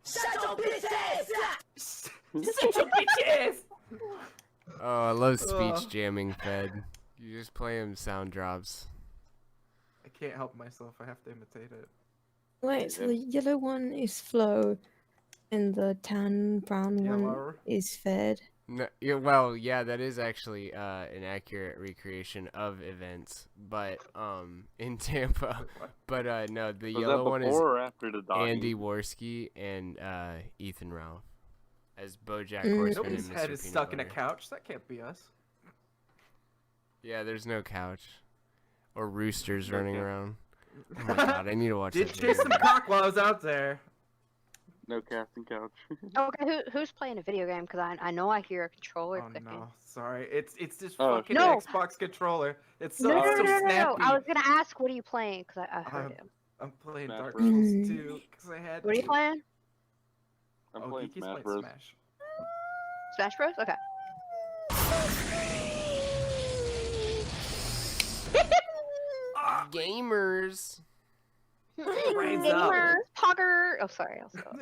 Shut your bitch ass! shut your bitch ass! Oh, I love speech jamming, Fed. You just play him sound drops. I can't help myself. I have to imitate it. Wait, so the yellow one is Flow, And the tan brown one Yellow. is fed. No, yeah, well, yeah, that is actually an accurate recreation of events, but in Tampa. But no, the Was yellow that one is before or after the doggy? Andy Worski and Ethan Ralph as BoJack Mm. Horseman Nobody's and Mr. head is Peanut stuck in a Butter. couch. That can't be us. Yeah, there's no couch or roosters No running couch. around. Oh my god, I need to watch Did that chase some video. cock while I was out there. No casting couch. Okay, who's playing a video game? Because I know I hear a controller Oh clicking. no, sorry. It's this Oh, fucking No. Xbox controller. It's so, No, it's so no. snappy. I was gonna ask, what are you playing? Because I heard him. I'm playing Smash Dark Bros. Souls Mm. 2 because I had What are you to. playing? I'm Oh, playing Geeky's Smash playing Bros. Smash. Smash Bros. Okay. Gamers. Brains up. Gamers, Pogger. Oh, sorry. I'll stop.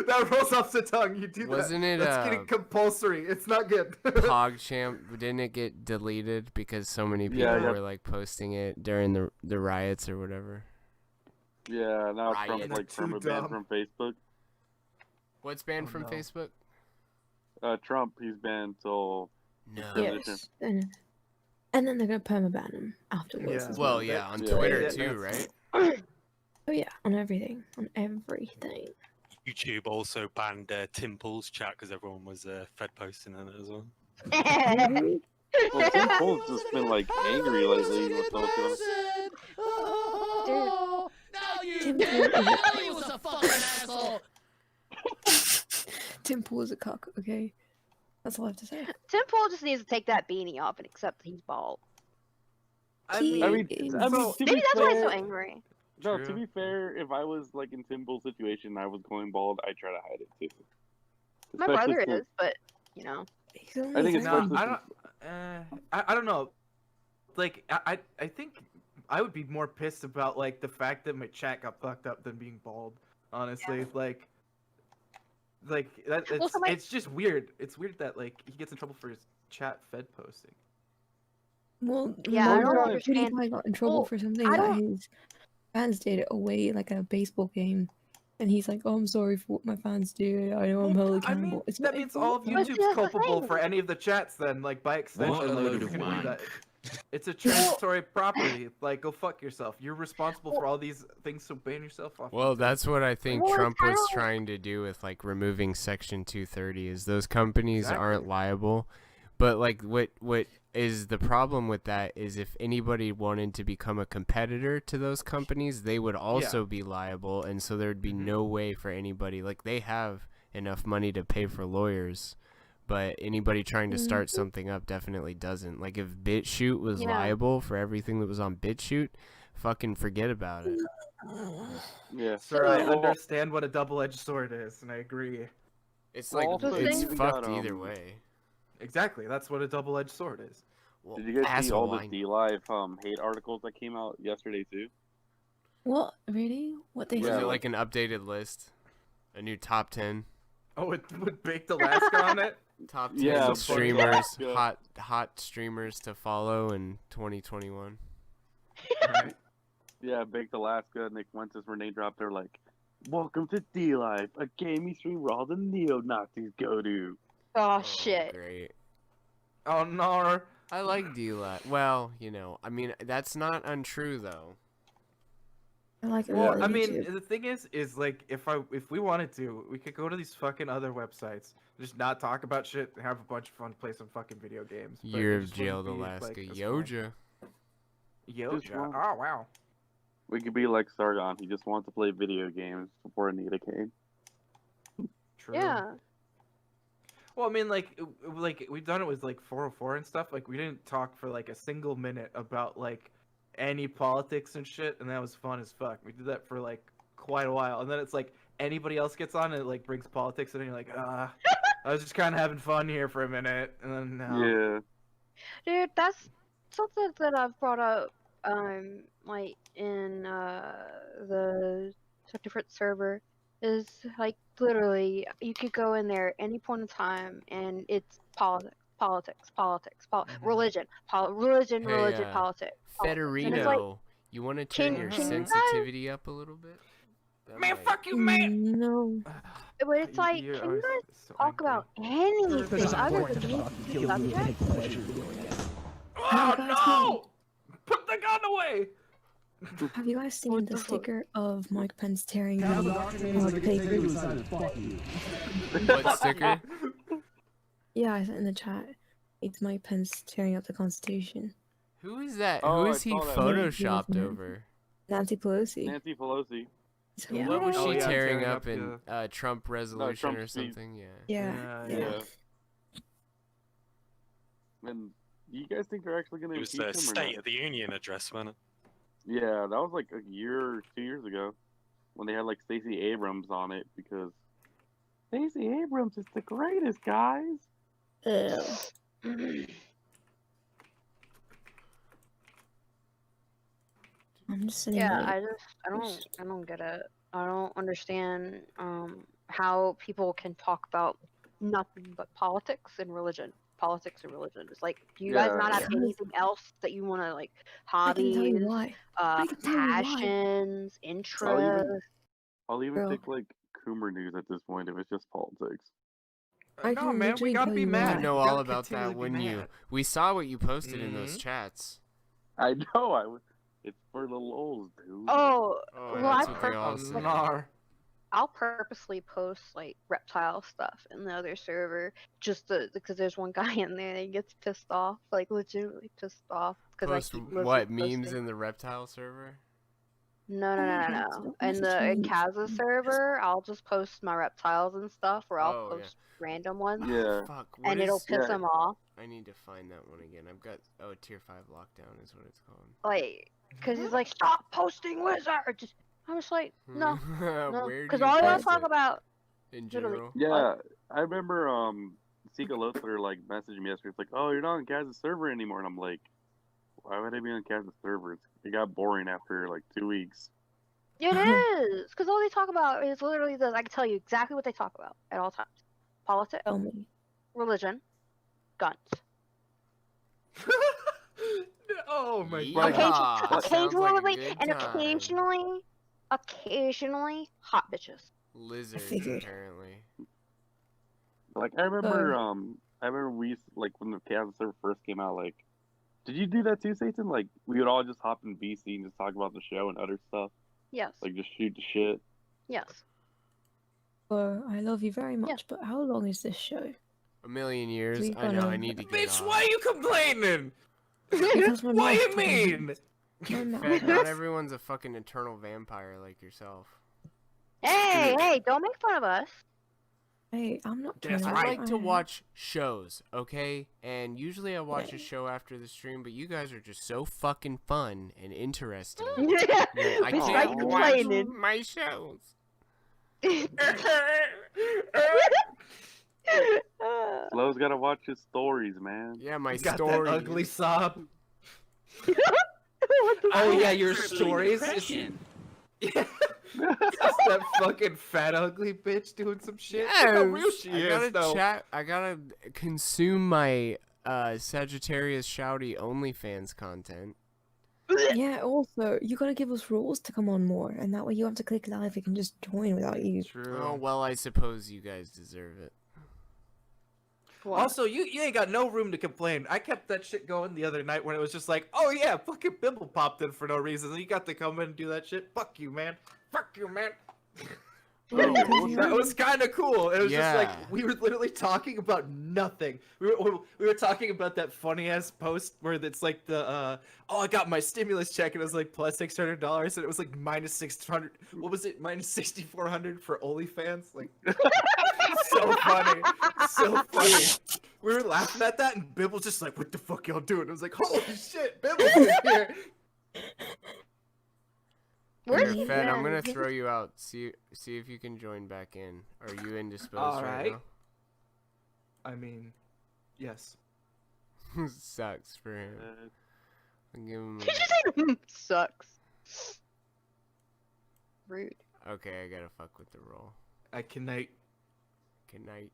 That rolls off the tongue. You do Wasn't that. it, That's getting compulsory. It's not good. PogChamp, didn't it get deleted because so many people Yeah, yeah. were like posting it during the riots or whatever? Yeah, now Riot. Trump's like They're too perma banned dumb. from Facebook. What's banned Oh, from no. Facebook? Trump, he's banned till No. Yes. And then they're gonna permaban him afterwards. Yeah. as Well, well. yeah, on Yeah. Twitter Yeah, too, that's- right? Oh yeah, on everything, on everything. YouTube also banned Tim Pool's chat because everyone was Fed posting in it as well. Well, Tim Pool's just been like angry lately with all the Oh, now you Tim know Pool he was a fucking asshole. Tim Pool is a cock. Okay, that's all I have to say. Tim Pool just needs to take that beanie off and accept that he's bald. I mean, to Maybe be that's why he's so fair- angry. No, True. to be fair, if I was like in Tim Pool's situation and I was going bald, I'd try to hide it too. My Especially brother since- is, but you know. I think No, especially I since- don't. I don't know. Like I think I would be more pissed about like the fact that my chat got fucked up than being bald. Honestly, like that. It's, Well, so, like- it's just weird. It's weird that like he gets in trouble for his chat fed posting. Well, Yeah, I don't remember understand. PewDiePie got in trouble Well, for something I that don't- his fans did away like a baseball game, and he's like, "Oh, I'm sorry for what my fans do. I know I'm held I mean, accountable." It's that not means his all of fault. But YouTube's that's the culpable thing. for any of the chats. Then, like by extension, What a like, load if of you're gonna do wank. that, it's a transitory property. Like, go fuck yourself. You're responsible for all these things, so ban yourself off. Well, YouTube. that's what I think Well, Trump I was don't- trying to do with like removing Section 230 is those companies aren't Exactly. liable. But like what is the problem with that is if anybody wanted to become a competitor to those companies, they would also be liable, and so there'd be no way for anybody, like they have enough money to pay for lawyers, but anybody trying to start something up definitely doesn't. Like if BitChute was Yeah. liable for everything that was on BitChute, fucking forget about it. Yeah. Sir, I Well, understand what a double-edged sword is, and I agree. It's Well, like also, it's you fucked got, either way. Exactly, that's what a double-edged sword is. Well, Did you guys see all asshole, the I- D-Live hate articles that came out yesterday too? What really? What they Was said? it like an updated list? A new top 10? Oh, it would Baked Alaska on it? Top 10 Yeah, streamers, yeah. hot streamers to follow in 2021. Right. Yeah, Baked Alaska, Nick Wences, Renee dropped. They're like, "Welcome to D-Live, a gaming stream where all the neo-Nazis go to." Oh shit. Great. Oh no. I like D-Lat. Well, you know, I mean, that's not untrue though. I like it. Well, on I mean, YouTube. the thing is like if we wanted to, we could go to these fucking other websites, just not talk about shit, and have a bunch of fun, play some fucking video games. but Year it of just wouldn't jailed be, Alaska. like, as fun. Yoja. Yoja. wrong. Oh wow. We could be like Sargon. He just wants to play video games before Anita came. True. Yeah. Well, I mean, like we've done it with like 404 and stuff. Like we didn't talk for like a single minute about like any politics and shit, and that was fun as fuck. We did that for like quite a while, and then it's like anybody else gets on and it like brings politics, and you're like, I was just kind of having fun here for a minute, and then no. Yeah. Dude, that's something that I've brought up, like in the different server, is like literally you could go in there any point in time and it's religion, religion, Hey, politics. And it's like, Federino, you want to turn can your you guys- sensitivity up a little bit? Man, fuck you, man. No. But it's like, You can are you guys so talk about anything other than these subjects? Oh no! Put the gun away! Have you guys seen the sticker of Mike Pence tearing down the paper? What sticker? Yeah, I sent in the chat. It's Mike Pence tearing up the Constitution. Who is that? Oh, Who I is he saw that. photoshopped over? Nancy Pelosi. Nancy Pelosi. Yeah. What was she Oh, yeah, tearing tearing up up in Trump resolution Trump or speech. something? Yeah. Yeah. And do you guys think they're actually going to It was impeach the him or State not? of the Union address, wasn't it? Yeah, that was like a year or 2 years ago when they had like Stacey Abrams on it because Stacey Abrams is the greatest, guys. I'm just saying. Yeah, like, I don't get it. I don't understand how people can talk about nothing but politics and religion. Politics and religion. It's like, do you guys not have anything else that you want to like? Hobbies, I can tell you why. passions, interests. I'll even Bro. take like Coomer News at this point if it's just politics. No, man, we gotta be mad. I know We all gotta about continually that be when mad. we saw what you posted in those chats. I know. It's for the lols, dude. Oh, well, I that's what they all say. I'll purposely post like reptile stuff in the other server just because there's one guy in there that gets pissed off, like legitimately pissed off because I Post keep what posting. memes in the reptile server? No. In the Kaza server, I'll just post my reptiles and stuff, or I'll post random ones. Yeah. Fuck. And it'll piss them off. I need to find that one again. I've got tier 5 lockdown is what it's called. Like, cause he's like, stop posting wizards. I'm just like, no, Where because do you all y'all post talk it? about In literally- general. Yeah, I remember Sika Lothler like messaged me yesterday. It's like, oh, you're not on Kaz's server anymore, and I'm like, why would I be on Kaz's server? It got boring after like 2 weeks. It is, because all they talk about is literally this. I can tell you exactly what they talk about at all times: politics, religion, guns. Oh my Yeah. god. Sounds like a Occasionally, good and time. occasionally, hot bitches. Lizards, figured. apparently. Like I remember we used to, like when the Kaz server first came out. Like, did you do that too, Satan? Like we would all just hop in BC and just talk about the show and other stuff. Yes. Like just shoot the shit. Yes. I love you very much, but how long is this show? A million years. We I know. gotta- I need to get Bitch, off. why are you complaining? Because my What do you mouth told me. mean? Fed, not everyone's a fucking eternal vampire like yourself. Hey, don't make fun of us. Hey, I'm not. That's I right. like to watch shows, okay? And usually I watch a show after the stream, but you guys are just so fucking fun and interesting. that I It's can't like watch complaining. my shows. Slo's gotta watch his stories, man. Yeah, my Got story. that ugly sob. Oh yeah, your stories. Just that fucking fat ugly bitch doing some shit. Look how real she is, though. I gotta consume my Sagittarius Shouty OnlyFans content. Yeah. Also, you gotta give us rules to come on more, and that way you have to click live. We can just join without you. Oh well, I suppose you guys deserve it. Also, you ain't got no room to complain. I kept that shit going the other night when it was just like, oh yeah, fucking Bibble popped in for no reason. And you got to come in and do that shit. Fuck you, man. Fuck you, man. That was kind of cool. It was just like we were literally talking about nothing. We were talking about that funny ass post where it's like the oh, I got my stimulus check and it was like plus $600 and it was like minus 600. What was it? Minus 6,400 for OnlyFans. Like so funny, so funny. We were laughing at that and Bibble's just like, what the fuck y'all doing? I was like, holy shit, Bibble's in here. Where's Here, he Fed, I'm been? gonna throw you out. See if you can join back in. Are you indisposed All right right. now? I mean, yes. Sucks for him. I'll give him Did you say sucks? Rude. Okay, I gotta fuck with the roll. I cannot. Canert.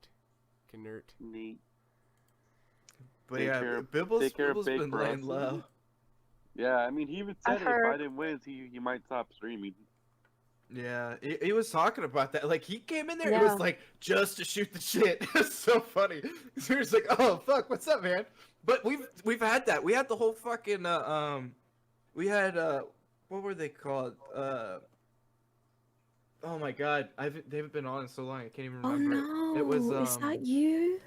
Neat. But Take yeah, care of- Bibble's take care of Big been for laying us. low. Yeah, I mean, he even said I've if I heard- didn't win, he might stop streaming. Yeah, he was talking about that. Like, he came in there, it was like, just to shoot the shit. It's so funny. He was like, oh, fuck, what's up, man? But we've had that. We had the whole fucking, we had, what were they called? Oh my god, they haven't been on in so long, I can't even remember. Oh no, It was, is that you?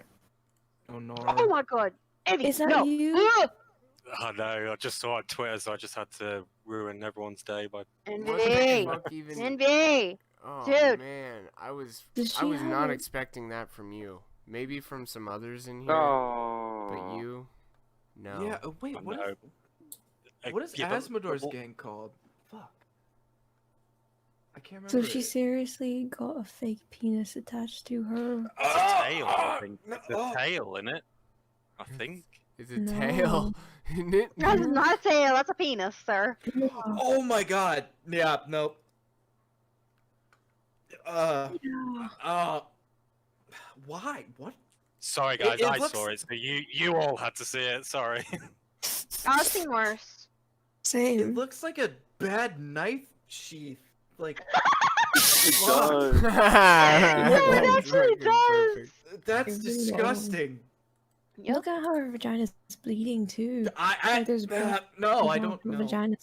Oh no. Oh my god, Evie, Is that no. you? Oh no, I just saw it on Twitter, so I just had to ruin everyone's day by. Envy. Envy. Oh Dude. man, I was Does she not have- expecting that from you. Maybe from some others in here, Oh. but you, no. Yeah, wait, what is Yeah, but- Asmodeur's well- gang called? Fuck. I can't remember. So she seriously got a fake penis attached to her? It's a tail, I think. It's a tail, isn't it? I think. It's a tail, isn't it? That's not a tail, that's a penis, sir. Oh my god. Yeah, nope. Why? What? Sorry, guys, It I looks- saw it. So you all had to see it. Sorry. I've seen worse. Same. It looks like a bad knife sheath. Like, It fuck. does. it actually does. That's It really disgusting. Look at how her vagina's bleeding too. There's there's no, I don't know. Vagina.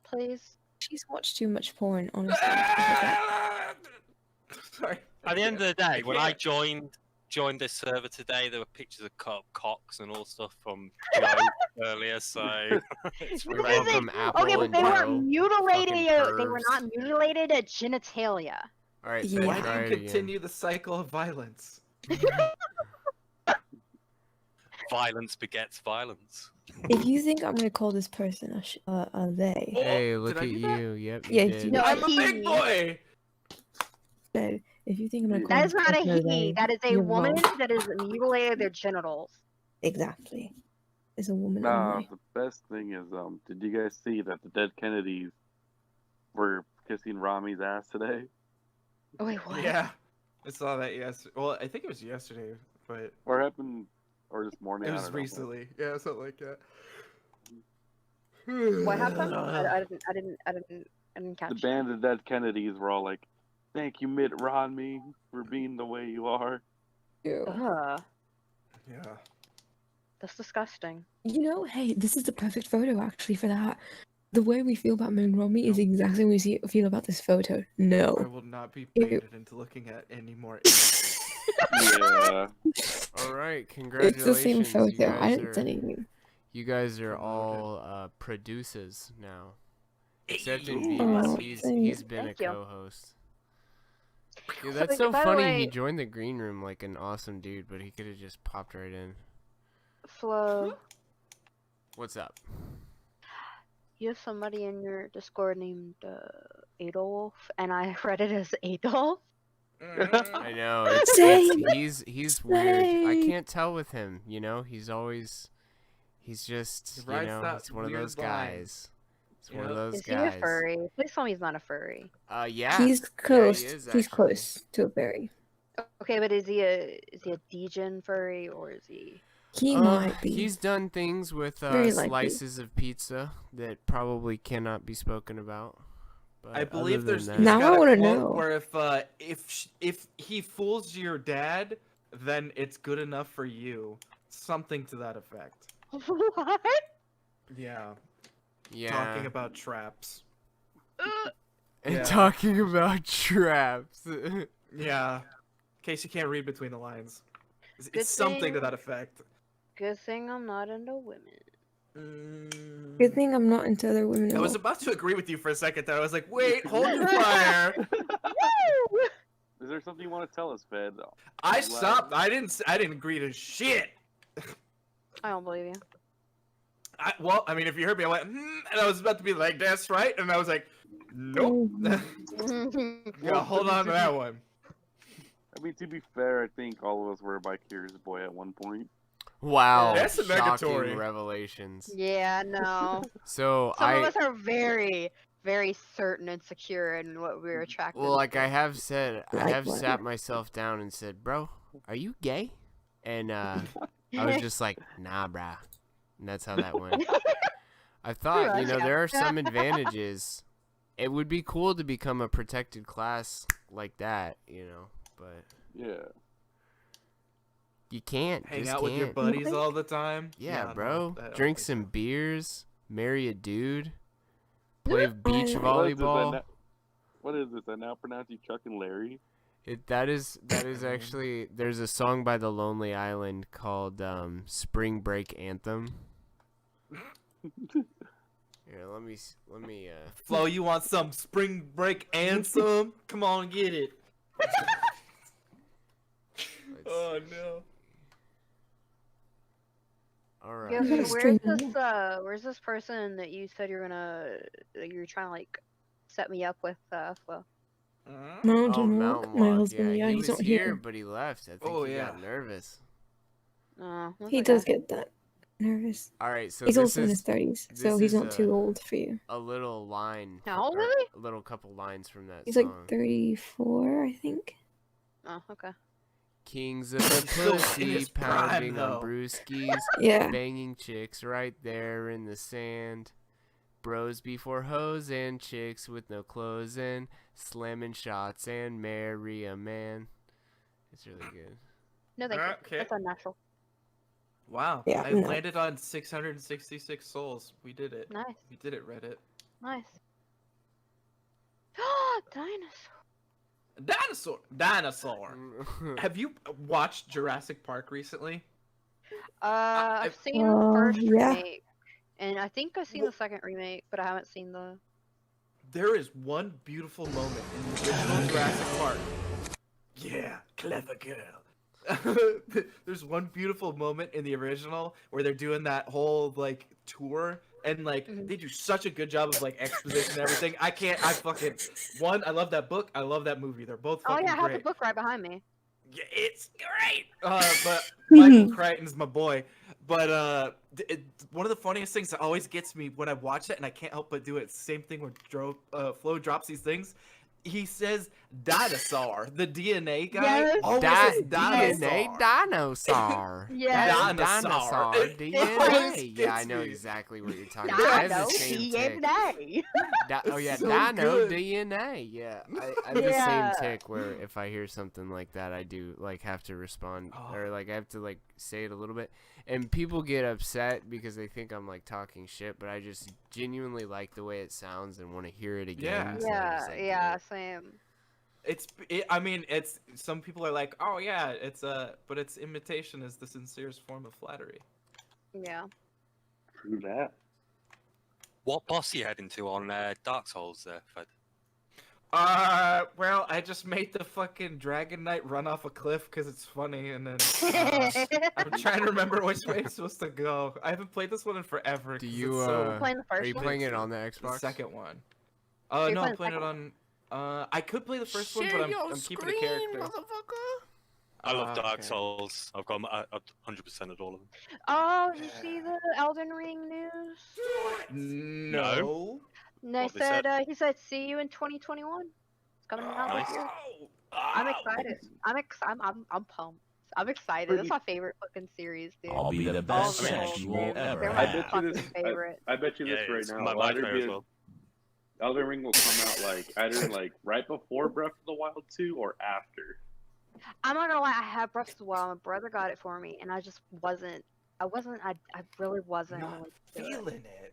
Please. She's watched too much porn, honestly. Sorry. At the end of the day, when I joined this server today, there were pictures of cut up cocks and all stuff from Joe earlier. So it's Because relevant. they- From Apple okay, but and they Joe. weren't mutilated. Fucking They were pervs. not mutilated at genitalia. All right, Yeah. so Why try do it you again. continue the cycle of violence? Violence begets violence. If you think I'm gonna call this person a they, Hey, look did I at do that? you. Yep, you Yeah, did. No, I'm a he- big boy! so if you think I'm gonna call That this is not a person he. they, That is a you're woman wrong. that has mutilated their genitals. Exactly. It's a woman Nah, only. the best thing is, did you guys see that the dead Kennedys were kissing Rami's ass today? Oh, wait, what? Yeah. I saw that yesterday. Well, I think it was yesterday, but Or happened, or this morning? it I was don't know. recently. Yeah, something like that. What happened? I didn't catch. The band of dead Kennedys were all like, "Thank you, Mitt Romney, for being the way you are." Ugh, Yeah. that's disgusting. You know, hey, this is the perfect photo actually for that. The way we feel about Mitt Romney is exactly what we feel about this photo. I No. will not be Ew. baited into looking at any more. Yeah. All right, It's congratulations. the same You photo. I guys didn't say anything. You guys are all producers now. Except in Oh, Venus, he's thanks. been Thank a you. co-host. Dude, that's So, so by the funny. way- He joined the green room like an awesome dude, but he could have just popped right in. Flo, What's up? you have somebody in your Discord named Adolf, and I read it as Adolf. I know. Same. He's weird. I Same. can't tell with him. You know, he's just He rides that he's one of weird those line. guys. He's one of Yep. those Is he guys. a furry? Please tell me he's not a furry. Yeah. He's Yeah, close. he is, He's actually. close to a berry. Okay, but is he a degen furry or is he? He might be. He's done things with Very likely. slices of pizza that probably cannot be spoken about. But I believe other there's than he's Now got I a wanna quote know. where if he fools your dad, then it's good enough for you. Something to that effect. What? Yeah. Yeah. Talking about traps. And Yeah. talking about traps. Yeah. In case you can't read between the lines. It's, Good it's something thing- to that effect. Good thing I'm not into women. Good thing I'm not into other women. I at was all. about to agree with you for a second there. I was like, wait, hold your fire. Is there something you want to tell us, Fed? I stopped. I didn't agree to shit. I don't believe you. Well, I mean, if you heard me, I went, and I was about to be like, that's right, and I was like, nope. Yeah, hold on to that one. I mean, to be fair, I think all of us were a bi-curious boy at one point. Wow. That's a shocking negatory. revelations. Yeah, no. So Some of us are very, very certain and secure in what we're attracted. well, like I have said, I Like have what? sat myself down and said, bro, are you gay? And I was just like, nah, brah. And that's how that went. I thought, you know, there are some advantages It would be cool to become a protected class like that, you know, but Yeah. you can't. Hang just out with your can't. buddies all the time. Yeah, no, bro. I don't Drink think some so. beers, marry a dude, play beach volleyball. What is this? I now pronounce you Chuck and Larry. That is actually, there's a song by The Lonely Island called Spring Break Anthem. Here, let me Flo, you want some spring break anthem? Come on, get it. Oh no. All right. Yeah, so where's this person that you said you're trying to like set me up with, Flo? Mountain oh, Walk. Mountain My Walk. husband, Yeah, yeah, he he's was not here, here. but he left. I think he got nervous. He does get that nervous. All right, so he's this also in his is- 30s, this so he's is not too old for you. A little line. How old or is he? A little couple lines from that He's song. like 34, I think. Oh, okay. Kings of the Still in pussy, his pounding prime, on though. brewskis, Yeah. banging chicks right there in the sand. Bros before hoes and chicks with no clothes and slamming shots and marry a man. It's really good. No, thank you. Okay. That's unnatural. Wow. Yeah, I no. landed on 666 souls. We did it. Nice. We did it, Reddit. Nice. Dinosaur. Have you watched Jurassic Park recently? I've seen the first yeah. remake, and I think I've seen the second remake, but I haven't seen the. There is one beautiful moment in the original Jurassic Park. Yeah, clever girl. There's one beautiful moment in the original where they're doing that whole like tour, and like they do such a good job of like exposition and everything. I I love that book. I love that movie. They're both Oh fucking yeah, I have great. the book right behind me. Yeah, it's great. But Michael Crichton's my boy. But one of the funniest things that always gets me when I watch it, and I can't help but do it. Same thing when Flo drops these things. He says dinosaur, the DNA guy. Yes. Always says DNA dinosaur. Yeah. That's Dinosaur. dinosaur. It DNA. always Yeah, I gets know me. exactly what you're talking about. I have the same tick. DNA. Oh yeah, So Dino good. DNA. Yeah, I have the Yeah. same tick where if I hear something like that, I do like have to respond or like I have to like say it a little bit. And people get upset because they think I'm like talking shit, but I just genuinely like the way it sounds and want to hear it again. So I just, like, do it. Same. I mean, it's some people are like, oh yeah, but its imitation is the sincerest form of flattery. Yeah. True that. What boss are you heading to on Dark Souls, Fred? Well, I just made the fucking Dragon Knight run off a cliff because it's funny, and then I'm trying to remember which way it's supposed to go. I haven't played this one in forever. Do 'cause you it's so... Playing the first are you one? playing it on the Xbox? The second one. You're No, I'm playing the playing it on. I could play the first one, Share but your I'm keeping a screen, character. motherfucker. I love Dark okay. Souls. I've got 100% of all of them. Oh, did you see the Elden Ring news? No. They What they said, said? he said, see you in 2021. It's coming out Nice. this year. I'm excited. I'm pumped. I'm excited. That's my favorite fucking series, dude. I'll be the best All sex you will ever They're I my bet you fucking this. favorite. I bet you this Yeah, right it's now. my It'll either favorite be as well. Elden Ring will come out like either like right before Breath of the Wild 2 or after. I'm not gonna lie, I have Breath of the Wild. My brother got it for me, and I just wasn't. I really wasn't. Not really into feeling it.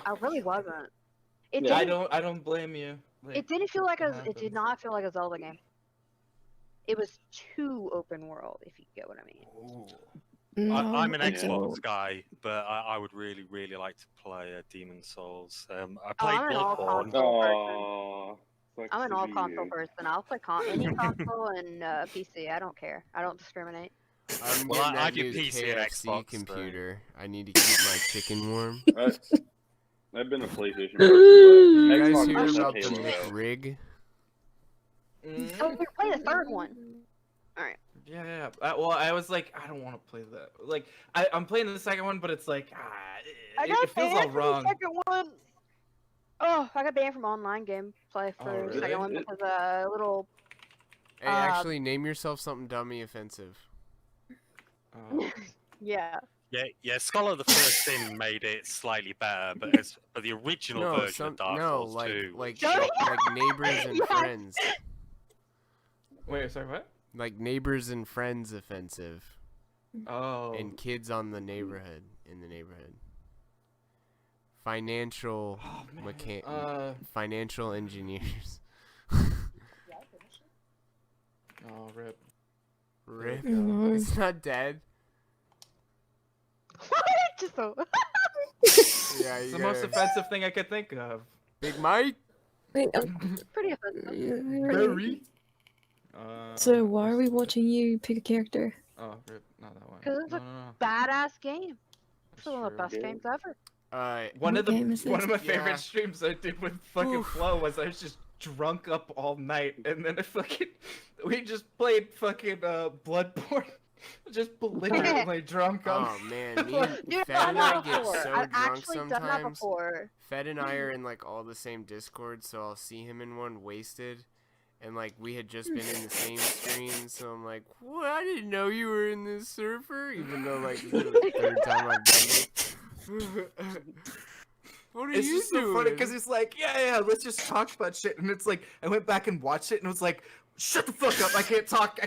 I really wasn't. It I didn't. I don't blame you. Like, It didn't feel like a. It happens. did not feel like a Zelda game. It was too open world, if you get what I mean. I'm an I Xbox don't. guy, but I would really, really like to play Demon Souls. I Oh, played I'm an all Bloodborne. console person. Oh, I'm an all console person. I'll play any console and PC. I don't care. I don't discriminate. I'm Well, getting I that do new PC and KFC Xbox, computer. I need to keep my chicken warm. I've been a PlayStation person. You but guys Xbox hear is about like the Halo. McRig? Oh, we play the third one. All right. Yeah. Well, I was like, I don't want to play that. Like, I'm playing the second one, but it's like, it feels all wrong. The second one. Oh, I got banned from online game play for Oh, the really? second one because a little. Hey, actually, name yourself something dummy offensive. Yeah. Yeah. Scholar the First Sin made it slightly better, but the original version of Dark Souls 2, like Neighbors and Friends. Wait, sorry, what? Like Neighbors and Friends offensive. Oh. And kids on the neighborhood in the neighborhood. Financial financial engineers. Oh, rip. Rip. No. It's not dead. Just so. Yeah, It's the most offensive thing I could think of. Big Mike. Wait, Pretty offensive. Very. So why are we watching you pick a character? Oh, rip. Not that one. Because it's a badass game. It's one of the best games ever. One of my Yeah. favorite streams I did with fucking Flow was I was just drunk up all night, and then we just played fucking Bloodborne. Just belligerently drunk on. Oh man, me and Dude, Fed and I get before. so I've drunk actually done that sometimes. before. Fed and I are in like all the same Discord, so I'll see him in one wasted, and like we had just been in the same stream, so I'm like, "What? I didn't know you were in this server," even though like this is the third time I've done it. What are It's you just doing? so funny because he's like, yeah, let's just talk about shit, and it's like I went back and watched it, and it was like, shut the fuck up, I can't talk,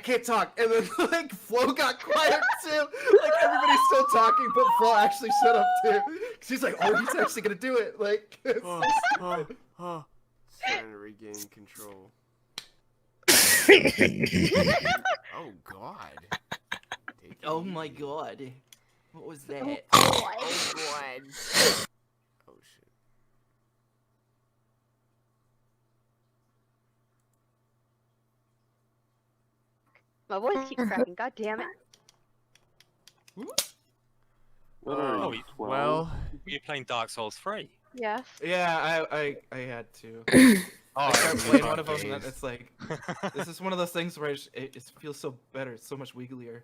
and then like Flo got quiet too, like everybody's still talking, but Flo actually shut up too, because he's like, oh, he's actually gonna do it, like. Trying to regain control. Oh God. Oh my God. What was that? Oh God. Oh shit. My voice keeps cracking. God damn it. What are you, 12? Well, you're playing Dark Souls 3. Yes. Yeah, I had to. Oh, I started playing one of them, days. and it's like, this is one of those things where it feels so better. It's so much wigglier.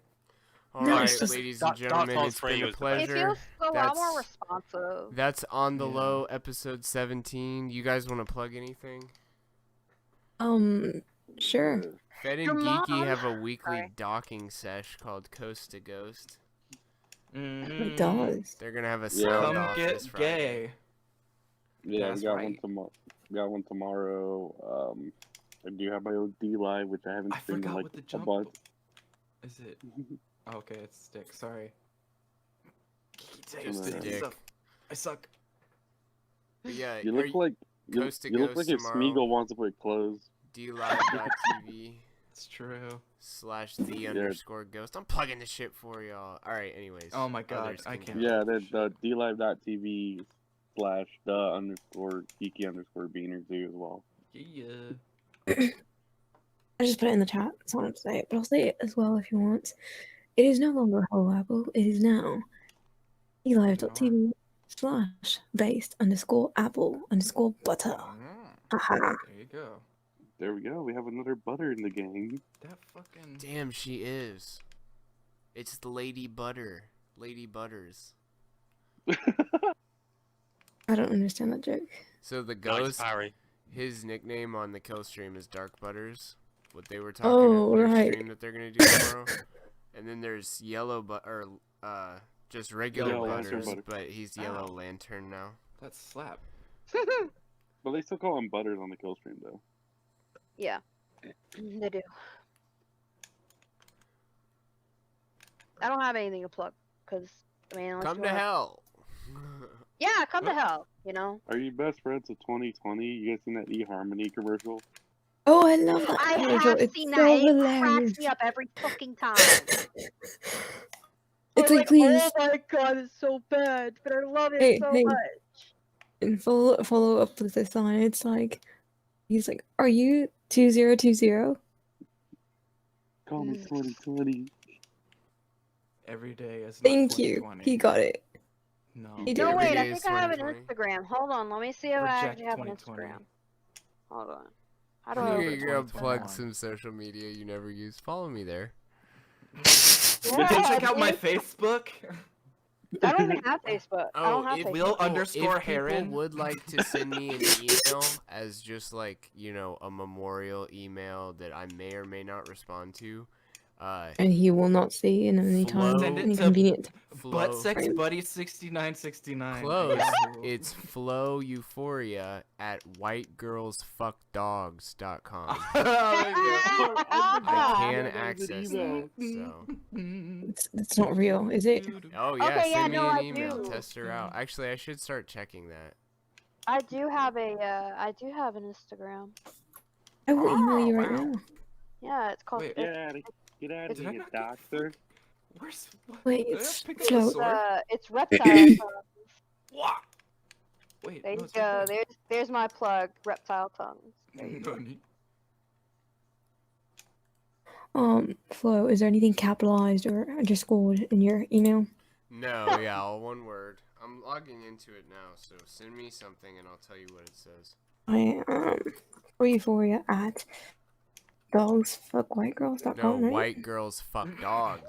Alright, ladies and gentlemen, it's been a It pleasure. feels a lot more responsive. That's On the Low, episode 17. You guys want to plug anything? Sure. Fed and Your Geeky mom- have a weekly Sorry. docking sesh called Coast to Ghost. It does. They're gonna have a Yeah. sound Come off get this Friday. gay. Yeah, That's we got right. one tomorrow. Got one tomorrow. I do have my own D Live, which I haven't I seen in forgot like what the a jump. month. Is it? Okay, it's stick. Sorry. Just a dick. I suck. But yeah, You are look like you Coast to look Ghost like if tomorrow. Smeagol wants to play clothes. DLive.tv It's true. /the_ghost. I'm plugging this shit for y'all. Alright, anyways. Oh my God, others I can can't. do Yeah, it. the DLive.tv /the_geeky_beaner too as well. Yeah. I just put it in the chat, so I wanted to say it, but I'll say it as well if you want. It is no longer Whole Apple, it is now elive.tv/based_apple_butter. Haha. There you go. There we go. We have another butter in the gang. That fucking. Damn, she is. It's the Lady Butter. Lady Butters. I don't understand that joke. So the Nice ghost, parry. his nickname on the kill stream is Dark Butters. What they were talking Oh, at their right. stream that they're gonna do tomorrow. And then there's just regular Yellow Lantern Butters, Butter. but he's Yellow Lantern now. That's slap. But they still call them butters on the kill stream though. Yeah. They do. I don't have anything to plug, because, I mean, unless Come you to wanna- hell. Yeah, come to hell, you know? Are you best friends of 2020? You guys seen that eHarmony commercial? Oh, I love that I commercial. have It's seen so that. It hilarious. cracks me up every fucking time. It's I'm like, please. oh my god, it's so bad, but I love it Hey, so hey. much. And follow up with this line. It's like, he's like, "Are you 2020?" Call me 2020. Every day is. Thank you. 2020. He got it. No. He did. No, Every wait, day I is think I have an 2020. Instagram. Hold on, let me see if I Reject actually have an 2020. Instagram. Hold on. How do I open You're it? gonna plug some social media you never use. Follow me there. Check out my Facebook. I don't even have Facebook. I don't have if Facebook. Will people- underscore if people Heron. would like to send me an email as just like, you know, a memorial email that I may or may not respond to, And he will not see in any time Send it to inconvenient. Buttsexbuddy6969. Close. It's FlowEuphoria at whitegirlsfuckdogs.com. I can access that, so. It's not real, is it? Oh yeah, Okay, send yeah, me no, an I email. do. Test her out. Actually, I should start checking that. I do have an Instagram. I will email you right now. Yeah, it's called. Get out of here, doctor. Where's? Wait, it's Flo. It's reptile. What? Wait. There you go. There's my plug. Reptile tongues. There you go. Flo, is there anything capitalized or underscored in your email? No, yeah, all one word. I'm logging into it now, so send me something and I'll tell you what it says. I FlowEuphoria at dogsfuckwhitegirls.com. No, right? white girls fuck dogs.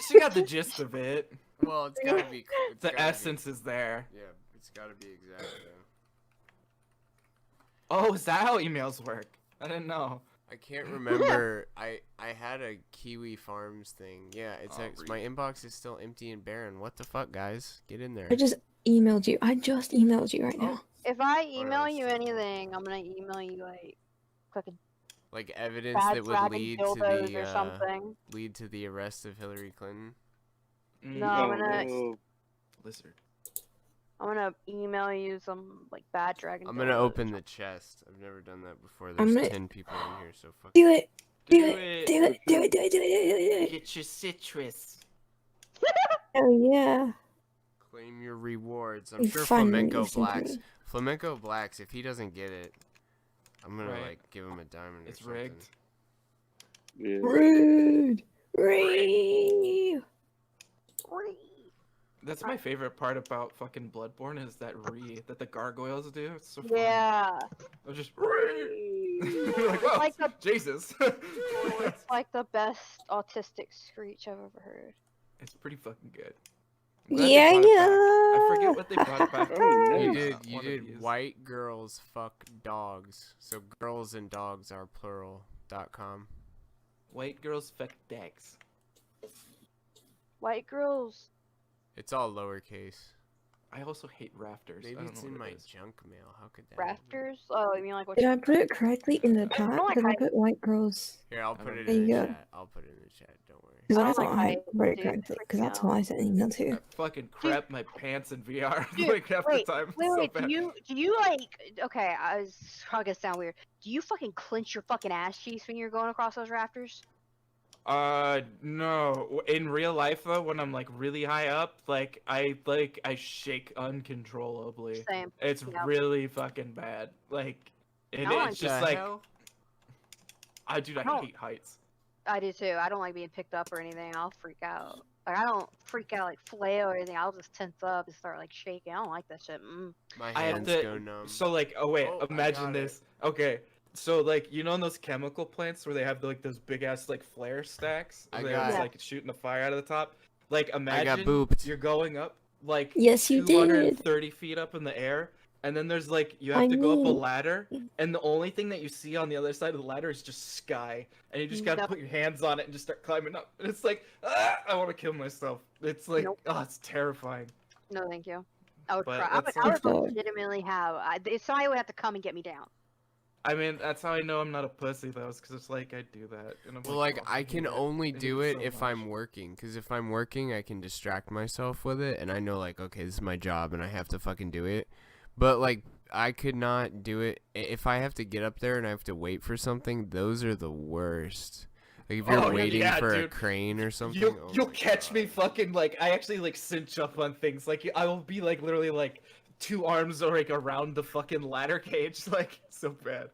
She got the gist of it. Well, it's gotta be. The essence is there. Yeah, it's gotta be exact though. Oh, is that how emails work? I didn't know. I can't remember. I had a Kiwi Farms thing. Yeah, it's my inbox is still empty and barren. What the fuck, guys? Get in there. I just emailed you. I just emailed you right now. If I email you anything, I'm gonna email you like fucking like evidence bad that would dragon lead to dildos or something. lead to the arrest of Hillary Clinton. No, I'm gonna Lizard. I'm gonna email you some like bad dragon. I'm gonna dildos. open the chest. I've never done that before. I'm There's gonna- 10 people in here, so fuck. Do it. Do Do it. it. Do it. Do it. Do it. Do it. Do it. Get your citrus. Oh yeah. Claim your rewards. I'm We sure finally Flamenco listened to Blacks. me. Flamenco Blacks. If he doesn't get it, I'm gonna Right. like give him a diamond. It's or something. rigged. Yeah. Rude. Rude. That's my favorite part about fucking Bloodborne is that that the gargoyles do. It's so funny. Yeah. They're just You're like, whoa, Like the- Jesus. It's like the best autistic screech I've ever heard. It's pretty fucking good. I'm glad they Yeah, brought it back. yeah. I forget what they brought back. Oh, You nice. did. One You of did. these. White girls fuck dogs. So girls and dogs are plural.com. White girls fuck dags. White girls. It's all lowercase. I also hate rafters. Maybe I don't it's know in what my it is. junk mail. How could that? be? Rafters? Oh, you mean like what? Did you- I put it correctly in the chat? like Did I height. put white girls? Here, I'll put it There in the you go. chat. I'll put it in the chat. Don't worry. Because I that's don't not like how I height, wrote it dude. correctly. Because Freak that's out. how I sent an email too. I fucking crap my pants in VR Dude, like half wait, the time. It's Wait, so wait, bad. do you like? Okay, I was probably gonna sound weird. Do you fucking clench your fucking ass cheeks when you're going across those rafters? No. In real life though, when I'm like really high up, like I shake uncontrollably. Same. It's Yeah. really fucking bad. Like, and I don't it's like just the like, hell? I don't- hate heights. I do too. I don't like being picked up or anything. I'll freak out. Like I don't freak out like flail or anything. I'll just tense up and start like shaking. I don't like that shit. My I have hands to. go numb. So like, oh wait, Oh, I imagine got this. Okay, so like, you know, in those chemical plants where they have like those big ass like flare stacks, I where got it's it. like shooting the fire out of the top. Like, imagine booped. you're going up like Yes, you did. 230 feet up in the air, and then there's like you have I to go up a mean- ladder, and the only thing that you see on the other side of the ladder is just sky, and you just gotta Nope. put your hands on it and just start climbing up. And it's like, I want to kill myself. It's like, Nope. oh, it's terrifying. No, thank you. I would But cry. I would, that's I would like- legitimately have. Somebody would have to come and get me down. I mean, that's how I know I'm not a pussy, though, is because it's like I do that. And I'm Well, like, oh, I can hate it. only I hate do it it so if much. I'm working. Because if I'm working, I can distract myself with it. And I know, like, okay, this is my job and I have to fucking do it. But, like, I could not do it. If I have to get up there and I have to wait for something, those are the worst. Like, if you're Oh, waiting yeah, for a dude. crane or something. You'll, oh you'll my catch God. me fucking, like, I actually, like, cinch up on things. Like, I will be, like, literally, like, 2 arms are, like, around the fucking ladder cage. Like, so bad.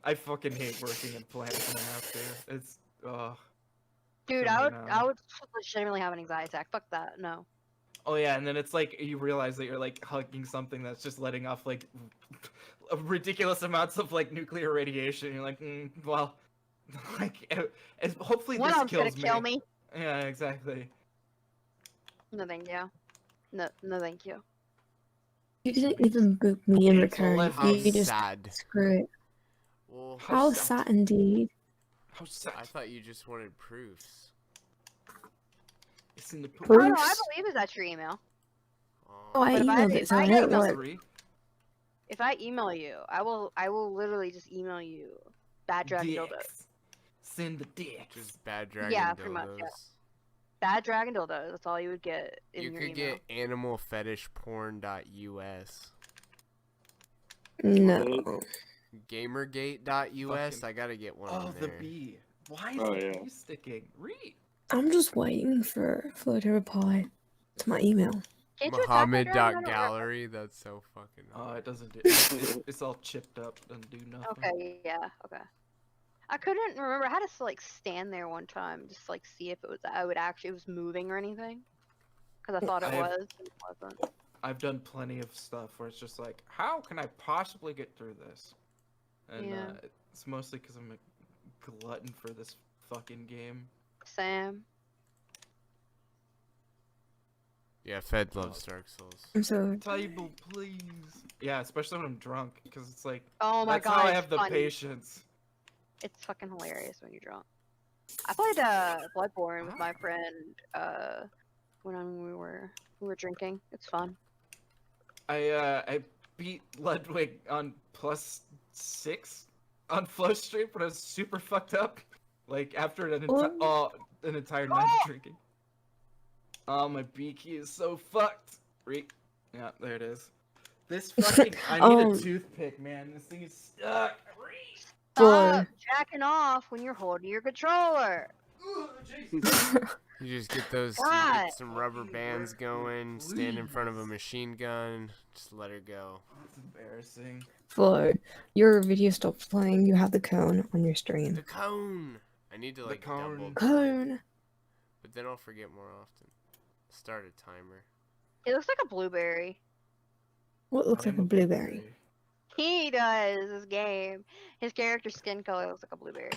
I fucking hate working in plants when I have to. It's, Dude, Kill me I now. would legitimately have an anxiety attack. Fuck that. No. Oh yeah, and then it's like you realize that you're like hugging something that's just letting off like ridiculous amounts of like nuclear radiation. You're like, well, like, hopefully One this of them's kills gonna kill me. Yeah, exactly. No, thank you. No, thank you. You didn't even book me in It's return. all How You just sad. screw it. Well, How sad indeed. I thought you just wanted proofs. It's in the Oh no, I believe that's your email. Oh, I emailed it, so I know it worked. If I email you, I will literally just email you bad dragon dildos. Send the dick. Just bad dragon Yeah, dildos. pretty much. Yeah. Bad dragon dildos. That's all you would get in you your could email. get animalfetishporn.us. No. Gamergate.us. I gotta get one. Oh, the bee. Why is the bee sticking? Read. I'm just waiting for Flo to reply to my email. Muhammad.gallery. That's so fucking. Oh, it doesn't do. It's all chipped up. Doesn't do nothing. Okay. Yeah. Okay. I couldn't remember. I had to like stand there one time, just like see if it was it was moving or anything, because I thought it was. And it wasn't. I've done plenty of stuff where it's just like, how can I possibly get through this? And it's mostly because I'm a glutton for this fucking game. Sam. Yeah, Fed loves Dark Souls. I'm so table, please. Yeah, especially when I'm drunk, because it's like, oh my god, that's how I have the patience. It's fucking hilarious when you're drunk. I played Bloodborne with my friend when we were drinking. It's fun. I beat Ludwig on +6 on Flow Stream, but I was super fucked up. Like after an entire night of drinking. Oh, my B key is so fucked. Yeah, there it is. This fucking I need a toothpick, man. This thing is stuck. Stop jacking off when you're holding your controller. You just get those get some rubber bands going, stand in front of a machine gun, just let her go. That's embarrassing. Flo, your video stops playing. You have the cone on your stream. The cone. I need to like double cone. But then I'll forget more often. Start a timer. It looks like a blueberry. What looks like a blueberry? He does this game. His character's skin color looks like a blueberry.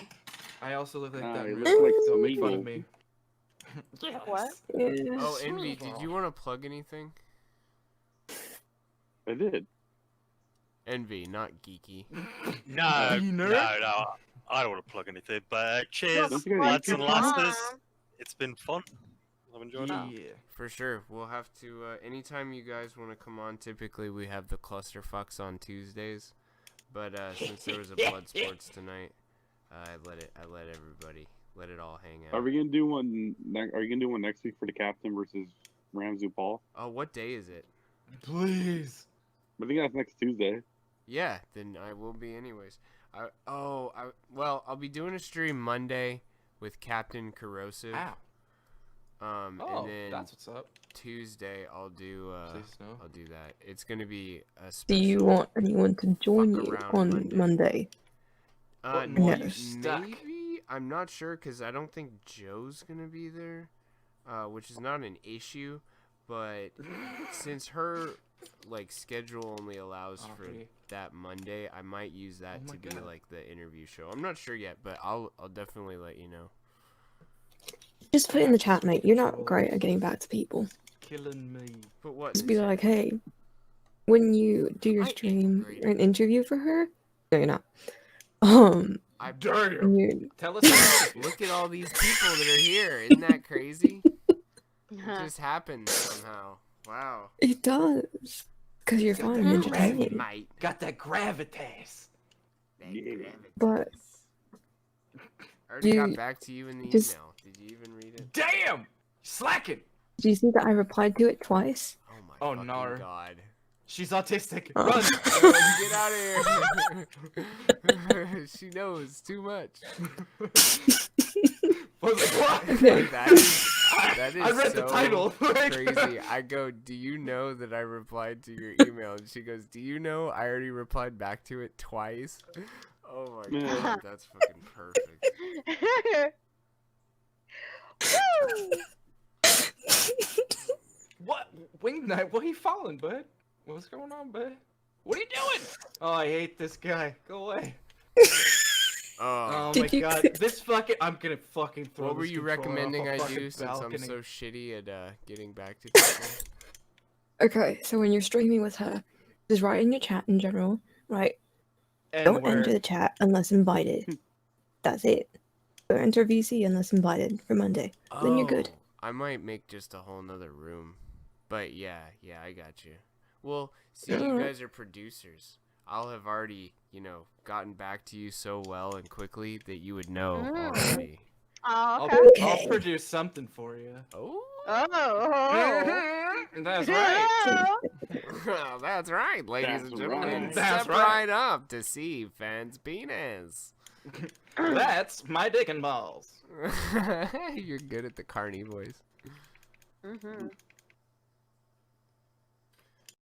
I also look like that. He looks like so tomato. fun of me. What? Oh, Envy, did you want to plug anything? I did. Envy, not geeky. No, I don't want to plug anything, but cheers, lads and lasses. It's been fun. I've enjoyed it. Yeah, for sure. We'll have to, anytime you guys want to come on, typically we have the clusterfucks on Tuesdays. But since there was a blood sports tonight, I let everybody, let it all hang out. Are we gonna do one? Are you gonna do one next week for the captain versus Ramsey Paul? Oh, what day is it? Please. I think that's next Tuesday. Yeah, then I will be anyways. Well, I'll be doing a stream Monday with Captain Corrosive. Ow. And then that's what's up. Tuesday I'll do I'll do that. It's gonna be a Do special. you want anyone to join you on Monday? No. Maybe I'm not sure because I don't think Joe's gonna be there, which is not an issue. But since her schedule only allows for that Monday, I might use that to be like the interview show. I'm not sure yet, but I'll definitely let you know. Just put it in the chat, mate. You're not great at getting back to people. Killing me. But what? Just be like, hey, when you do your stream, an interview for her. No, you're not. I dare you. Tell us. Look at all these people that are here. Isn't that crazy? It just happens somehow. Wow. It does. Because you're fun and entertaining. Got that gravitas. But I already got back to you in the email. Did you even read it? Damn! Slacking! Do you see that I replied to it twice? Oh my god. She's autistic. Oh. Run! Get out of here. She knows too much. What? That is I read so the title. Crazy. I go, do you know that I replied to your email? And she goes, do you know I already replied back to it twice? Oh my god, that's fucking perfect. What? Wing Knight, what are you following, bud? What's going on, bud? What are you doing? Oh, I hate this guy. Go away. Oh my god, this fucking, I'm gonna fucking throw What were this you controller recommending off a I do fucking since I'm balcony. so shitty at getting back to people? Okay, so when you're streaming with her, just write in your chat in general, right? And Don't where- enter the chat unless invited. That's it. Or enter VC unless invited for Monday. Then you're good. I might make just a whole nother room. But yeah, I got you. Well, see, you guys are producers. I'll have already, gotten back to you so well and quickly that you would know already. Oh, okay. I'll produce something for you. Oh. That's right. That's right, ladies and gentlemen. Right. Step right up to see Fan's penis. That's my dick and balls. You're good at the Carney voice.